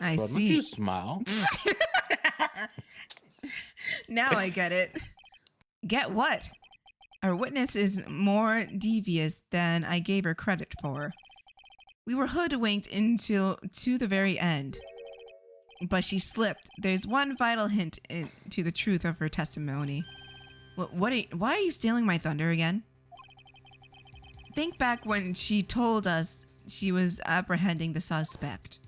I Bro, don't see. you smile? Now I get it. Get what? our witness is more devious than I gave her credit for. We were hoodwinked to the very end. But she slipped. There's one vital hint to the truth of her testimony. Why are you stealing my thunder again? Think back when she told us she was apprehending the suspect.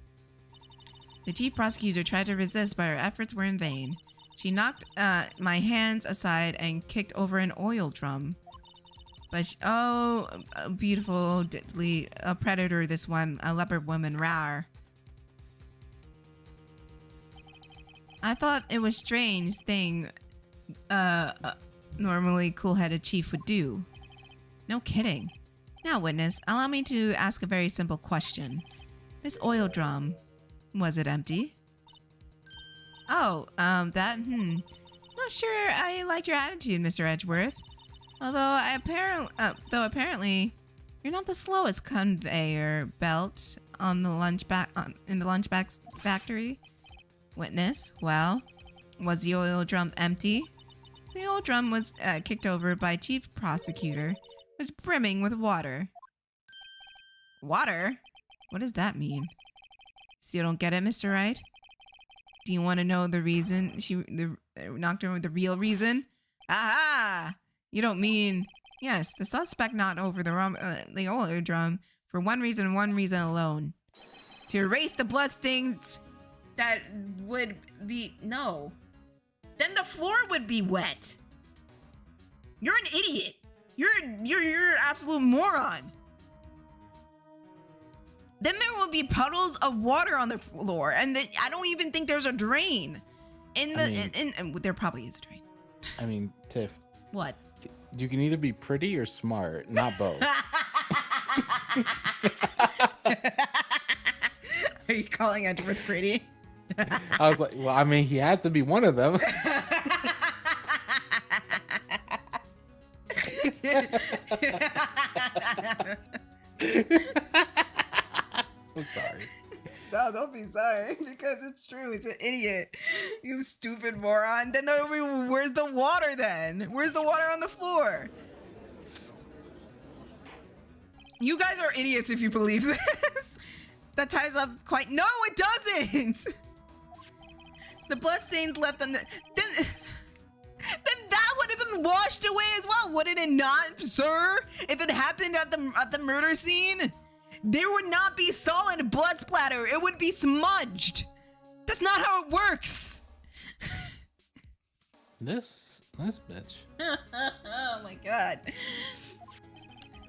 The chief prosecutor tried to resist, but her efforts were in vain. She knocked my hands aside and kicked over an oil drum. But a beautiful, a predator, this one, a leopard woman, rawr. I thought it was strange thing normally cool-headed chief would do. No kidding. Now, witness, allow me to ask a very simple question. This oil drum, was it empty? Oh, Not sure I like your attitude, Mr. Edgeworth. Although apparently, you're not the slowest conveyor belt on the in the lunchbox factory. Witness, well, was the oil drum empty? The oil drum was kicked over by chief prosecutor. It was brimming with water. Water? What does that mean? Still don't get it, Mr. Wright? Do you want to know the reason she knocked her with the real reason? Aha! You don't mean... Yes, the suspect knocked over the oil drum for one reason alone. To erase the bloodstains that would be... No. Then the floor would be wet. You're an idiot. You're an absolute moron. Then there will be puddles of water on the floor, and I don't even think there's a drain. There probably is a drain. I mean, Tiff. What? You can either be pretty or smart, not both. Are you calling Edgeworth pretty? I was like, well, I mean, he had to be one of them. I'm sorry. No, don't be sorry, because it's true. It's an idiot. You stupid moron. Then where's the water then? Where's the water on the floor? You guys are idiots if you believe this. That ties up quite... No, it doesn't! The bloodstains left on the... Then that would have been washed away as well, wouldn't it not, sir? If it happened at the murder scene? There would not be solid blood splatter. It would be smudged. That's not how it works. This bitch. Oh my god.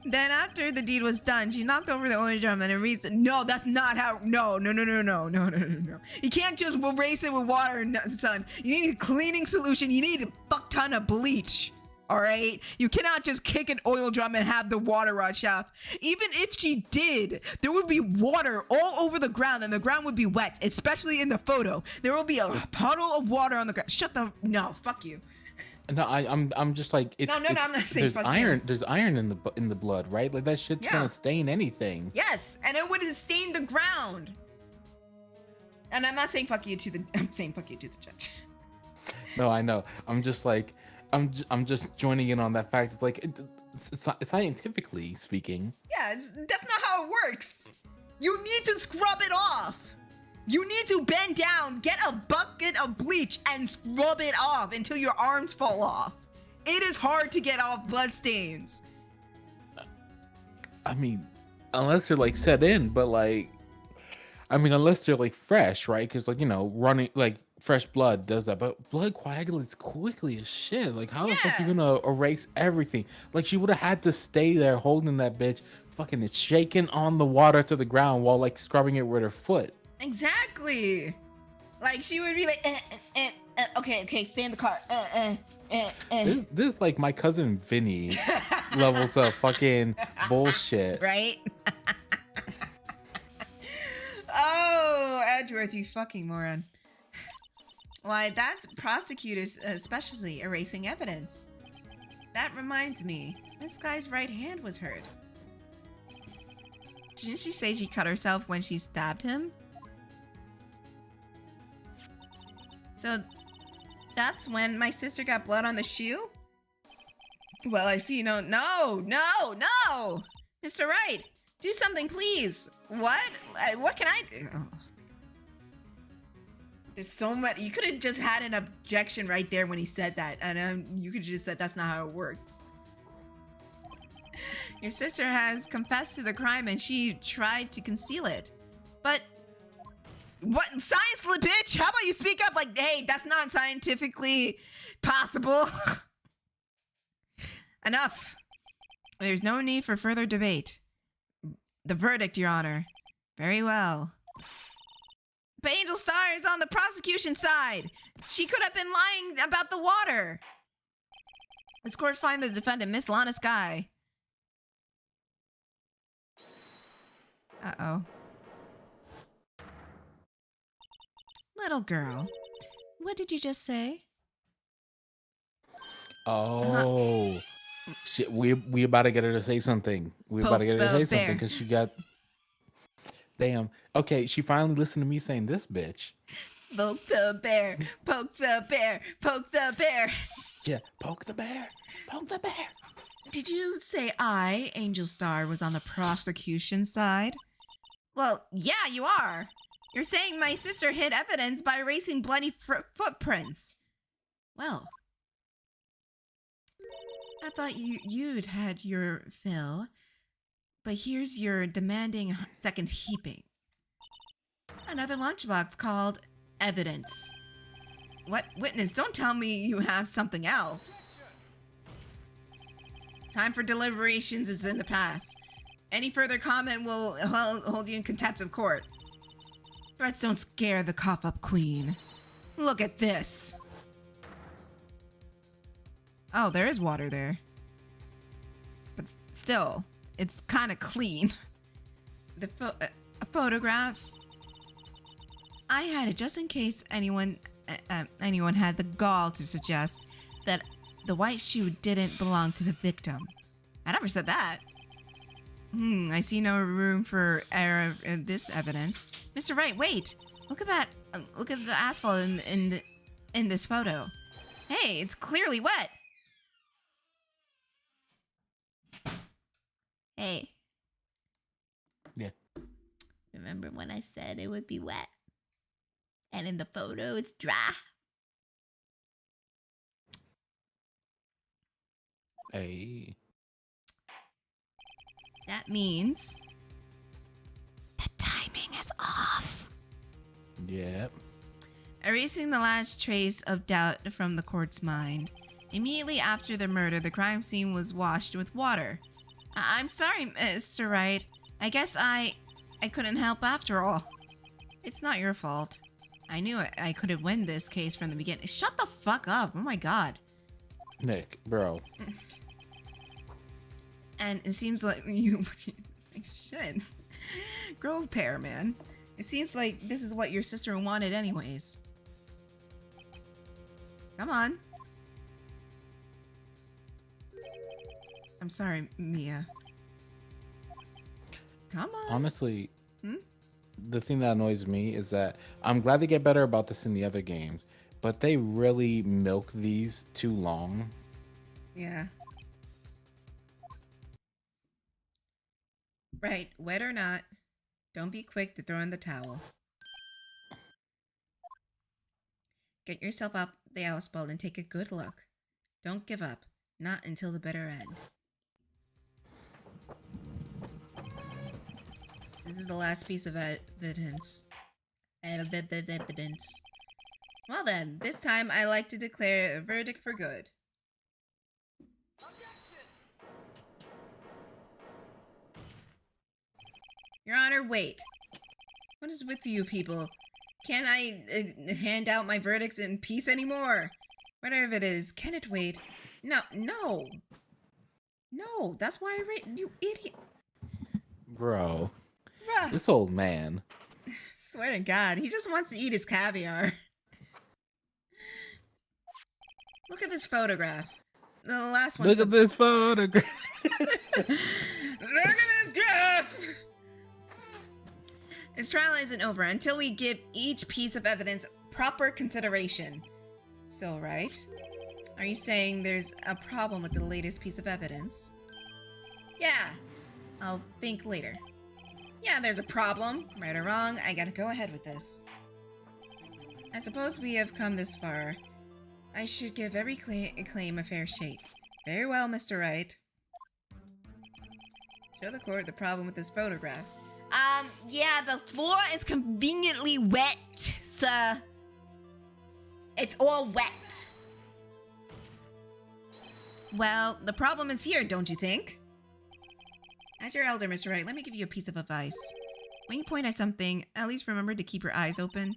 Then after the deed was done, she knocked over the oil drum and erased it. No, that's not how. No. You can't just erase it with water, son. You need a cleaning solution. You need a fuck ton of bleach. All right, you cannot just kick an oil drum and have the water rush off. Even if she did, there would be water all over the ground, and the ground would be wet, especially in the photo. There will be a puddle of water on the ground. No, fuck you. No, I'm just like it's. No, I'm not saying there's fuck iron. you. There's iron in the blood, right? Like that shit's gonna stain anything. Yes, and it would stain the ground. And I'm not saying fuck you to the. I'm saying fuck you to the judge. No, I know. I'm just like. I'm just joining in on that fact. It's like, it's scientifically speaking. Yeah, that's not how it works. You need to scrub it off. You need to bend down, get a bucket of bleach, and scrub it off until your arms fall off. It is hard to get off bloodstains. I mean, unless they're like set in, but like, I mean, unless they're like fresh, right? Because like, running like. Fresh blood does that, but blood coagulates quickly as shit. Like, how the fuck are you gonna erase everything? Like, she would have had to stay there holding that bitch, fucking it's shaking on the water to the ground while like scrubbing it with her foot. Exactly. Like, she would be like, okay, stay in the car. This is like my cousin Vinny levels of fucking bullshit. Right? Oh, Edgeworth, you fucking moron. Why, that's prosecutors especially erasing evidence. That reminds me, this guy's right hand was hurt. Didn't she say she cut herself when she stabbed him? So, that's when my sister got blood on the shoe? Well, I see no. Mr. Wright, do something, please. What? What can I do? Oh. There's so much. You could have just had an objection right there when he said that, and you could have just said that's not how it works. Your sister has confessed to the crime, and she tried to conceal it. But what science, bitch? How about you speak up? Like, hey, that's not scientifically possible. Enough. There's no need for further debate. The verdict, Your Honor. Very well. But Angel Star is on the prosecution side. She could have been lying about the water. This court finds the defendant, Miss Lana Sky. Uh-oh. Little girl, what did you just say? Oh, shit! We about to get her to say something. We about to get her to say something because she got. Damn. Okay, she finally listened to me saying this, bitch. Poke the bear. Poke the bear. Poke the bear. Yeah, poke the bear. Poke the bear. Did you say I, Angel Star, was on the prosecution side? Well, yeah, you are. You're saying my sister hid evidence by erasing bloody footprints. Well, I thought you'd had your fill, but here's your demanding second heaping. Another lunchbox called evidence. What? Witness, don't tell me you have something else. Time for deliberations is in the past. Any further comment will hold you in contempt of court. Threats don't scare the cough-up queen. Look at this. Oh, there is water there. But still, it's kind of clean. The a photograph. I had it just in case anyone had the gall to suggest that the white shoe didn't belong to the victim. I never said that. I see no room for error in this evidence. Mr. Wright, wait. Look at that. Look at the asphalt in this photo. Hey, it's clearly wet. Hey. Yeah. Remember when I said it would be wet? And in the photo, it's dry. Hey. That means the timing is off. Yep. Erasing the last trace of doubt from the court's mind. Immediately after the murder, the crime scene was washed with water. I'm sorry, Mr. Wright. I guess I couldn't help after all. It's not your fault. I knew I couldn't win this case from the beginning. Shut the fuck up. Oh my god. Nick, bro. And it seems like you shit. Grow a pair, man. It seems like this is what your sister wanted anyways. Come on. I'm sorry, Mia. Come on. Honestly, the thing that annoys me is that I'm glad they get better about this in the other games, but they really milk these too long. Yeah. Right, wet or not, don't be quick to throw in the towel. Get yourself out the asphalt and take a good look. Don't give up, not until the bitter end. This is the last piece of evidence. Well then, this time I like to declare a verdict for good. Your Honor, wait. What is with you people? Can't I hand out my verdicts in peace anymore? Whatever it is, can it wait? No, that's why I you idiot. Bro. Bruh. This old man. Swear to God, he just wants to eat his caviar. Look at this photograph. The last one. Look at this photograph. Look at this graph. This trial isn't over until we give each piece of evidence proper consideration. So, right? Are you saying there's a problem with the latest piece of evidence? Yeah. I'll think later. Yeah, there's a problem. Right or wrong, I gotta go ahead with this. I suppose we have come this far. I should give every claim a fair shake. Very well, Mr. Wright. Show the court the problem with this photograph. Yeah, the floor is conveniently wet, sir. It's all wet. Well, the problem is here, don't you think? As your elder, Mr. Wright, let me give you a piece of advice. When you point at something, at least remember to keep your eyes open.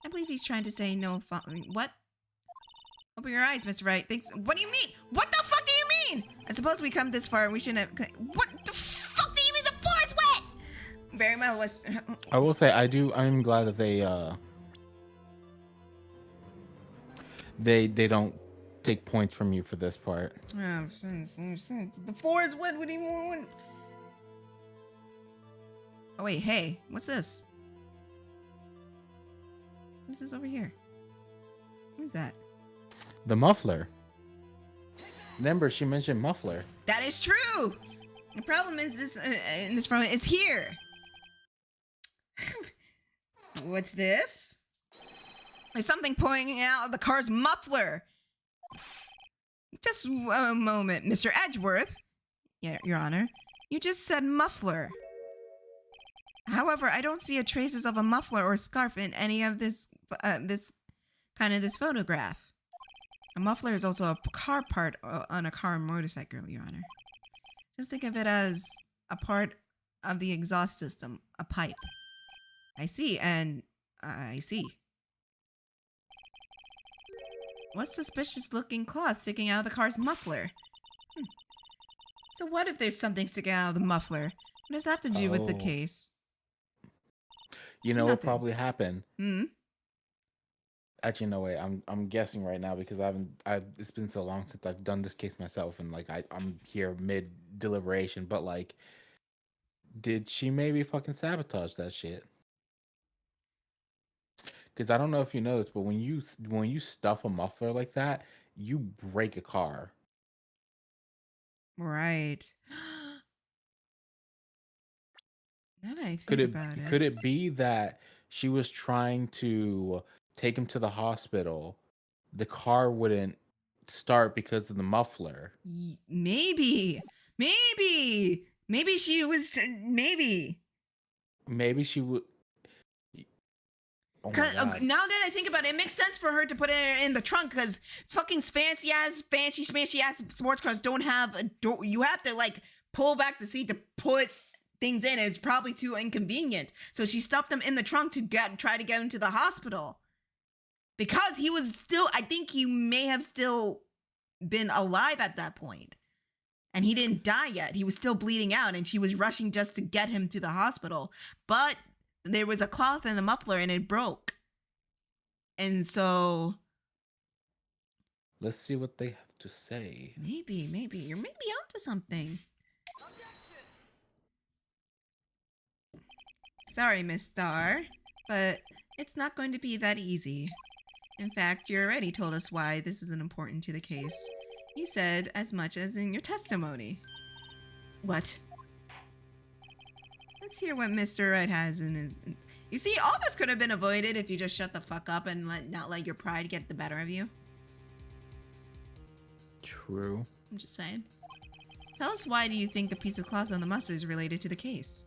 I believe he's trying to say no what? Open your eyes, Mr. Wright. Thanks. What do you mean? What the fuck do you mean? I suppose we come this far and we shouldn't have... What the fuck do you mean the floor is wet? Very well, I will say I'm glad that they don't take points from you for this part. Oh, the floor is wet. What do you want? Oh wait, hey, what's this? What's this over here? Who's that? The muffler. Remember, she mentioned muffler. That is true. The problem is this in this front is here. What's this? There's something pointing out of the car's muffler. Just a moment, Mr. Edgeworth. Yeah, Your Honor. You just said muffler. However, I don't see a traces of a muffler or scarf in any of this photograph. A muffler is also a car part on a car or motorcycle, Your Honor. Just think of it as a part of the exhaust system, a pipe. I see, and I see. What suspicious looking cloth sticking out of the car's muffler? So what if there's something sticking out of the muffler? What does that have to do with the case? You know Nothing. what probably happened? Hmm? Actually, no way. I'm guessing right now because it's been so long since I've done this case myself, and like I'm here mid deliberation. But like, did she maybe fucking sabotage that shit? Because I don't know if you know this, but when you stuff a muffler like that, you break a car. Right. Now that I think Could it about it. could it be that she was trying to take him to the hospital? The car wouldn't start because of the muffler. Maybe she was. Maybe. Maybe she would. Oh my God. Now that I think about it, it makes sense for her to put it in the trunk because fucking fancy ass sports cars don't have a door. You have to like pull back the seat to put things in. It's probably too inconvenient. So she stuffed them in the trunk to try to get him to the hospital. Because he was still, I think he may have still been alive at that point. And he didn't die yet. He was still bleeding out and she was rushing just to get him to the hospital. But there was a cloth in the muffler and it broke. And so... Let's see what they have to say. Maybe. You're maybe onto something. Sorry, Miss Starr, but it's not going to be that easy. In fact, you already told us why this isn't important to the case. You said as much as in your testimony. What? Let's hear what Mr. Wright has in his... You see, all this could have been avoided if you just shut the fuck up and not let your pride get the better of you. True. I'm just saying. Tell us, why do you think the piece of cloth on the mustard is related to the case?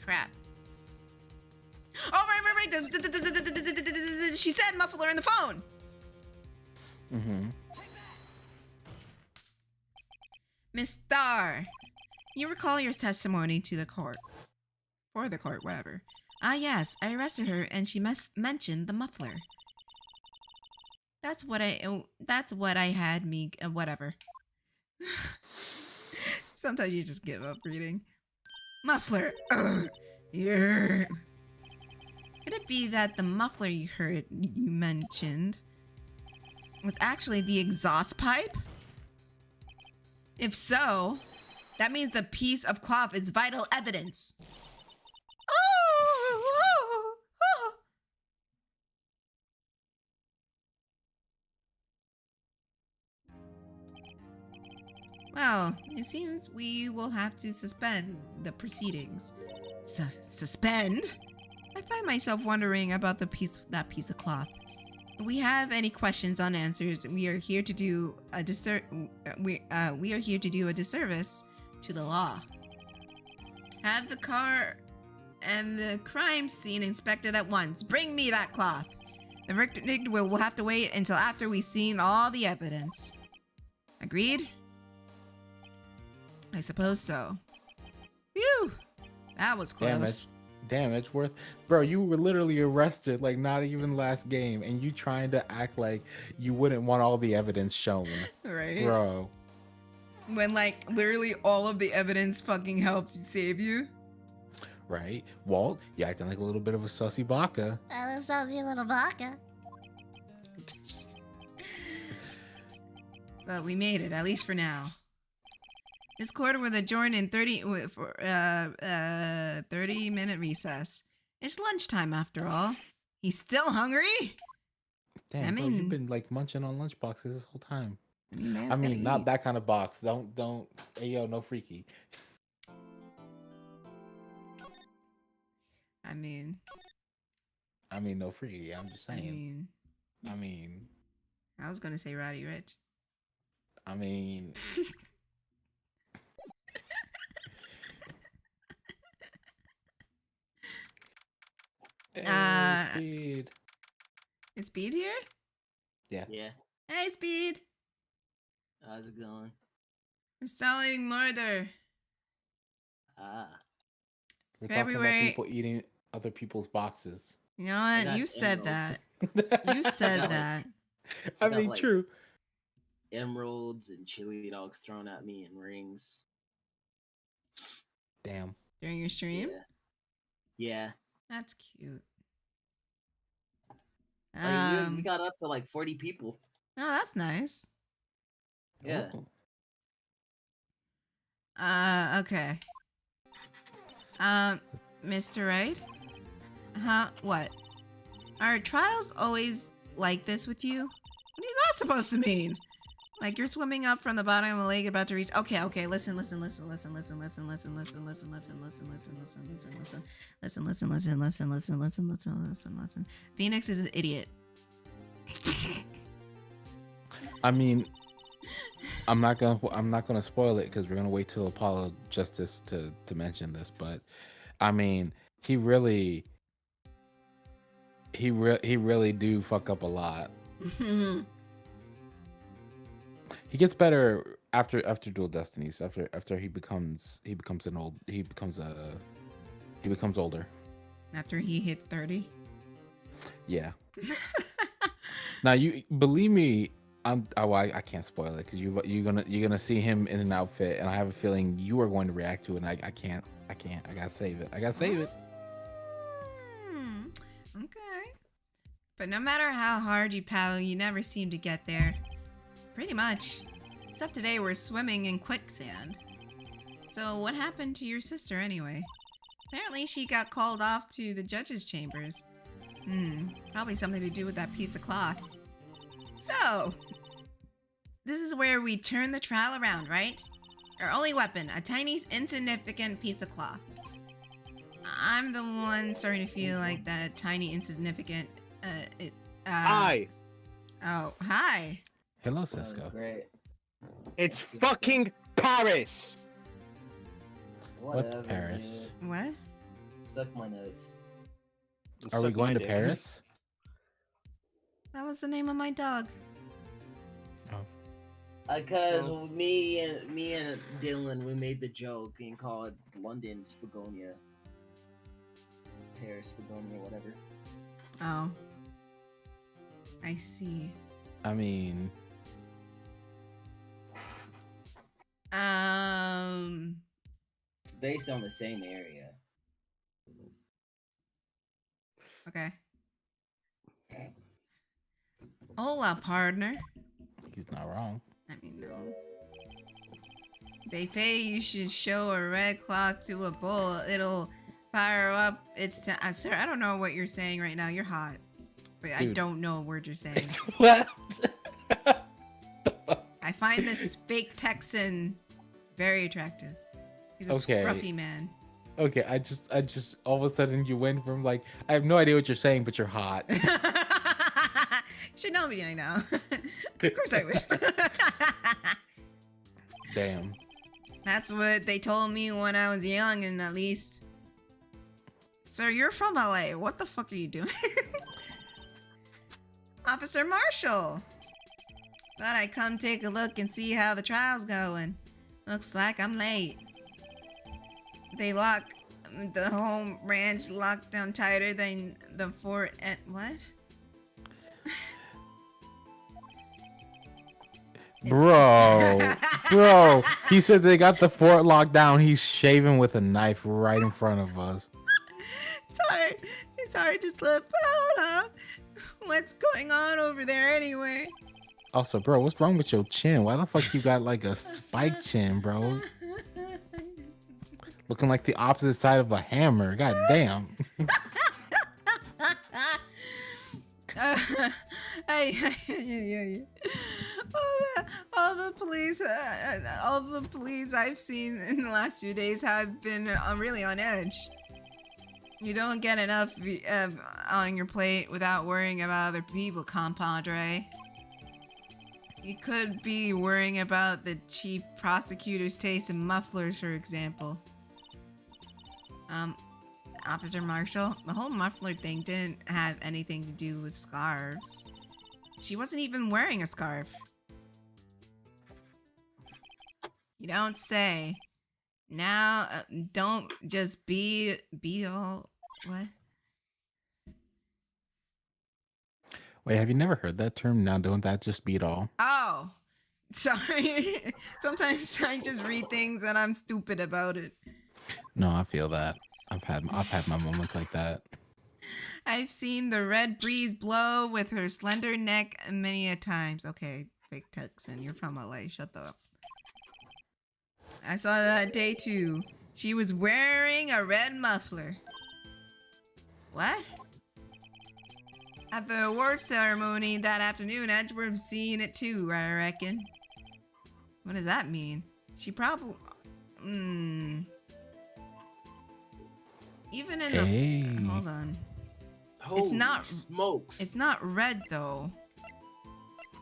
Crap. Oh, right. She said muffler in the phone. Mm-hmm. Miss Starr, you recall your testimony to the court. For the court, whatever. Ah, yes, I arrested her and she mentioned the muffler. That's what I had me, whatever. Sometimes you just give up reading. Muffler. Yeah. Could it be that the muffler you mentioned was actually the exhaust pipe? If so, that means the piece of cloth is vital evidence. Well, it seems we will have to suspend the proceedings. Suspend? I find myself wondering about that piece of cloth. If we have any questions unanswered, we are here to do a we are here to do a disservice to the law. Have the car and the crime scene inspected at once. Bring me that cloth. The verdict will have to wait until after we've seen all the evidence. Agreed? I suppose so. Phew! That was close. Damn, Edgeworth. Bro, you were literally arrested, like, not even last game, and you trying to act like you wouldn't want all the evidence shown. Right? Bro. When, like, literally all of the evidence fucking helped save you. Right? Walt, you acting like a little bit of a sussy baka. I was saucy little baka. But we made it, at least for now. This quarter will adjourn in 30-minute recess. It's lunchtime after all. He's still hungry? Damn, bro, you've been like munching on lunch boxes this whole time. I mean, not that kind of box. Don't. Hey, yo, no freaky. I mean, no freaky. I'm just saying. I mean, I was gonna say Roddy Rich. I mean. Hey, Speed. Is Speed here? Yeah. Hey, Speed. How's it going? We're solving murder. We're February. talking about people eating other people's boxes. You know what? You said that. You said that. I mean, like, true. Emeralds and chili dogs thrown at me in rings. Damn. During your stream? Yeah. That's cute. We got up to like 40 people. Oh, that's nice. Yeah. Okay. Mr. Wright? What? Are trials always like this with you? What is that supposed to mean? Like you're swimming up from the bottom of a lake about to reach. Okay. Listen. Phoenix is an idiot. I mean, I'm not gonna spoil it because we're gonna wait till Apollo Justice to mention this. But I mean, he really do fuck up a lot. He gets better after Dual Destinies. After he becomes older. After he hits 30. Yeah. Now you believe me, I can't spoil it because you're gonna see him in an outfit, and I have a feeling you are going to react to it. And I can't. I gotta save it. Okay. But no matter how hard you paddle, you never seem to get there. Pretty much. Except today we're swimming in quicksand. So what happened to your sister anyway? Apparently she got called off to the judge's chambers. Probably something to do with that piece of cloth. So, this is where we turn the trial around, right? Our only weapon, a tiny, insignificant piece of cloth. I'm the one starting to feel like that tiny, insignificant, Hi. Oh, hi. Hello, Cisco. Great. It's fucking Paris. Whatever, What Paris? Dude. What? Suck my nuts. Are we going to Paris? That was the name of my dog. Because me and Dylan, we made the joke and called London Spagonia. Paris Spagonia, whatever. Oh. I see. I mean... It's based on the same area. Okay. Hola, partner. He's not wrong. I mean, no. They say you should show a red cloth to a bull. It'll fire up its sir, I don't know what you're saying right now. You're hot. But I don't know a word you're saying. What? I find this fake Texan Very attractive. He's a Okay. scruffy man. Okay, I just all of a sudden you went from like I have no idea what you're saying, but you're hot. You should know me, I know. Of course I would. Damn. That's what they told me when I was young, and at least. Sir, you're from LA. What the fuck are you doing? Officer Marshall. Thought I'd come take a look and see how the trial's going. Looks like I'm late. They lock the home ranch locked down tighter than the fort at what? Bro, he said they got the fort locked down. He's shaving with a knife right in front of us. It's hard to slip out, huh? What's going on over there anyway? Also, bro, what's wrong with your chin? Why the fuck you got like a spiked chin, bro? Looking like the opposite side of a hammer. God damn. Yeah. All the police I've seen in the last few days have been really on edge. You don't get enough on your plate without worrying about other people, compadre. You could be worrying about the cheap prosecutor's taste in mufflers, for example. Officer Marshall, the whole muffler thing didn't have anything to do with scarves. She wasn't even wearing a scarf. You don't say. Now, don't just be all... What? Wait, have you never heard that term? Now, don't that just beat all? Oh! Sorry. Sometimes I just read things and I'm stupid about it. No, I feel that. I've had my moments like that. I've seen the red breeze blow with her slender neck many a times. Okay, fake Texan, you're from LA. Shut up. I saw that day too. She was wearing a red muffler. What? At the award ceremony that afternoon, Edgeworth's seen it too, I reckon. What does that mean? She probably... Even in the... Hold on. Holy not- smokes. It's not red, though.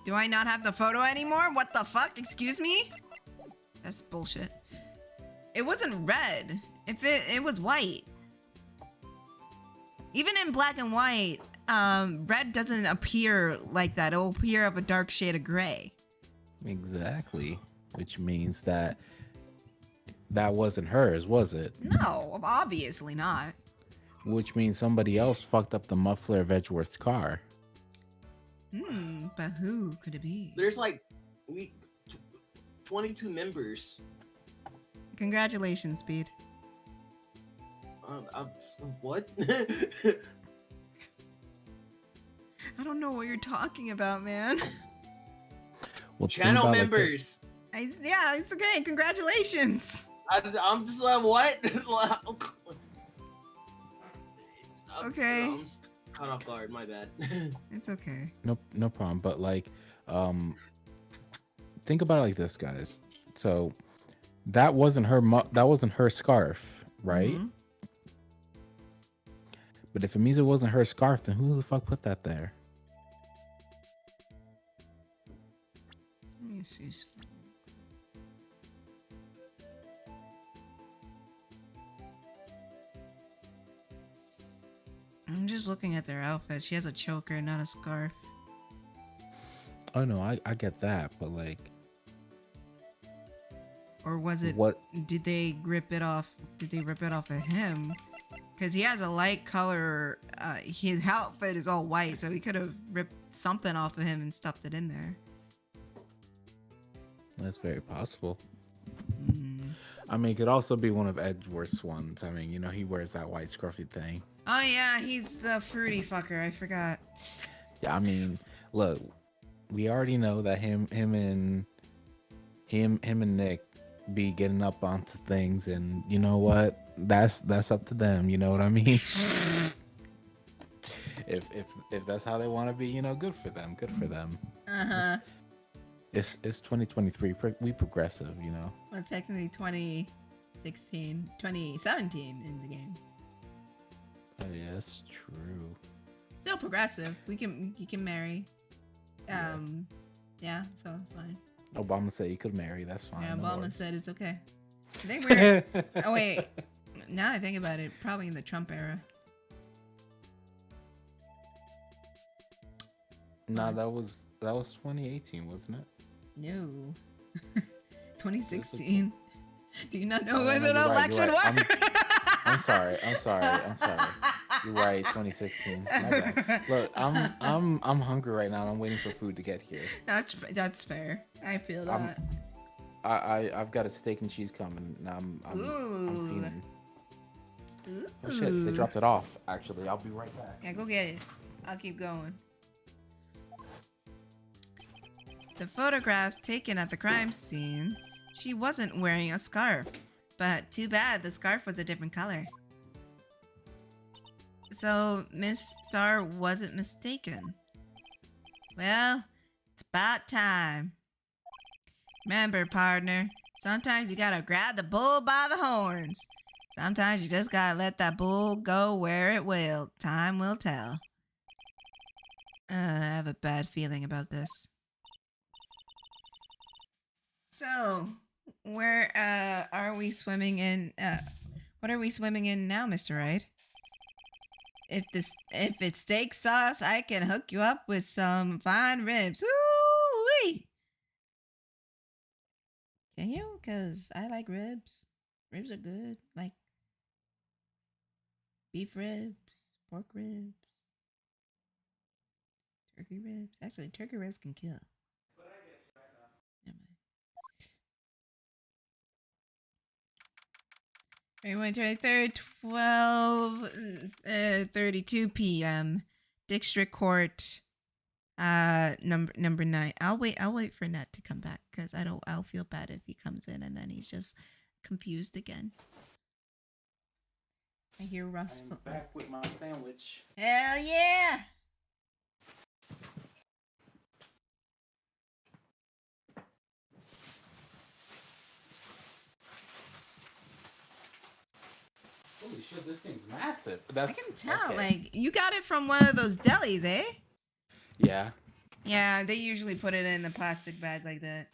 Do I not have the photo anymore? What the fuck? Excuse me? That's bullshit. It wasn't red. If it was white. Even in black and white, red doesn't appear like that. It'll appear of a dark shade of gray. Exactly. Which means that wasn't hers, was it? No, obviously not. Which means somebody else fucked up the muffler of Edgeworth's car. But who could it be? There's like 22 members. Congratulations, Speed. What? I don't know what you're talking about, man. Well, Channel members. Yeah, it's okay. Congratulations. I'm just like, what? Okay. I'm caught off guard. My bad. It's okay. No problem. But like, think about it like this, guys. So that wasn't her scarf, right? Mhm. But if it means it wasn't her scarf, then who the fuck put that there? Let me see. I'm just looking at their outfit. She has a choker, not a scarf. Oh no, I get that, but like, Or was it? what? Did they rip it off? Did they rip it off of him? Because he has a light color. His outfit is all white, so he could have ripped something off of him and stuffed it in there. That's very possible. Mm. I mean, it could also be one of Edgeworth's ones. I mean, you know, he wears that white scruffy thing. Oh yeah, he's the fruity fucker. I forgot. Yeah, I mean, look, we already know that him and Nick be getting up onto things, and you know what? That's up to them. You know what I mean? if that's how they want to be, you know, good for them. Good for them. Uh huh. It's 2023. We progressive, you know. Well, it's technically 2016, 2017 in the game. Oh yeah, that's true. Still progressive. You can marry. Yeah, so it's fine. Obama said you could marry. That's fine. Yeah, no Obama worries. said it's okay. I think we're. Oh wait. Now I think about it, probably in the Trump era. No, that was 2018, wasn't it? No. 2016. Do you not know Oh, when no, the you're right, election you're right. was? I'm sorry. You're right, 2016. My bad. Look, I'm hungry right now and I'm waiting for food to get here. That's fair. I feel that. I've got a steak and cheese coming and I'm feeling. Oh shit, they dropped it off actually. I'll be right back. Yeah, go get it. I'll keep going. The photographs taken at the crime scene, she wasn't wearing a scarf. But too bad the scarf was a different color. So Miss Star wasn't mistaken. Well, it's about time. Remember, partner, sometimes you gotta grab the bull by the horns. Sometimes you just gotta let that bull go where it will. Time will tell. I have a bad feeling about this. So, where are we swimming in? What are we swimming in now, Mr. Wright? If it's steak sauce, I can hook you up with some fine ribs. Ooh-wee! Can you? Cause I like ribs. Ribs are good. Like beef ribs, pork ribs, turkey ribs. Actually, turkey ribs can kill. Never mind. February 23rd, 12:32 p.m. District Court, number 9. I'll wait for Nat to come back because I'll feel bad if he comes in and then he's just confused again. I hear Russ. I'm back with my sandwich. Hell yeah! Holy shit, this thing's massive. I can tell. okay. Like, you got it from one of those delis, eh? Yeah. Yeah, they usually put it in a plastic bag like that.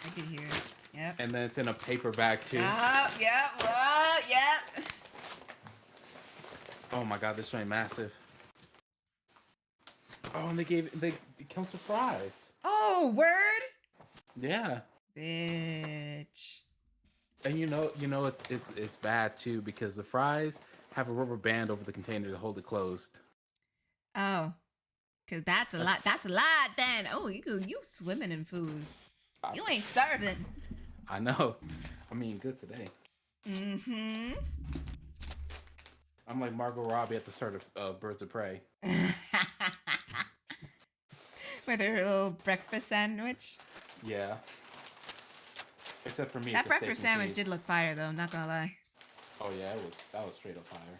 I can hear it. Yep. And then it's in a paper bag too. Yep. Oh my god, this joint massive. Oh, and they comes with fries. Oh, word? Yeah. Bitch. And you know it's bad too because the fries have a rubber band over the container to hold it closed. Oh. Cause that's a lot. That's a lot then. Oh, you swimming in food. You ain't starving. I know. I mean, good today. Mm-hmm. I'm like Margot Robbie at the start of Birds of Prey. With her little breakfast sandwich. Yeah. Except for me, That it's a breakfast steak and sandwich cheese. did look fire though, not gonna lie. Oh yeah, that was straight up fire.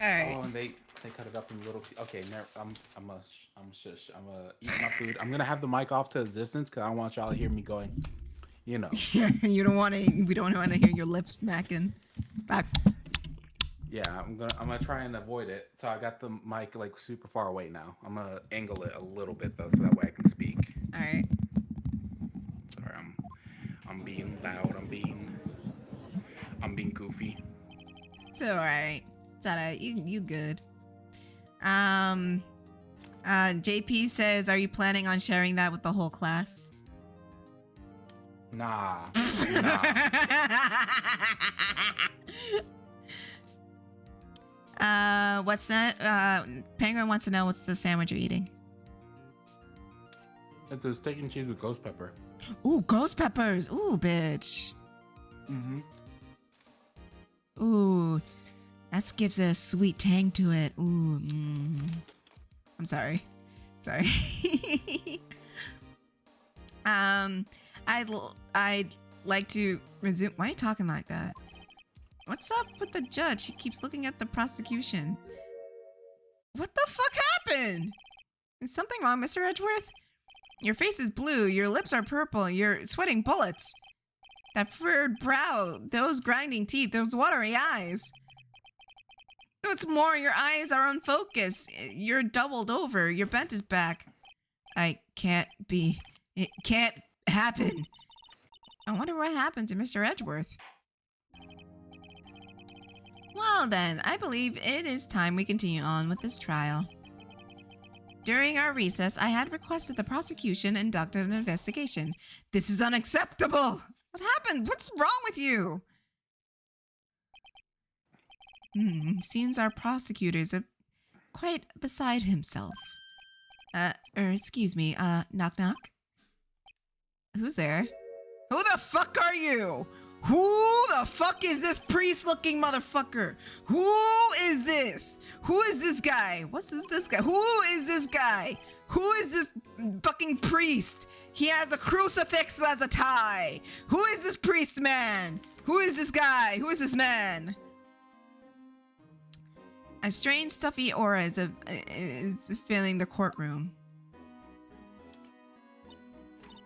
Alright. Oh, and they cut it up in little. Okay, I'm shush. I'm gonna eat my food. I'm gonna have the mic off to the distance because I don't want y'all to hear me going. You know. We don't want to hear your lips smacking. Back. Yeah, I'm gonna try and avoid it. So I got the mic like super far away now. I'm gonna angle it a little bit though, so that way I can speak. Alright. Sorry, I'm being loud. I'm being goofy. It's alright. It's alright. You good. JP says, are you planning on sharing that with the whole class? Nah. What's that? Penguin wants to know what's the sandwich you're eating. It's a steak and cheese with ghost pepper. Ooh, ghost peppers. Ooh, bitch. Mm-hmm. Ooh, that gives a sweet tang to it. Ooh, I'm sorry. I'd like to resume. Why are you talking like that? What's up with the judge? He keeps looking at the prosecution. What the fuck happened? Is something wrong, Mr. Edgeworth? Your face is blue, your lips are purple, you're sweating bullets. That furrowed brow, those grinding teeth, those watery eyes. What's more, your eyes are unfocused. You're doubled over, your bent is back. It can't happen. I wonder what happened to Mr. Edgeworth. Well then, I believe it is time we continue on with this trial. During our recess, I had requested the prosecution conduct an investigation. This is unacceptable! What happened? What's wrong with you? Seems our prosecutor is quite beside himself. Excuse me, knock knock? Who's there? Who the fuck are you? Who the fuck is this priest-looking motherfucker? Who is this? Who is this guy? What's this guy? Who is this guy? Who is this fucking priest? He has a crucifix as a tie. Who is this priest man? Who is this guy? Who is this man? A strange stuffy aura is filling the courtroom.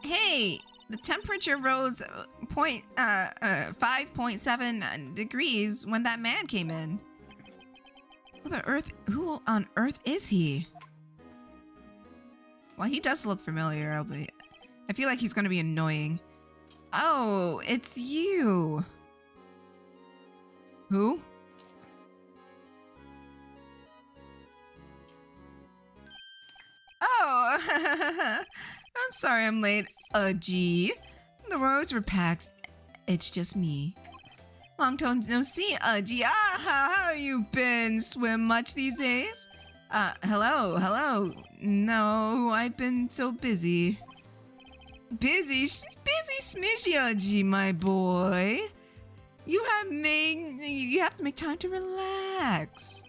Hey! The temperature rose 5.7 degrees when that man came in. Who on earth is he? Well, he does look familiar, I feel like he's gonna be annoying. Oh, it's you. Who? Oh, I'm sorry I'm late. G. The roads were packed. It's just me. Long time no see, G. How you been? Swim much these days? Hello. No, I've been so busy. Busy smidgy, G, my boy. You have to make time to relax.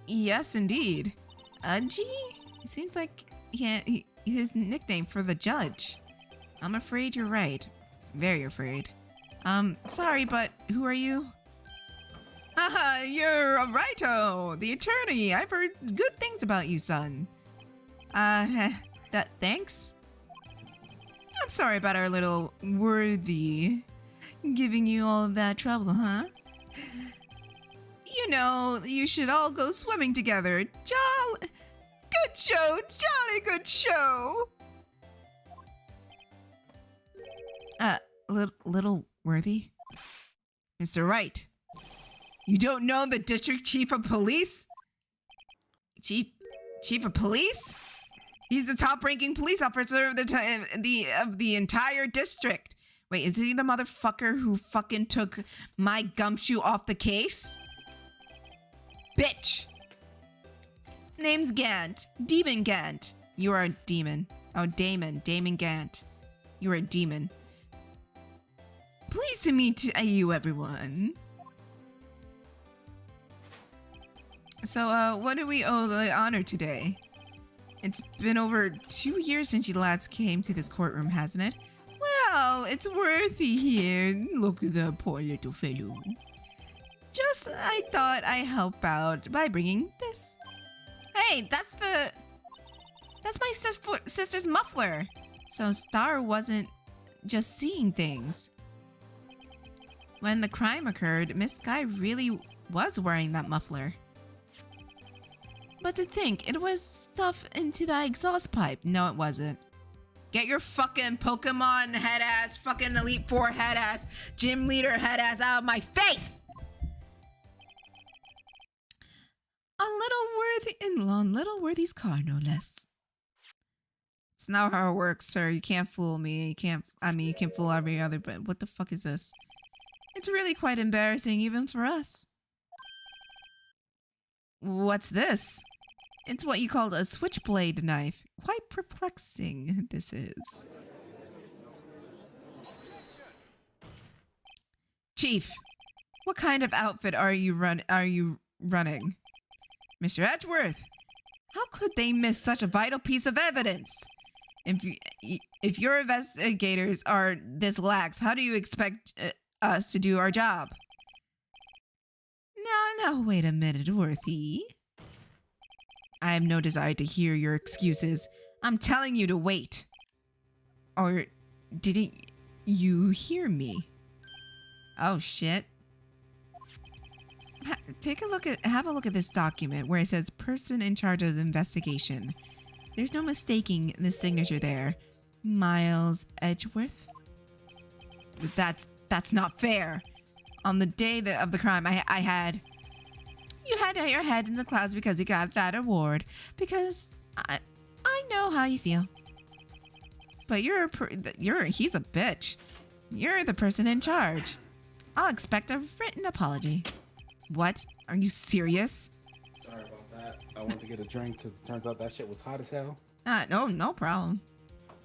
Yes, indeed. G? It seems like his nickname for the judge. I'm afraid you're right. Very afraid. Sorry, but who are you? Haha, you're a righto, the attorney. I've heard good things about you, son. Thanks? I'm sorry about our little worthy giving you all of that trouble, huh? You know, you should all go swimming together. Good show, jolly good show. Little worthy? Mr. Wright, you don't know the district chief of police? Chief of police? He's the top-ranking police officer of the entire district. Wait, is he the motherfucker who fucking took my gumshoe off the case? Bitch! Name's Gant. Demon Gant. You are a demon. Oh, Damon Gant. You are a demon. Pleased to meet you, everyone. So, what do we owe the honor today? It's been over 2 years since you last came to this courtroom, hasn't it? Well, it's worthy here. Look at that poor little fellow. I thought I'd help out by bringing this. Hey, that's my sister's muffler. So Star wasn't just seeing things. When the crime occurred, Miss Guy really was wearing that muffler. But to think, it was stuff into the exhaust pipe. No, it wasn't. Get your fucking Pokemon head ass, fucking Elite Four head ass, gym leader head ass out of my face! On Little Worthy's car, no less. It's not how it works, sir. You can't fool me. You can fool every other, but what the fuck is this? It's really quite embarrassing, even for us. What's this? It's what you called a switchblade knife. Quite perplexing, this is. Chief, what kind of outfit are you running? Mr. Edgeworth, how could they miss such a vital piece of evidence? If your investigators are this lax, how do you expect us to do our job? Now, wait a minute, Worthy. I have no desire to hear your excuses. I'm telling you to wait. Or didn't you hear me? Oh shit. Have a look at this document where it says person in charge of the investigation. There's no mistaking the signature there. Miles Edgeworth? That's not fair. On the day of the crime, you had your head in the clouds because you got that award. Because I know how you feel. But he's a bitch. You're the person in charge. I'll expect a written apology. What? Are you serious? Sorry about that. I went to get a drink because it turns out that shit was hot as hell. No problem.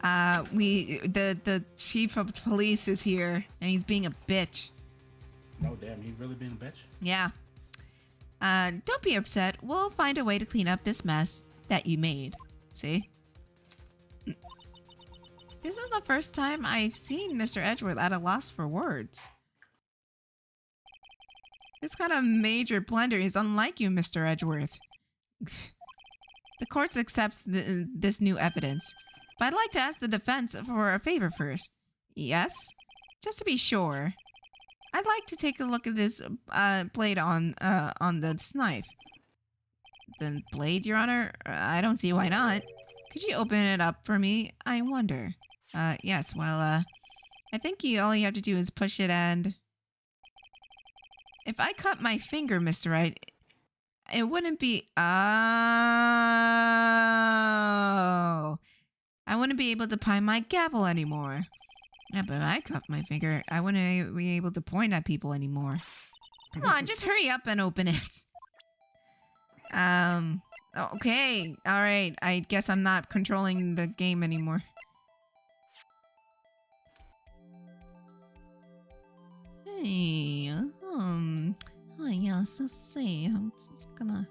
The chief of police is here and he's being a bitch. No, damn, he really being a bitch? Yeah. Don't be upset. We'll find a way to clean up this mess that you made. See? This is the first time I've seen Mr. Edgeworth at a loss for words. This kind of major blunder is unlike you, Mr. Edgeworth. The court accepts this new evidence, but I'd like to ask the defense for a favor first. Yes? Just to be sure. I'd like to take a look at this blade on this knife. The blade, Your Honor? I don't see why not. Could you open it up for me? I wonder. Yes, well, I think all you have to do is push it and... If I cut my finger, Mr. Wright, it wouldn't be... Oh... I wouldn't be able to pine my gavel anymore. Yeah, but I cut my finger. I wouldn't be able to point at people anymore. Come on, just hurry up and open it. Okay. Alright, I guess I'm not controlling the game anymore. Hey, oh yes, let's see. I'm just gonna...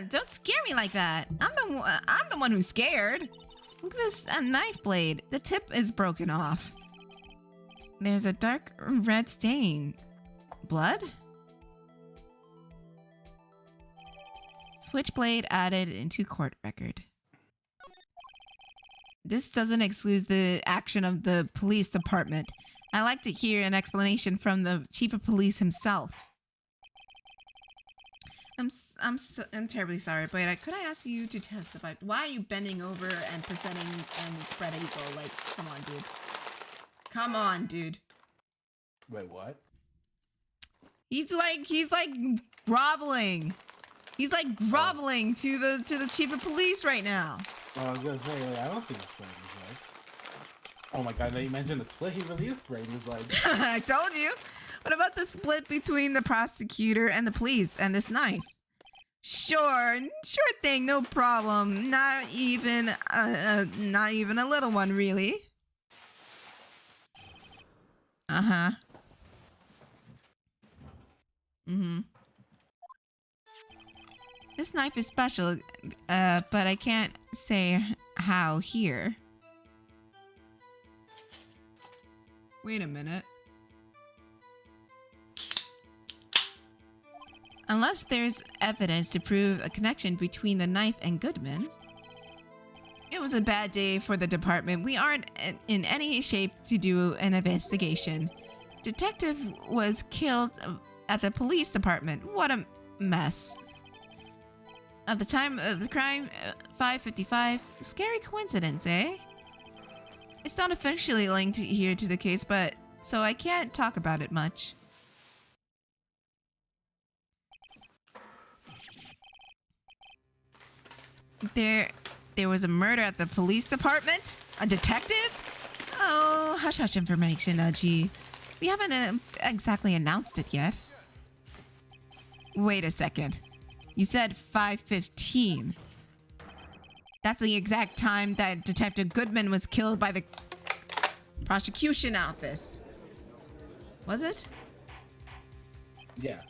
Don't scare me like that. I'm the one who's scared. Look at this knife blade. The tip is broken off. There's a dark red stain. Blood? Switchblade added into court record. This doesn't exclude the action of the police department. I'd like to hear an explanation from the chief of police himself. I'm terribly sorry, but could I ask you to testify? Why are you bending over and presenting and spread eagle? Like, come on, dude. Come on, dude. Wait, what? He's like groveling. He's like groveling to the chief of police right now. I was gonna say, I don't think it's spreading his legs. Oh my god, now you mentioned the split, he really is spreading his legs. I told you. What about the split between the prosecutor and the police and this knife? Sure thing, no problem. Not even a little one, really. Uh-huh. Mm-hmm. This knife is special, but I can't say how here. Wait a minute. Unless there's evidence to prove a connection between the knife and Goodman. It was a bad day for the department. We aren't in any shape to do an investigation. Detective was killed at the police department. What a mess. At the time of the crime, 5:55. Scary coincidence, eh? It's not officially linked here to the case, but so I can't talk about it much. There was a murder at the police department? A detective? Oh, hush-hush information, Gee. We haven't exactly announced it yet. Wait a second. You said 5:15. That's the exact time that Detective Goodman was killed by the prosecution office. Was it? Yeah.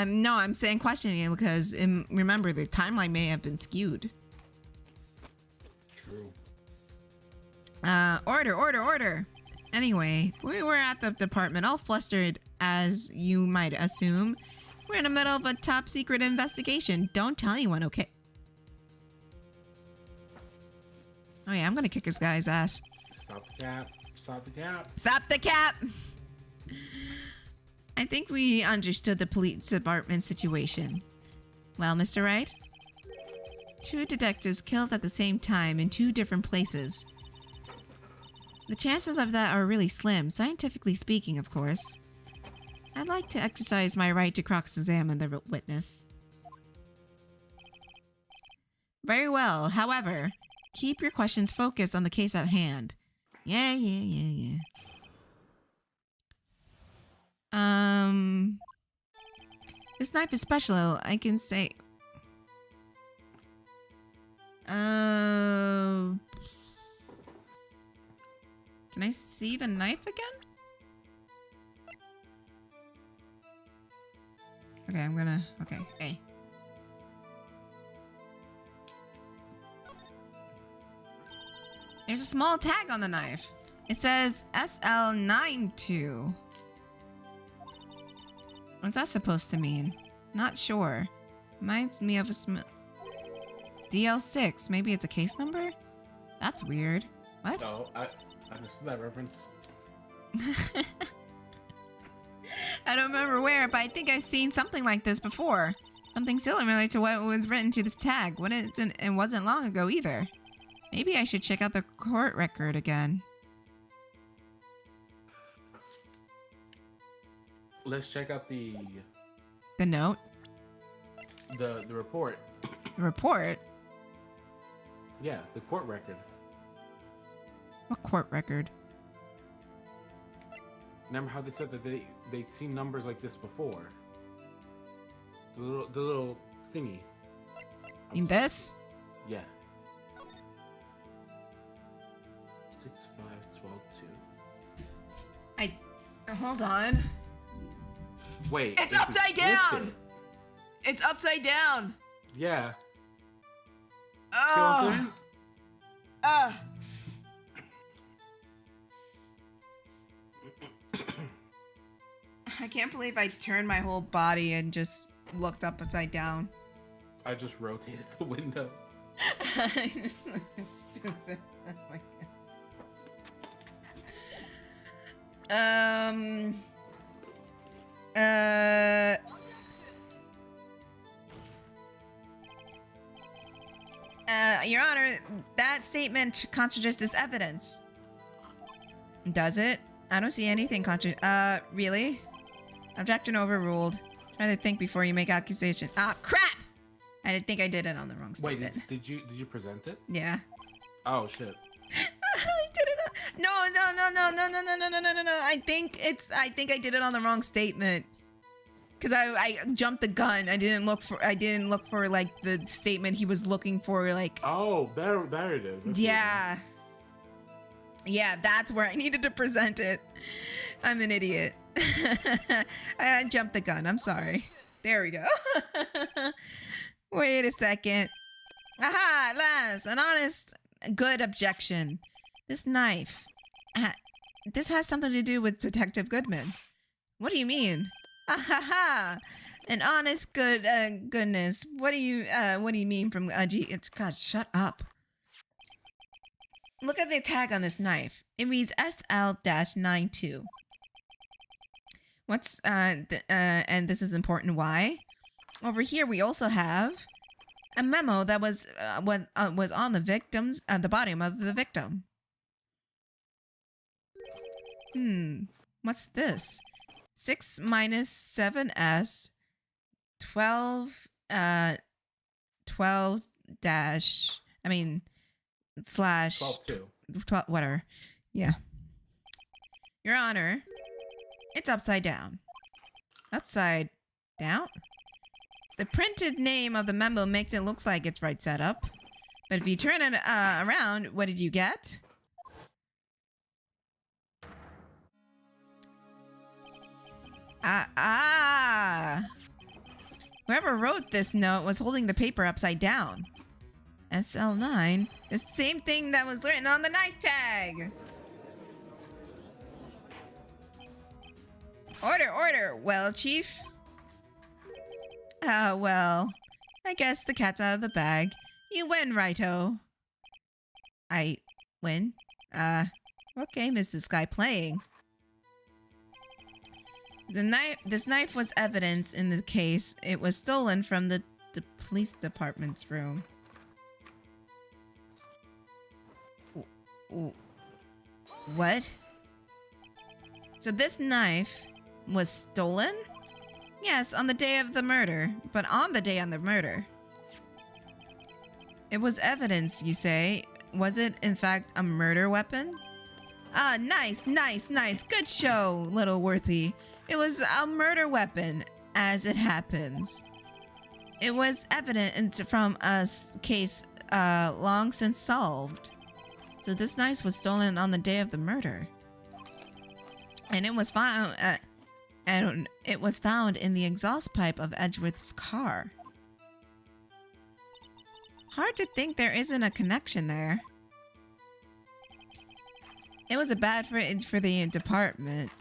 No, I'm saying questioning it because remember the timeline may have been skewed. True. Order. Anyway, we were at the department all flustered, as you might assume. We're in the middle of a top secret investigation. Don't tell anyone, okay? Oh yeah, I'm gonna kick this guy's ass. Stop the cap. Stop the cap. Stop the cap! I think we understood the police department situation. Well, Mr. Wright? 2 detectives killed at the same time in 2 different places. The chances of that are really slim, scientifically speaking, of course. I'd like to exercise my right to cross-examine the witness. Very well. However, keep your questions focused on the case at hand. Yeah. This knife is special. I can say... Can I see the knife again? Okay, I'm gonna... Okay, hey. There's a small tag on the knife. It says SL92. What's that supposed to mean? Not sure. Reminds me of a DL6. Maybe it's a case number? That's weird. What? No, I understood that reference. I don't remember where, but I think I've seen something like this before. Something similar to what was written to this tag. It wasn't long ago either. Maybe I should check out the court record again. Let's check out the note? the report. The report? Yeah, the court record. What court record? Remember how they said that they'd seen numbers like this before? The little thingy. In this? Yeah. 6, 5, 12, 2. Hold on. Wait. It's if we upside flipped down! it- It's upside down! Yeah. See what I'm saying? I can't believe I turned my whole body and just looked upside down. I just rotated the window. It's stupid. Oh my god. Your Honor, that statement contradicts this evidence. Does it? I don't see anything really? Objection overruled. Try to think before you make accusation. Ah, crap! I didn't think I did it on the wrong Wait, statement. did you present it? Yeah. Oh shit. I did it. No. I think I did it on the wrong statement. Cause I jumped the gun. I didn't look for like the statement he was looking for. Like. Oh, there it is. That's Yeah. Yeah, that's where I needed to present it. I'm an idiot. I jumped the gun. I'm sorry. There we go. Wait a second. Aha, at last. An honest, good objection. This knife. This has something to do with Detective Goodman. What do you mean? Ahaha. An honest, goodness. What do you mean from God, shut up. Look at the tag on this knife. It reads SL-92. What's and this is important. Why? Over here we also have a memo that was on the victim's the bottom of the victim. What's this? 6 minus 7s 12 dash slash 12-2. whatever. Yeah. Your Honor, it's upside down. Upside down? The printed name of the memo makes it look like it's right set up. But if you turn it around, what did you get? Whoever wrote this note was holding the paper upside down. SL9 is the same thing that was written on the knife tag. Order. Well, Chief. Well, I guess the cat's out of the bag. You win, righto. I win? What game is this guy playing? This knife was evidence in the case. It was stolen from the police department's room. What? So this knife was stolen? Yes, on the day of the murder. But on the day of the murder. It was evidence, you say. Was it, in fact, a murder weapon? Ah, nice. Good show, little Worthy. It was a murder weapon, as it happens. It was evident from a case long since solved. So this knife was stolen on the day of the murder. And it was found in the exhaust pipe of Edgeworth's car. Hard to think there isn't a connection there. It was a bad for the department.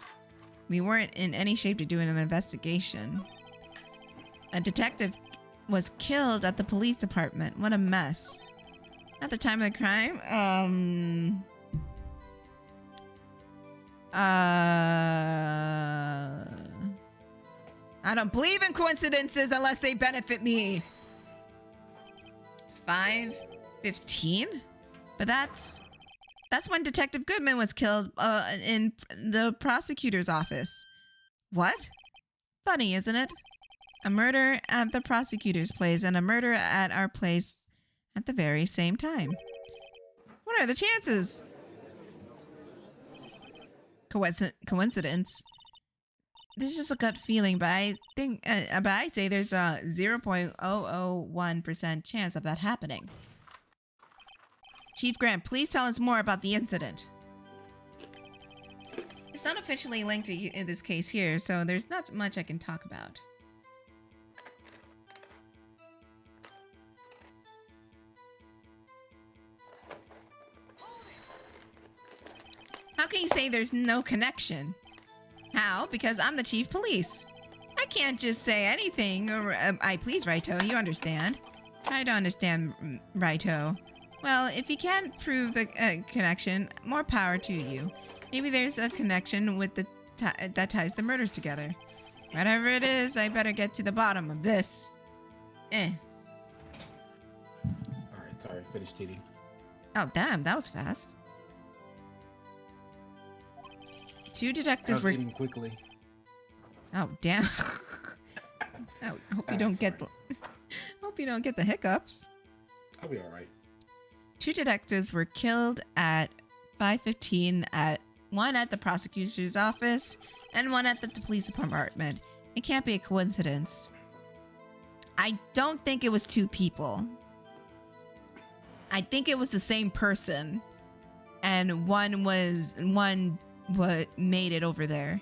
We weren't in any shape to do an investigation. A detective was killed at the police department. What a mess. At the time of the crime, I don't believe in coincidences unless they benefit me. 5:15? But that's when Detective Goodman was killed in the prosecutor's office. What? Funny, isn't it? A murder at the prosecutor's place and a murder at our place at the very same time. What are the chances? Coincidence? This is just a gut feeling, but I think, but I say there's a 0.001% chance of that happening. Chief Grant, please tell us more about the incident. It's not officially linked to in this case here, so there's not much I can talk about. How can you say there's no connection? How? Because I'm the chief police. I can't just say anything, or I please, Righto, you understand. Try to understand, Righto. Well, if you can't prove the connection, more power to you. Maybe there's a connection with the that ties the murders together. Whatever it is, I better get to the bottom of this. Alright, sorry, finished eating. Oh, damn, that was fast. Two detectives were eating quickly. Oh, damn. I hope you don't get hope you don't get the hiccups. I'll be alright. Two detectives were killed at 5:15 one at the prosecutor's office and one at the police department. It can't be a coincidence. I don't think it was two people. I think it was the same person, and one made it over there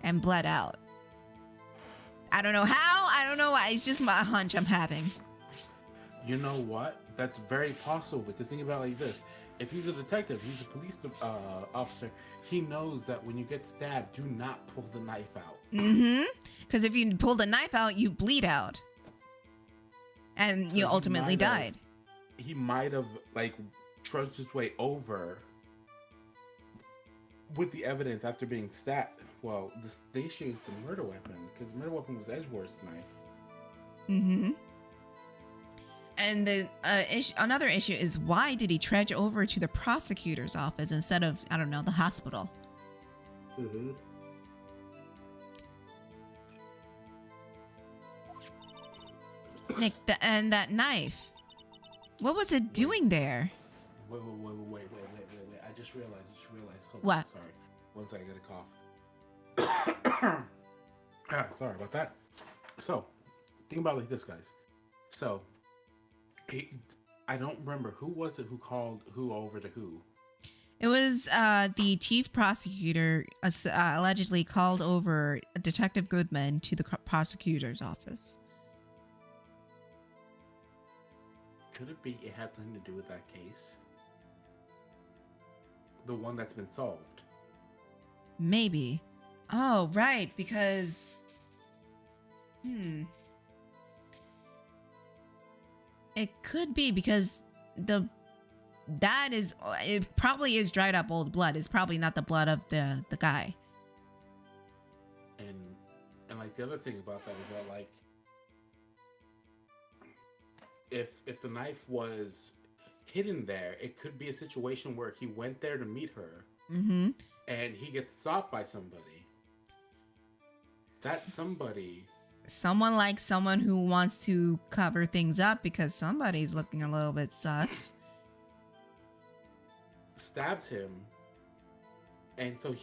and bled out. I don't know how. I don't know why. It's just my hunch I'm having. You know what? That's very possible, because think about it like this. If he's a detective, he's a police officer, he knows that when you get stabbed, do not pull the knife out. Mm-hmm. Because if you pull the knife out, you bleed out. And So you ultimately died. He might have, like, trudged his way over with the evidence after being stabbed. Well, the issue is the murder weapon, because the murder weapon was Edgeworth's knife. Mm-hmm. And the another issue is, why did he trudge over to the prosecutor's office instead of, I don't know, the hospital? Mm-hmm. Nick, and that knife. What was it doing there? Wait. I just realized. Hold What? on, sorry. One second, I got a cough. Sorry about that. So, think about it like this, guys. So, I don't remember who was it who called who over to who. It was the chief prosecutor allegedly called over Detective Goodman to the prosecutor's office. Could it be it had something to do with that case? The one that's been solved. Maybe. Oh, right, because... It could be because it probably is dried up old blood. It's probably not the blood of the guy. And like the other thing about that is that like if the knife was hidden there, it could be a situation where he went there to meet her, Mm-hmm. and he gets stopped by somebody. That somebody, Someone who wants to cover things up because somebody's looking a little bit sus. stabs him, and so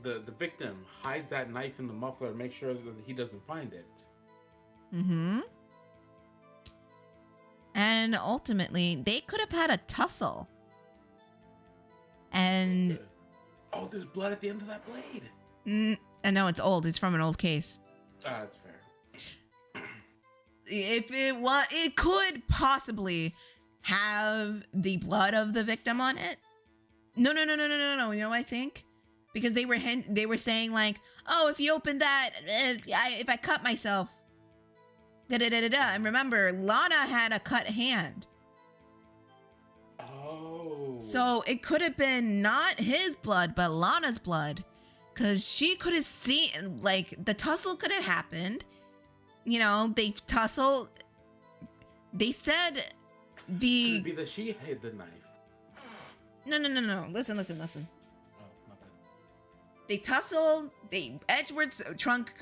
the victim hides that knife in the muffler to make sure that he doesn't find it. Mm-hmm. And ultimately, they could have had a tussle. And Oh, there's blood at the end of that blade. I know it's old. It's from an old case. That's fair. If it could possibly have the blood of the victim on it. No. You know what I think? Because they were saying like, oh, if you open that, if I cut myself, And remember, Lana had a cut hand. Oh. So it could have been not his blood, but Lana's blood. Because she could have seen, like, the tussle could have happened. You know, they tussled. They said Could it be that she hid the knife? No. Listen. Oh, my bad. They tussled. Edward's trunk,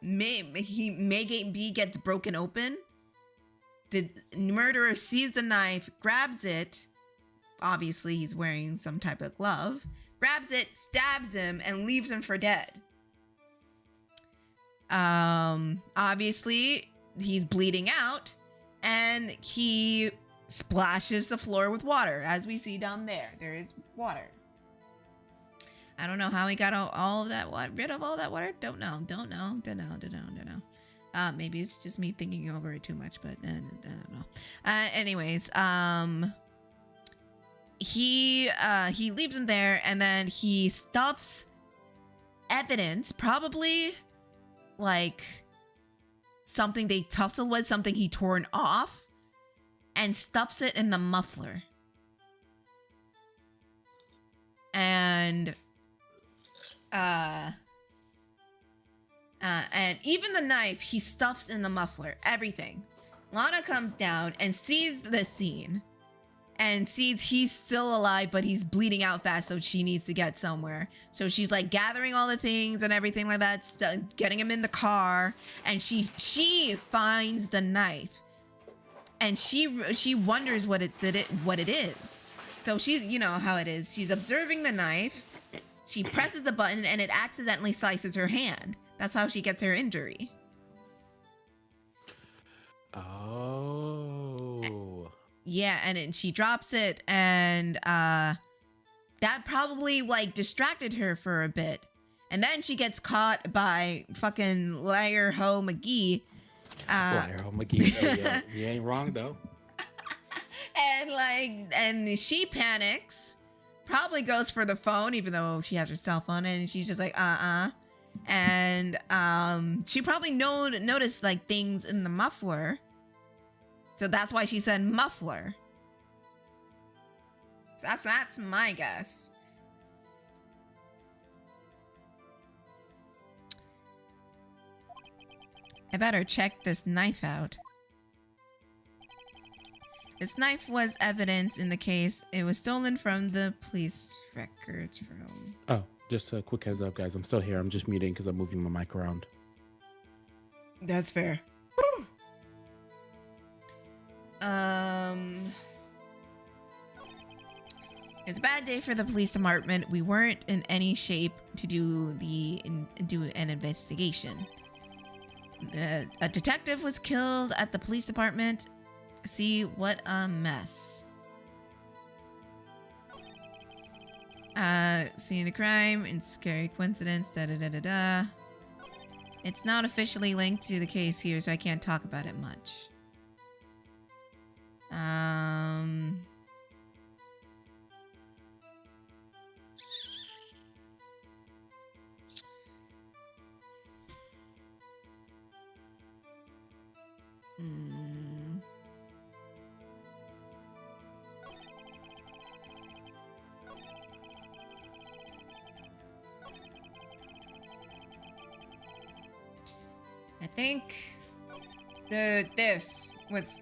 maybe gets broken open. The murderer sees the knife, grabs it. Obviously, he's wearing some type of glove. Grabs it, stabs him, and leaves him for dead. Obviously, he's bleeding out, and he splashes the floor with water, as we see down there. There is water. I don't know how he got all of that water, rid of all that water. Don't know. Maybe it's just me thinking over it too much, but I don't know. Anyways, he leaves him there, and then he stuffs evidence, probably like something they tussled with, something he torn off, and stuffs it in the muffler. And even the knife he stuffs in the muffler, everything. Lana comes down and sees the scene and sees he's still alive, but he's bleeding out fast, so she needs to get somewhere. So she's like gathering all the things and everything like that, getting him in the car, and she finds the knife, and she wonders what it is. So she's, you know how it is. She's observing the knife. She presses the button, and it accidentally slices her hand. That's how she gets her injury. Oh. Yeah, and then she drops it, and that probably like distracted her for a bit. And then she gets caught by fucking Liar Ho McGee. Liar Ho McGee. Hey, you ain't wrong though. And she panics, probably goes for the phone, even though she has her cell phone, and she's just like, And she probably noticed like things in the muffler. So that's why she said muffler. So that's my guess. I better check this knife out. This knife was evidence in the case. It was stolen from the police records room. Oh, just a quick heads up, guys. I'm still here. I'm just muting because I'm moving my mic around. That's fair. It's a bad day for the police department. We weren't in any shape to do an investigation. A detective was killed at the police department. See, what a mess. Scene of crime and scary coincidence. It's not officially linked to the case here, so I can't talk about it much. Hmm. I think this was.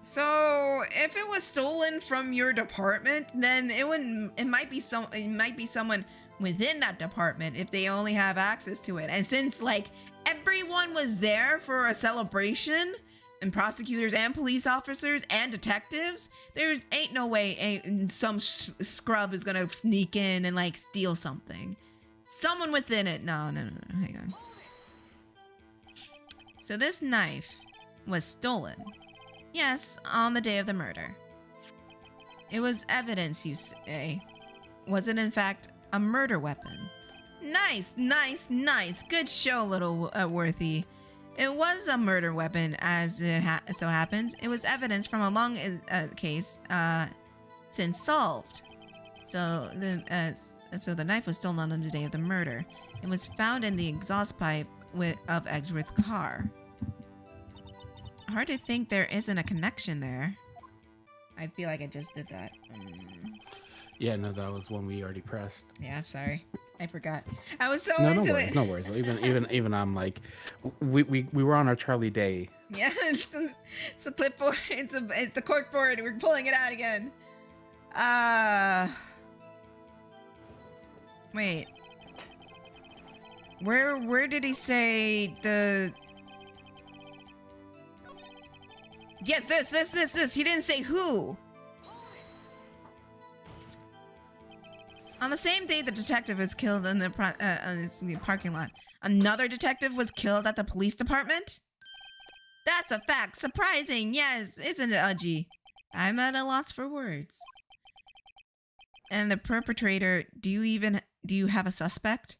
So if it was stolen from your department, then it might be someone within that department if they only have access to it. And since like everyone was there for a celebration, and prosecutors and police officers and detectives, there ain't no way some scrub is gonna sneak in and like steal something. Someone within it. No, hang on. So this knife was stolen. Yes, on the day of the murder. It was evidence, you say. Was it in fact a murder weapon? Nice. Good show, little Worthy. It was a murder weapon, as it so happens. It was evidence from a long case since solved. So the knife was stolen on the day of the murder. It was found in the exhaust pipe of Eggsworth's car. Hard to think there isn't a connection there. I feel like I just did that. Yeah, no, that was one we already pressed. Yeah, sorry. I forgot. I was so No into worries, it. no worries. Even I'm like, we were on our Charlie day. Yeah, it's a clipboard. It's the corkboard. We're pulling it out again. Wait. Where did he say the? Yes, this. He didn't say who. On the same day the detective was killed in the parking lot, another detective was killed at the police department? That's a fact. Surprising, yes, isn't it, Udgy? I'm at a loss for words. And the perpetrator, do you have a suspect?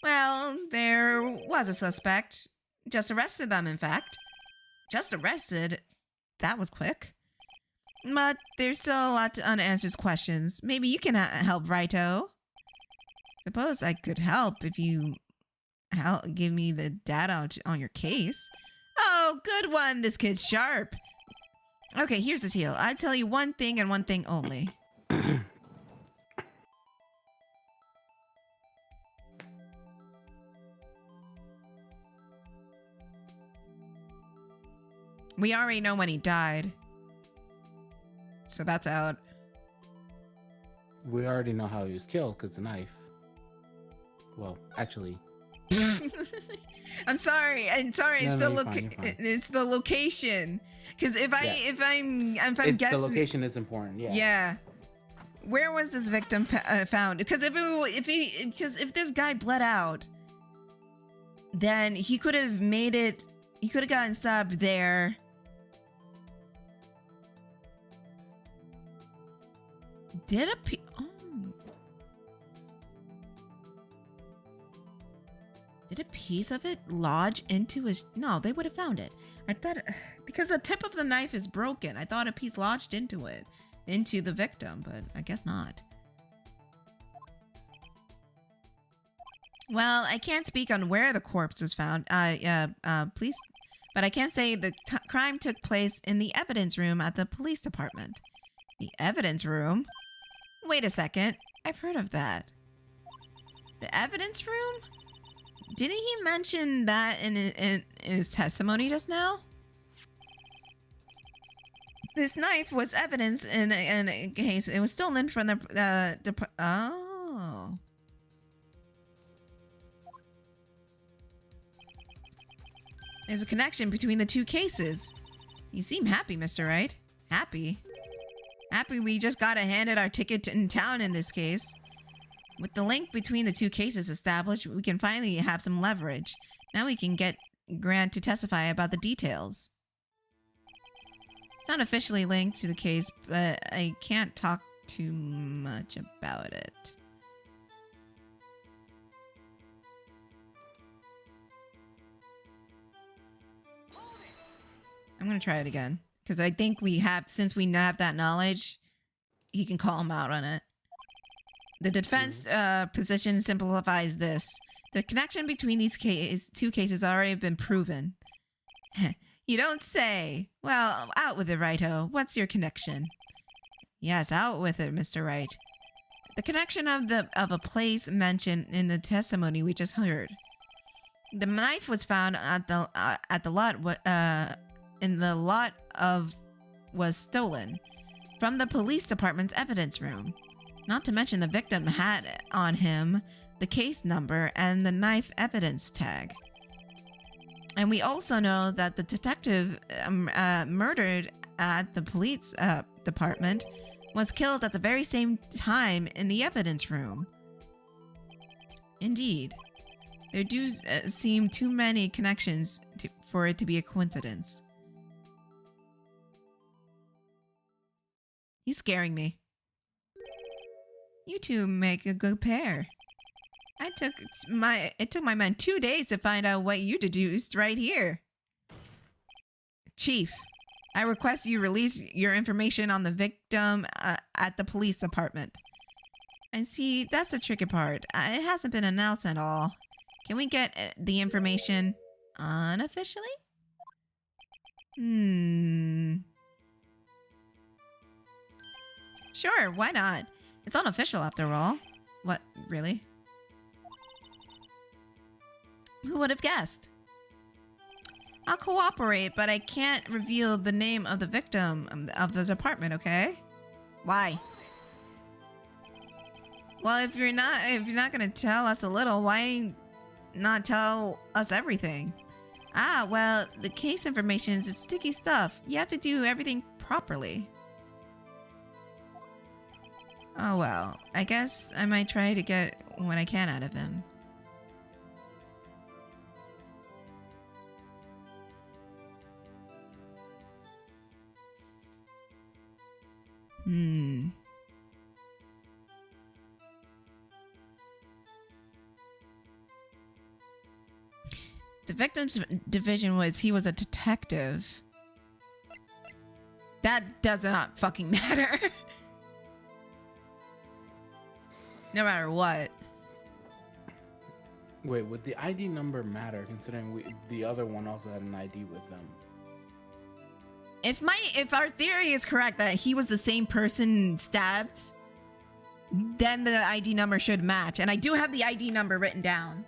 Well, there was a suspect. Just arrested them, in fact. Just arrested? That was quick. But there's still a lot of unanswered questions. Maybe you can help, Raito. Suppose I could help if you give me the data on your case. Oh, good one. This kid's sharp. Okay, here's the deal. I tell you one thing and one thing only. We already know when he died. So that's out. We already know how he was killed because the knife. Well, actually. I'm sorry. No, it's the location. Because if I'm guessing, the location is important. Yeah. Yeah. Where was this victim found? Because if this guy bled out, then he could have made it. He could have gotten stabbed there. Did a piece of it lodge into his? No, they would have found it. I thought because the tip of the knife is broken. I thought a piece lodged into the victim, but I guess not. Well, I can't speak on where the corpse was found. Please, but I can say the crime took place in the evidence room at the police department. The evidence room? Wait a second. I've heard of that. The evidence room? Didn't he mention that in his testimony just now? This knife was evidence in a case. It was stolen from the oh. There's a connection between the two cases. You seem happy, Mr. Wright. Happy? Happy we just got handed our ticket in town in this case. With the link between the two cases established, we can finally have some leverage. Now we can get Grant to testify about the details. It's not officially linked to the case, but I can't talk too much about it. I'm gonna try it again. Because I think since we have that knowledge, he can call him out on it. The defense position simplifies this. The connection between these two cases already been proven. You don't say. Well, out with it, Righto. What's your connection? Yes, out with it, Mr. Wright. The connection of a place mentioned in the testimony we just heard. The knife was found at the lot. In the lot of was stolen from the police department's evidence room. Not to mention the victim had on him the case number and the knife evidence tag. And we also know that the detective murdered at the police department was killed at the very same time in the evidence room. Indeed. There do seem too many connections for it to be a coincidence. He's scaring me. You two make a good pair. It took my men 2 days to find out what you deduced right here. Chief, I request you release your information on the victim at the police department. And see, that's the tricky part. It hasn't been announced at all. Can we get the information unofficially? Sure, why not? It's unofficial after all. What, really? Who would have guessed? I'll cooperate, but I can't reveal the name of the victim of the department, okay? Why? Well, if you're not gonna tell us a little, why not tell us everything? Ah, well, the case information is sticky stuff. You have to do everything properly. Oh well, I guess I might try to get what I can out of him. The victim's division was he was a detective. That does not fucking matter. No matter what. Wait, would the ID number matter considering the other one also had an ID with them? If our theory is correct that he was the same person stabbed, then the ID number should match. And I do have the ID number written down.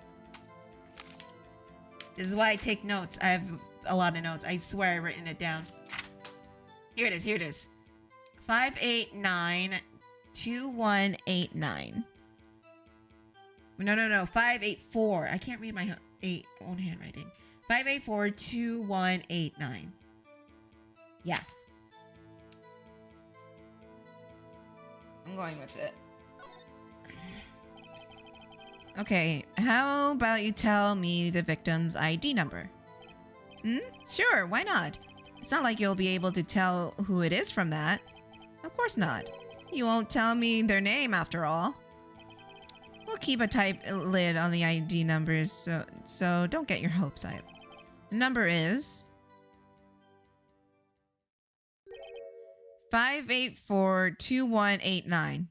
This is why I take notes. I have a lot of notes. I swear I've written it down. Here it is. Here it is. 589-2189. No. 584. I can't read my own handwriting. 584-2189. Yeah. I'm going with it. Okay, how about you tell me the victim's ID number? Sure, why not? It's not like you'll be able to tell who it is from that. Of course not. You won't tell me their name after all. We'll keep a tight lid on the ID numbers, so don't get your hopes up. The number is 584-2189.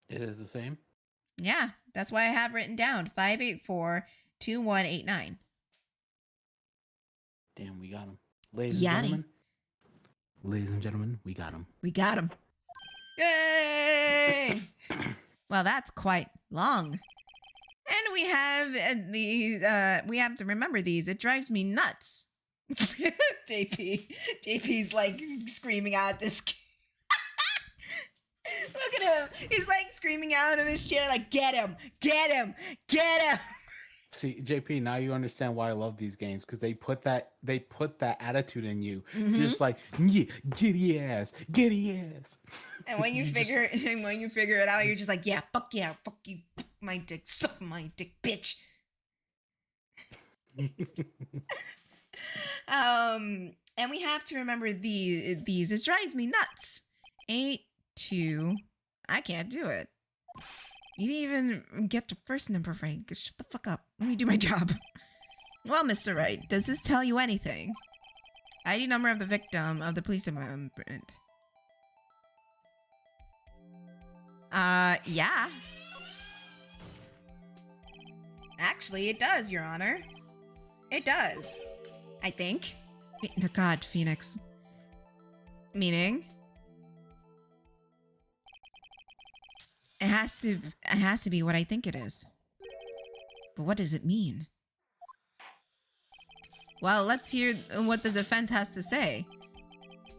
It is the same? Yeah, that's why I have written down 584-2189. Damn, we got him. Ladies and gentlemen, we got him. We got him. Yay! Well, that's quite long. And we have these, we have to remember these. It drives me nuts. JP's like screaming out this. Look at him. He's like screaming out of his chair like, get him, get him, get him. See, JP, now you understand why I love these games, because they put that attitude in you. Just like, yeah, giddy ass. And when you figure it out, you're just like, yeah, fuck you, my dick, suck my dick, bitch. And we have to remember these. It drives me nuts. 82. I can't do it. You didn't even get the first number right. Shut the fuck up. Let me do my job. Well, Mr. Wright, does this tell you anything? ID number of the victim of the police department. Yeah. Actually, it does, Your Honor. It does. I think. God, Phoenix. Meaning? It has to be what I think it is. But what does it mean? Well, let's hear what the defense has to say.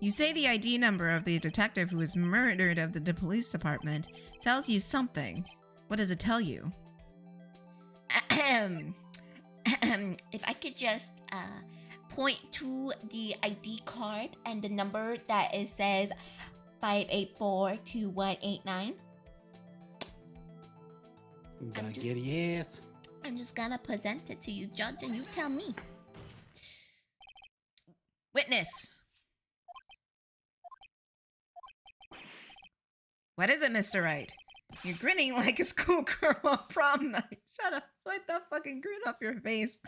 You say the ID number of the detective who was murdered of the police department tells you something. What does it tell you? If I could just point to the ID card and the number that it says 5842189. Gotta get yes. I'm just gonna present it to you, Judge, and you tell me. Witness. What is it, Mr. Wright? You're grinning like a schoolgirl on prom night. Shut up. Let the fucking grin off your face.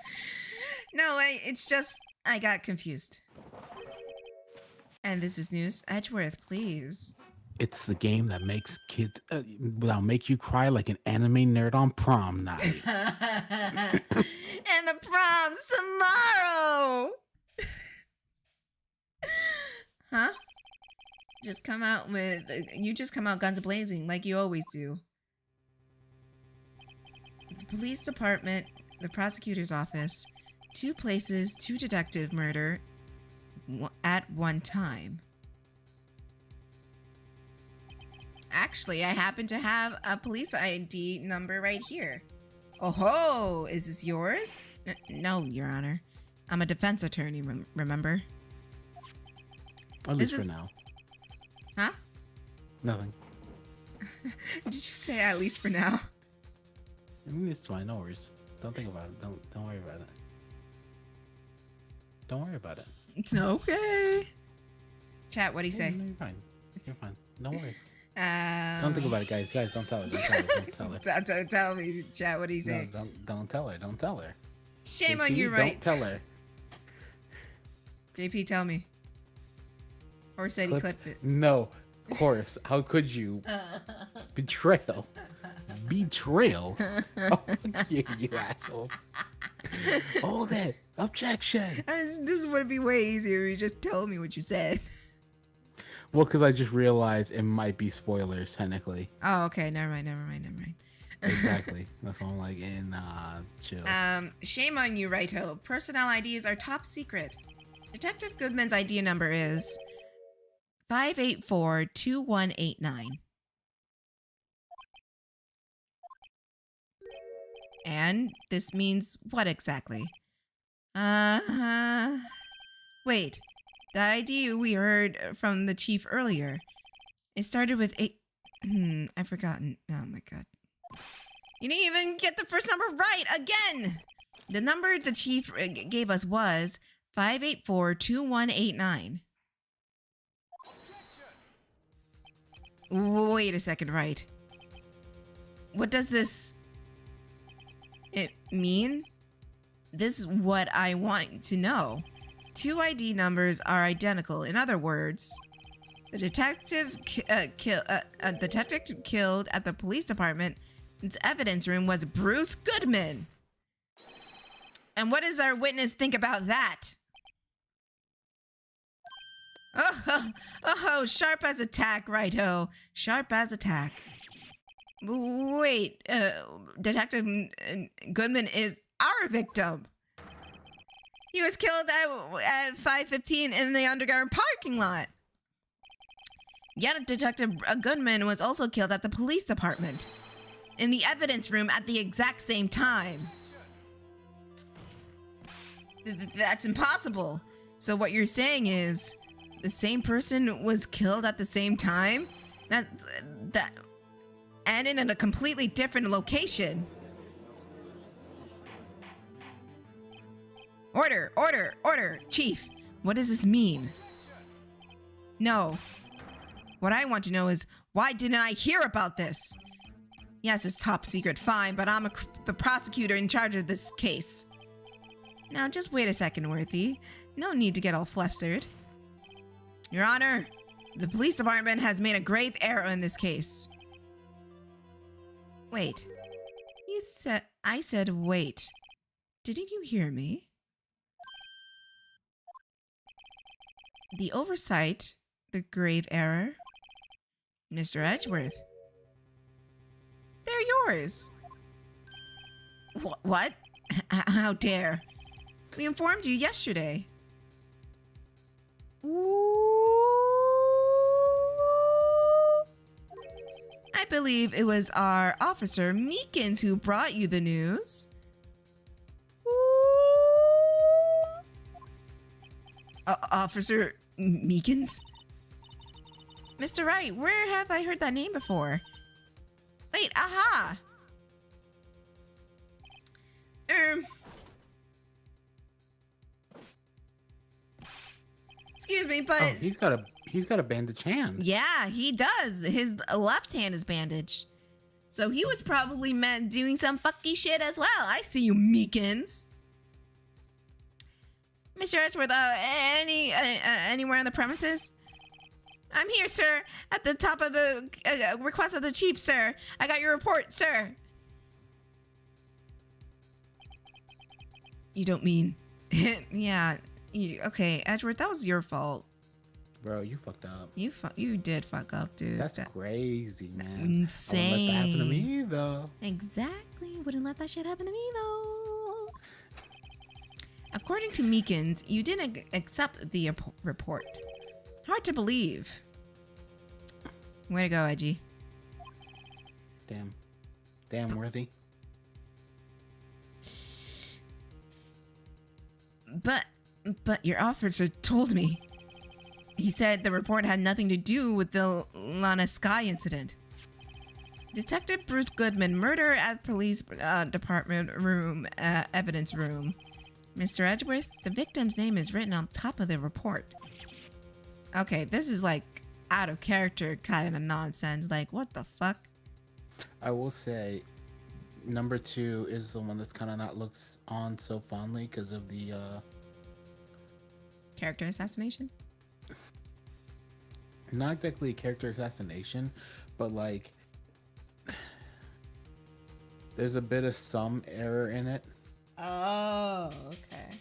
No, it's just, I got confused. And this is News Edgeworth, please. It's the game that makes kids, that'll make you cry like an anime nerd on prom night. And the prom's tomorrow! Huh? You just come out guns blazing like you always do. The police department, the prosecutor's office, 2 places, 2 detective murder at one time. Actually, I happen to have a police ID number right here. Oh ho! Is this yours? No, Your Honor. I'm a defense attorney, remember? At least for now. Huh? Nothing. Did you say at least for now? I mean, it's fine. No worries. Don't think about it. Don't worry about it. Don't worry about it. It's okay. Chat, what'd he say? No, you're fine. You're fine. No worries. Don't think about it, guys. Guys, don't tell her. Don't tell her. Don't tell her. Tell me, chat, what'd he say? No, don't tell her. Don't tell her. Shame JP, on you, right? Don't tell her. JP, tell me. Or said he clipped it. No, of course. How could you? Betrayal. Betrayal. Oh, fuck you, you asshole. Hold it. Objection. This would be way easier if you just tell me what you said. Well, because I just realized it might be spoilers, technically. Oh, okay. Never mind. Exactly. That's why I'm like, chill. Shame on you, Righto. Personnel IDs are top secret. Detective Goodman's ID number is 5842189. And this means what exactly? Wait. The ID we heard from the chief earlier. It started with 8. I've forgotten. Oh my god. You didn't even get the first number right again! The number the chief gave us was 5842189. Wait a second, right? What does it mean? This is what I want to know. 2 ID numbers are identical. In other words, the detective killed at the police department's evidence room was Bruce Goodman. And what does our witness think about that? Oh, sharp as a tack, righto. Sharp as a tack. Wait, Detective Goodman is our victim. He was killed at 5:15 in the underground parking lot. Yet Detective Goodman was also killed at the police department, in the evidence room at the exact same time. That's impossible. So what you're saying is, the same person was killed at the same time? And in a completely different location. Order! Chief, what does this mean? No. What I want to know is, why didn't I hear about this? Yes, it's top secret, fine, but I'm the prosecutor in charge of this case. Now, just wait a second, Worthy. No need to get all flustered. Your Honor, the police department has made a grave error in this case. Wait. I said wait. Didn't you hear me? the oversight, the grave error. Mr. Edgeworth. They're yours. What? How dare? We informed you yesterday. I believe it was our officer Meekins who brought you the news. Officer Meekins? Mr. Wright, where have I heard that name before? Wait, aha! Excuse me, but... Oh, he's got a bandaged hand. Yeah, he does. His left hand is bandaged. So he was probably doing some fucky shit as well. I see you, Meekins. Mr. Edgeworth, anywhere on the premises? I'm here, sir. At the top of the request of the chief, sir. I got your report, sir. You don't mean... yeah. Okay, Edgeworth, that was your fault. Bro, you fucked up. You did fuck up, dude. That's crazy, man. Insane. I wouldn't let that happen to me, though. Exactly. Wouldn't let that shit happen to me, though. According to Meekins, you didn't accept the report. Hard to believe. Way to go, Edgy. Damn, Worthy. But your officer told me. He said the report had nothing to do with the Lana Sky incident. Detective Bruce Goodman, murder at police department room, evidence room. Mr. Edgeworth, the victim's name is written on top of the report. Okay, this is like out of character kind of nonsense. Like, what the fuck? I will say, number 2 is the one that's kind of not looked on so fondly because of the character assassination? Not exactly a character assassination, but like there's a bit of some error in it. Oh, okay.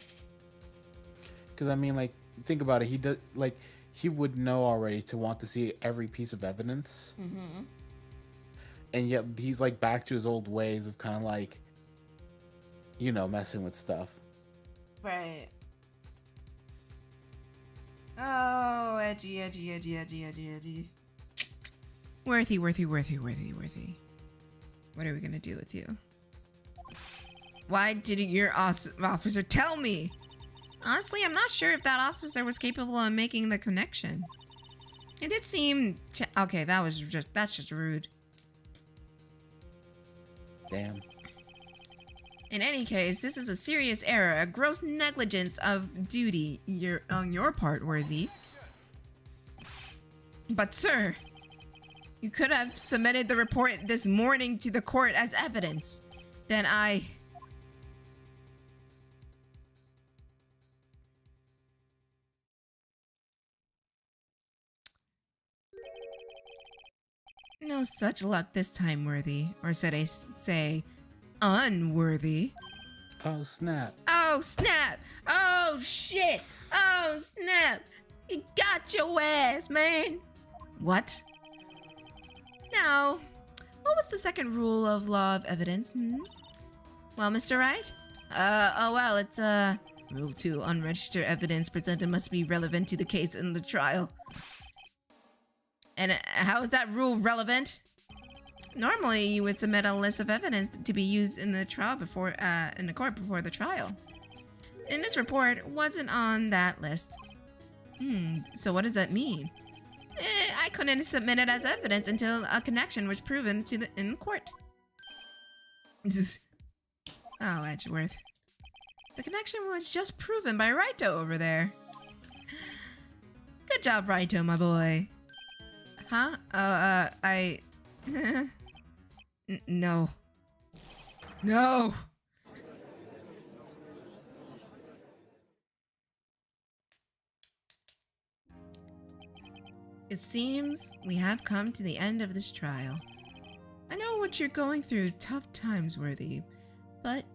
Because I mean, like, think about it. He would know already to want to see every piece of evidence. Mm-hmm. And yet he's like back to his old ways of kind of like, you know, messing with stuff. Right. Oh, edgy. Worthy. What are we gonna do with you? Why didn't your officer tell me? Honestly, I'm not sure if that officer was capable of making the connection. It did seem... okay, that's just rude. Damn. In any case, this is a serious error, a gross negligence of duty on your part, Worthy. But sir, you could have submitted the report this morning to the court as evidence. Then I... No such luck this time, Worthy. Or should I say, unworthy. Oh, snap. Oh, snap. Oh, shit. Oh, snap. You got your ass, man. What? Now, what was the second rule of law of evidence? Well, Mr. Wright? Well, it's, Rule 2, unregistered evidence presented must be relevant to the case in the trial. And how is that rule relevant? Normally, you would submit a list of evidence to be used in the trial in the court before the trial. In this report, it wasn't on that list. So what does that mean? I couldn't submit it as evidence until a connection was proven in court. Oh, Edgeworth. The connection was just proven by Raito over there. Good job, Raito, my boy. Huh? No. No! It seems we have come to the end of this trial. I know what you're going through, tough times, Worthy. But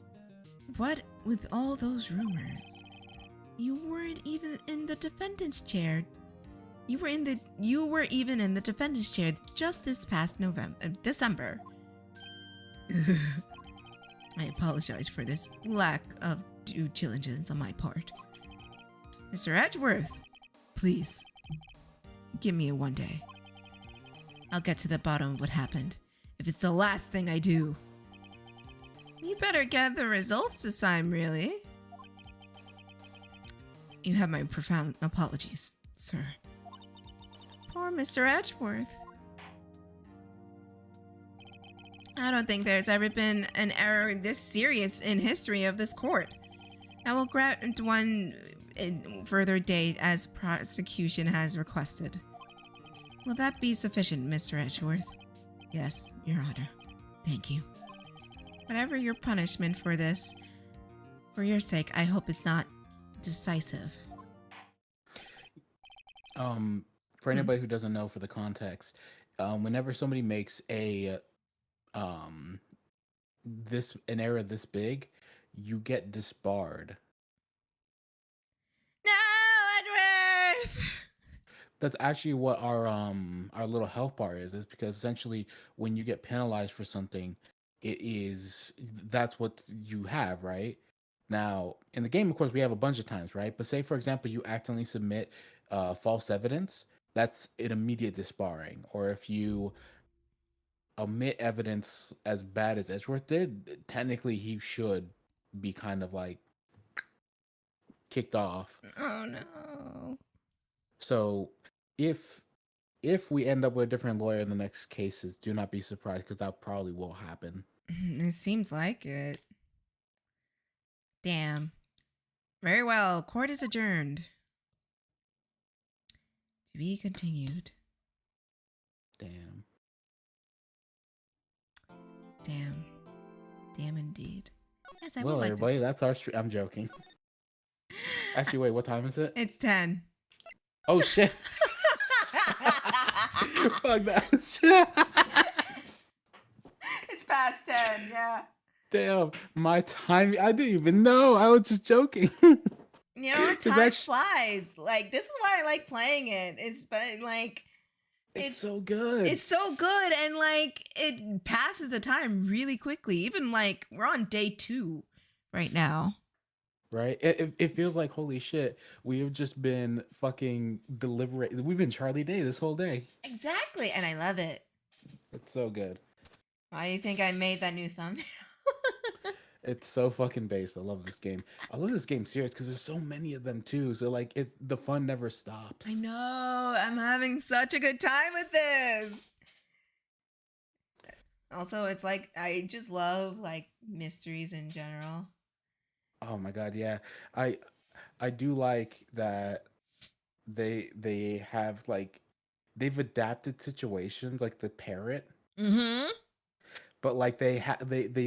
what with all those rumors? You weren't even in the defendant's chair. You were even in the defendant's chair just this past December. I apologize for this lack of due diligence on my part. Mr. Edgeworth, please, give me one day. I'll get to the bottom of what happened, if it's the last thing I do. You better get the results this time, really. You have my profound apologies, sir. Poor Mr. Edgeworth. I don't think there's ever been an error this serious in history of this court. I will grant one further date as prosecution has requested. Will that be sufficient, Mr. Edgeworth? Yes, Your Honor. Thank you. Whatever your punishment for this, for your sake, I hope it's not decisive. For anybody who doesn't know, for the context, whenever somebody makes an error this big, you get disbarred. No, Edgeworth! That's actually what our little health bar is because essentially when you get penalized for something, that's what you have, right? Now, in the game, of course, we have a bunch of times, right? But say, for example, you accidentally submit false evidence, that's an immediate disbarring. Or if you omit evidence as bad as Edgeworth did, technically he should be kind of like kicked off. Oh no. So if we end up with a different lawyer in the next cases, do not be surprised because that probably will happen. It seems like it. Damn. Very well. Court is adjourned. To be continued. Damn. Damn. Damn indeed. Yes, I Well, would like everybody, to. that's our stream. I'm joking. Actually, wait, what time is it? It's 10. Oh, shit. Fuck that. It's past 10, yeah. Damn, my time. I didn't even know. I was just joking. You know, Is time that flies. Like, this is why I like playing it. It's so good. It's so good, and like it passes the time really quickly. Even like we're on day 2 right now. Right? It feels like, holy shit, we have just been fucking deliberate. We've been Charlie Day this whole day. Exactly, and I love it. It's so good. Why do you think I made that new thumbnail? It's so fucking based. I love this game. I love this game serious because there's so many of them too. So like the fun never stops. I know. I'm having such a good time with this. Also, it's like I just love like mysteries in general. Oh my god, yeah. I do like that they have like they've adapted situations like the parrot. Mm-hmm. But like they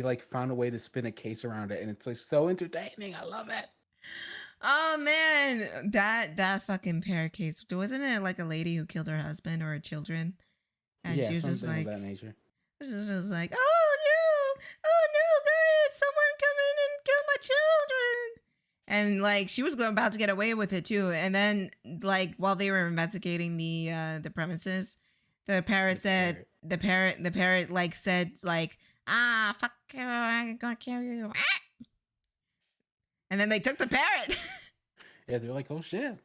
like found a way to spin a case around it and it's like so entertaining. I love it. Oh man, that fucking parrot case. Wasn't it like a lady who killed her husband or her children? And yeah, she was just something like of that nature. She was just like, oh no, guys, someone come in and kill my children. And like she was about to get away with it too. And then like while they were investigating the premises, the parrot like said like, fuck you, I'm gonna kill you. And then they took the parrot. Yeah, they're like, oh shit.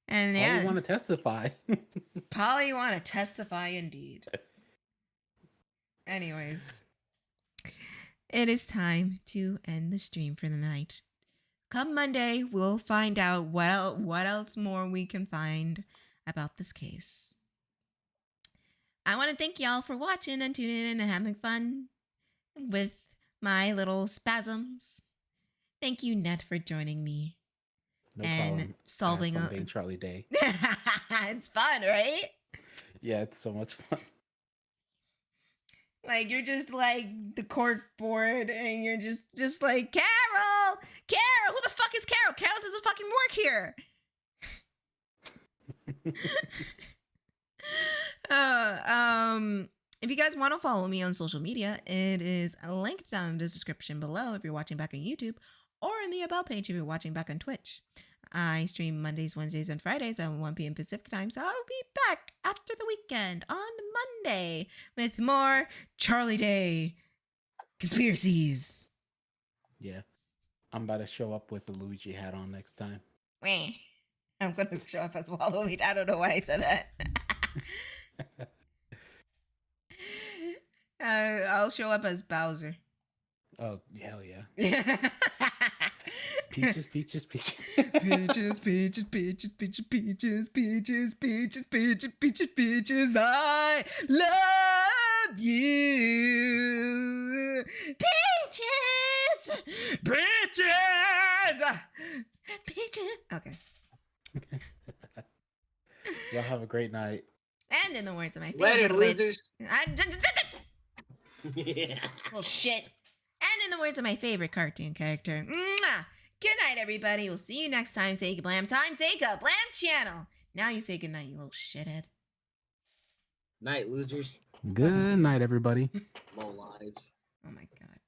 And Yeah, yeah, you want to testify. Polly want to testify indeed. Anyways, it is time to end the stream for the night. Come Monday, we'll find out what else more we can find about this case. I want to thank y'all for watching and tuning in and having fun with my little spasms. Thank you, Ned, for joining me. No and problem. solving I have fun being Charlie Day. It's fun, right? Yeah, it's so much fun. Like you're just like the cork board and you're just like Carol, who the fuck is Carol? Carol doesn't fucking work here. If you guys want to follow me on social media, it is linked down in the description below if you're watching back on YouTube. or in the About page if you're watching back on Twitch. I stream Mondays, Wednesdays, and Fridays at 1 p.m. Pacific time, so I'll be back after the weekend on Monday with more Charlie Day Conspiracies. Yeah. I'm about to show up with a Luigi hat on next time. I'm going to show up as Waluigi. I don't know why I said that. I'll show up as Bowser. Oh, hell yeah. Peaches, peaches, peaches. Peaches, peaches, peaches, peaches, peaches, peaches, peaches, peaches, peaches, peaches, I love you. Peaches! Peaches! Peaches! Okay. Y'all have a great night. And in the words of my Later, favorite witch, losers. Little shit. And in the words of my favorite cartoon character, mwah! Good night, everybody. We'll see you next time. Say Blam time. Say Blam channel. Now you say good night, you little shithead. Night, losers. Good night, everybody. Low lives. Oh my god.